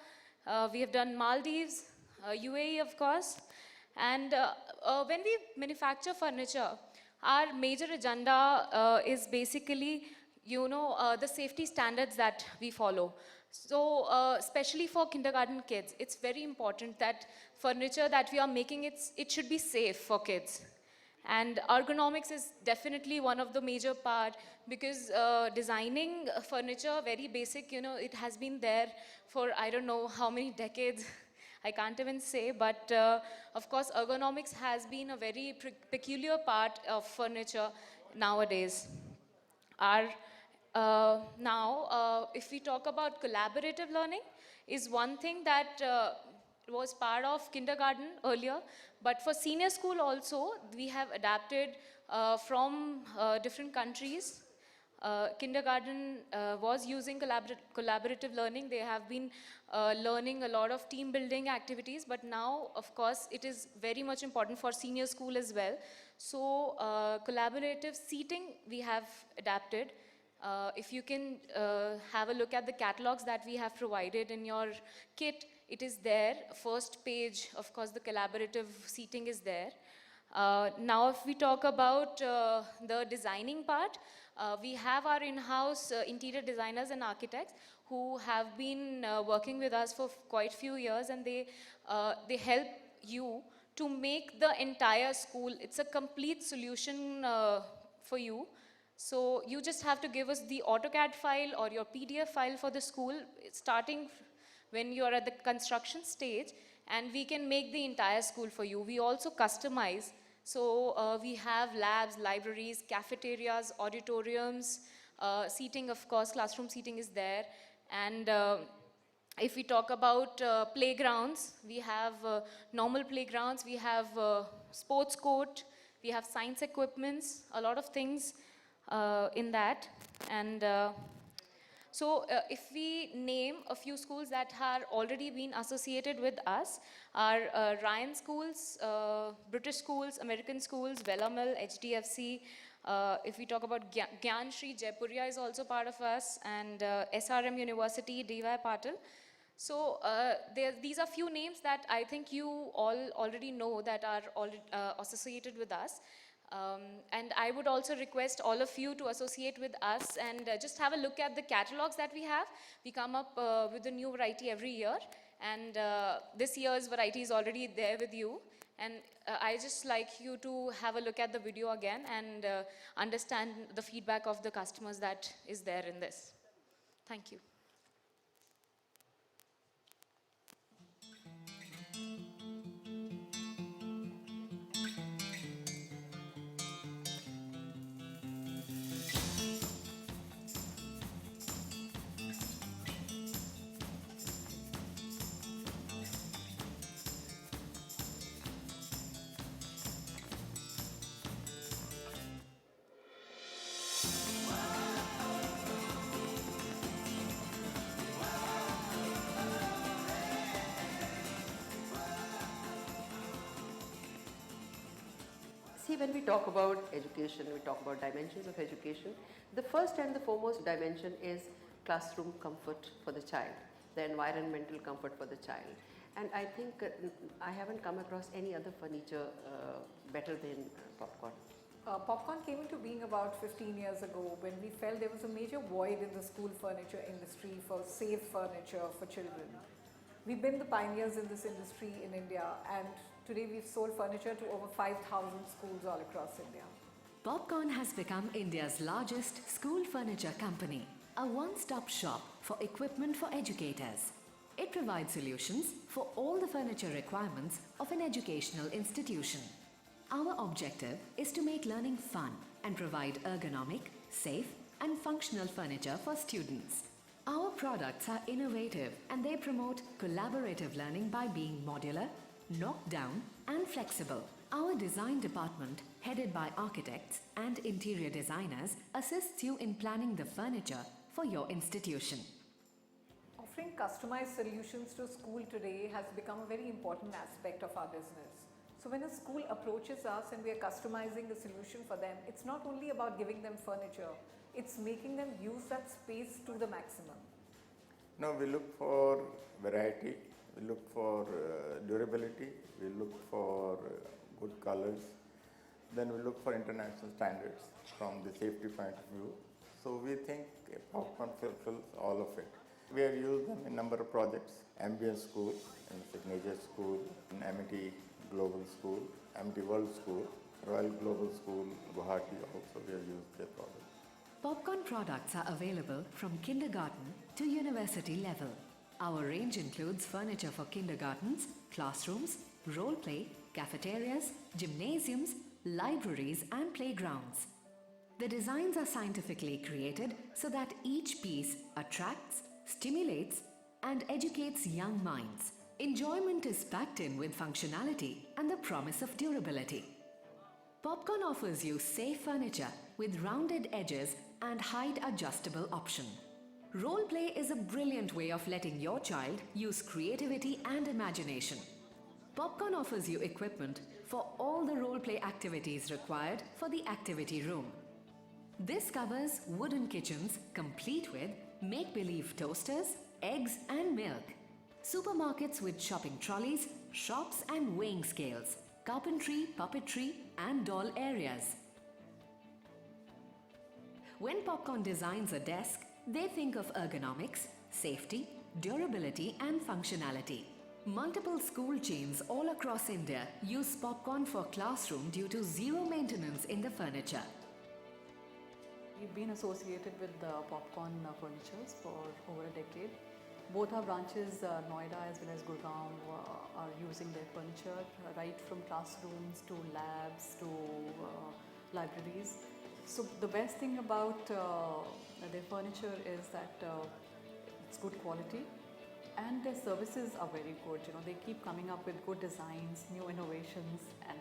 [SPEAKER 11] we have done Maldives, UAE of course. And when we manufacture furniture, our major agenda is basically, the safety standards that we follow. So especially for kindergarten kids, it's very important that furniture that we are making, it should be safe for kids. And ergonomics is definitely one of the major part because designing furniture, very basic, it has been there for I don't know how many decades. I can't even say, but of course ergonomics has been a very peculiar part of furniture nowadays. If we talk about collaborative learning, is one thing that was part of kindergarten earlier, but for senior school also, we have adapted from different countries. Kindergarten was using collaborative learning. They have been learning a lot of team building activities, but now, of course, it is very much important for senior school as well. So collaborative seating we have adapted. If you can have a look at the catalogs that we have provided in your kit, it is there. First page, of course, the collaborative seating is there. Now, if we talk about the designing part, we have our in-house interior designers and architects who have been working with us for quite a few years, and they help you to make the entire school. It's a complete solution for you. So you just have to give us the AutoCAD file or your PDF file for the school, starting when you are at the construction stage, and we can make the entire school for you. We also customize. So we have labs, libraries, cafeterias, auditoriums, seating, of course, classroom seating is there. And if we talk about playgrounds, we have normal playgrounds, we have sports court, we have science equipments, a lot of things in that. And so if we name a few schools that have already been associated with us, are Ryan schools, British schools, American schools, Vellamil, HDFC. If we talk about Chancery Pavilion is also part of us, and SRM University, D.Y. Patil. So these are few names that I think you all already know that are associated with us. And I would also request all of you to associate with us and just have a look at the catalogs that we have. We come up with a new variety every year, and this year's variety is already there with you. And I just like you to have a look at the video again and understand the feedback of the customers that is there in this. Thank you.
[SPEAKER 12] See, when we talk about education, we talk about dimensions of education. The first and the foremost dimension is classroom comfort for the child, the environmental comfort for the child. And I think I haven't come across any other furniture better than Popcorn.
[SPEAKER 14] Popcorn came into being about 15 years ago when we felt there was a major void in the school furniture industry for safe furniture for children. We've been the pioneers in this industry in India, and today we've sold furniture to over 5,000 schools all across India.
[SPEAKER 15] Popcorn has become India's largest school furniture company, a one-stop shop for equipment for educators. It provides solutions for all the furniture requirements of an educational institution. Our objective is to make learning fun and provide ergonomic, safe, and functional furniture for students. Our products are innovative and they promote collaborative learning by being modular, knocked down, and flexible. Our design department, headed by architects and interior designers, assists you in planning the furniture for your institution.
[SPEAKER 14] Offering customized solutions to school today has become a very important aspect of our business. So when a school approaches us and we are customizing the solution for them, it's not only about giving them furniture, it's making them use that space to the maximum.
[SPEAKER 16] No, we look for variety, we look for durability, we look for good colors, then we look for international standards from the safety point of view. So we think Popcorn fulfills all of it. We have used them in a number of projects, Ambience School, in Signature School, in Amity Global School, Amity World School, Royal Global School, Guwahati also we have used their products.
[SPEAKER 15] Popcorn products are available from kindergarten to university level. Our range includes furniture for kindergartens, classrooms, role play, cafeterias, gymnasiums, libraries and playgrounds. The designs are scientifically created so that each piece attracts, stimulates and educates young minds. Enjoyment is packed in with functionality and the promise of durability. Popcorn offers you safe furniture with rounded edges and height adjustable option. Role play is a brilliant way of letting your child use creativity and imagination. Popcorn offers you equipment for all the role play activities required for the activity room. This covers wooden kitchens complete with make-believe toasters, eggs and milk, supermarkets with shopping trolleys, shops and weighing scales, carpentry, puppetry and doll areas. When Popcorn designs a desk, they think of ergonomics, safety, durability and functionality. Multiple school chains all across India use Popcorn for classroom due to zero maintenance in the furniture.
[SPEAKER 17] We've been associated with Popcorn furnitures for over a decade. Both our branches, Noida as well as Gurgaon, are using their furniture right from classrooms to labs to libraries. So the best thing about their furniture is that it's good quality and their services are very good. You know, they keep coming up with good designs, new innovations, and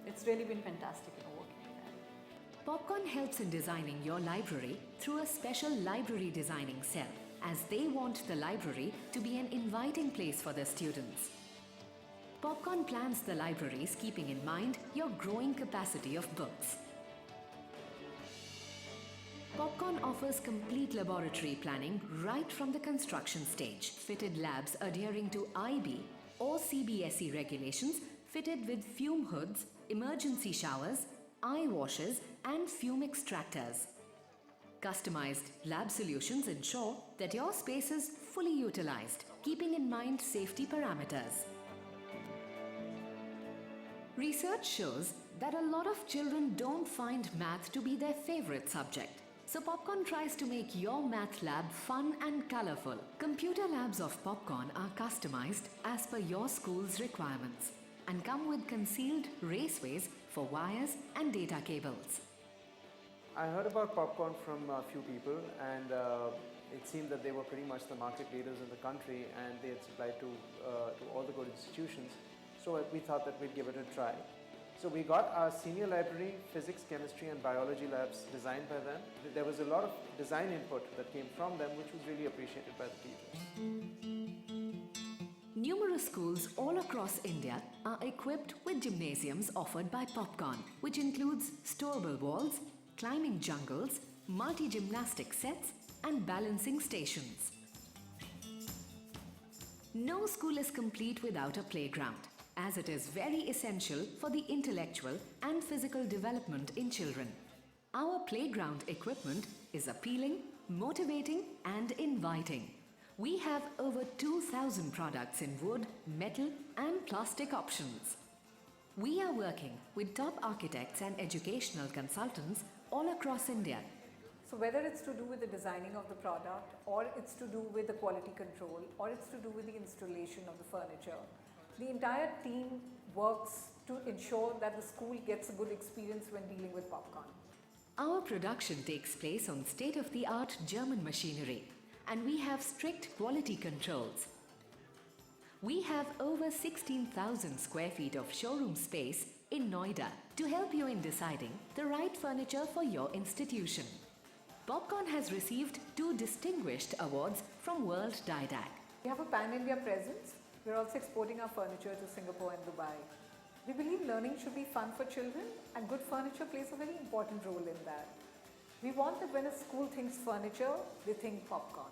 [SPEAKER 17] it's really been fantastic, you know, working with them.
[SPEAKER 15] Popcorn helps in designing your library through a special library designing cell, as they want the library to be an inviting place for their students. Popcorn plans the libraries keeping in mind your growing capacity of books. Popcorn offers complete laboratory planning right from the construction stage. Fitted labs adhering to IB or CBSE regulations, fitted with fume hoods, emergency showers, eye washes and fume extractors. Customized lab solutions ensure that your space is fully utilized, keeping in mind safety parameters. Research shows that a lot of children don't find math to be their favorite subject. So Popcorn tries to make your math lab fun and colorful. Computer labs of Popcorn are customized as per your school's requirements and come with concealed raceways for wires and data cables.
[SPEAKER 24] I heard about Popcorn from a few people, and it seemed that they were pretty much the market leaders in the country and they had supplied to all the good institutions. So we thought that we'd give it a try. So we got our senior library, physics, chemistry and biology labs designed by them. There was a lot of design input that came from them, which was really appreciated by the teachers.
[SPEAKER 15] Numerous schools all across India are equipped with gymnasiums offered by Popcorn, which includes storable walls, climbing jungles, multi-gymnastic sets and balancing stations. No school is complete without a playground, as it is very essential for the intellectual and physical development in children. Our playground equipment is appealing, motivating and inviting. We have over 2,000 products in wood, metal and plastic options. We are working with top architects and educational consultants all across India.
[SPEAKER 14] So whether it's to do with the designing of the product, or it's to do with the quality control, or it's to do with the installation of the furniture, the entire team works to ensure that the school gets a good experience when dealing with popcorn.
[SPEAKER 15] Our production takes place on state-of-the-art German machinery, and we have strict quality controls. We have over 16,000 square feet of showroom space in Noida to help you in deciding the right furniture for your institution. Popcorn has received 2 distinguished awards from World Didac.
[SPEAKER 14] We have a pan-India presence. We're also exporting our furniture to Singapore and Dubai. We believe learning should be fun for children, and good furniture plays a very important role in that. We want that when a school thinks furniture, they think popcorn.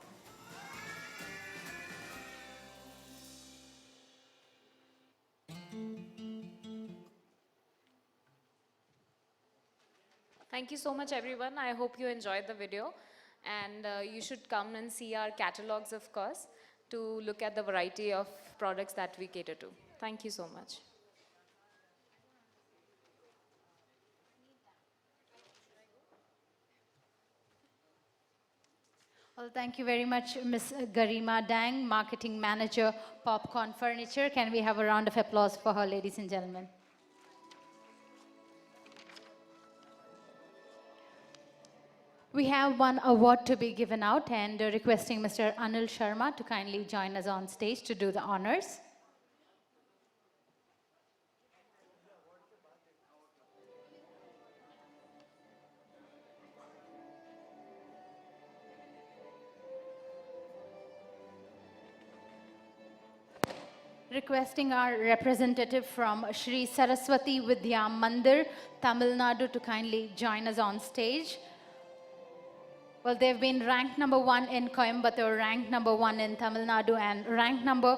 [SPEAKER 11] Thank you so much, everyone. I hope you enjoyed the video. And you should come and see our catalogs, of course, to look at the variety of products that we cater to. Thank you so much.
[SPEAKER 3] Well, thank you very much, Ms. Garima Dang, Marketing Manager, Popcorn Furniture. Can we have a round of applause for her, ladies and gentlemen? We have one award to be given out, and requesting Mr. Anil Sharma to kindly join us on stage to do the honors. Requesting our representative from Shri Saraswati Vidya Mandir, Tamil Nadu, to kindly join us on stage. Well, they've been ranked number 1 in Coimbatore, ranked number 1 in Tamil Nadu, and ranked number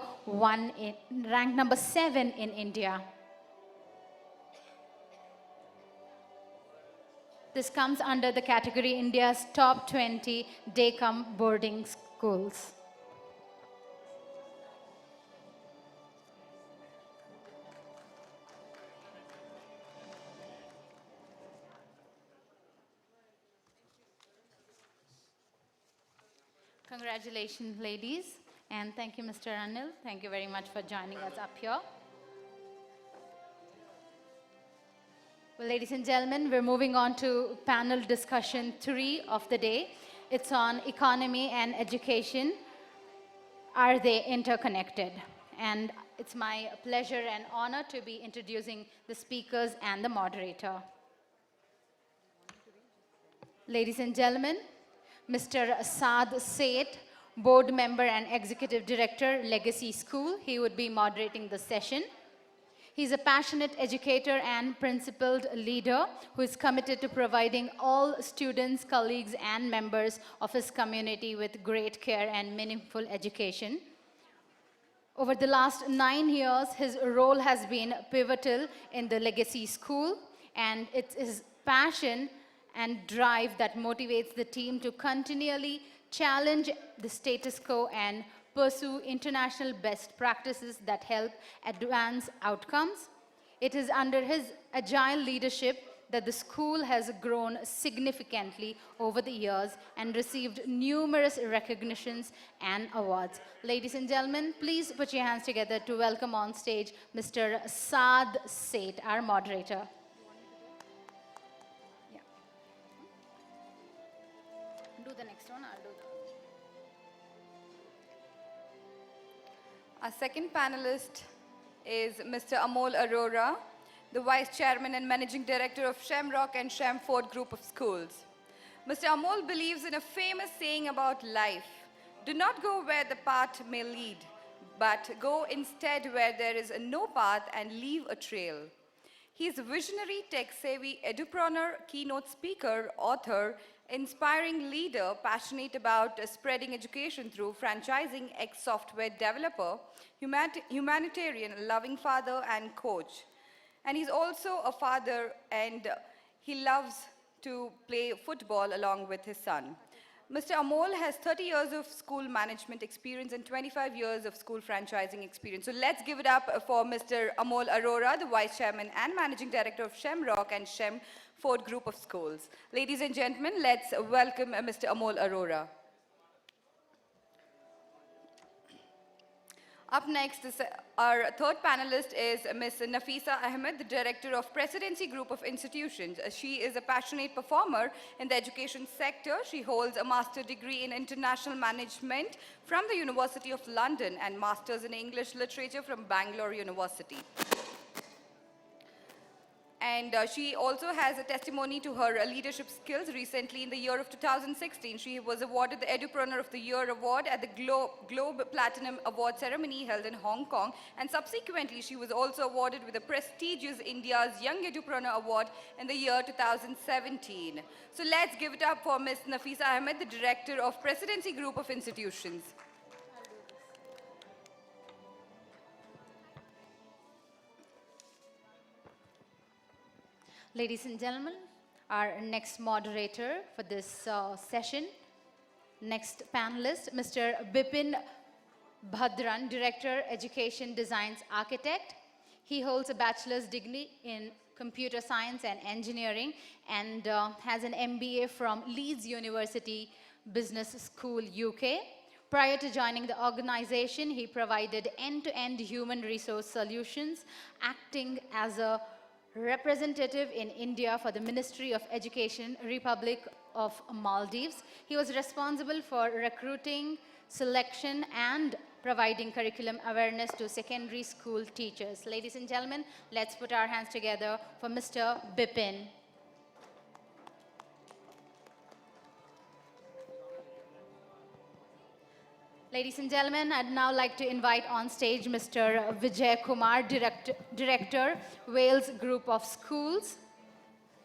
[SPEAKER 3] 7 in India. This comes under the category India's top 20 day-cum boarding schools. Congratulations, ladies. And thank you, Mr. Anil. Thank you very much for joining us up here. Well, ladies and gentlemen, we're moving on to panel discussion 3 of the day. It's on economy and education. Are they interconnected? And it's my pleasure and honor to be introducing the speakers and the moderator. Ladies and gentlemen, Mr. Saad Seth, Board Member and Executive Director, Legacy School. He would be moderating the session. He's a passionate educator and principled leader who is committed to providing all students, colleagues, and members of his community with great care and meaningful education. Over the last 9 years, his role has been pivotal in the Legacy School, and it's his passion and drive that motivates the team to continually challenge the status quo and pursue international best practices that help advance outcomes. It is under his agile leadership that the school has grown significantly over the years and received numerous recognitions and awards. Ladies and gentlemen, please put your hands together to welcome on stage Mr. Saad Seth, our moderator. Do the next one, I'll do
[SPEAKER 2] Our second panelist is Mr. Amol Arora, the Vice Chairman and Managing Director of Shamrock and Shamford Group of Schools. Mr. Amol believes in a famous saying about life: do not go where the path may lead, but go instead where there is no path and leave a trail. He is a visionary, tech-savvy edupreneur, keynote speaker, author, inspiring leader, passionate about spreading education through franchising, ex-software developer, humanitarian, loving father and coach. And he's also a father, and he loves to play football along with his son. Mr. Amol has 30 years of school management experience and 25 years of school franchising experience. So let's give it up for Mr. Amol Arora, the Vice Chairman and Managing Director of Shamrock and Shem Ford Group of Schools. Ladies and gentlemen, let's welcome Mr. Amol Arora. Up next, our third panelist is Ms. Nafisa Ahmed, the Director of Presidency Group of Institutions. She is a passionate performer in the education sector. She holds a master's degree in international management from the University of London and master's in English literature from Bangalore University. And she also has a testimony to her leadership skills. Recently, in the year of 2016, she was awarded the Edupreneur of the Year award at the Globe Platinum Award ceremony held in Hong Kong. And subsequently, she was also awarded with the prestigious India's Young Edupreneur Award in the year 2017. So let's give it up for Ms. Nafisa Ahmed, the Director of Presidency Group of Institutions.
[SPEAKER 3] Ladies and gentlemen, our next moderator for this session, next panelist, Mr. Bipin Bhadran, Director, Education Designs Architect. He holds a bachelor's degree in computer science and engineering and has an MBA from Leeds University Business School, UK. Prior to joining the organization, he provided end-to-end human resource solutions, acting as a representative in India for the Ministry of Education, Republic of Maldives. He was responsible for recruiting, selection, and providing curriculum awareness to secondary school teachers. Ladies and gentlemen, let's put our hands together for Mr. Bipin. Ladies and gentlemen, I'd now like to invite on stage Mr. Vijay Kumar, Director, Wales Group of Schools.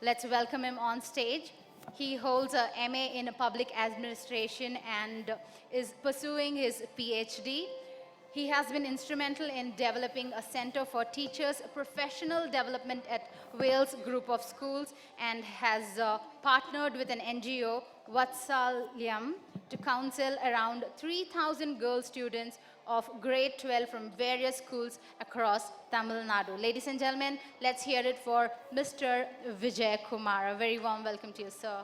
[SPEAKER 3] Let's welcome him on stage. He holds a MA in Public Administration and is pursuing his PhD. He has been instrumental in developing a Center for Teachers' Professional Development at Wales Group of Schools and has partnered with an NGO, Vatsalyam, to counsel around 3,000 girl students of grade 12 from various schools across Tamil Nadu. Ladies and gentlemen, let's hear it for Mr. Vijay Kumar. A very warm welcome to you, sir.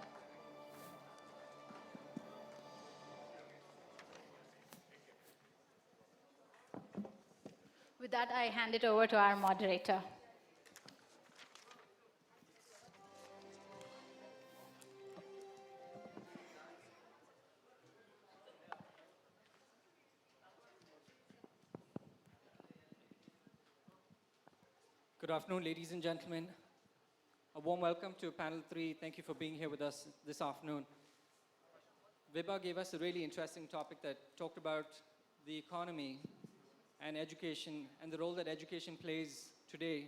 [SPEAKER 3] With that, I hand it over to our moderator.
[SPEAKER 10] Good afternoon, ladies and gentlemen. A warm welcome to panel 3. Thank you for being here with us this afternoon. Vibha gave us a really interesting topic that talked about the economy and education and the role that education plays today,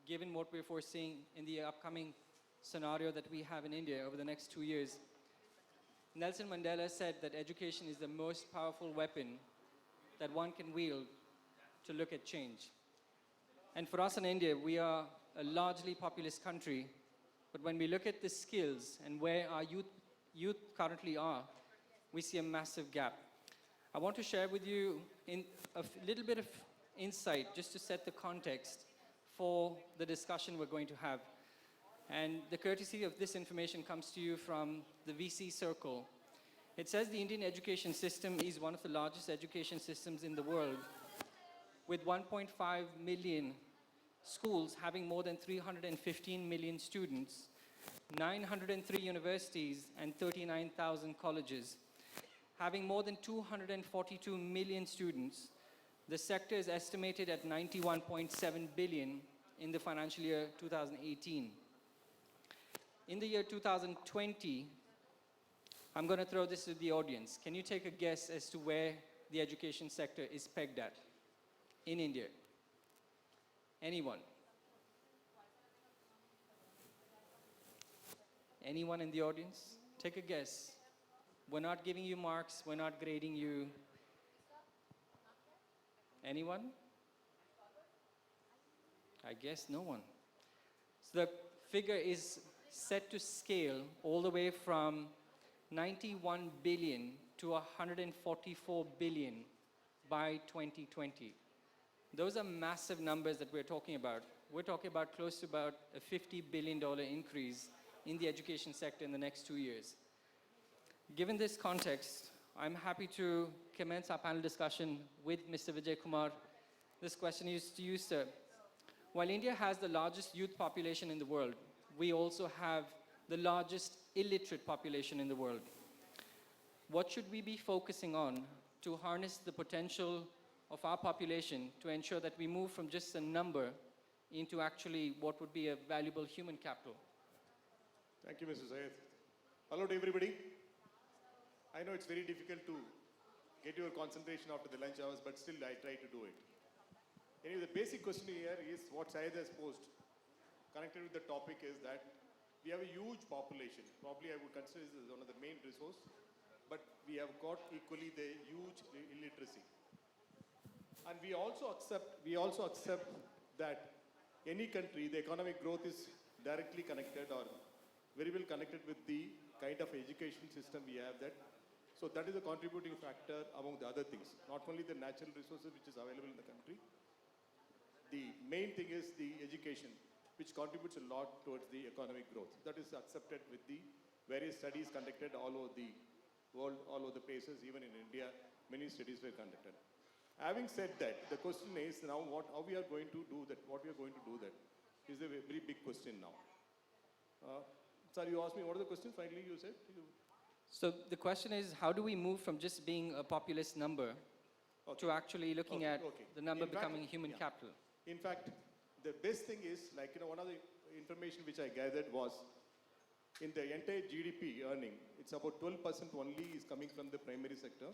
[SPEAKER 10] given what we're foreseeing in the upcoming scenario that we have in India over the next 2 years. Nelson Mandela said that education is the most powerful weapon that one can wield to look at change. And for us in India, we are a largely populous country, but when we look at the skills and where our youth currently are, we see a massive gap. I want to share with you a little bit of insight just to set the context for the discussion we're going to have. And the courtesy of this information comes to you from the VC Circle. It says the Indian education system is one of the largest education systems in the world, with 1.5 million schools having more than 315 million students, 903 universities, and 39,000 colleges. Having more than 242 million students, the sector is estimated at 91.7 billion in the financial year 2018. In the year 2020, I'm going to throw this to the audience. Can you take a guess as to where the education sector is pegged at in India? Anyone? Anyone in the audience? Take a guess. We're not giving you marks. We're not grading you. Anyone? I guess no one. So the figure is set to scale all the way from 91 billion to 144 billion by 2020. Those are massive numbers that we're talking about. We're talking about close to about a $50 billion increase in the education sector in the next 2 years. Given this context, I'm happy to commence our panel discussion with Mr. Vijay Kumar. This question is to you, sir. While India has the largest youth population in the world, we also have the largest illiterate population in the world. What should we be focusing on to harness the potential of our population to ensure that we move from just a number into actually what would be a valuable human capital?
[SPEAKER 1] Thank you, Mr. Syed. Hello to everybody. I know it's very difficult to get your concentration after the lunch hours, but still I try to do it. Anyway, the basic question here is what Syed has posed, connected with the topic, is that we have a huge population. Probably I would consider this as one of the main resources, but we have got equally the huge illiteracy. And we also accept that any country, the economic growth is directly connected or very well connected with the kind of education system we have that. So that is a contributing factor among the other things. Not only the natural resources which is available in the country. The main thing is the education, which contributes a lot towards the economic growth. That is accepted with the various studies conducted all over the world, all over the places, even in India, many studies were conducted. Having said that, the question is now how we are going to do that, what we are going to do that is a very big question now. Sir, you asked me, what are the questions finally you said?
[SPEAKER 10] So the question is, how do we move from just being a populist number to actually looking at the number becoming human capital?
[SPEAKER 1] In fact, the best thing is, one of the information which I gathered was, in the entire GDP earning, it's about 12% only is coming from the primary sector,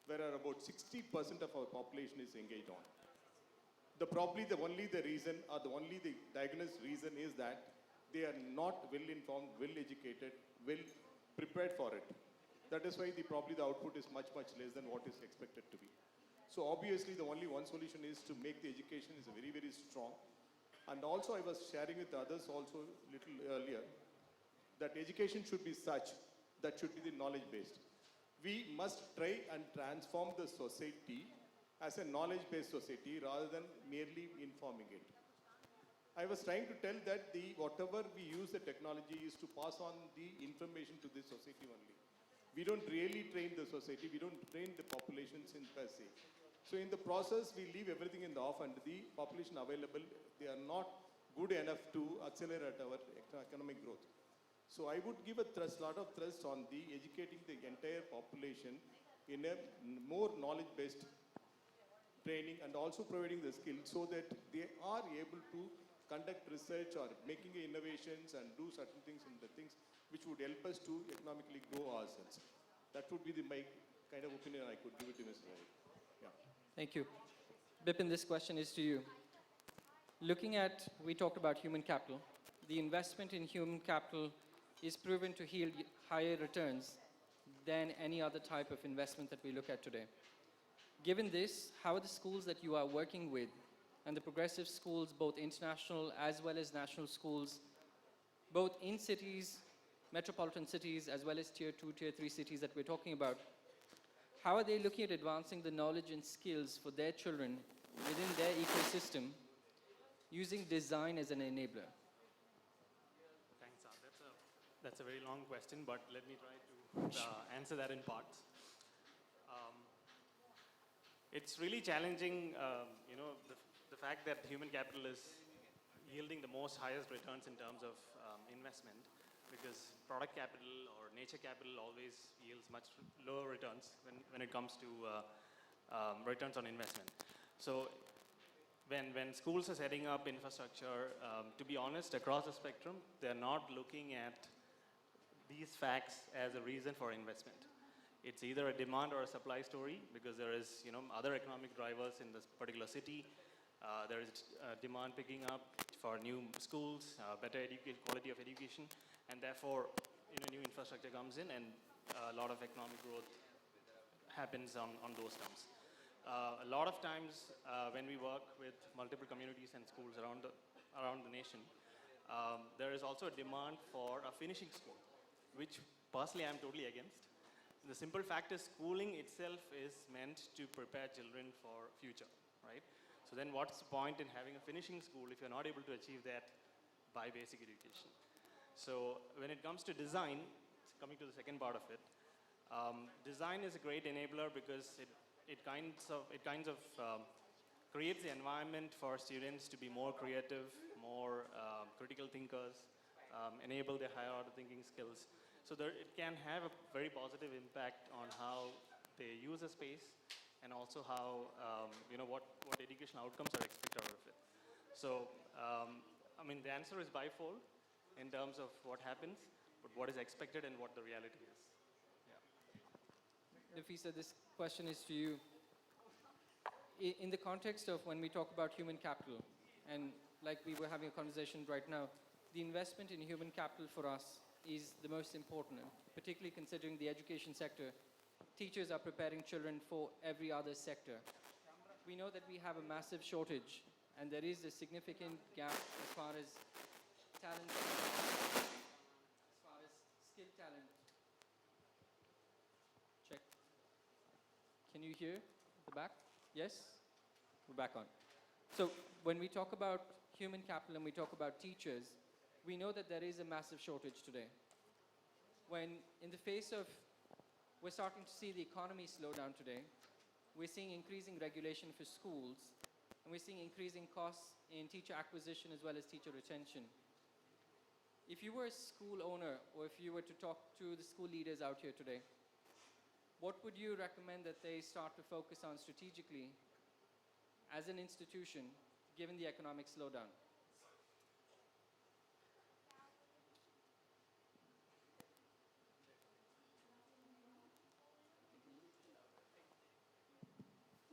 [SPEAKER 1] whereas about 60% of our population is engaged on. Probably the reason, or the diagnosed reason is that they are not well informed, well educated, well prepared for it. That is why probably the output is much, much less than what is expected to be. So obviously the only one solution is to make the education is very, very strong. And also I was sharing with others also a little earlier that education should be such that should be the knowledge based. We must try and transform the society as a knowledge based society rather than merely informing it. I was trying to tell that whatever we use the technology is to pass on the information to the society only. We don't really train the society, we don't train the populations in per se. So in the process, we leave everything in the off and the population available, they are not good enough to accelerate our economic growth. So I would give a lot of thrust on the educating the entire population in a more knowledge-based training and also providing the skills so that they are able to conduct research or making innovations and do certain things in the things which would help us to economically grow ourselves. That would be my kind of opinion I could give it to Mr. Ravi. Yeah.
[SPEAKER 10] Thank you. Bipin, this question is to you. Looking at, we talked about human capital. The investment in human capital is proven to yield higher returns than any other type of investment that we look at today. Given this, how are the schools that you are working with and the progressive schools, both international as well as national schools, both in cities, metropolitan cities, as well as tier 2, tier 3 cities that we're talking about, how are they looking at advancing the knowledge and skills for their children within their ecosystem using design as an enabler?
[SPEAKER 18] Thanks, sir. That's a very long question, but let me try to answer that in parts. It's really challenging, the fact that human capital is yielding the highest returns in terms of investment, because product capital or nature capital always yields much lower returns when it comes to returns on investment. So when schools are setting up infrastructure, to be honest, across the spectrum, they're not looking at these facts as a reason for investment. It's either a demand or a supply story, because there is other economic drivers in this particular city. There is demand picking up for new schools, better quality of education, and therefore new infrastructure comes in and a lot of economic growth happens on those terms. A lot of times when we work with multiple communities and schools around the nation, there is also a demand for a finishing school. which personally I'm totally against. The simple fact is schooling itself is meant to prepare children for future, right? So then what's the point in having a finishing school if you're not able to achieve that by basic education? So when it comes to design, coming to the second part of it, design is a great enabler because it kinds of creates the environment for students to be more creative, more critical thinkers, enable their higher order thinking skills. So it can have a very positive impact on how they use a space and also how, what educational outcomes are expected out of it. So, I mean, the answer is bifold in terms of what happens, but what is expected and what the reality is. Yeah.
[SPEAKER 10] Nafisa, this question is to you. In the context of when we talk about human capital, and like we were having a conversation right now, the investment in human capital for us is the most important, particularly considering the education sector. Teachers are preparing children for every other sector. We know that we have a massive shortage, and there is a significant gap as far as talent, as far as skilled talent. Check. Can you hear at the back? Yes? We're back on. So when we talk about human capital and we talk about teachers, we know that there is a massive shortage today. When in the face of, we're starting to see the economy slow down today, we're seeing increasing regulation for schools, and we're seeing increasing costs in teacher acquisition as well as teacher retention. If you were a school owner, or if you were to talk to the school leaders out here today, what would you recommend that they start to focus on strategically as an institution, given the economic slowdown?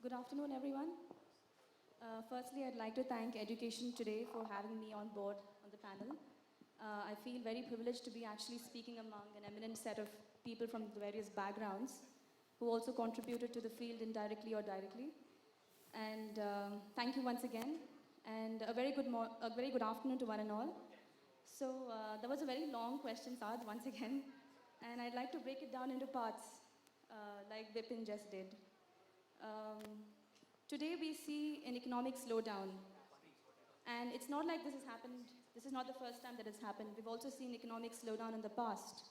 [SPEAKER 5] Good afternoon, everyone. Firstly, I'd like to thank Education Today for having me on board on the panel. I feel very privileged to be actually speaking among an eminent set of people from various backgrounds who also contributed to the field indirectly or directly. And thank you once again. And a very good afternoon to one and all. So that was a very long question, Saad, once again. And I'd like to break it down into parts, like Vipin just did. Today we see an economic slowdown, and it's not like this has happened, this is not the first time that it's happened. We've also seen economic slowdown in the past.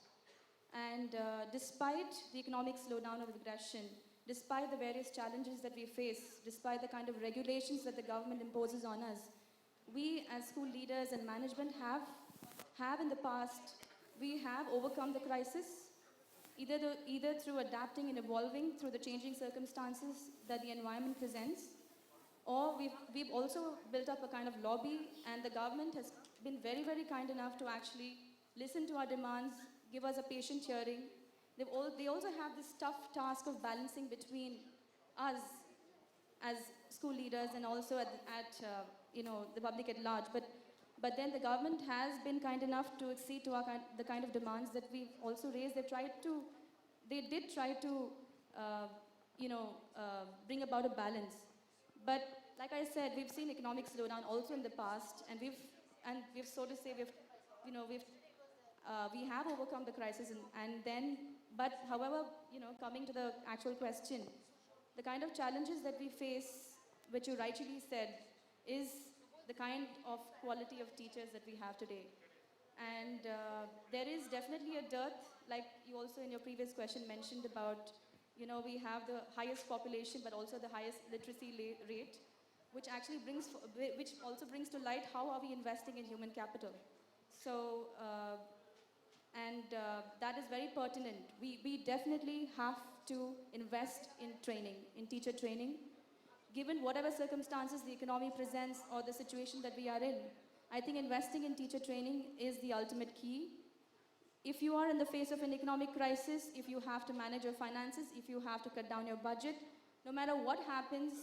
[SPEAKER 5] And despite the economic slowdown of aggression, despite the various challenges that we face, despite the kind of regulations that the government imposes on us, we as school leaders and management have in the past, we have overcome the crisis, either through adapting and evolving through the changing circumstances that the environment presents, or we've also built up a kind of lobby, and the government has been very, very kind enough to actually listen to our demands, give us a patient hearing. They also have this tough task of balancing between us as school leaders and also at the public at large. But then the government has been kind enough to accede to the kind of demands that we've also raised. They did try to bring about a balance. But like I said, we've seen economic slowdown also in the past, and we've so to say we have overcome the crisis, but however, coming to the actual question, the kind of challenges that we face, which you rightly said, is the kind of quality of teachers that we have today. And there is definitely a dearth, like you also in your previous question mentioned about, we have the highest population, but also the highest literacy rate, which also brings to light how are we investing in human capital. So, that is very pertinent. We definitely have to invest in training, in teacher training, given whatever circumstances the economy presents or the situation that we are in. I think investing in teacher training is the ultimate key. If you are in the face of an economic crisis, if you have to manage your finances, if you have to cut down your budget, no matter what happens,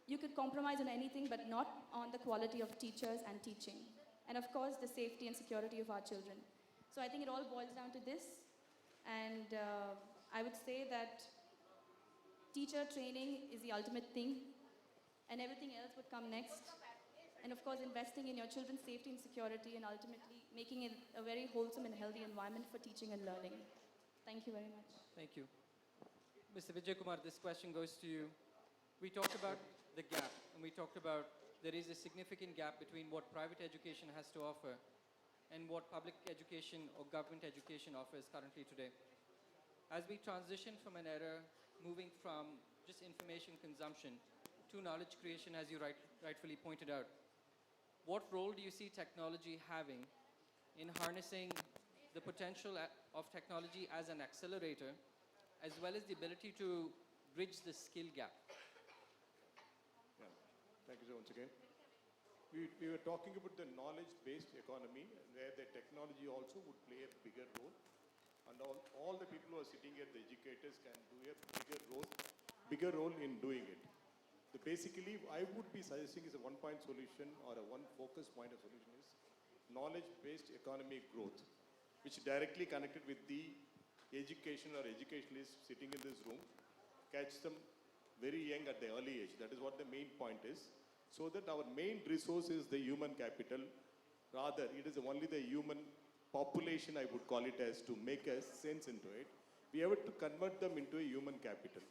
[SPEAKER 5] you could compromise on anything, but not on the quality of teachers and teaching. And of course, the safety and security of our children. So I think it all boils down to this. And I would say that teacher training is the ultimate thing, and everything else would come next. and of course investing in your children's safety and security, and ultimately making it a very wholesome and healthy environment for teaching and learning. Thank you very much.
[SPEAKER 10] Thank you. Mr. Vijay Kumar, this question goes to you. We talked about the gap, and we talked about there is a significant gap between what private education has to offer and what public education or government education offers currently today. As we transition from an era moving from just information consumption to knowledge creation, as you rightfully pointed out, what role do you see technology having in harnessing the potential of technology as an accelerator, as well as the ability to bridge the skill gap?
[SPEAKER 1] Yeah. Thank you so much again. We were talking about the knowledge-based economy, where the technology also would play a bigger role. And all the people who are sitting here, the educators, can do a bigger role in doing it. Basically, I would be suggesting is a one-point solution or a one-focus point of solution is knowledge-based economic growth, which directly connected with the education or educationalists sitting in this room, catch them very young at the early age. That is what the main point is. So that our main resource is the human capital. Rather, it is only the human population, I would call it as, to make a sense into it. We have to convert them into a human capital.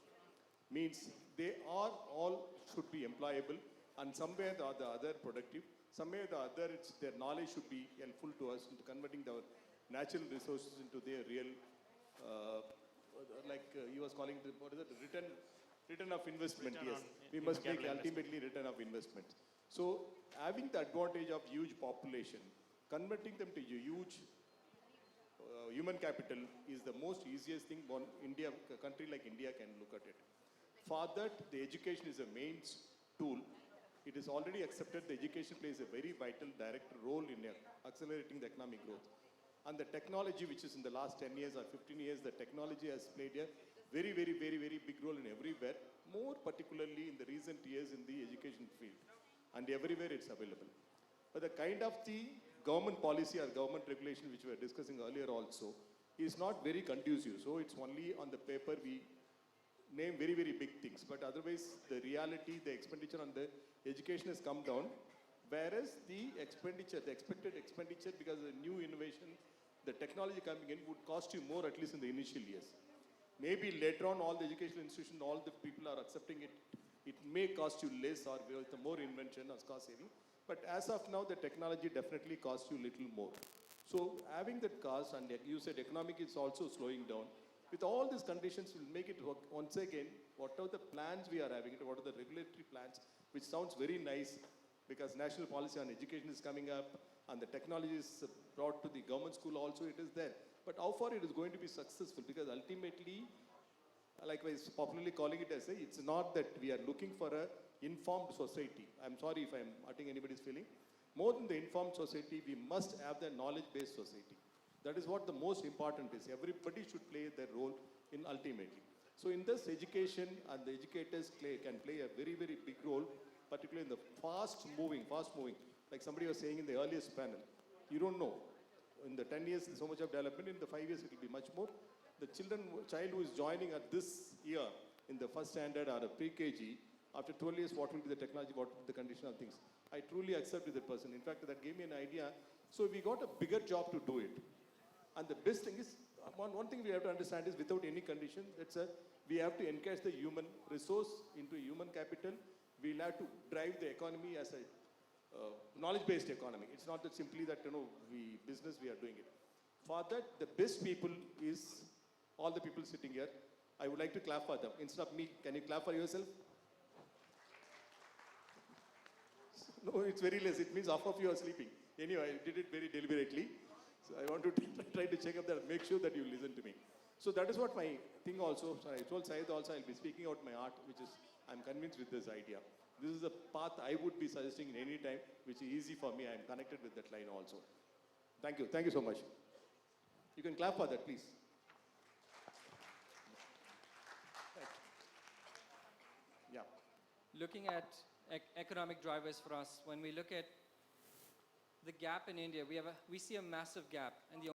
[SPEAKER 1] Means they are all should be employable, and somewhere or the other productive, somewhere or the other their knowledge should be helpful to us into converting our natural resources into their real, he was calling the, what is it, return of investment.
[SPEAKER 18] Return
[SPEAKER 1] Yes,
[SPEAKER 18] on
[SPEAKER 1] we must make
[SPEAKER 18] capital
[SPEAKER 1] ultimately return of investment. So having the advantage of huge population, converting them to a huge human capital is the most easiest thing one a country like India can look at it. For that, the education is a main tool. It is already accepted the education plays a very vital direct role in accelerating the economic growth. And the technology, which is in the last 10 years or 15 years, the technology has played a very, very, very, very big role in everywhere, more particularly in the recent years in the education field. And everywhere it's available. But the kind of the government policy or government regulation which we were discussing earlier also is not very conducive. So it's only on the paper we name very, very big things. But otherwise, the reality, the expenditure on the education has come down. Whereas the expenditure, the expected expenditure because of the new innovation, the technology coming in would cost you more, at least in the initial years. Maybe later on, all the educational institutions, all the people are accepting it. It may cost you less or with more invention or cost saving. But as of now, the technology definitely costs you little more. So having that cost, and you said economic is also slowing down. With all these conditions, we'll make it work. Once again, what are the plans we are having, what are the regulatory plans, which sounds very nice because national policy on education is coming up and the technology is brought to the government school also, it is there. But how far it is going to be successful? Because ultimately, like I was popularly calling it as it's not that we are looking for a informed society. I'm sorry if I'm hurting anybody's feeling. More than the informed society, we must have the knowledge-based society. That is what the most important is. Everybody should play their role in ultimately. So in this education, and the educators can play a very, very big role, particularly in the fast moving. Like somebody was saying in the earliest panel, you don't know. In the 10 years, so much of development. In the 5 years, it will be much more. The child who is joining at this year in the first standard or a pre-KG, after 12 years, what will be the technology, what will be the condition of things? I truly accept with that person. In fact, that gave me an idea. So we got a bigger job to do it. And the best thing is, one thing we have to understand is without any condition, we have to encash the human resource into human capital. We'll have to drive the economy as a knowledge-based economy. It's not that simply that, we are doing it. For that, the best people is all the people sitting here. I would like to clap for them. Instead of me, can you clap for yourself? No, it's very less. It means half of you are sleeping. Anyway, I did it very deliberately. So I want to try to check up that, make sure that you listen to me. So that is what my thing also, I told Syed also I'll be speaking out my art, which is, I'm convinced with this idea. This is a path I would be suggesting in any time, which is easy for me. I'm connected with that line also. Thank you. Thank you so much. You can clap for that, please. Yeah.
[SPEAKER 10] Looking at economic drivers for us, when we look at the gap in India, we see a massive gap, and the